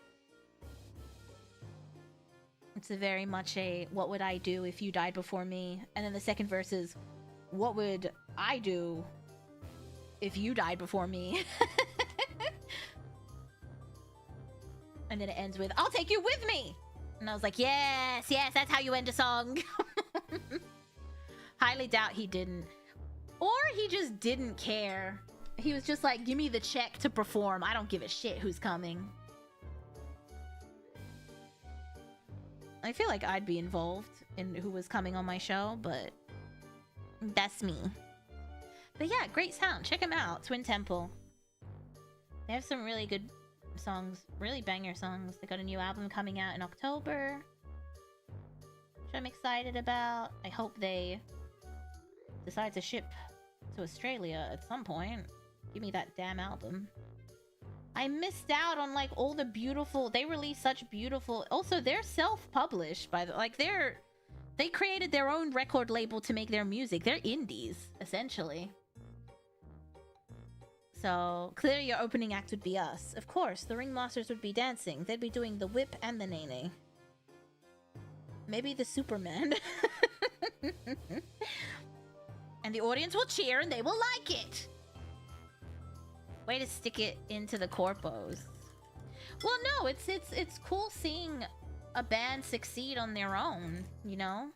It's a very much a what would I do if you died before me? And then the second verse is what would I do if you died before me? And then it ends with I'll take you with me. And I was like, yes, yes, that's how you end a song. Highly doubt he didn't. Or he just didn't care. He was just like, give me the check to perform. I don't give a shit who's coming. I feel like I'd be involved in who was coming on my show, but that's me. But yeah, great sound. Check them out. Twin Temple. They have some really good songs. Really banger songs. They got a new album coming out in October, which I'm excited about. I hope they decide to ship to Australia at some point, give me that damn album. I missed out on like all the beautiful. They release such beautiful. Also, they're self-published by the like they created their own record label to make their music. They're indies essentially. So clearly, your opening act would be us. Of course, the ringmasters would be dancing. They'd be doing the whip and the nene. Maybe the Superman. And the audience will cheer and they will like it. Way to stick it into the corpos. Well, no, it's cool seeing a band succeed on their own, you know?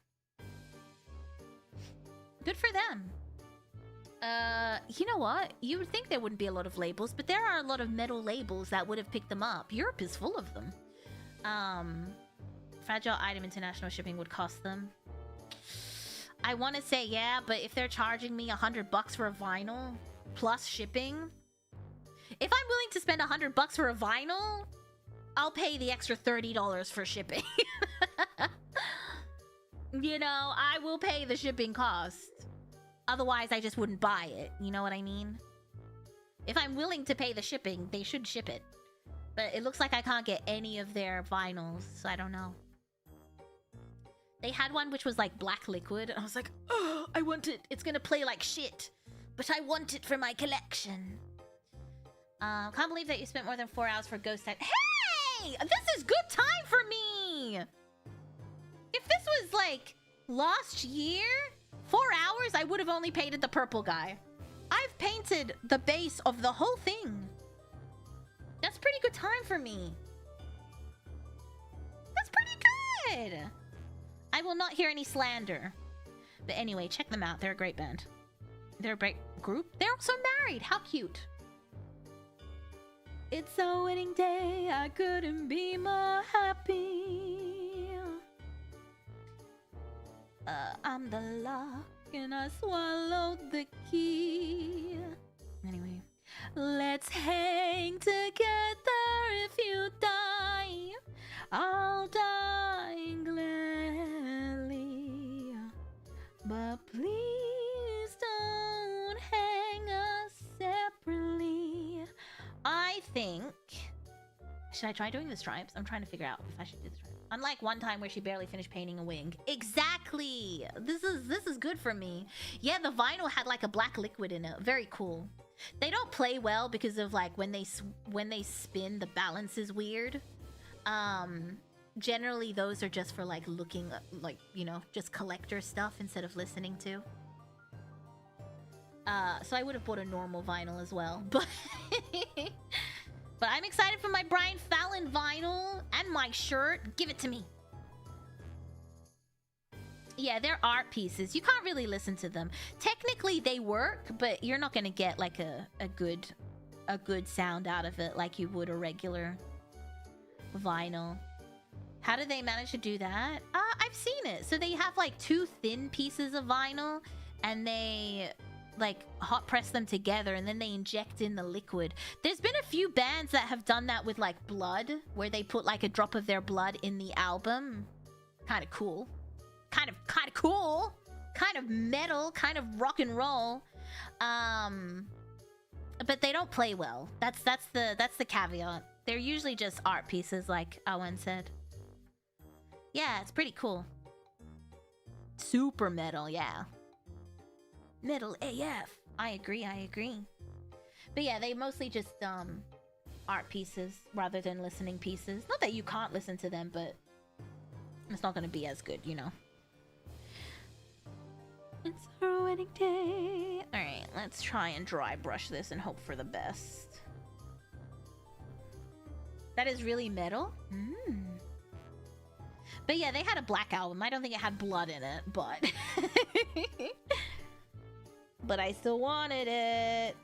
Good for them. You know what? You would think there wouldn't be a lot of labels, but there are a lot of metal labels that would have picked them up. Europe is full of them. Fragile item international shipping would cost them. I want to say yeah, but if they're charging me $100 for a vinyl plus shipping, if I'm willing to spend $100 for a vinyl, I'll pay the extra $30 for shipping. You know, I will pay the shipping cost. Otherwise, I just wouldn't buy it. You know what I mean? If I'm willing to pay the shipping, they should ship it. But it looks like I can't get any of their vinyls, so I don't know. They had one which was like black liquid, and I was like, oh, I want it. It's gonna play like shit. But I want it for my collection. Can't believe that you spent more than 4 hours for Ghost Type. Hey! This is good time for me! If this was like last year, 4 hours, I would have only painted the purple guy. I've painted the base of the whole thing. That's pretty good time for me. That's pretty good. I will not hear any slander. But anyway, check them out. They're a great band. They're a great group. They're also married. How cute. It's a wedding day. I couldn't be more happy. I'm the lock and I swallowed the key. Anyway. Let's hang together if you die. I'll die gladly. But please don't hang us separately. I think... Should I try doing the stripes? I'm trying to figure out if I should do the stripes. Unlike one time where she barely finished painting a wing. Exactly! This is good for me. Yeah, the vinyl had like a black liquid in it. Very cool. They don't play well because of like when they spin, the balance is weird. Generally those are just for like looking like, you know, just collector stuff instead of listening to. So I would have bought a normal vinyl as well, but but I'm excited for my Brian Fallon vinyl and my shirt. Give it to me. Yeah, they're art pieces. You can't really listen to them. Technically, they work, but you're not gonna get like a good sound out of it like you would a regular vinyl. How do they manage to do that? I've seen it. So they have like two thin pieces of vinyl, and they like hot press them together, and then they inject in the liquid. There's been a few bands that have done that with like blood, where they put like a drop of their blood in the album. Kind of cool. Kind of cool, kind of metal, kind of rock and roll, but they don't play well. That's the caveat. They're usually just art pieces, like Owen said. Yeah, it's pretty cool. Super metal, yeah. Metal AF. I agree. But yeah, they mostly just art pieces rather than listening pieces. Not that you can't listen to them, but it's not gonna be as good, you know. It's our wedding day. Alright, let's try and dry brush this and hope for the best. That is really metal? But yeah, they had a black album. I don't think it had blood in it, but... but I still wanted it.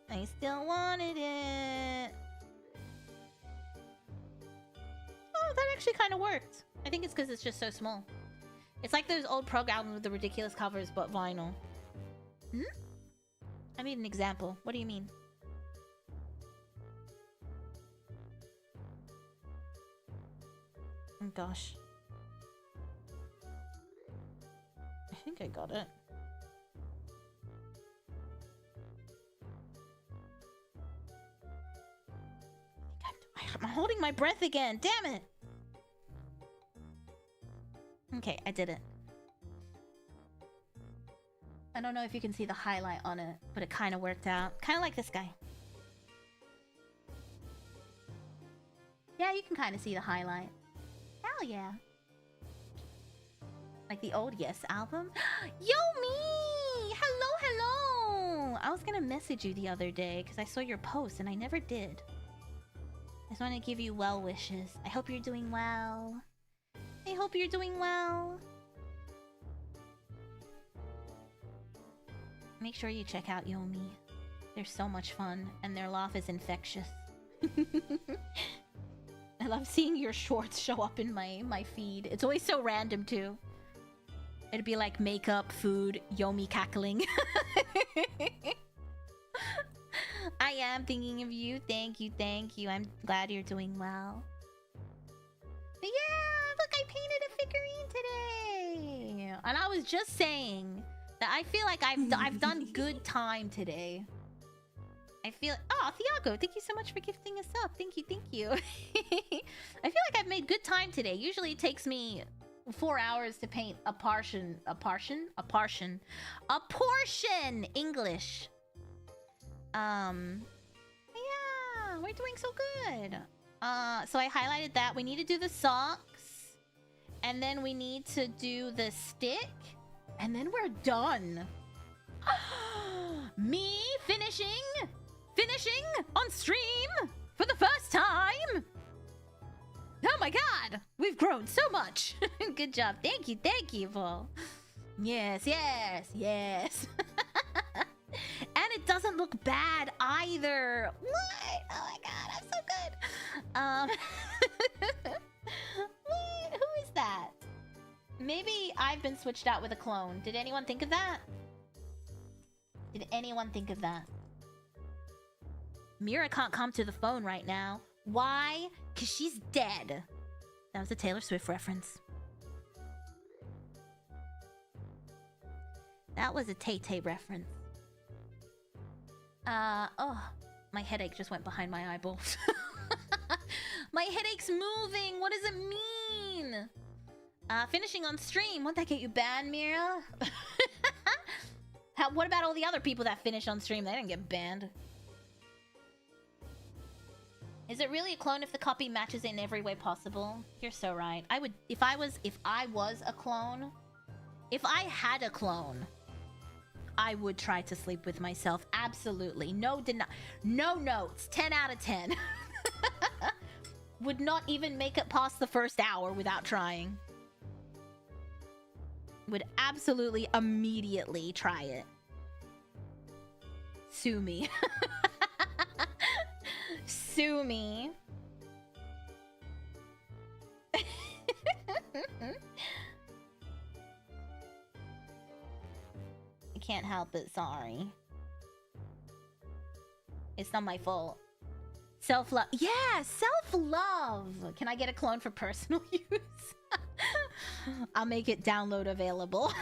I still wanted it. Oh, that actually kind of worked. I think it's because it's just so small. It's like those old prog albums with the ridiculous covers, but vinyl. I made an example. What do you mean? Oh gosh. think I got it. I'm holding my breath again. Damn it. Okay, I did it. I don't know if you can see the highlight on it, but it kind of worked out. Kind of like this guy. Yeah, you can kind of see the highlight. Hell yeah. Like the old Yes album. Yo, me! Hello, hello! I was gonna message you the other day because I saw your post and I never did. I just want to give you well wishes. I hope you're doing well. I hope you're doing well. Make sure you check out Yomi. They're so much fun, and their laugh is infectious. I love seeing your shorts show up in my feed. It's always so random, too. It'd be like makeup, food, Yomi cackling. I am thinking of you. Thank you, thank you. I'm glad you're doing well. But yeah, look, I painted a figurine today. And I was just saying that I feel like I've done good time today. I feel... Oh, Thiago, thank you so much for gifting us up. Thank you, thank you. I feel like I've made good time today. Usually it takes me 4 hours to paint a portion English. Yeah, we're doing so good. So I highlighted that. We need to do the socks. And then we need to do the stick. And then we're done. Me finishing on stream for the first time. Oh my god, we've grown so much. Good job. Thank you, Paul. Yes. And it doesn't look bad either. What? Oh my god, I'm so good. What? Who is that? Maybe I've been switched out with a clone. Did anyone think of that? Mira can't come to the phone right now. Why? Because she's dead. That was a Taylor Swift reference. That was a Tay-Tay reference. Oh, my headache just went behind my eyeballs. My headache's moving. What does it mean? Finishing on stream. Won't that get you banned, Mira? What about all the other people that finish on stream? They didn't get banned. Is it really a clone if the copy matches in every way possible? You're so right. I would, if I was a clone, if I had a clone, I would try to sleep with myself. Absolutely. No notes. 10 out of 10. Would not even make it past the first hour without trying. Would absolutely immediately try it. Sue me. Sue me. I can't help it, sorry. It's not my fault. Self-love. Yeah, self-love. Can I get a clone for personal use? I'll make it download available.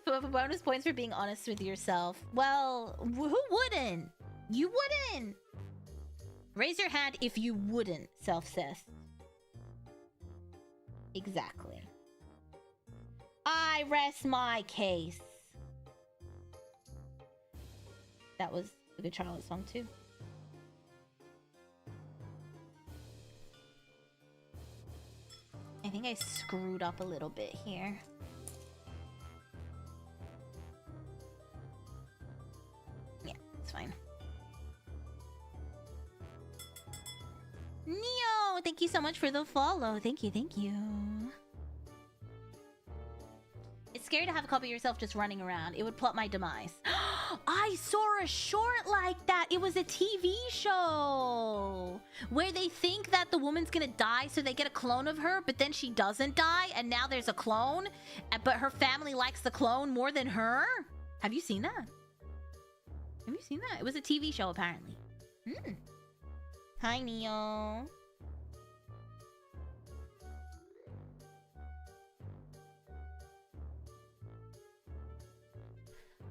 For bonus points for being honest with yourself. Well, who wouldn't? You wouldn't. Raise your hand if you wouldn't self-cess. Exactly. I rest my case. That was a good Charlotte song too. I think I screwed up a little bit here. Yeah, it's fine. Neo, thank you so much for the follow. Thank you, thank you. It's scary to have a copy of yourself just running around. It would plot my demise. I saw a short like that. It was a TV show where they think that the woman's gonna die, so they get a clone of her, but then she doesn't die, and now there's a clone, but her family likes the clone more than her. Have you seen that? Have you seen that? It was a TV show, apparently. Hi, Neo.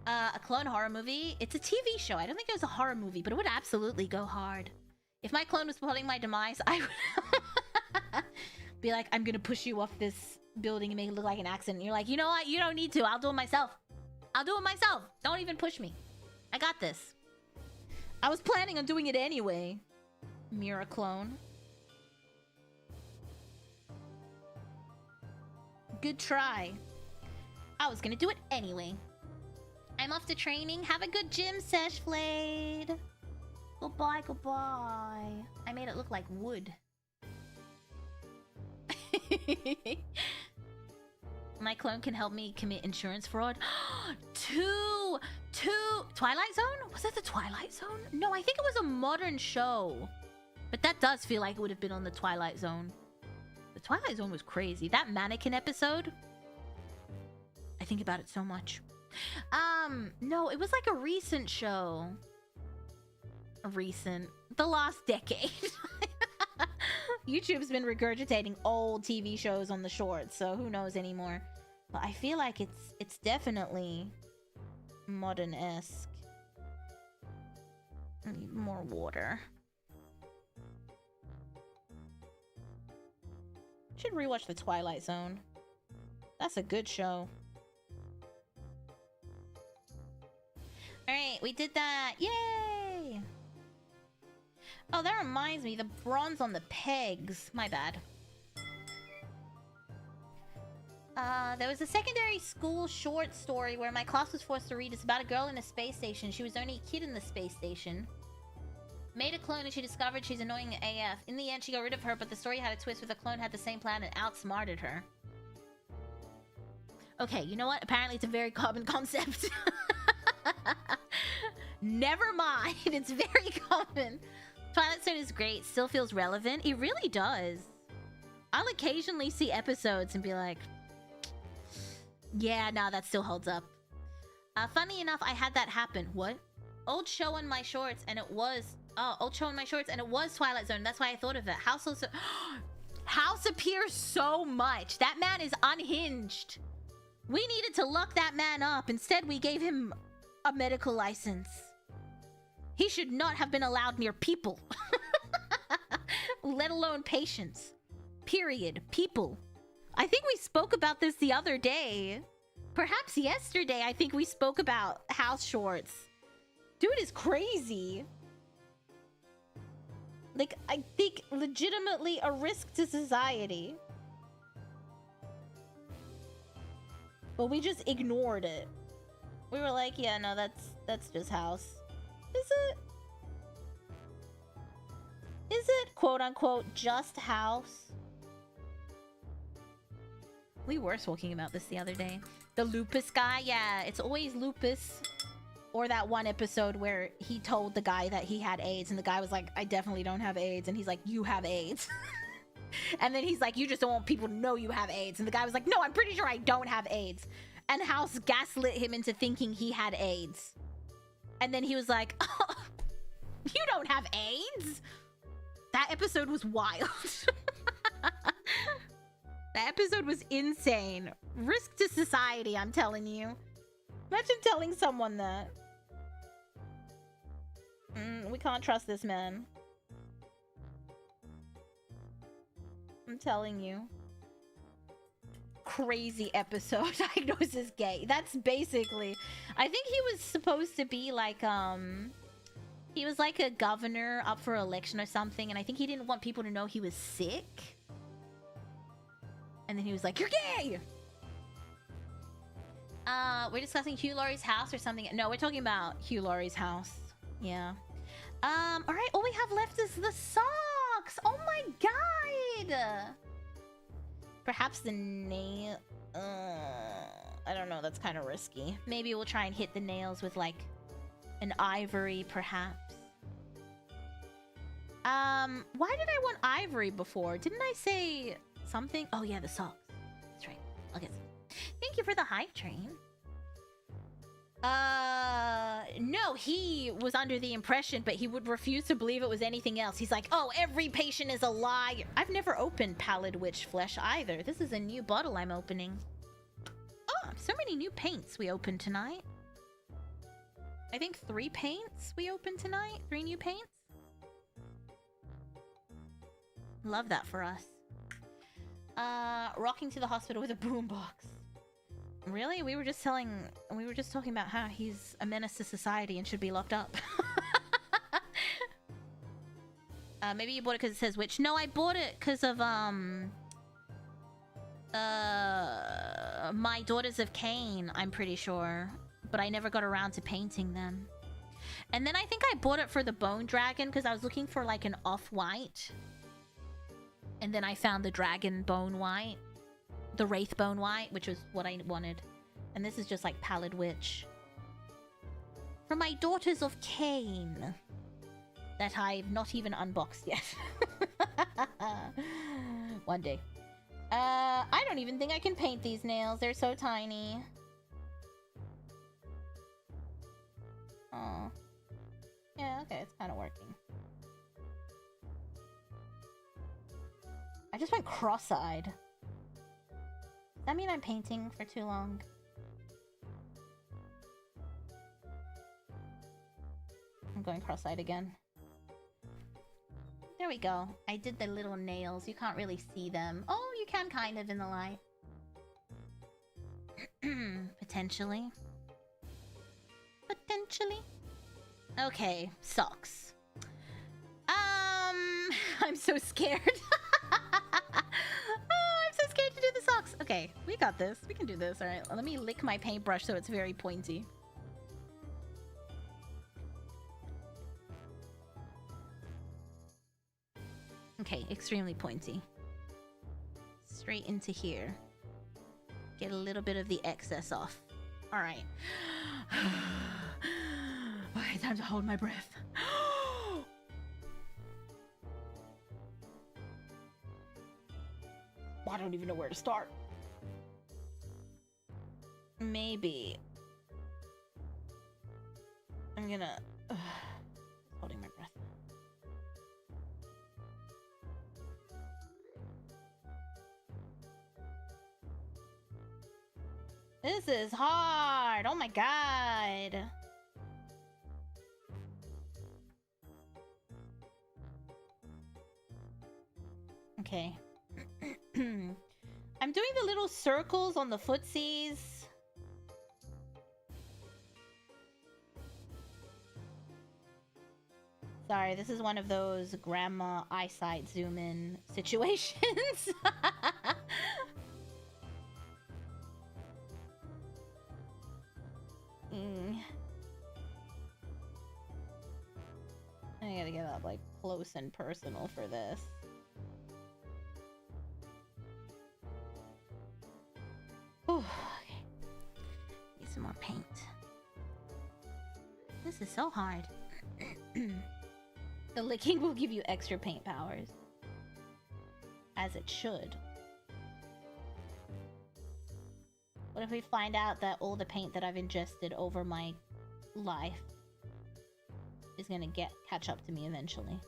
A clone horror movie? It's a TV show. I don't think it was a horror movie, but it would absolutely go hard. If my clone was plotting my demise, I would be like, I'm gonna push you off this building and make it look like an accident. And you're like, you know what? You don't need to. I'll do it myself. I'll do it myself. Don't even push me. I got this. I was planning on doing it anyway. Mira clone. Good try. I was gonna do it anyway. I'm off to training. Have a good gym sesh, Flade. Goodbye, goodbye. I made it look like wood. My clone can help me commit insurance fraud. Two! Twilight Zone? Was that the Twilight Zone? No, I think it was a modern show. But that does feel like it would have been on the Twilight Zone. The Twilight Zone was crazy. That mannequin episode. I think about it so much. No, it was like a recent show. The last decade. YouTube's been regurgitating old TV shows on the shorts, so who knows anymore. But I feel like it's definitely modern-esque. I need more water. Should rewatch The Twilight Zone. That's a good show. Alright, we did that. Yay! Oh, that reminds me. The bronze on the pegs. My bad. There was a secondary school short story where my class was forced to read. It's about a girl in a space station. She was only a kid in the space station. Made a clone and she discovered she's annoying AF. In the end, she got rid of her, but the story had a twist where the clone had the same plan and outsmarted her. Okay, you know what? Apparently it's a very common concept. Never mind. It's very common. Twilight Zone is great. Still feels relevant. It really does. I'll occasionally see episodes and be like, yeah, nah, that still holds up. Funny enough, I had that happen. What? Old show in my shorts and it was... old show in my shorts and it was Twilight Zone. That's why I thought of it. House appears so much. That man is unhinged. We needed to lock that man up. Instead, we gave him a medical license. He should not have been allowed near people. Let alone patients. Period. People. I think we spoke about this the other day. Perhaps yesterday, I think we spoke about house shorts. Dude is crazy. Like, I think legitimately a risk to society. But we just ignored it. We were like, yeah, no, that's just house. Is it? Is it, quote unquote, just house? We were talking about this the other day. The lupus guy, yeah, it's always lupus. Or that one episode where he told the guy that he had AIDS and the guy was like, I definitely don't have AIDS. And he's like, you have AIDS. And then he's like, you just don't want people to know you have AIDS. And the guy was like, no, I'm pretty sure I don't have AIDS. And House gaslit him into thinking he had AIDS. And then he was like, oh, you don't have AIDS? That episode was wild. That episode was insane. Risk to society, I'm telling you. Imagine telling someone that. We can't trust this man. I'm telling you. Crazy episode. Diagnosis gay. That's basically... I think he was supposed to be like, he was like a governor up for election or something, and I think he didn't want people to know he was sick. And then he was like, you're gay! We're discussing Hugh Laurie's house or something. No, we're talking about Hugh Laurie's house. Yeah. Alright, all we have left is the socks! Oh my god! Perhaps the nail... I don't know, that's kind of risky. Maybe we'll try and hit the nails with, like, an ivory, perhaps. Why did I want ivory before? Didn't I say something? Oh yeah, the socks. That's right. I'll get some. Thank you for the hype train. No, he was under the impression, but he would refuse to believe it was anything else. He's like, oh, every patient is a liar. I've never opened Pallid Witch Flesh either. This is a new bottle I'm opening. Oh, so many new paints we opened tonight. I think 3 paints we opened tonight. 3 new paints. Love that for us. Rocking to the hospital with a boombox. Really? We were just talking about how he's a menace to society and should be locked up. Maybe you bought it because it says witch. No, I bought it because of my Daughters of Cain, I'm pretty sure. But I never got around to painting them. And then I think I bought it for the Bone Dragon because I was looking for like an off-white. And then I found the Dragon Bone White. The Wraith Bone White, which was what I wanted. And this is just like Pallid Witch. For my Daughters of Cain. That I've not even unboxed yet. One day. I don't even think I can paint these nails. They're so tiny. Oh. Yeah, okay, it's kind of working. I just went cross-eyed. Does that mean I'm painting for too long? I'm going cross-eyed again. There we go. I did the little nails. You can't really see them. Oh, you can kind of in the light. Potentially. Potentially. Okay, socks. I'm so scared. I'm so scared to do the socks. Okay, we got this. We can do this. All right, let me lick my paintbrush so it's very pointy. Okay, extremely pointy. Straight into here. Get a little bit of the excess off. All right. Okay, time to hold my breath. I don't even know where to start. Maybe. I'm gonna... holding my breath. This is hard! Oh my god! Okay. I'm doing the little circles on the footsies. Sorry, this is one of those grandma eyesight zoom in situations. I gotta get up like close and personal for this. Whew, okay. Need some more paint. This is so hard. The licking will give you extra paint powers. As it should. What if we find out that all the paint that I've ingested over my life is gonna catch up to me eventually?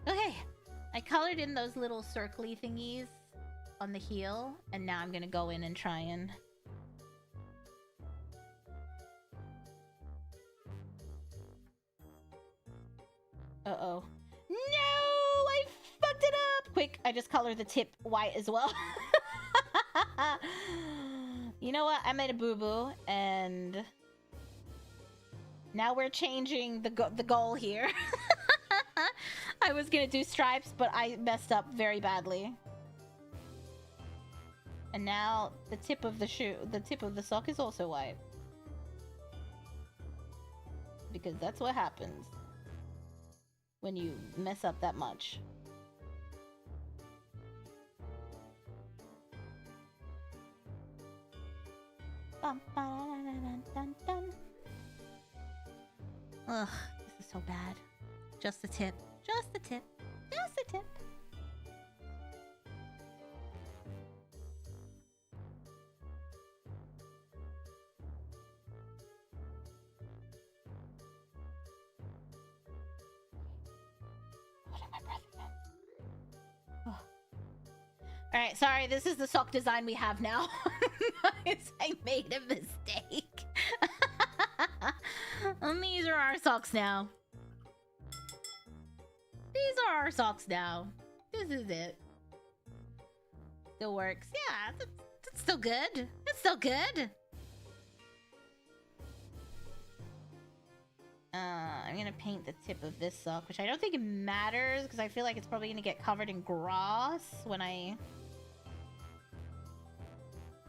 Okay, I colored in those little circly thingies on the heel, and now I'm gonna go in and try and... Uh-oh. No! I fucked it up! Quick, I just colored the tip white as well. You know what? I made a boo-boo, and... now we're changing the goal here. I was gonna do stripes, but I messed up very badly. And now the tip of the sock is also white. Because that's what happens when you mess up that much. Ugh, this is so bad. Just the tip. Just the tip. Just the tip. Holding my breath again. Oh. Alright, sorry, this is the sock design we have now. I made a mistake. And these are our socks now. These are our socks now. This is it. Still works. Yeah, that's still good. That's still good. I'm gonna paint the tip of this sock, which I don't think it matters because I feel like it's probably gonna get covered in grass when I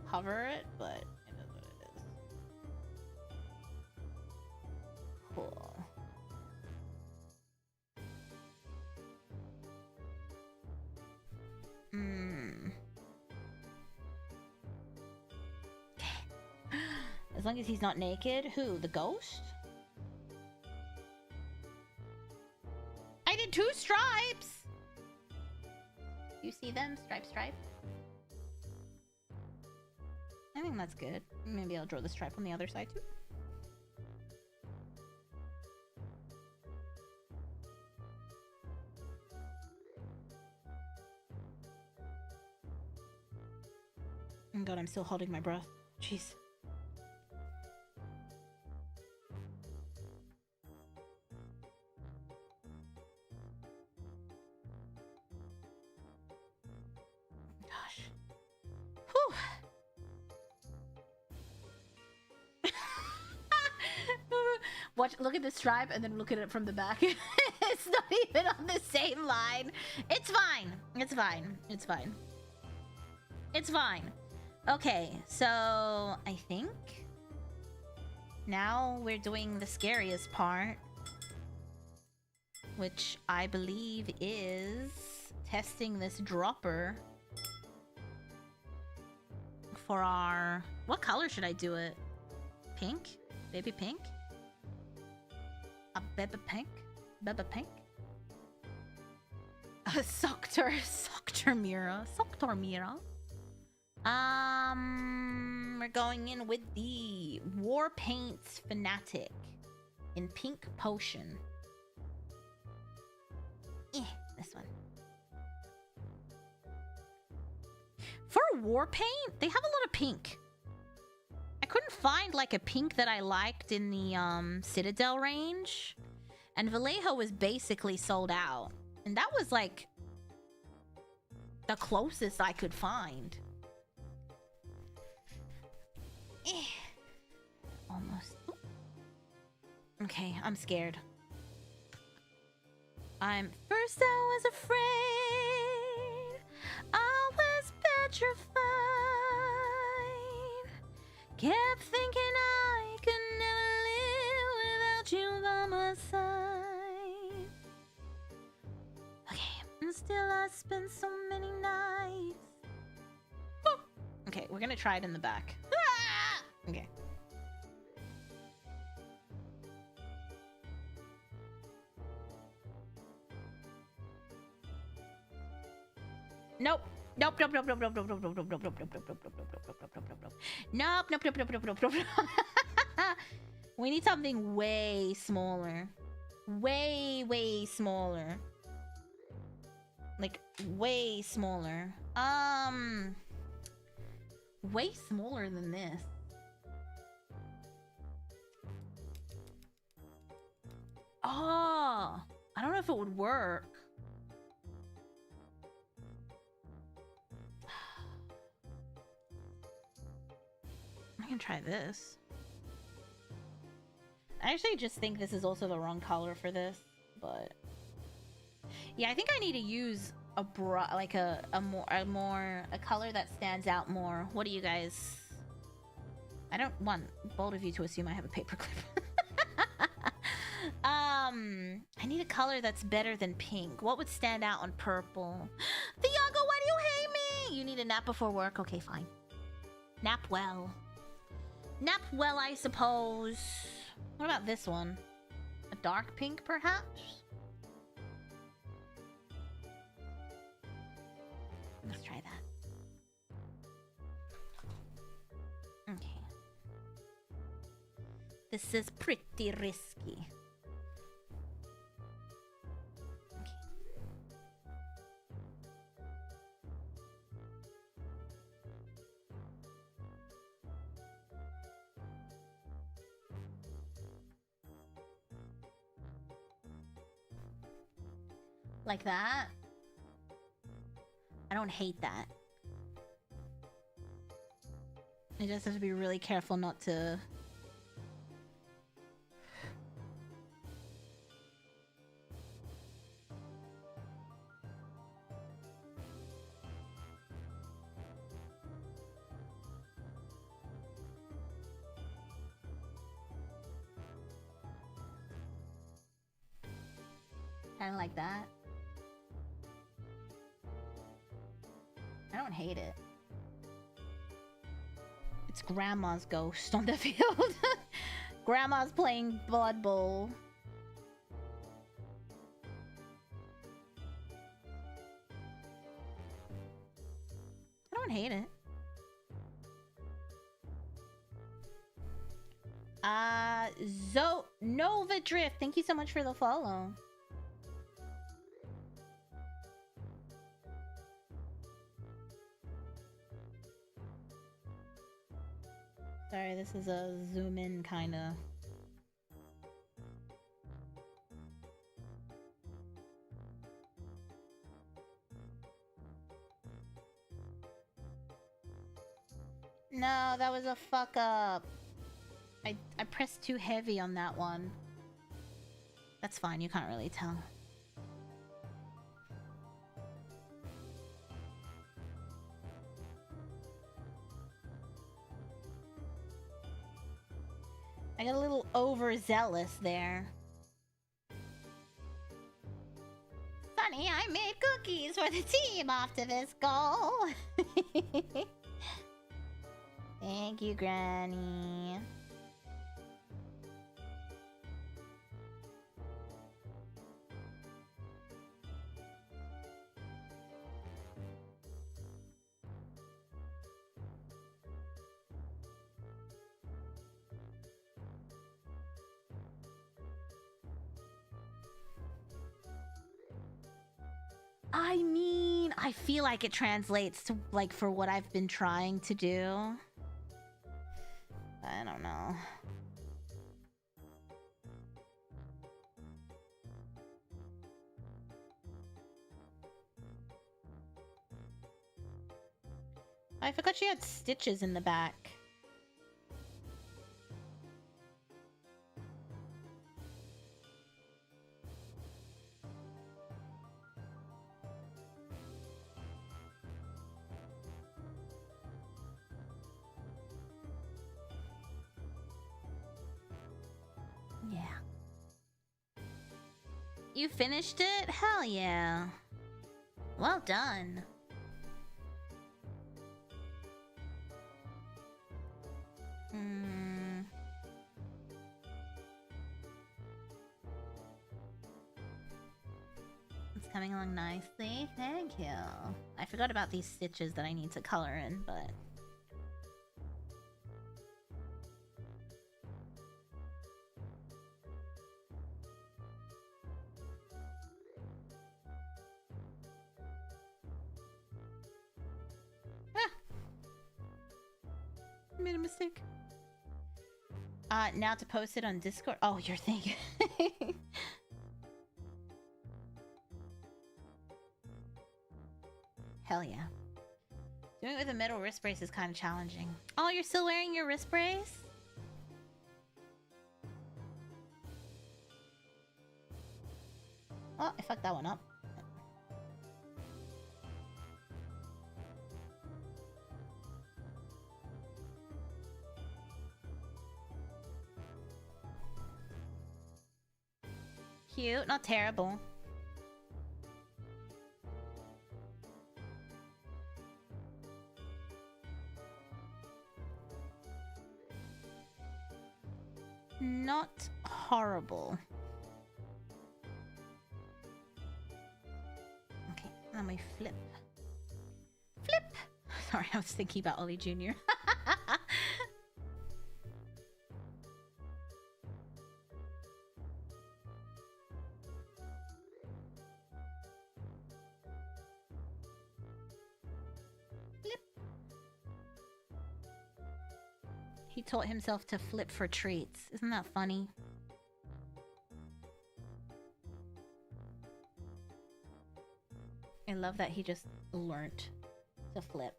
cover it, but it is what it is. Cool. As long as he's not naked. Who? The ghost? I did 2 stripes! You see them? Stripe, stripe? I think that's good. Maybe I'll draw the stripe on the other side too. Oh god, I'm still holding my breath. Jeez. Gosh. Whew. Watch, look at the stripe and then look at it from the back. It's not even on the same line. It's fine. It's fine. It's fine. It's fine. Okay, so I think now we're doing the scariest part, which I believe is testing this dropper for our... What color should I do it? Pink? Baby pink? A baby pink? Baby pink? Circus Mira. Circus Mira. We're going in with the War Paints Fanatic in Pink Potion. This one. For War Paint, they have a lot of pink. I couldn't find like a pink that I liked in the Citadel range, and Vallejo was basically sold out, and that was like the closest I could find. Almost. Okay, I'm scared. First I was afraid, I was petrified, kept thinking I could never live without you by my side. Okay, and still I spent so many nights. Oh. Okay, we're gonna try it in the back. Okay. Nope. Nope, nope, nope, nope, nope, nope, nope, nope, nope, nope, nope, nope, nope, nope, nope, nope, nope, nope, nope. We need something way smaller. Way smaller. Like, way smaller. Way smaller than this. Oh, I don't know if it would work. I can try this. I actually just think this is also the wrong color for this, but yeah, I think I need to use a color that stands out more. What do you guys? I don't want both of you to assume I have a paperclip. I need a color that's better than pink. What would stand out on purple? Thiago, why do you hate me? You need a nap before work? Okay, fine. Nap well. Nap well, I suppose. What about this one? A dark pink, perhaps? Let's try that. Okay. This is pretty risky. Like that? I don't hate that. I just have to be really careful not to... Kind of like that. I don't hate it. It's Grandma's ghost on the field. Grandma's playing Blood Bowl. I don't hate it. Nova Drift, thank you so much for the follow. Sorry, this is a zoom in kind of. No, that was a fuck up. I pressed too heavy on that one. That's fine, you can't really tell. I got a little overzealous there. Sunny, I made cookies for the team after this goal. Thank you, Granny. I mean, I feel like it translates to, like, for what I've been trying to do. I don't know. I forgot she had stitches in the back. Yeah. You finished it? Hell yeah. Well done. It's coming along nicely. Thank you. I forgot about these stitches that I need to color in, but... Made a mistake. Now to post it on Discord. Oh, you're thinking. Hell yeah. Doing it with a metal wrist brace is kind of challenging. Oh, you're still wearing your wrist brace? Oh, I fucked that one up. Cute, not terrible. Not horrible. Okay, now my flip. Flip! Sorry, I was thinking about Ollie Jr. He taught himself to flip for treats. Isn't that funny? love that he just learnt to flip.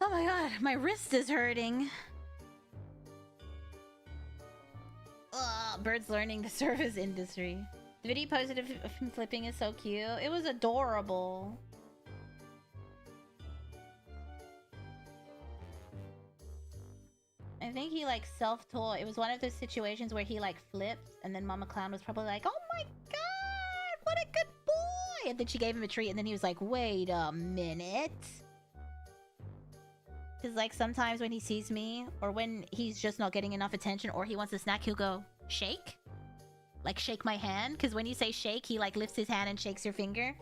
Oh my god, my wrist is hurting. Ugh, Bird's learning the service industry. The video posted of him flipping is so cute. It was adorable. I think he like self-taught. It was one of those situations where he like flipped and then Mama Clown was probably like, oh my god, what a good boy! And then she gave him a treat and then he was like, wait a minute. Because, like, sometimes when he sees me, or when he's just not getting enough attention, or he wants a snack, he'll go, shake? Like, shake my hand? Because when you say shake, he, like, lifts his hand and shakes your finger.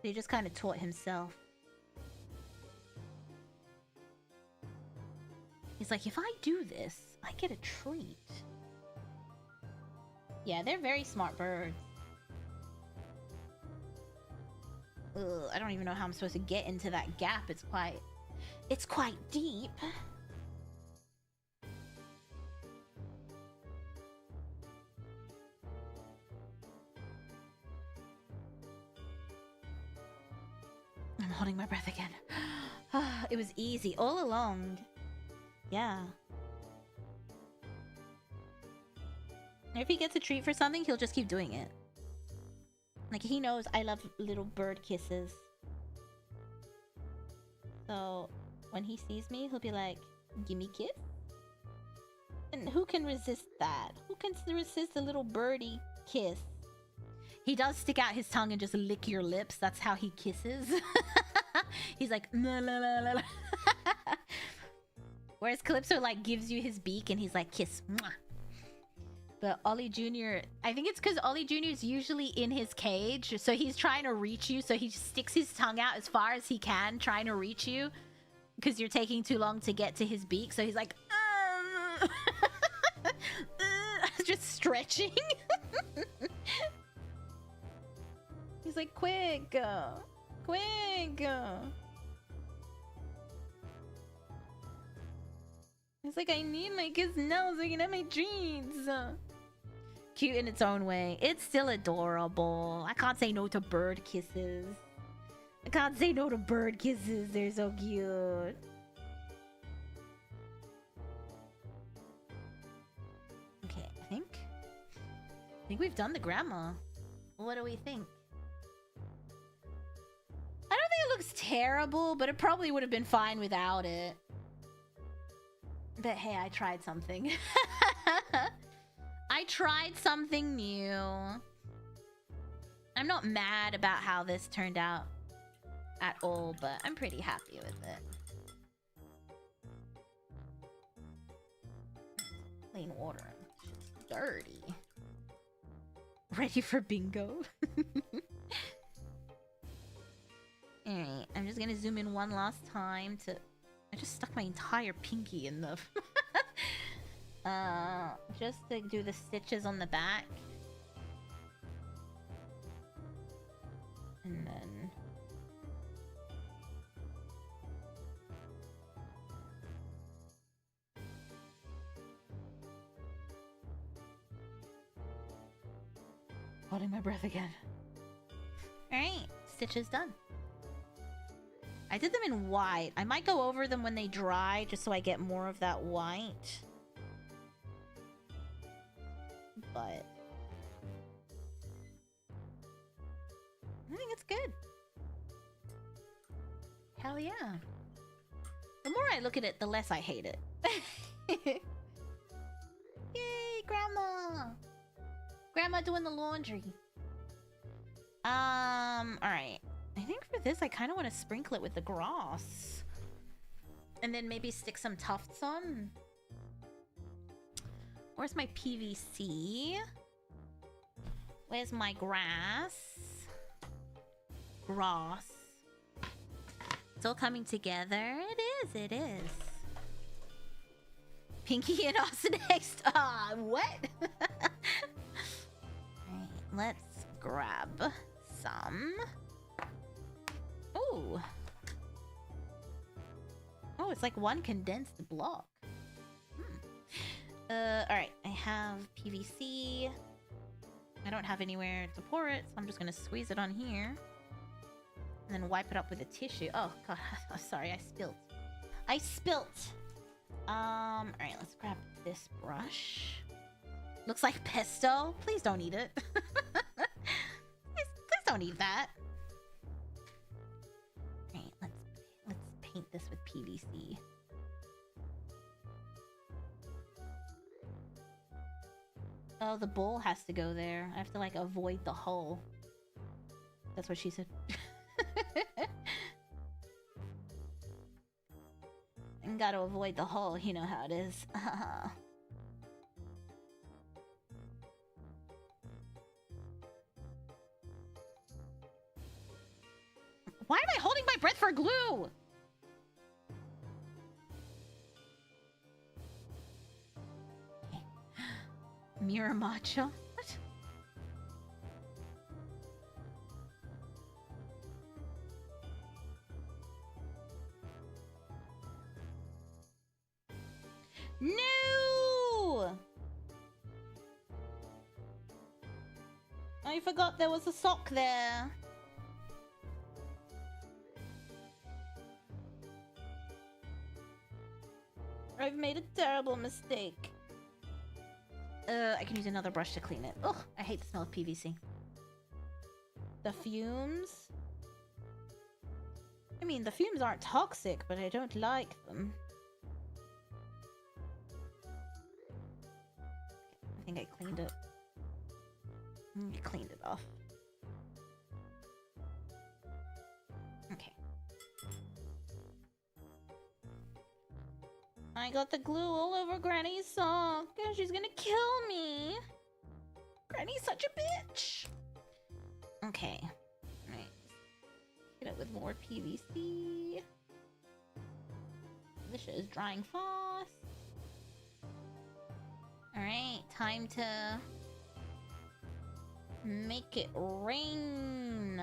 He just kind of taught himself. He's like, if I do this, I get a treat. Yeah, they're very smart birds. Ugh, I don't even know how I'm supposed to get into that gap. It's quite deep. I'm holding my breath again. It was easy all along. Yeah. If he gets a treat for something, he'll just keep doing it. Like, he knows I love little bird kisses. So, when he sees me, he'll be like, gimme kiss? And who can resist that? Who can resist a little birdie kiss? He does stick out his tongue and just lick your lips. That's how he kisses. He's like, la la la la la. Whereas Calypso, like, gives you his beak and he's like, kiss. Mwah. But Ollie Jr., I think it's because Ollie Jr. is usually in his cage, so he's trying to reach you, so he sticks his tongue out as far as he can, trying to reach you, because you're taking too long to get to his beak, so he's like, just stretching. He's like, quick, quick. It's like, I need my kiss now so I can have my treats. Cute in its own way. It's still adorable. I can't say no to bird kisses. I can't say no to bird kisses. They're so cute. Okay, I think we've done the grandma. What do we think? I don't think it looks terrible, but it probably would have been fine without it. But hey, I tried something. I tried something new. I'm not mad about how this turned out at all, but I'm pretty happy with it. Plain water. It's dirty. Ready for bingo? Alright, I'm just gonna zoom in one last time to... I just stuck my entire pinky in the... just to do the stitches on the back. And then... holding my breath again. Alright, stitches done. I did them in white. I might go over them when they dry, just so I get more of that white. But... I think it's good. Hell yeah. The more I look at it, the less I hate it. Yay, Grandma! Grandma doing the laundry. Alright. I think for this, I kind of want to sprinkle it with the grass. And then maybe stick some tufts on. Where's my PVC? Where's my grass? Grass. It's all coming together. It is. Pinky and Austin next. Ah, what? Alright, let's grab some. Ooh. Oh, it's like one condensed block. Alright, I have PVC. I don't have anywhere to pour it, so I'm just gonna squeeze it on here. And then wipe it up with a tissue. Oh, God. Oh, sorry, I spilt. Alright, let's grab this brush. Looks like pesto. Please don't eat it. please don't eat that. Alright, let's paint this with PVC. Oh, the bowl has to go there. I have to, like, avoid the hole. That's what she said. And gotta avoid the hole, you know how it is. Why am I holding my breath for glue? Okay. Mira matcha? What? No! I forgot there was a sock there. I've made a terrible mistake. I can use another brush to clean it. Ugh, I hate the smell of PVC. The fumes? I mean, the fumes aren't toxic, but I don't like them. I think I cleaned it. I cleaned it off. Okay. I got the glue all over Granny's sock. She's gonna kill me. Granny's such a bitch. Okay. Alright. Get it with more PVC. This shit is drying fast. Alright, time to make it rain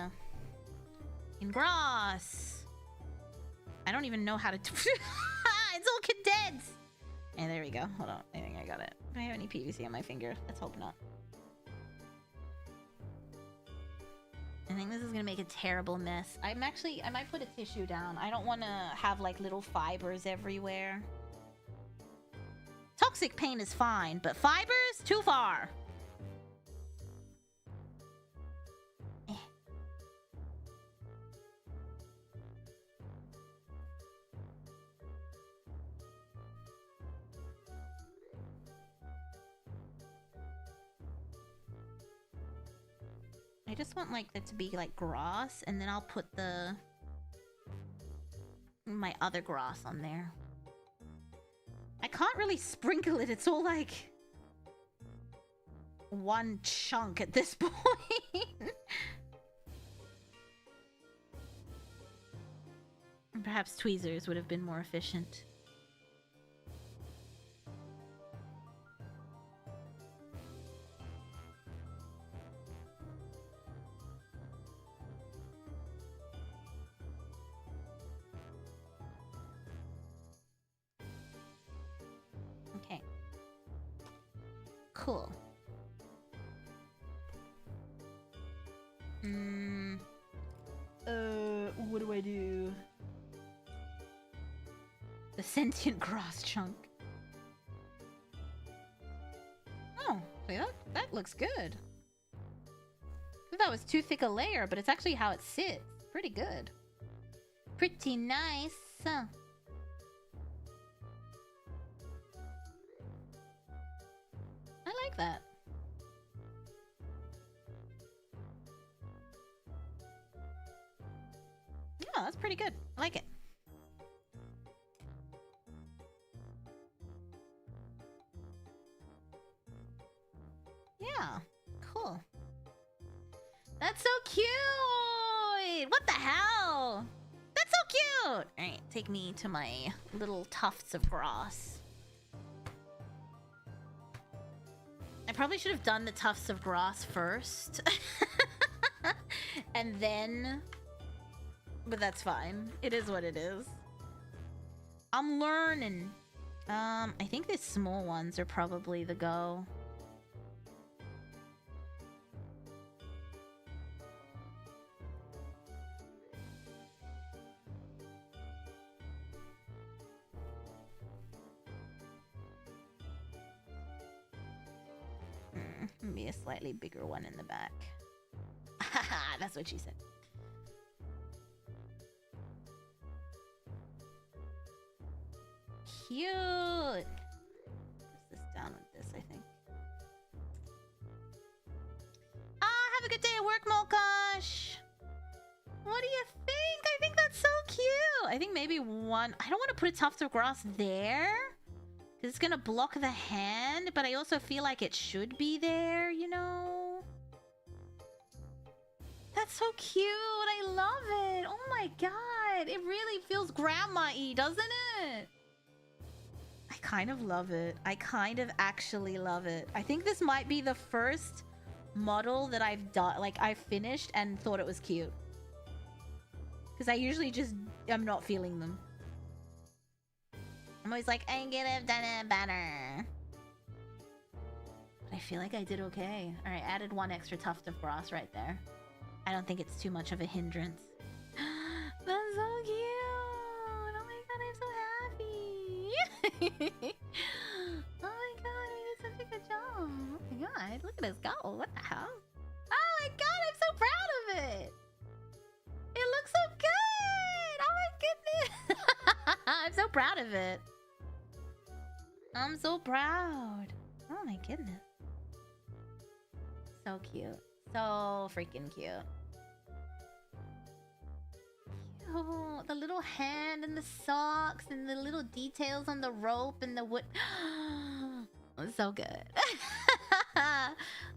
in grass. I don't even know how to it's all condensed. And there we go. Hold on. I think I got it. Do I have any PVC on my finger? Let's hope not. I think this is gonna make a terrible mess. I might put a tissue down. I don't want to have like little fibers everywhere. Toxic paint is fine, but fibers? Too far. Eh. I just want like it to be like grass, and then I'll put my other grass on there. I can't really sprinkle it. It's all like one chunk at this point. Perhaps tweezers would have been more efficient. Okay. Cool. What do I do? The sentient grass chunk. Oh, that looks good. I thought that was too thick a layer, but it's actually how it sits. Pretty good. Pretty nice. I like that. Yeah, that's pretty good. I like it. Yeah, cool. cute! What the hell? That's so cute! Alright, take me to my little tufts of grass. I probably should have done the tufts of grass first. And then... But that's fine. It is what it is. I'm learning. I think the small ones are probably the go. Maybe a slightly bigger one in the back. That's what she said. Cute. Press this down with this, I think. Have a good day at work, Molkosh. What do you think? I think that's so cute. I think maybe one. I don't want to put a tuft of grass there, because it's gonna block the hand, but I also feel like it should be there, you know? That's so cute. I love it. Oh my god. It really feels grandma-y, doesn't it? I kind of love it. I kind of actually love it. I think this might be the first model that I've done, like I've finished and thought it was cute. Because I usually just am not feeling them. I'm always like, I could have done it better. But I feel like I did okay. Alright, added one extra tuft of grass right there. I don't think it's too much of a hindrance. That's so cute! Oh my god, I'm so happy! Oh my god, we did such a good job! Oh my god, look at us go! What the hell? Oh my god, I'm so proud of it! It looks so good! Oh my goodness! I'm so proud of it. I'm so proud. Oh my goodness. So cute. So freaking cute. Oh, the little hand and the socks and the little details on the rope and the wood. So good.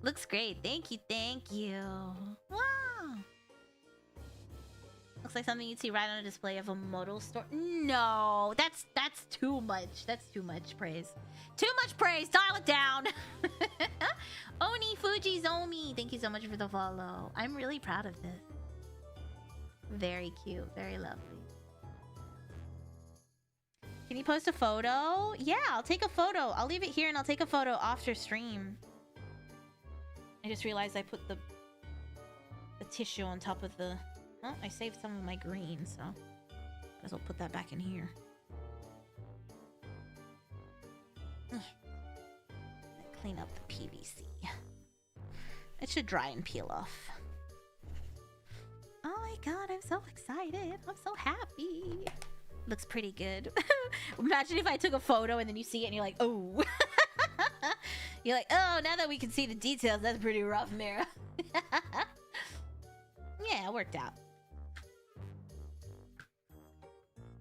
Looks great. Thank you, thank you. Wow. Looks like something you'd see right on a display of a model store. No, that's too much. That's too much praise. Too much praise. Dial it down. Oni Fuji Zomi, thank you so much for the follow. I'm really proud of this. Very cute. Very lovely. Can you post a photo? Yeah, I'll take a photo. I'll leave it here and I'll take a photo after stream. I just realized I put the tissue on top of the... Well, I saved some of my green, so I guess I'll put that back in here. Clean up the PVC. It should dry and peel off. Oh my god, I'm so excited. I'm so happy. Looks pretty good. Imagine if I took a photo and then you see it and you're like, oh. You're like, oh, now that we can see the details, that's pretty rough, Mira. Yeah, it worked out.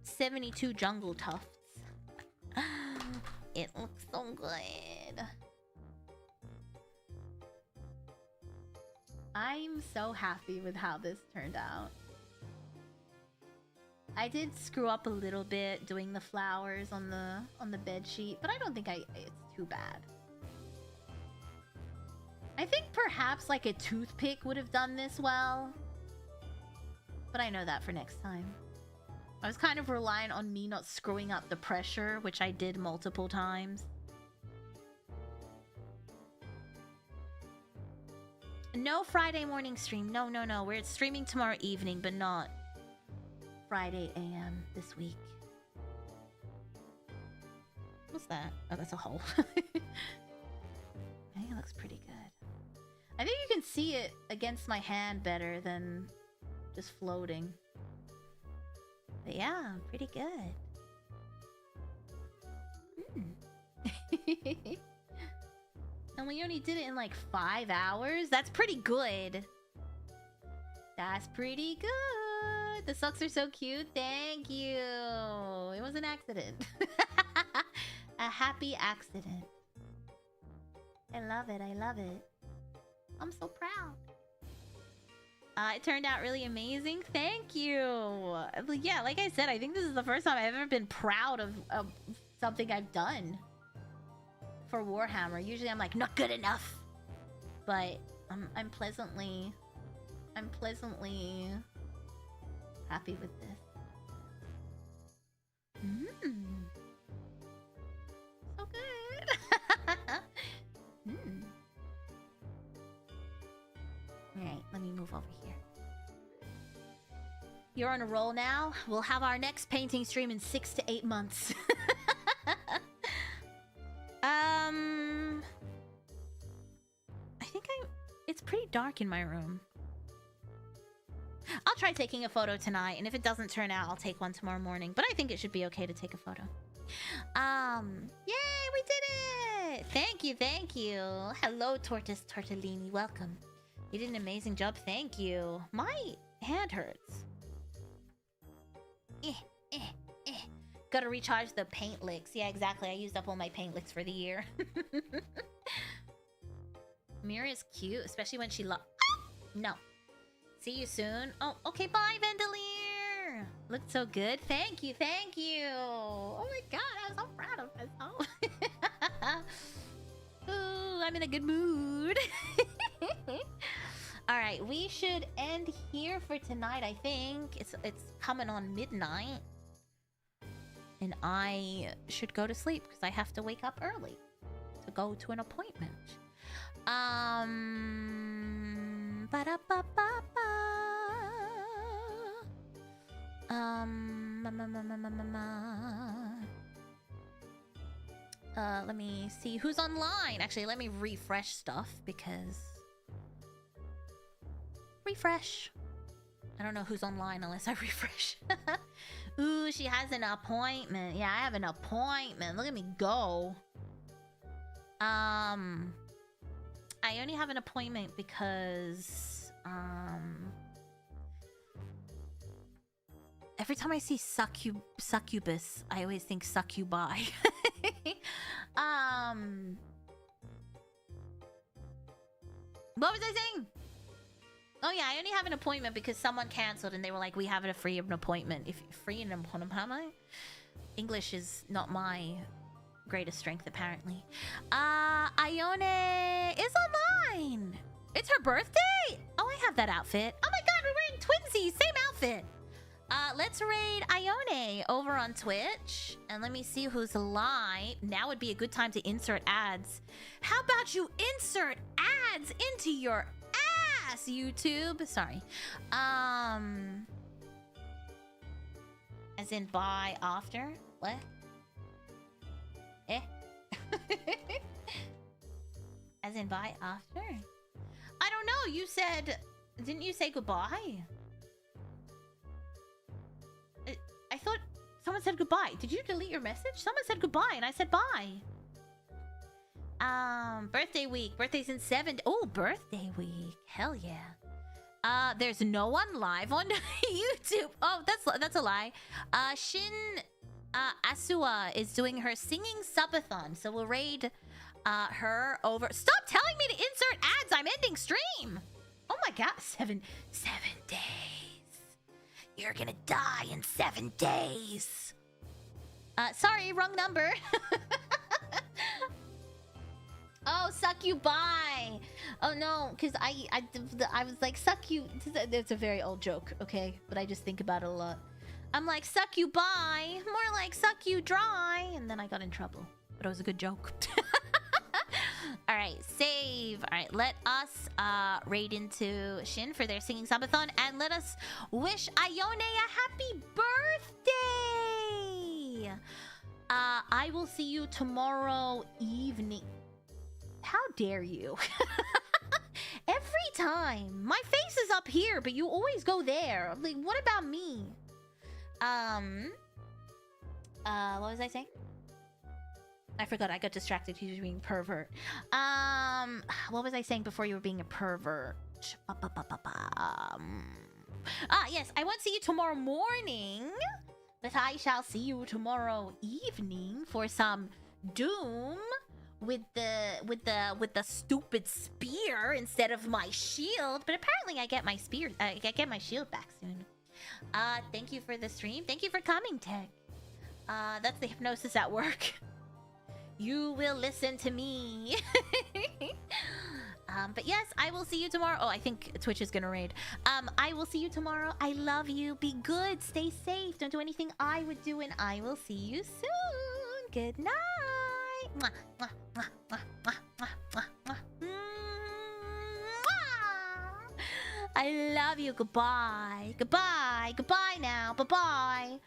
72 jungle tufts. It looks so good. I'm so happy with how this turned out. I did screw up a little bit doing the flowers on the bed sheet, but I don't think it's too bad. I think perhaps like a toothpick would have done this well, but I know that for next time. I was kind of relying on me not screwing up the pressure, which I did multiple times. No Friday morning stream. No. We're streaming tomorrow evening, but not Friday AM this week. What's that? Oh, that's a hole. I think it looks pretty good. I think you can see it against my hand better than just floating. But yeah, pretty good. And we only did it in like 5 hours? That's pretty good. That's pretty good. The socks are so cute. Thank you. It was an accident. A happy accident. I love it. I love it. I'm so proud. It turned out really amazing. Thank you. Yeah, like I said, I think this is the first time I've ever been proud of something I've done for Warhammer. Usually I'm like, not good enough. But I'm pleasantly happy with this. So good. Alright, let me move over here. You're on a roll now. We'll have our next painting stream in 6 to 8 months. I think it's pretty dark in my room. I'll try taking a photo tonight, and if it doesn't turn out, I'll take one tomorrow morning. But I think it should be okay to take a photo. Yay, we did it! Thank you, thank you. Hello, Tortoise Tortellini, welcome. You did an amazing job, thank you. My hand hurts. Gotta recharge the paint licks. Yeah, exactly. I used up all my paint licks for the year. Mira is cute, especially when she No. See you soon. Oh, okay, bye, Vandalier. Looked so good. Thank you, thank you. Oh my god, I'm so proud of myself. Ooh, I'm in a good mood. Alright, we should end here for tonight, I think. It's coming on midnight. And I should go to sleep because I have to wake up early to go to an appointment. Let me see who's online. Actually, let me refresh stuff because... Refresh. I don't know who's online unless I refresh. Ooh, she has an appointment. Yeah, I have an appointment. Look at me go. I only have an appointment because every time I see succubus, I always think succubi. What was I saying? Oh yeah, I only have an appointment because someone canceled and they were like, we have a free appointment. If free an appointment, English is not my greatest strength apparently. Ione is online. It's her birthday. Oh, I have that outfit. Oh my god, we're wearing twinsies, same outfit. Let's raid Ione over on Twitch and let me see who's live. Now would be a good time to insert ads. How about you insert ads into your ass, YouTube? Sorry. As in buy after? What? Eh? As in buy after? I don't know, you said... Didn't you say goodbye? I thought someone said goodbye. Did you delete your message? Someone said goodbye and I said bye. Birthday week. Birthday's in 7... Oh, birthday week. Hell yeah. There's no one live on YouTube. Oh, that's a lie. Shin Asua is doing her singing subathon, so we'll raid her over. Stop telling me to insert ads. I'm ending stream. Oh my god, 7 days. You're gonna die in 7 days. Sorry, wrong number. Oh, suck you bye. Oh no, because I was like, suck you. It's a very old joke, okay? But I just think about it a lot. I'm like, suck you bye. More like, suck you dry. And then I got in trouble. But it was a good joke. Alright, save. Alright, let us raid into Shin for their singing subathon. And let us wish Ione a happy birthday. I will see you tomorrow evening. How dare you? Every time. My face is up here, but you always go there. Like, what about me? What was I saying? I forgot. I got distracted because you were being pervert. What was I saying before you were being a pervert? Yes. I won't see you tomorrow morning, but I shall see you tomorrow evening for some Doom with the stupid spear instead of my shield. But apparently I get my spear. I get my shield back soon. Thank you for the stream. Thank you for coming, Tech. That's the hypnosis at work. You will listen to me. But yes, I will see you tomorrow. Oh, I think Twitch is gonna raid. I will see you tomorrow. I love you. Be good. Stay safe. Don't do anything I would do, and I will see you soon. Good night. Mwah, mwah, mwah, mwah, mwah, mwah, mwah, mwah. Mwah. I love you. Goodbye. Goodbye. Goodbye now. Bye-bye.